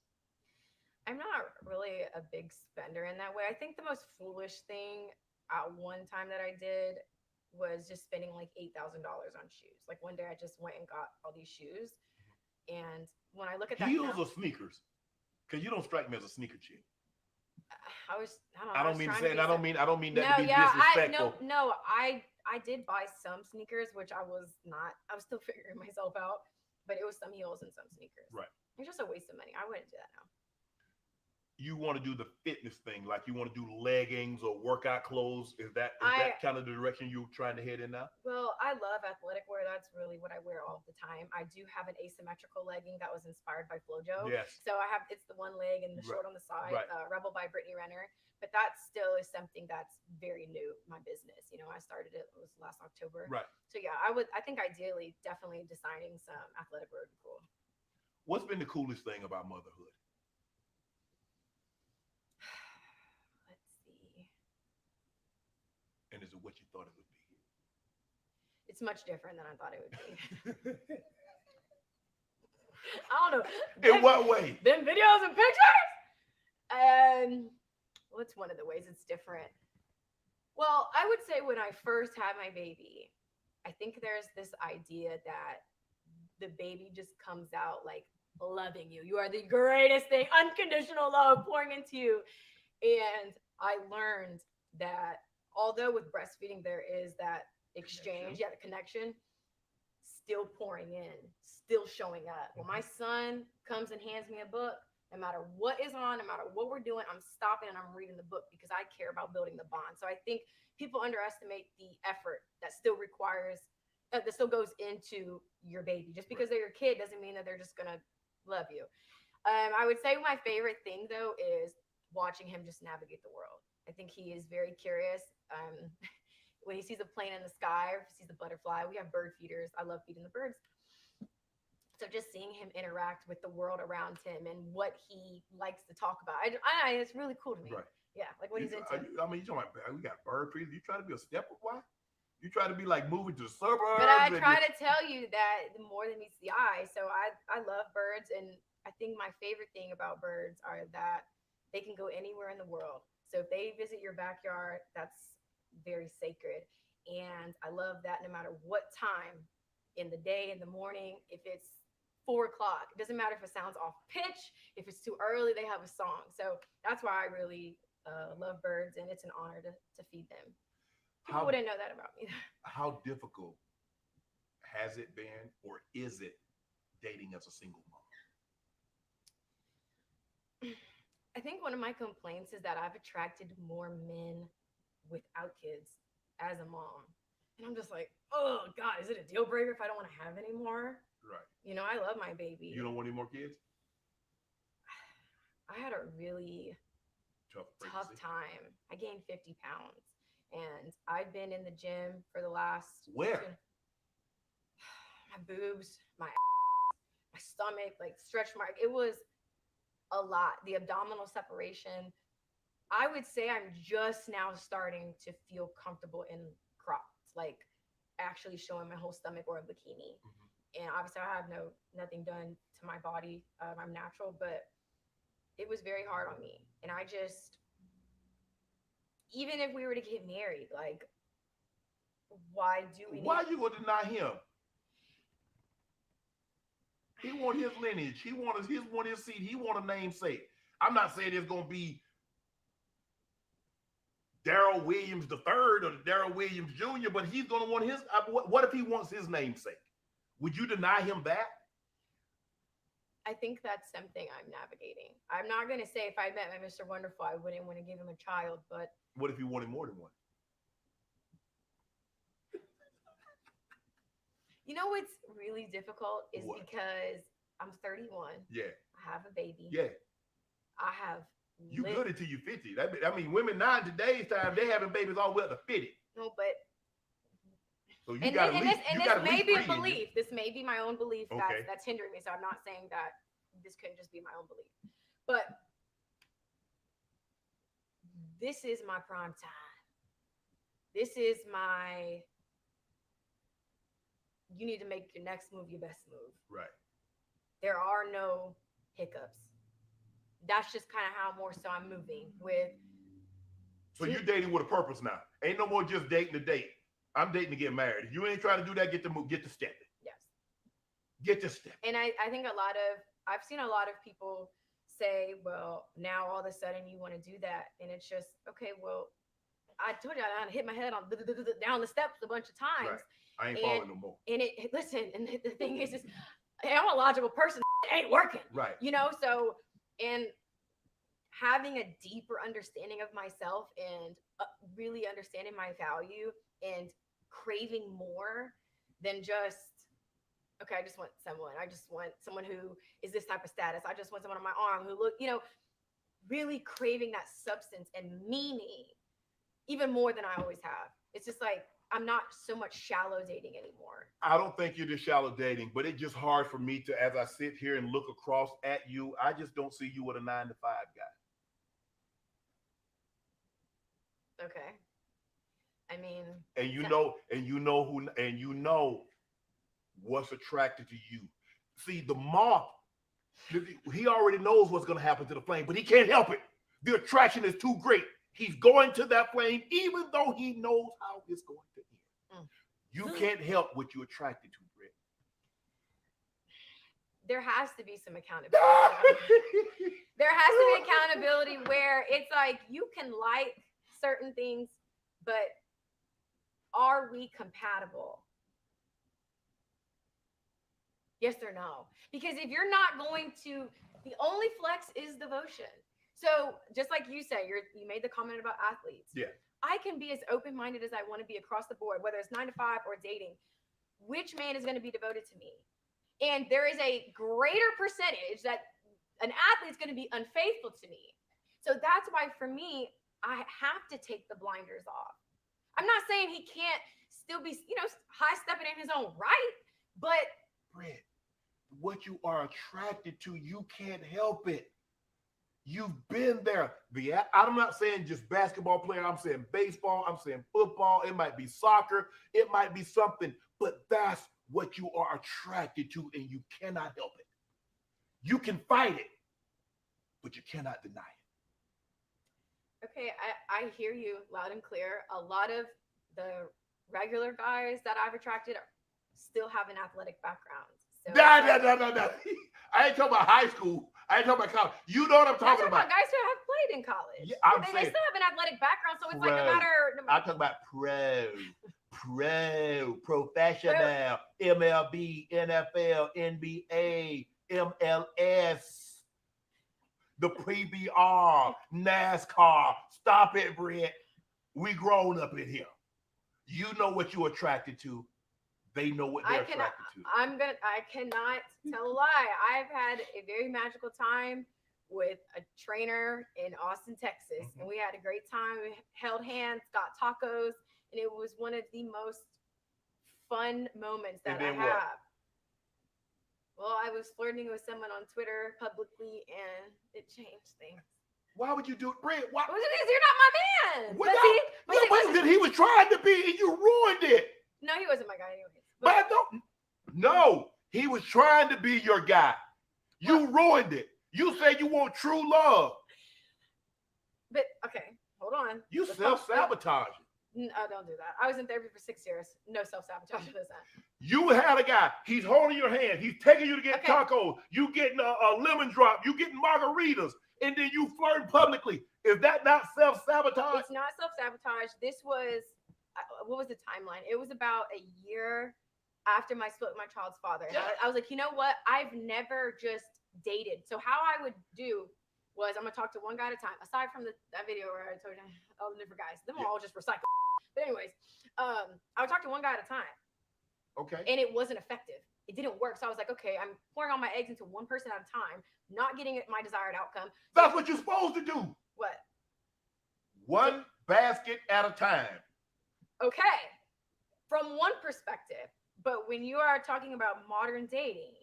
I'm not really a big spender in that way. I think the most foolish thing at one time that I did was just spending like $8,000 on shoes. Like one day I just went and got all these shoes. And when I look at that Heels now, or sneakers? Because you don't strike me as a sneaker chick. I don't mean that to be disrespectful. I did buy some sneakers, which I was still figuring myself out, but it was some heels and some sneakers. Right. It's just a waste of money. I wouldn't do that now. You want to do the fitness thing, like you want to do leggings or workout clothes. Is that kind of the direction you're trying to head in now? Well, I love athletic wear. That's really what I wear all the time. I do have an asymmetrical legging that was inspired by FloJo. Yes. So it's the one leg and the short on the side, Rebel by Brittany Renner. But that still is something that's very new, my business. You know, I started it was last October. Right. So yeah, I think ideally, definitely designing some athletic wear would be cool. What's been the coolest thing about motherhood? And is it what you thought it would be? It's much different than I thought it would be. I don't know. In what way? Them videos and pictures? What's one of the ways it's different? Well, I would say when I first had my baby, I think there's this idea that the baby just comes out like loving you. You are the greatest thing, unconditional love pouring into you. And I learned that although with breastfeeding there is that exchange, the connection, still pouring in, still showing up. When my son comes and hands me a book, no matter what is on, no matter what we're doing, I'm stopping and I'm reading the book because I care about building the bond. So I think people underestimate the effort that still requires, that still goes into your baby. Just because they're your kid doesn't mean that they're just gonna love you. I would say my favorite thing though is watching him just navigate the world. I think he is very curious. When he sees a plane in the sky or sees a butterfly, we have bird feeders. I love feeding the birds. So just seeing him interact with the world around him and what he likes to talk about, it's really cool to me. Right. Yeah, like what he's into. I mean, you're talking about, we got bird feeders. You try to be a stepper, why? You try to be like moving to the suburbs. But I try to tell you that the more than meets the eye. So I love birds, and I think my favorite thing about birds are that they can go anywhere in the world. So if they visit your backyard, that's very sacred. And I love that no matter what time in the day, in the morning, if it's 4 o'clock, it doesn't matter if it sounds off pitch, if it's too early, they have a song. So that's why I really love birds, and it's an honor to feed them. People wouldn't know that about me. How difficult has it been, or is it, dating as a single mom? I think one of my complaints is that I've attracted more men without kids as a mom. And I'm just like, oh God, is it a deal breaker if I don't want to have any more? Right. You know, I love my baby. You don't want any more kids? I had a really tough time. I gained 50 pounds. And I've been in the gym for the last... Where? My boobs, my stomach, like stretch mark. It was a lot. The abdominal separation, I would say I'm just now starting to feel comfortable in cropped, like actually showing my whole stomach or a bikini. And obviously I have nothing done to my body. I'm natural, but it was very hard on me. And I just, even if we were to get married, like, why do we Why you gonna deny him? He want his lineage. He want his seed. He want a namesake. I'm not saying it's gonna be Daryl Williams III or Daryl Williams Jr., but he's gonna want his. What if he wants his namesake? Would you deny him that? I think that's something I'm navigating. I'm not gonna say if I met my Mr. Wonderful, I wouldn't want to give him a child, but What if you wanted more than one? you know what's really difficult is What? because I'm 31. Yeah. I have a baby. Yeah. I have. You good until you 50. I mean, women now in today's time, they having babies all the way up to 50. No, but So you and got this may be a belief. This may be my own belief Okay. that's hindering me. So I'm not saying that this couldn't just be my own belief, but this is my prime time. This is my. You need to make your next move your best move. Right. There are no hiccups. That's just kind of how more so I'm moving with. So you're dating with a purpose now. Ain't no more just dating to date. I'm dating to get married. If you ain't trying to do that, get to stepping. Yes. Get to stepping. And I think I've seen a lot of people say, well, now all of a sudden you want to do that. And it's just, okay, well, I told you I hit my head on down the steps a bunch of times. Right. I ain't falling no more. And listen, and the thing is I'm a logical person. It ain't working. Right. You know, so, and having a deeper understanding of myself and really understanding my value and craving more than just, okay, I just want someone who is this type of status. I just want someone on my arm who really craving that substance and meaning even more than I always have. It's just like, I'm not so much shallow dating anymore. I don't think you're just shallow dating, but it's just hard for me to, as I sit here and look across at you, I just don't see you with a 9-to-5 guy. Okay. I mean, And you know what's attracted to you. See, the moth, he already knows what's going to happen to the flame, but he can't help it. The attraction is too great. He's going to that flame, even though he knows how it's going to end. You can't help what you're attracted to, Britt. there has to be some accountability. There has to be accountability where it's like you can like certain things, but are we compatible? Yes or no? Because if you're not going to, the only flex is devotion. So just like you said, you made the comment about athletes. Yeah. I can be as open-minded as I want to be across the board, whether it's 9 to 5 or dating. Which man is going to be devoted to me? And there is a greater percentage that an athlete's going to be unfaithful to me. So that's why for me, I have to take the blinders off. I'm not saying he can't still be, high stepping in his own right, but Brett, what you are attracted to, you can't help it. You've been there. I'm not saying just basketball player. I'm saying baseball. I'm saying football. It might be soccer. It might be something, but that's what you are attracted to, and you cannot help it. You can fight it, but you cannot deny it. okay, I hear you loud and clear. A lot of the regular guys that I've attracted still have an athletic background. So No. I ain't talking about high school. I ain't talking about college. You know what I'm talking about. Guys who have played in college. Yeah, They still have an athletic background, so it's like no matter. I'm talking about professional, MLB, NFL, NBA, MLS, the PBR, NASCAR. Stop it, Brett. We grown up in here. You know what you're attracted to. They know what they're attracted to. I cannot tell a lie. I've had a very magical time with a trainer in Austin, Texas, and we had a great time. We held hands, got tacos, and it was one of the most fun moments that I have. Well, I was flirting with someone on Twitter publicly, and it changed things. Why would you do it, Brent? Why? Because you're not my man. What But no, see, but no, see, but listen. he was trying to be, and you ruined it. No, he wasn't my guy anyways. But I don't. No, he was trying to be your guy. You ruined it. You said you want true love. But okay, hold on. You self-sabotage. No, don't do that. I was in therapy for 6 years. No self-sabotage is that. You had a guy. He's holding your hand. He's taking you to get tacos. You getting a lemon drop. You getting margaritas, and then you flirt publicly. Is that not self-sabotage? It's not self-sabotage. This was what was the timeline? It was about a year after my split with my child's father. And I was like, you know what? I've never just dated. So how I would do was I'm gonna talk to one guy at a time. Aside from that video where I told you all the different guys, them all just recycle. But anyways, I would talk to one guy at a time. Okay. And it wasn't effective. It didn't work. So I was like, okay, I'm pouring all my eggs into one person at a time, not getting my desired outcome. That's what you're supposed to do. What? One basket at a time. Okay. From one perspective. But when you are talking about modern dating,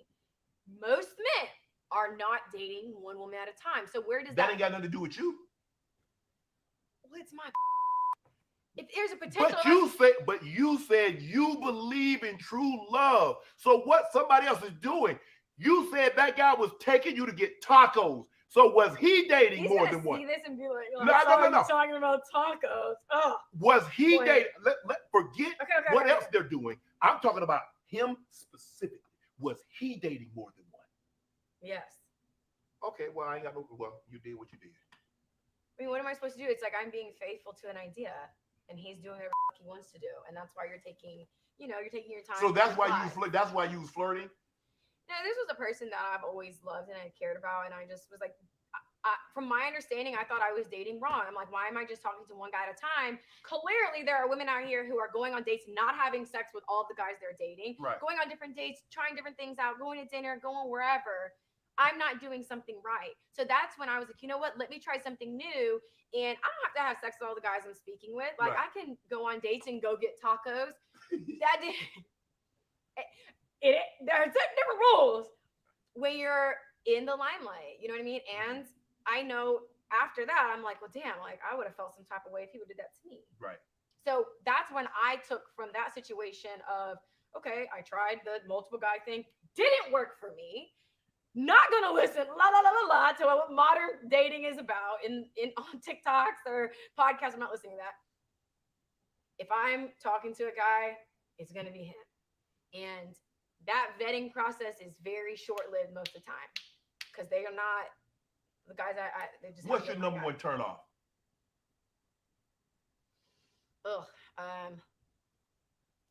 most men are not dating one woman at a time. So where does that ain't got nothing to do with you? Well, it's my if there's a potential. But you said you believe in true love. So what somebody else is doing? You said that guy was taking you to get tacos. So was he dating He's more gonna than one? see this and be like, No. talking about tacos. Oh. Was he Boy. dating? Forget Okay, what else they're doing. I'm talking about him specifically. Was he dating more than one? Yes. Okay, well, I ain't got no. Well, you did what you did. I mean, what am I supposed to do? It's like I'm being faithful to an idea, and he's doing whatever he wants to do, and that's why you're taking your time. So that's why you. That's why you was flirting. No, this was a person that I've always loved and I cared about, and I just was like, from my understanding, I thought I was dating wrong. I'm like, why am I just talking to one guy at a time? Clearly, there are women out here who are going on dates, not having sex with all the guys they're dating, right. Going on different dates, trying different things out, going to dinner, going wherever. I'm not doing something right. So that's when I was like, you know what? Let me try something new. And I don't have to have sex with all the guys I'm speaking with. Like, I can go on dates and go get tacos. That did. There are different rules when you're in the limelight. You know what I mean? And I know after that, I'm like, well, damn, like I would have felt some type of way if people did that to me. Right. So that's when I took from that situation of, okay, I tried the multiple guy thing, didn't work for me. Not gonna listen to what modern dating is about in on TikToks or podcasts. I'm not listening to that. If I'm talking to a guy, it's gonna be him. And that vetting process is very short-lived most of the time because they are not the guys. They just. What's your number one turn off?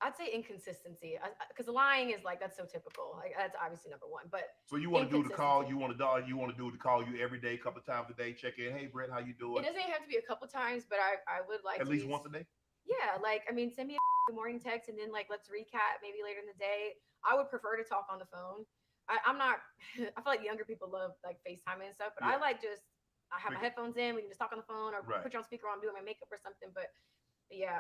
I'd say inconsistency because lying is like that's so typical. Like that's obviously number one. But so you want to do the call? You want to do the call you every day, a couple of times a day, check in. Hey, Brett, how you doing? It doesn't have to be a couple times, but I would like at least once a day. Yeah, like I mean, send me a good morning text and then like let's recap maybe later in the day. I would prefer to talk on the phone. I'm not. I feel like younger people love like FaceTiming and stuff, but I like just I have my headphones in. We can just talk on the phone or put you on speaker while I'm doing my makeup or something. But yeah,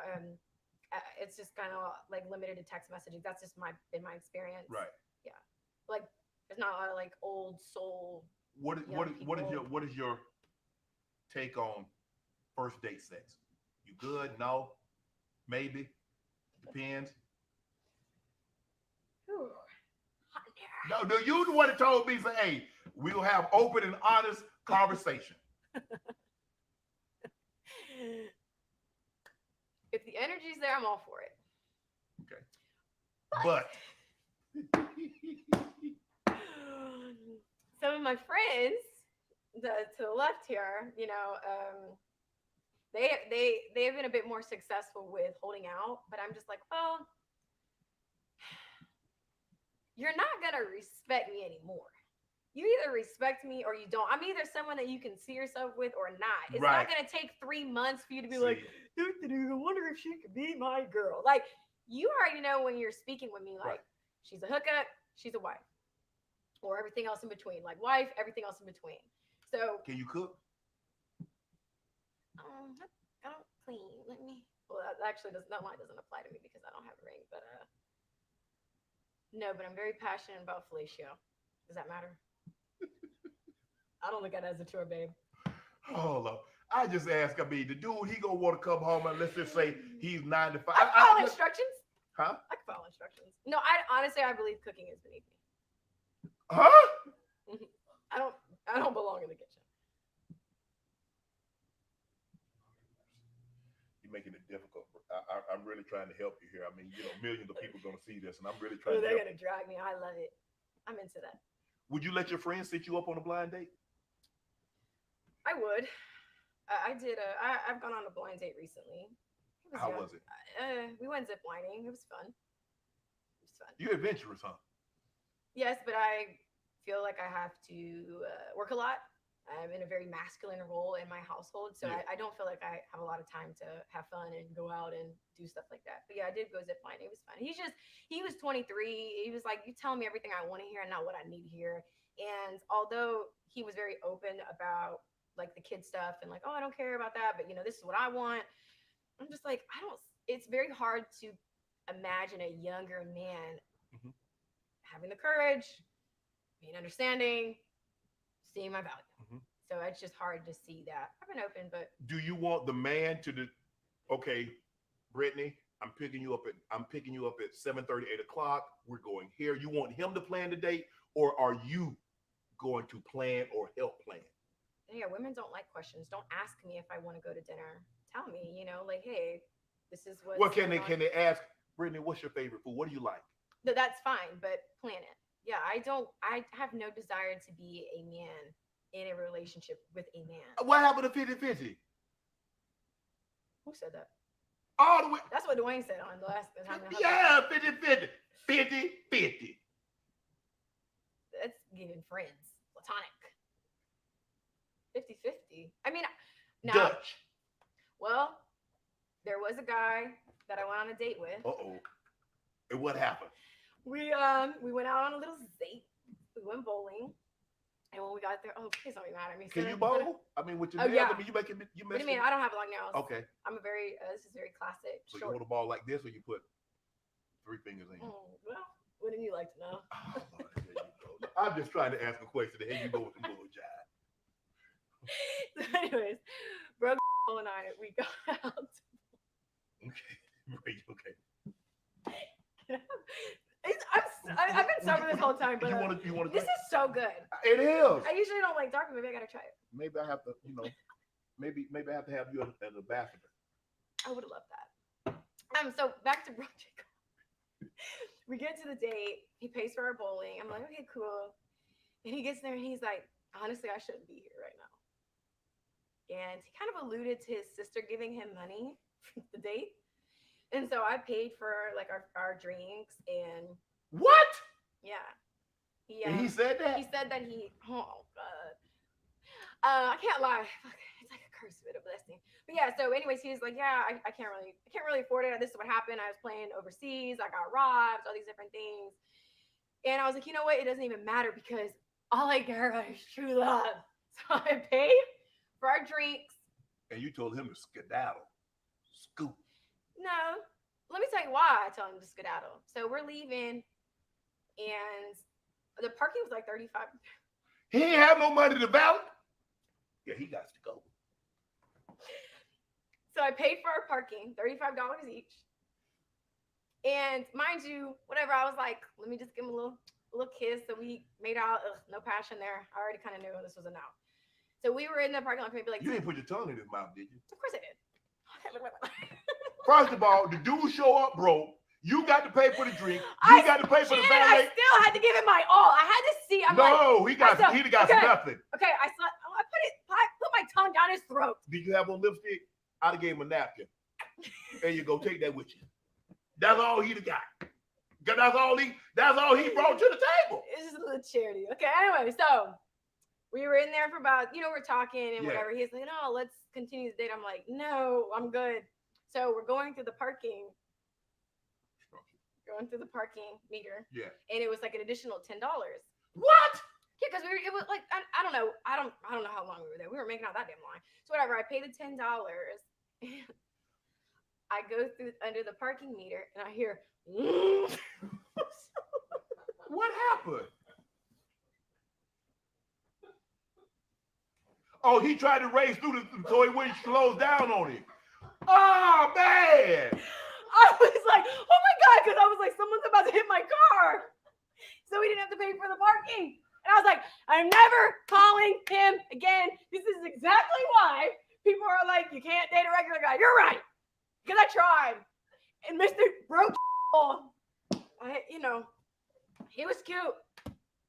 it's just kind of like limited to text messaging. That's just in my experience. Right. Yeah. Like there's not a lot of like old soul. What is your take on first date sex? You good? No? Maybe? Depends. Ooh. No, you the one that told me, say, hey, we'll have open and honest conversation. If the energy's there, I'm all for it. Okay. But some of my friends to the left here, they've been a bit more successful with holding out, but I'm just like, well, you're not gonna respect me anymore. You either respect me or you don't. I'm either someone that you can see yourself with or not. It's not gonna take 3 months for you to be like, I wonder if she could be my girl. Like you already know when you're speaking with me, like she's a hookup, she's a wife, or everything else in between. Like wife, everything else in between. So can you cook? I don't clean. Well, that actually that line doesn't apply to me because I don't have a ring, but no, but I'm very passionate about fellatio. Does that matter? I don't look at it as a chore, babe. Hold on. I just asked, I mean, the dude, he gonna want to come home and let's just say he's 9 to 5. I follow instructions. Huh? I can follow instructions. No, I honestly, I believe cooking is beneath me. Huh? I don't belong in the kitchen. You're making it difficult. I'm really trying to help you here. I mean, you know, millions of people gonna see this, and I'm really trying to They're help. gonna drag me. I love it. I'm into that. Would you let your friends sit you up on a blind date? I would. I did. I've gone on a blind date recently. How was it? We went zip lining. It was fun. It was fun. You're adventurous, huh? Yes, but I feel like I have to work a lot. I'm in a very masculine role in my household, so Yeah. I don't feel like I have a lot of time to have fun and go out and do stuff like that. But yeah, I did go zip lining. It was fun. He was 23. He was like, you tell me everything I want to hear and not what I need to hear. And although he was very open about like the kid stuff and like, oh, I don't care about that, but you know, this is what I want. I'm just like, it's very hard to imagine a younger man having the courage, being understanding, seeing my value. So it's just hard to see that. I've been open, but Do you want the man to okay, Brittany, I'm picking you up at 7:30, 8 o'clock. We're going here. You want him to plan the date, or are you going to plan or help plan? yeah, women don't like questions. Don't ask me if I want to go to dinner. Tell me, you know, like, hey, this is what. Well, can they ask, Brittany, what's your favorite food? What do you like? That's fine, but plan it. Yeah, I have no desire to be a man in a relationship with a man. What happened to 50-50? Who said that? All the way. That's what Dwayne said on the last time. Yeah, 50-50. 50-50. That's giving friends. Platonic. 50-50. I mean, now, Dutch. well, there was a guy that I went on a date with. Uh-oh. And what happened? We went out on a little date. We went bowling. And when we got there, oh, please don't be mad at me. Can you bowl? I mean, with your Oh, nails, yeah. I mean, What do you mean? I don't have long nails. Okay. I'm a very, this is very classic. So you short. hold a ball like this, or you put 3 fingers in? Well, wouldn't you like to know? I'm just trying to ask a question. Here you go with the bull jive. So anyways, bro and I, we got out. Okay. Okay. I've been sober this whole time, but You want to this is so good. It is. I usually don't like dark, but maybe I gotta try it. Maybe I have to, maybe I have to have you as an ambassador. I would have loved that. So back to Bro Jacob. We get to the date. He pays for our bowling. I'm like, okay, cool. And he gets there and he's like, honestly, I shouldn't be here right now. And he kind of alluded to his sister giving him money for the date. And so I paid for like our drinks and what? Yeah. And he said that? He said that oh God. I can't lie. It's like a curse, but a blessing. But yeah, so anyways, he was like, yeah, I can't really afford it. This is what happened. I was playing overseas, I got robbed, all these different things. And I was like, you know what? It doesn't even matter because all I care about is true love. So I paid for our drinks. And you told him to skedaddle. Scoop. No, let me tell you why I told him to skedaddle. So we're leaving, and the parking was like $35. He ain't have no money to ballot. Yeah, he got to go. So I paid for our parking, $35 each. And mind you, whatever, I was like, let me just give him a little kiss. So we made out. Ugh, no passion there. I already kind of knew this was a no. So we were in the parking lot for maybe like. You didn't put your tongue in his mouth, did you? Of course I did. First of all, the dude show up broke. You got to pay for the drink. You got to pay for the valet. I still had to give it my all. I had to see. He got nothing. Okay, I put my tongue down his throat. Did you have on lipstick? I'd have gave him a napkin. There you go. Take that with you. That's all he'd have got. That's all he brought to the table. It's just a little charity. Okay, anyway, so we were in there for about, we're talking and whatever. He's like, no, let's continue the date. I'm like, no, I'm good. So we're going through the parking meter. Yeah. And it was like an additional $10. What? Yeah, because it was like, I don't know how long we were there. We were making out that damn line. So whatever, I paid the $10. I go through under the parking meter and I hear what happened? Oh, he tried to race through so he wouldn't slow down on him. Oh, man. I was like, oh my God, because I was like, someone's about to hit my car. So we didn't have to pay for the parking. And I was like, I'm never calling him again. This is exactly why people are like, you can't date a regular guy. You're right. Because I tried. And Mr. Broke, he was cute.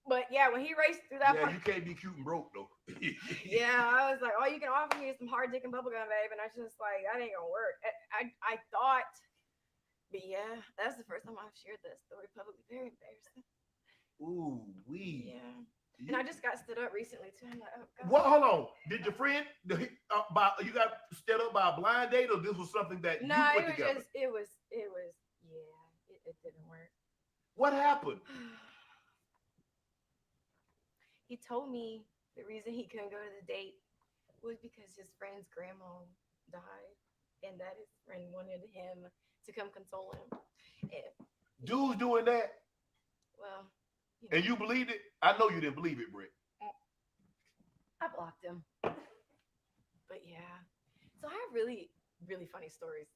But yeah, when he raced through that you can't be cute and broke, though. Yeah, I was like, all you can offer me is some hard dick and bubblegum, babe. And I was just like, that ain't gonna work. I thought, but yeah, that's the first time I've shared that story publicly. Very embarrassing. Ooh, wee. Yeah. And I just got stood up recently too. I'm like, oh God. Well, hold on. Did your friend you got stood up by a blind date, or this was something that you put together? It was yeah, it didn't work. What happened? He told me the reason he couldn't go to the date was because his friend's grandma died, and that his friend wanted him to come console him. Dude's doing that? Well, and you believed it? I know you didn't believe it, Britt. I blocked him. But yeah. So I have really, really funny stories.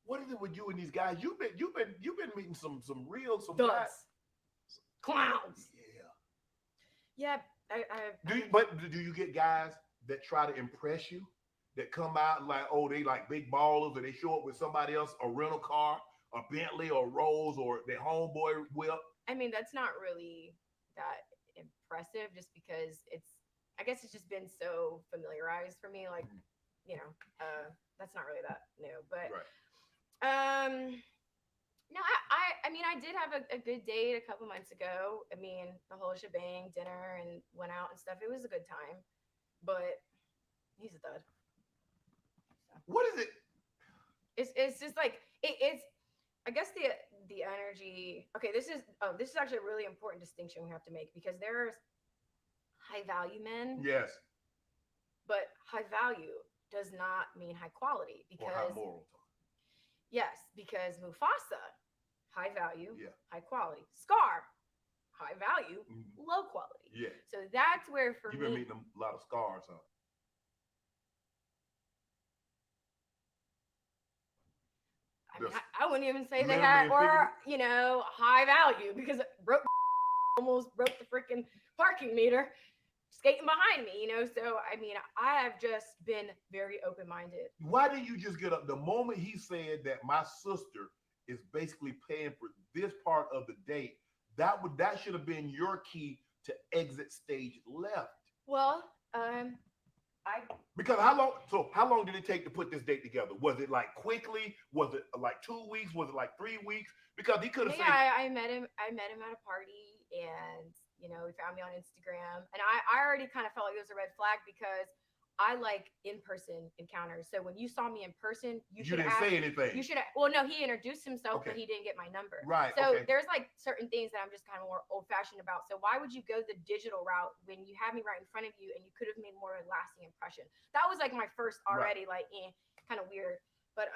What is it with you and these guys? You've been meeting some Duds. guys. Clowns. Yeah. Do you get guys that try to impress you, that come out like, oh, they like big ballers, or they show up with somebody else, a rental car, a Bentley or Rolls, or their homeboy whip? I mean, that's not really that impressive, just because I guess it's just been so familiarized for me. Like, that's not really that new. But no, I mean, I did have a good date a couple months ago. I mean, the whole shebang, dinner, and went out and stuff. It was a good time, but he's a dud. So. What is it? It's just like it's. I guess the energy. Okay, this is actually a really important distinction we have to make, because there's high value men. Yes. But high value does not mean high quality, because high moral. Yes, because Mufasa, high value, high quality. Scar, high value, low quality. Yeah. So that's where for You've been meeting a lot of scars, huh? I mean, I wouldn't even say they had, or high value, because almost broke the freaking parking meter skating behind me, So I mean, I have just been very open-minded. Why didn't you just get up the moment he said that my sister is basically paying for this part of the date? That should have been your key to exit stage left. Well, because how long did it take to put this date together? Was it like quickly? Was it like 2 weeks? Was it like 3 weeks? Because he could have said, I met him at a party, and he found me on Instagram, and I already kind of felt like it was a red flag, because I like in-person encounters. So when you saw me in person, you didn't say anything. You should have. Well, no, he introduced himself, Okay. but he didn't get my number. Right. So okay. there's like certain things that I'm just kind of more old-fashioned about. So why would you go the digital route when you have me right in front of you, and you could have made more of a lasting impression? That was like my first already kind of weird. But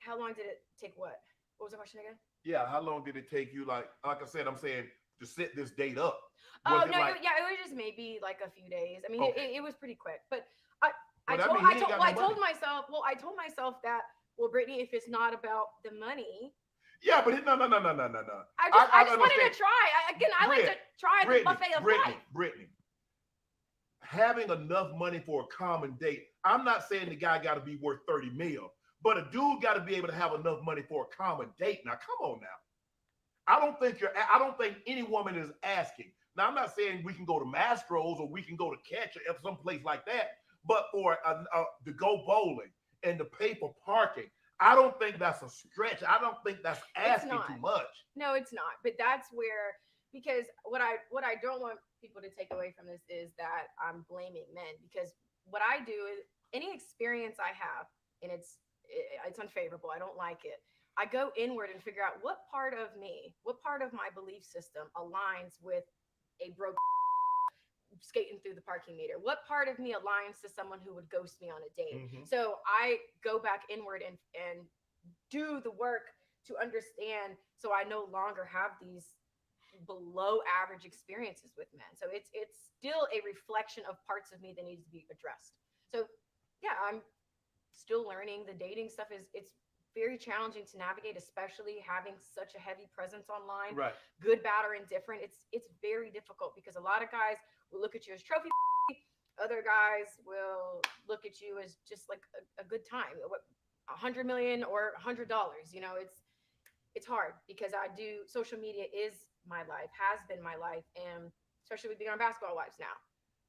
how long did it take? What was the question again? Yeah, how long did it take you? Like I said, I'm saying, to set this date up. Oh no, it was just maybe like a few days. I mean, it was pretty quick. But I told myself that, well, Brittany, if it's not about the money. Yeah, but no. I just wanted to try. I like to try the buffet of life. Brittany, having enough money for a common date. I'm not saying the guy got to be worth 30 mil, but a dude got to be able to have enough money for a common date. Now, come on now. I don't think any woman is asking. Now, I'm not saying we can go to Mastro's or we can go to Catch or someplace like that, but for to go bowling and to pay for parking, I don't think that's a stretch. I don't think that's asking too much. No, it's not. But that's where, because what I don't want people to take away from this is that I'm blaming men, because what I do is any experience I have, and it's unfavorable, I don't like it, I go inward and figure out what part of me, what part of my belief system aligns with a broke skating through the parking meter. What part of me aligns to someone who would ghost me on a date? Mm-hmm. So I go back inward and do the work to understand, so I no longer have these below average experiences with men. So it's still a reflection of parts of me that needs to be addressed. So yeah, I'm still learning. The dating stuff it's very challenging to navigate, especially having such a heavy presence online. Right. Good, bad, or indifferent. It's very difficult because a lot of guys will look at you as trophy. Other guys will look at you as just like a good time. $100 million or $100. You know, it's hard because social media is my life, has been my life, and especially with being on Basketball Wives now.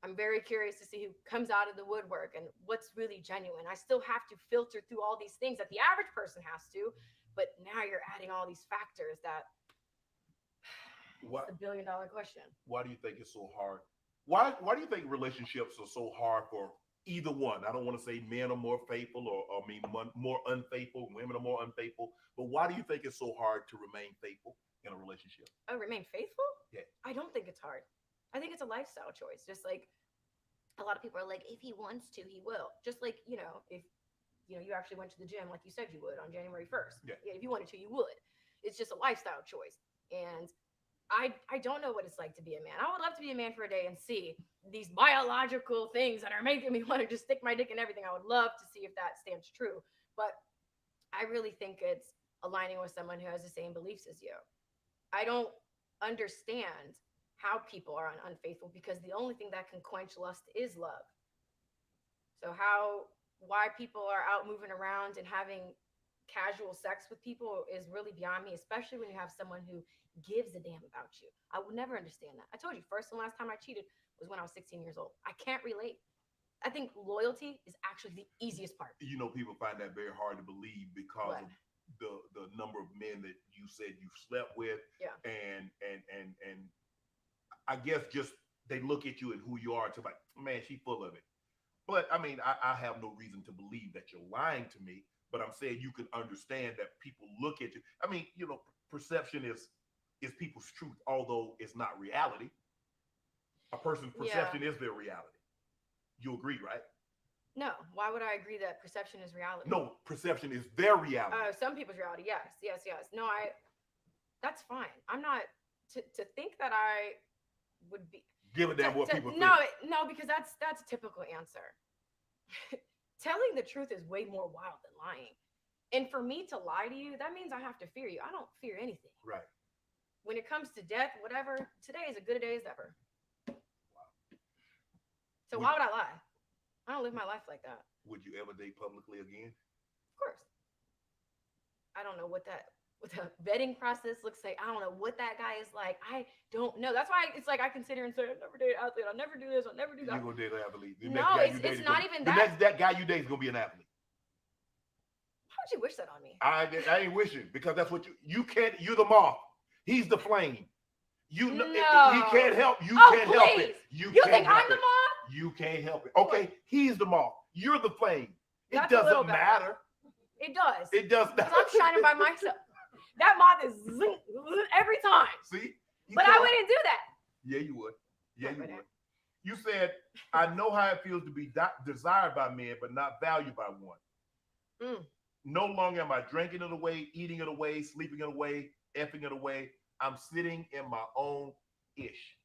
I'm very curious to see who comes out of the woodwork and what's really genuine. I still have to filter through all these things that the average person has to, but now you're adding all these factors that it's a $1 billion question. Why do you think it's so hard? Why do you think relationships are so hard for either one? I don't want to say men are more faithful or more unfaithful, women are more unfaithful, but why do you think it's so hard to remain faithful in a relationship? Oh, remain faithful? Yeah. I don't think it's hard. I think it's a lifestyle choice. Just like a lot of people are like, if he wants to, he will. Just like, you know, if you actually went to the gym like you said you would on January 1st. Yeah. If you wanted to, you would. It's just a lifestyle choice. And I don't know what it's like to be a man. I would love to be a man for a day and see these biological things that are making me want to just stick my dick in everything. I would love to see if that stands true. But I really think it's aligning with someone who has the same beliefs as you. I don't understand how people are unfaithful because the only thing that can quench lust is love. So why people are out moving around and having casual sex with people is really beyond me, especially when you have someone who gives a damn about you. I would never understand that. I told you, first and last time I cheated was when I was 16 years old. I can't relate. I think loyalty is actually the easiest part. You know, people find that very hard to believe because of the number of men that you said you slept with. Yeah. And I guess just they look at you and who you are to like, man, she's full of it. But I mean, I have no reason to believe that you're lying to me, but I'm saying you can understand that people look at you. I mean, you know, perception is people's truth, although it's not reality. A person's perception is their reality. You agree, right? No. Why would I agree that perception is reality? No, perception is their reality. Some people's reality. Yes. No, that's fine. I'm not to think that I would be give a damn what people think. No, because that's a typical answer. Telling the truth is way more wild than lying. And for me to lie to you, that means I have to fear you. I don't fear anything. Right. When it comes to death, whatever, today is as good a day as ever. Wow. So why would I lie? I don't live my life like that. Would you ever date publicly again? Of course. I don't know what the vetting process looks like. I don't know what that guy is like. I don't know. That's why it's like I can sit here and say, I'll never date an athlete. I'll never do this. I'll never do that. You're going to date an athlete. No, it's not even that. The next that guy you date is going to be an athlete. Why would you wish that on me? I ain't wishing because that's what you can't. You're the moth. He's the flame. You know, he can't help. You can't help it. You think I'm the moth? You can't help it. Okay, he's the moth. You're the flame. It doesn't matter. It does. It does not. I'm shining by myself. That moth is every time. See? But I wouldn't do that. Yeah, you would. Yeah, you would. You said, I know how it feels to be desired by men, but not valued by one. No longer am I drinking it away, eating it away, sleeping it away, effing it away. I'm sitting in my own ish.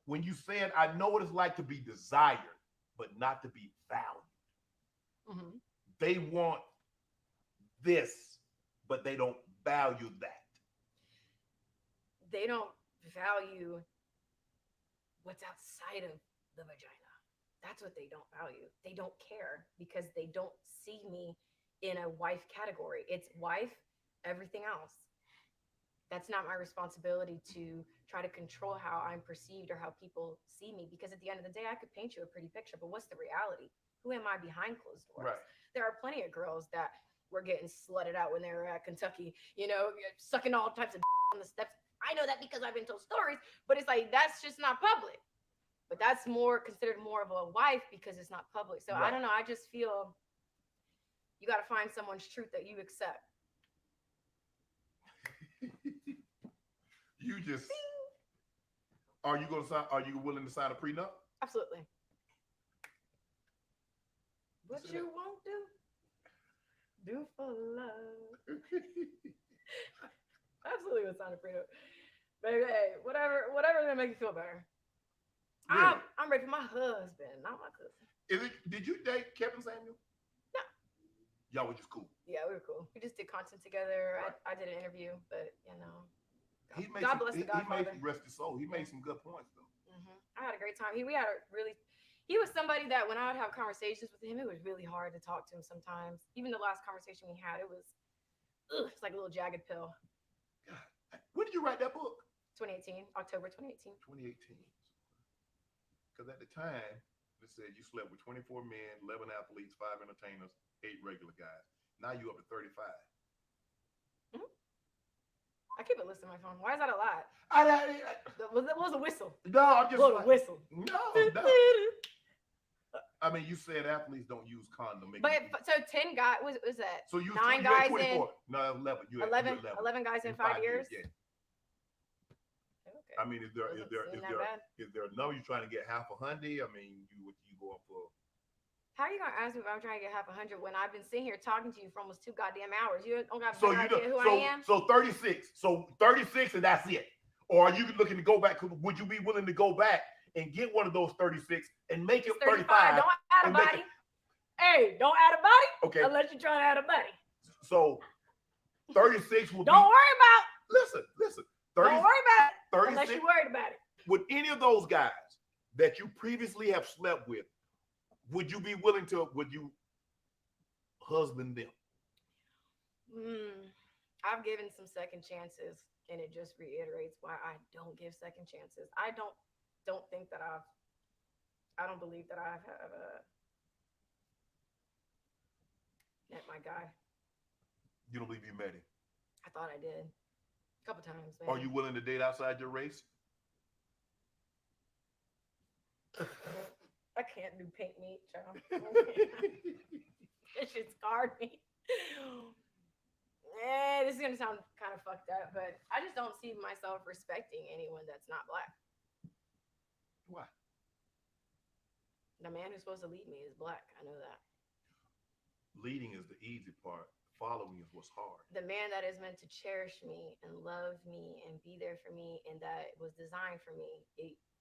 When you said, I know what it's like to be desired, but not to be valued. They want this, but they don't value that. They don't value what's outside of the vagina. That's what they don't value. They don't care because they don't see me in a wife category. It's wife, everything else. That's not my responsibility to try to control how I'm perceived or how people see me, because at the end of the day, I could paint you a pretty picture, but what's the reality? Who am I behind closed doors? Right. There are plenty of girls that were getting slutted out when they were at Kentucky, you know, sucking all types of on the steps. I know that because I've been told stories, but it's like, that's just not public. But that's more considered more of a wife because it's not public. So I don't know. I just feel you got to find someone's truth that you accept. You just are you willing to sign a prenup? Absolutely. What you won't do for love. Absolutely would sign a prenup. Baby, hey, whatever that make you feel better. Really? I'm ready for my husband, not my cousin. Did you date Kevin Samuel? No. Y'all were just cool. Yeah, we were cool. We just did content together. Right. I did an interview, but you know, God bless the Godfather. He made rest his soul. He made some good points though. I had a great time. He was somebody that when I would have conversations with him, it was really hard to talk to him sometimes. Even the last conversation we had, it's like a little jagged pill. God. When did you write that book? 2018, October 2018. 2018. Because at the time, it said you slept with 24 men, 11 athletes, 5 entertainers, 8 regular guys. Now you up to 35. I keep a list on my phone. Why is that a lot? What was a whistle? No, I'm just a whistle. No. I mean, you said athletes don't use condom. So 10 guys was that? So you 9 guys in no 11. You 11 guys in 5 years. Yeah. Okay. I mean, is there a number you're trying to get half a hundy? I mean, you go up for? How are you gonna ask me if I'm trying to get half 100 when I've been sitting here talking to you for almost 2 goddamn hours? You don't got no idea who I am. So 36. So 36, and that's it. Or are you looking to go back? Would you be willing to go back and get one of those 36 and make it 35? Don't add a body. Hey, don't add a body. Okay. Unless you're trying to add a body. So 36 will. Don't worry about. Listen. 30, don't worry about it. 36, unless you're worried about it. Would any of those guys that you previously have slept with, would you be willing to? Would you husband them? I've given some second chances, and it just reiterates why I don't give second chances. I don't think that I don't believe that I have met my guy. You don't believe you met him? I thought I did. A couple times. Maybe. Are you willing to date outside your race? I can't do pink meat, child. That shit scarred me. This is gonna sound kind of fucked up, but I just don't see myself respecting anyone that's not black. Why? The man who's supposed to lead me is black. I know that. Leading is the easy part. Following is what's hard. The man that is meant to cherish me and love me and be there for me and that was designed for me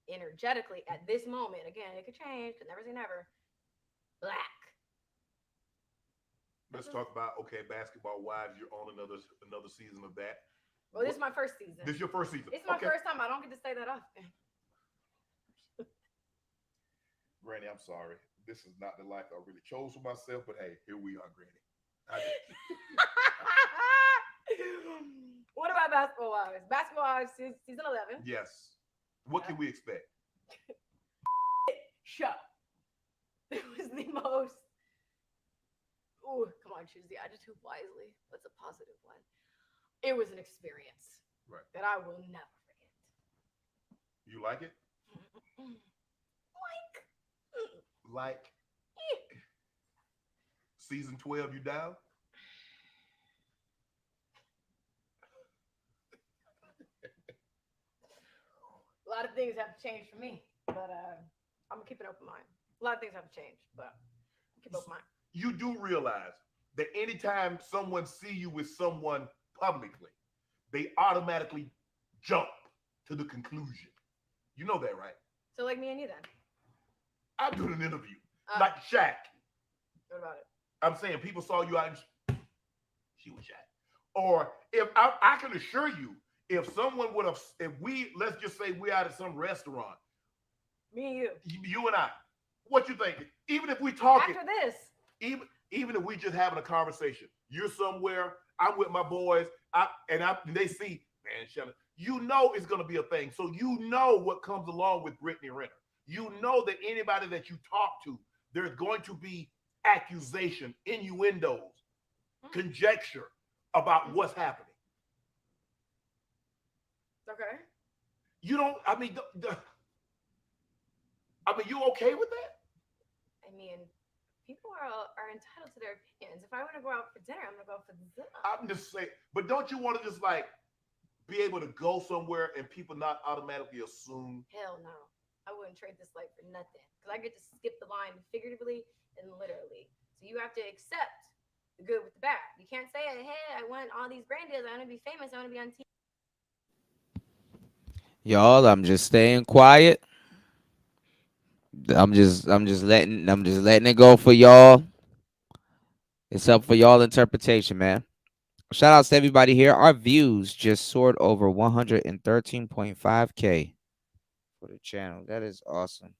energetically at this moment. Again, it could change. Could never say never. Black. Let's talk about Basketball Wives. You're on another season of that. Well, this is my first season. This is your first season. It's my first time. I don't get to say that often. Granny, I'm sorry. This is not the life I really chose for myself, but hey, here we are, Granny. What about Basketball Wives? Basketball Wives season 11. Yes. What can we expect? Show. It was the most. Oh, come on, choose the adjective wisely. What's a positive one? It was an experience that I will never forget. You like it? Like. Season 12, you down? A lot of things have to change for me, but I'm gonna keep an open mind. A lot of things have to change, but keep an open mind. You do realize that anytime someone see you with someone publicly, they automatically jump to the conclusion. You know that, right? So like me and you then. I'm doing an interview. Like Shaq. What about it? I'm saying people saw you out and she was Shaq. Or if I can assure you, if someone would have, let's just say we're out at some restaurant. Me and you and I, what you think? Even if we talking. After this. Even if we just having a conversation, you're somewhere, I'm with my boys, and they see, man, shut up. You know it's gonna be a thing. So you know what comes along with Brittany Renner. You know that anybody that you talk to, there's going to be accusation, innuendos, conjecture about what's happening. Okay. You don't. I mean, you okay with that? I mean, people are entitled to their opinions. If I want to go out for dinner, I'm gonna go for dinner. I'm just saying, but don't you want to just like be able to go somewhere and people not automatically assume? Hell no. I wouldn't trade this life for nothing. Because I get to skip the line figuratively and literally. So you have to accept the good with the bad. You can't say, hey, I want all these brand deals. I want to be famous. I want to be on TV. Y'all, I'm just staying quiet. I'm just letting it go for y'all. It's up for y'all interpretation, man. Shout outs to everybody here. Our views just soared over 113.5K for the channel. That is awesome.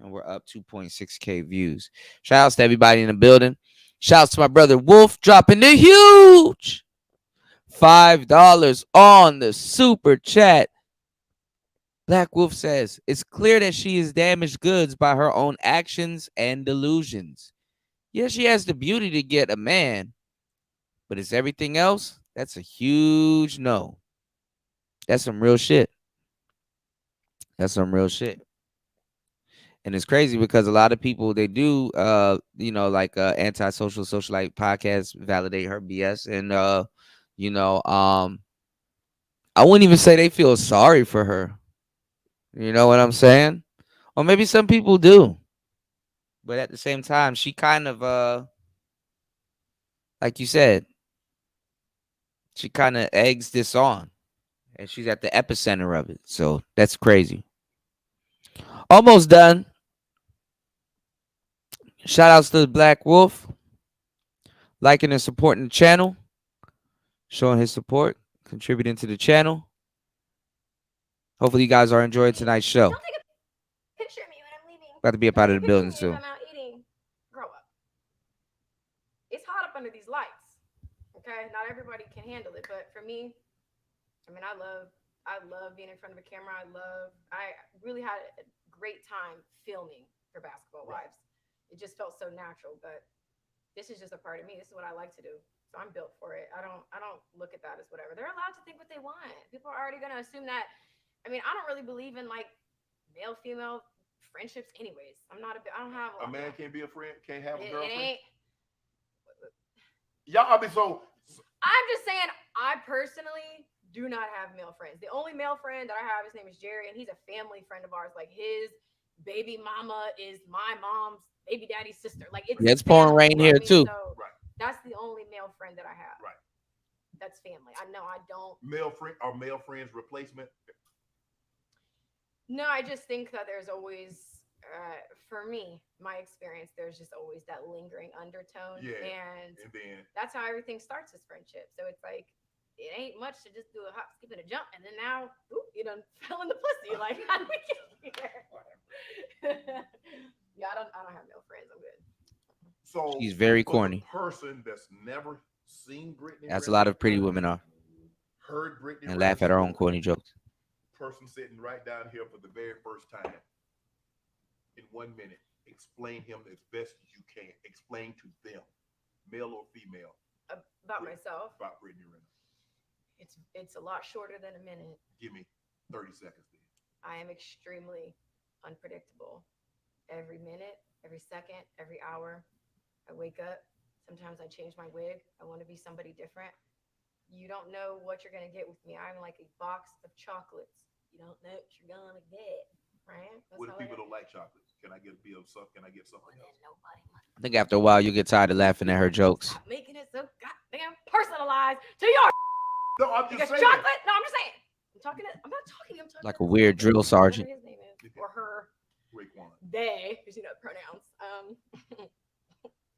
And we're up 2.6K views. Shout outs to everybody in the building. Shout outs to my brother Wolf dropping the huge $5 on the super chat. Black Wolf says, it's clear that she is damaged goods by her own actions and delusions. Yes, she has the beauty to get a man, but it's everything else. That's a huge no. That's some real shit. That's some real shit. And it's crazy because a lot of people, they do, like antisocial socialite podcasts validate her BS. And, I wouldn't even say they feel sorry for her. You know what I'm saying? Or maybe some people do. But at the same time, she kind of, like you said, she kind of eggs this on. And she's at the epicenter of it. So that's crazy. Almost done. Shout outs to the Black Wolf. Liking and supporting the channel. Showing his support. Contributing to the channel. Hopefully you guys are enjoying tonight's show. Don't take a picture of me when I'm leaving. About to be up out of the building soon. I'm out eating. Grow up. It's hot up under these lights. Okay, not everybody can handle it, but for me, I mean, I love being in front of a camera. I really had a great time filming for Basketball Wives. It just felt so natural, but this is just a part of me. This is what I like to do. So I'm built for it. I don't look at that as whatever. They're allowed to think what they want. People are already gonna assume that. I mean, I don't really believe in like male-female friendships anyways. I don't have a man can't be a friend, can't have a girlfriend. It ain't. Y'all, I mean, so I'm just saying, I personally do not have male friends. The only male friend that I have, his name is Jerry, and he's a family friend of ours. Like his baby mama is my mom's baby daddy's sister. Like it's pouring rain here too. So that's the only male friend that I have. Right. That's family. I know I don't. Male friends replacement. No, I just think that there's always, for me, my experience, there's just always that lingering undertone. Yeah. And then that's how everything starts as friendship. So it's like, it ain't much to just do a hop, skip, and a jump. And then now, you done fell in the pussy. Like, how did we get here? Yeah, I don't have no friends. I'm good. So she's very corny. Person that's never seen Britney. That's a lot of pretty women are. Heard Britney and laugh at her own corny jokes. Person sitting right down here for the very first time. In 1 minute, explain him as best as you can. Explain to them, male or female, about myself. About Britney Renner. It's a lot shorter than a minute. Give me 30 seconds then. I am extremely unpredictable. Every minute, every second, every hour, I wake up. Sometimes I change my wig. I want to be somebody different. You don't know what you're going to get with me. I'm like a box of chocolates. You don't know what you're going to get, right? What if people don't like chocolates? Can I get Can I get something else? I think after a while you get tired of laughing at her jokes. Stop making it so goddamn personalized to your. No, I'm just saying. Chocolate? No, I'm just saying. I'm not talking. Like a weird drill sergeant. His name is, or her. Raekwon. They, because pronouns.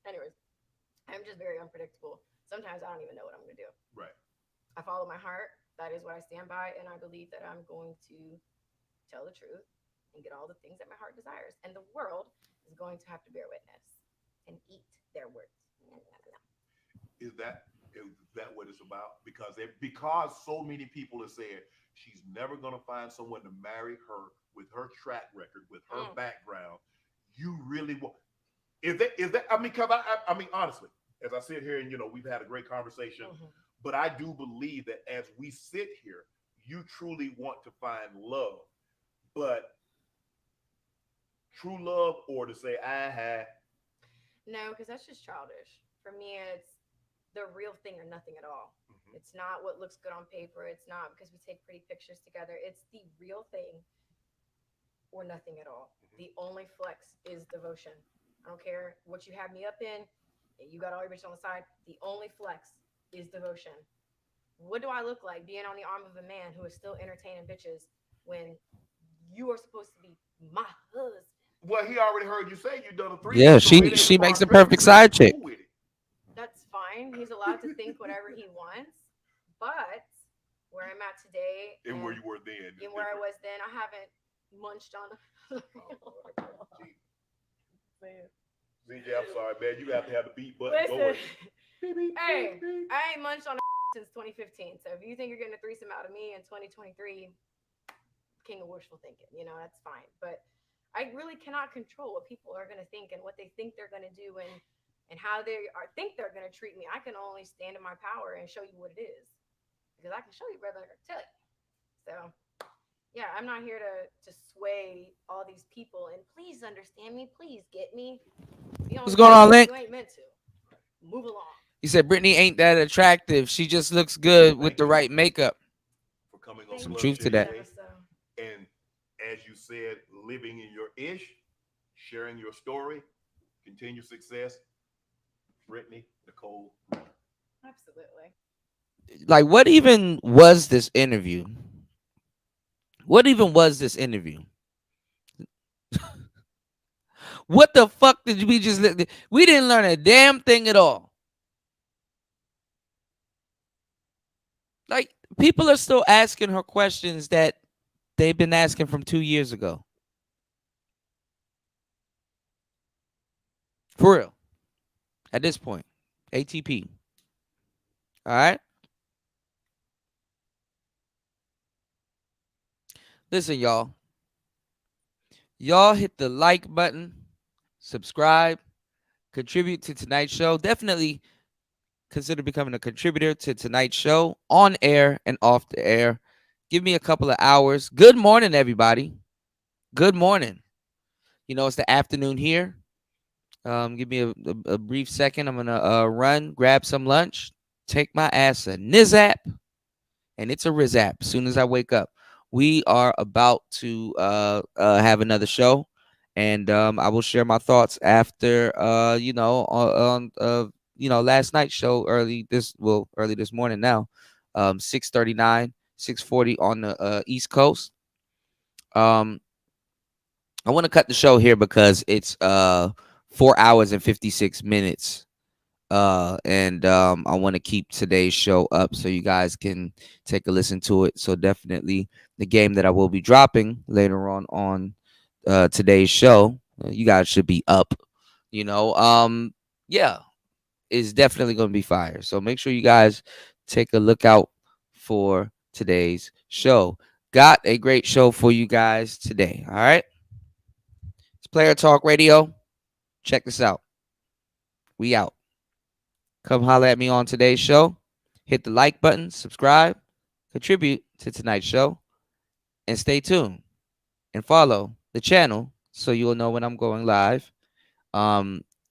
Anyways, I'm just very unpredictable. Sometimes I don't even know what I'm going to do. Right. I follow my heart. That is what I stand by, and I believe that I'm going to tell the truth and get all the things that my heart desires. And the world is going to have to bear witness and eat their words. Is that what it's about? Because so many people have said she's never going to find someone to marry her with her track record, with her background. You really want? Is that? I mean, because I mean, honestly, as I sit here and we've had a great conversation. But I do believe that as we sit here, you truly want to find love. But true love, or to say, No, because that's just childish. For me, it's the real thing or nothing at all. It's not what looks good on paper. It's not because we take pretty pictures together. It's the real thing or nothing at all. The only flex is devotion. I don't care what you have me up in. You got all your bitches on the side. The only flex is devotion. What do I look like being on the arm of a man who is still entertaining bitches when you are supposed to be my husband. Well, he already heard you say you done a threesome. Yeah, so it ain't she a makes the far stretch. perfect side chick. Cool with it. That's fine. He's allowed to think whatever he wants. But where I'm at today And where you were then. and where I was then, I haven't munched on a CJ, I'm sorry, man. You have to have the beat button Listen, going. hey, I ain't munched on a since 2015. So if you think you're getting a threesome out of me in 2023, king of wishful thinking, you know, that's fine. But I really cannot control what people are going to think and what they think they're going to do and how they think they're going to treat me. I can only stand in my power and show you what it is, because I can show you, brother. I can tell you. So yeah, I'm not here to sway all these people. And please understand me. Please get me. What's going on, Link? You ain't meant to. Move along. He said Brittany ain't that attractive. She just looks good with the right makeup. For coming on Some Club truth to that. And as you said, living in your ish, sharing your story, continue success. Brittany, Nicole. Absolutely. Like, what even was this interview? What even was this interview? What the fuck did we just... We didn't learn a damn thing at all. Like, people are still asking her questions that they've been asking from 2 years ago. For real. At this point. ATP. All right? Listen, y'all. Y'all hit the like button, subscribe, contribute to tonight's show. Definitely consider becoming a contributor to tonight's show, on air and off the air. Give me a couple of hours. Good morning, everybody. Good morning. You know, it's the afternoon here. Give me a brief second. I'm going to run, grab some lunch, take my ass a Nizap, and it's a Rizap as soon as I wake up. We are about to have another show, and I will share my thoughts after, on last night's show early this morning now, 6:39, 6:40 on the East Coast. I want to cut the show here because it's 4 hours and 56 minutes. And I want to keep today's show up so you guys can take a listen to it. So definitely the game that I will be dropping later on today's show, you guys should be up, is definitely going to be fire. So make sure you guys take a look out for today's show. Got a great show for you guys today. All right. It's Player Talk Radio. Check this out. We out. Come holler at me on today's show. Hit the like button, subscribe, contribute to tonight's show, and stay tuned and follow the channel so you'll know when I'm going live.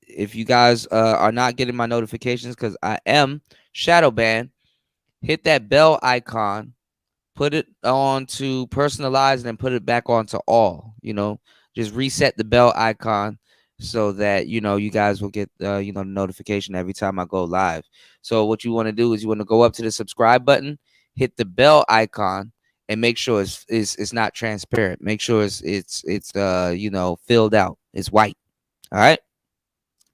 If you guys are not getting my notifications because I am shadow banned, hit that bell icon, put it on to personalized, and put it back on to all. Just reset the bell icon so that you guys will get the notification every time I go live. So what you want to do is you want to go up to the subscribe button, hit the bell icon, and make sure it's not transparent. Make sure it's filled out. It's white. All right.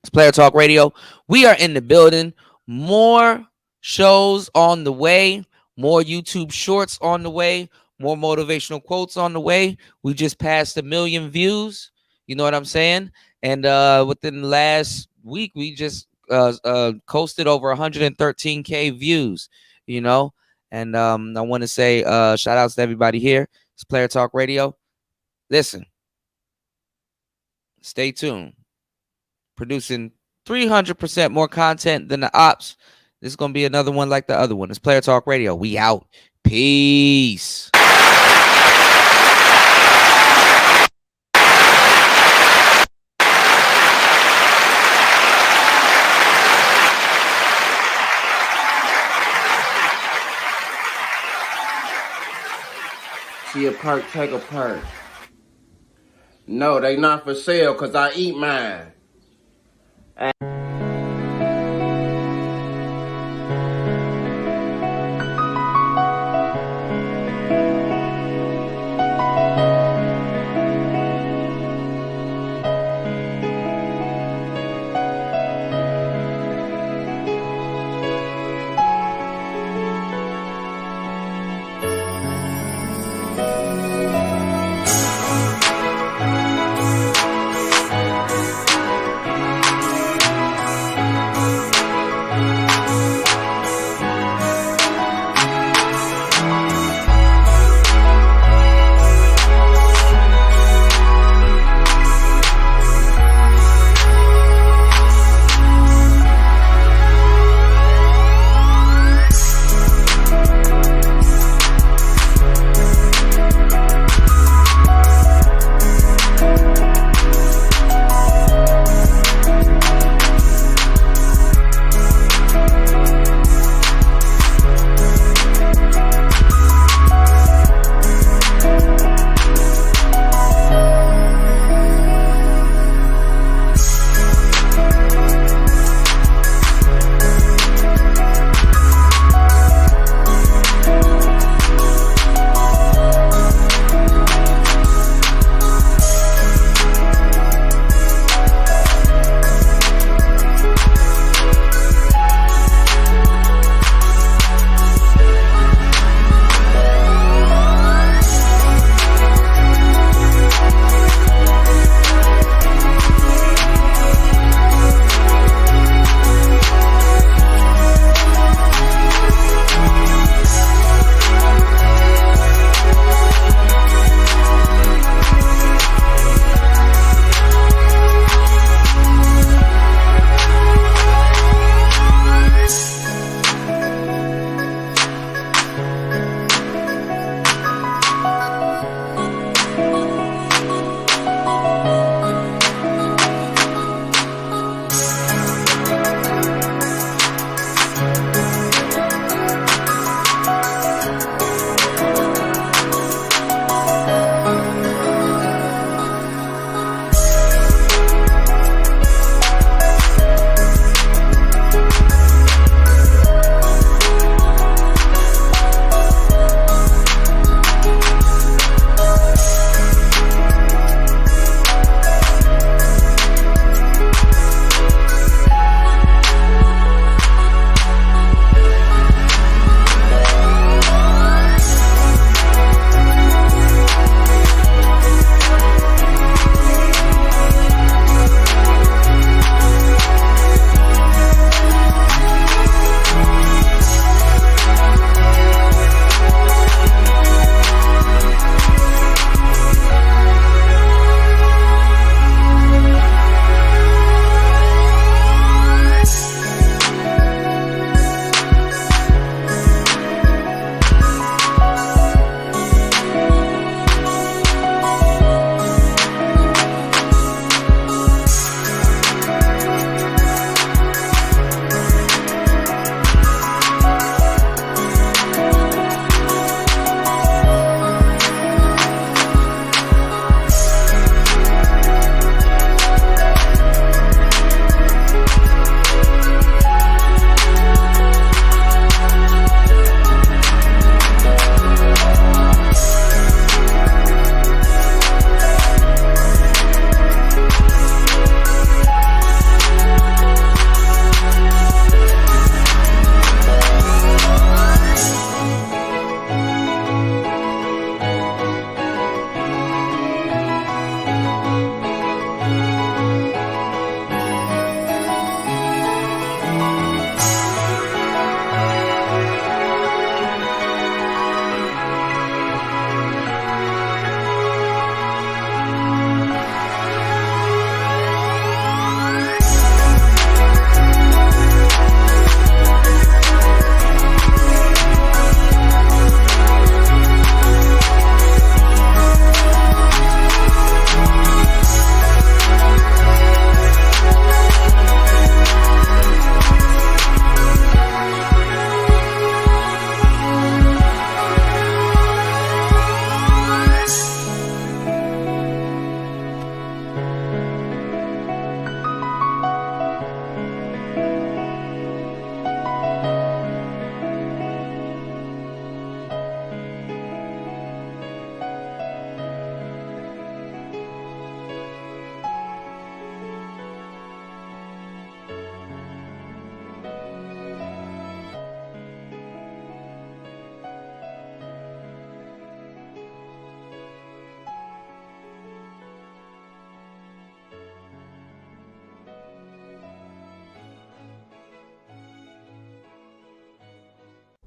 It's Player Talk Radio. We are in the building. More shows on the way. More YouTube shorts on the way. More motivational quotes on the way. We just passed 1 million views. You know what I'm saying? And within the last week, we just coasted over 113K views, And I want to say shout outs to everybody here. It's Player Talk Radio. Listen, stay tuned. Producing 300% more content than the ops. This is going to be another one like the other one. It's Player Talk Radio. We out. Peace. See a perk, take a perk. No, they not for sale because I eat mine.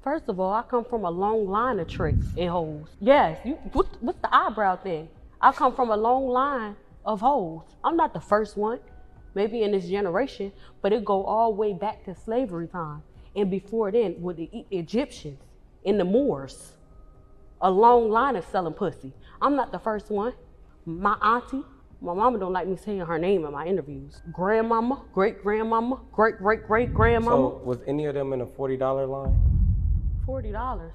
First of all, I come from a long line of tricks and hoes. Yes, what's the eyebrow thing? I come from a long line of hoes. I'm not the first one, maybe in this generation, but it go all the way back to slavery time. And before then, with the Egyptians and the Moors, a long line of selling pussy. I'm not the first one. My auntie, my mama don't like me saying her name in my interviews. Grandmama, great-grandmama, great-great-great-grandmama. So was any of them in a $40 line? $40.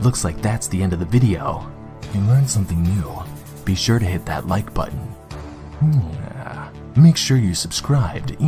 Looks like that's the end of the video. You learned something new. Be sure to hit that like button. Make sure you subscribed in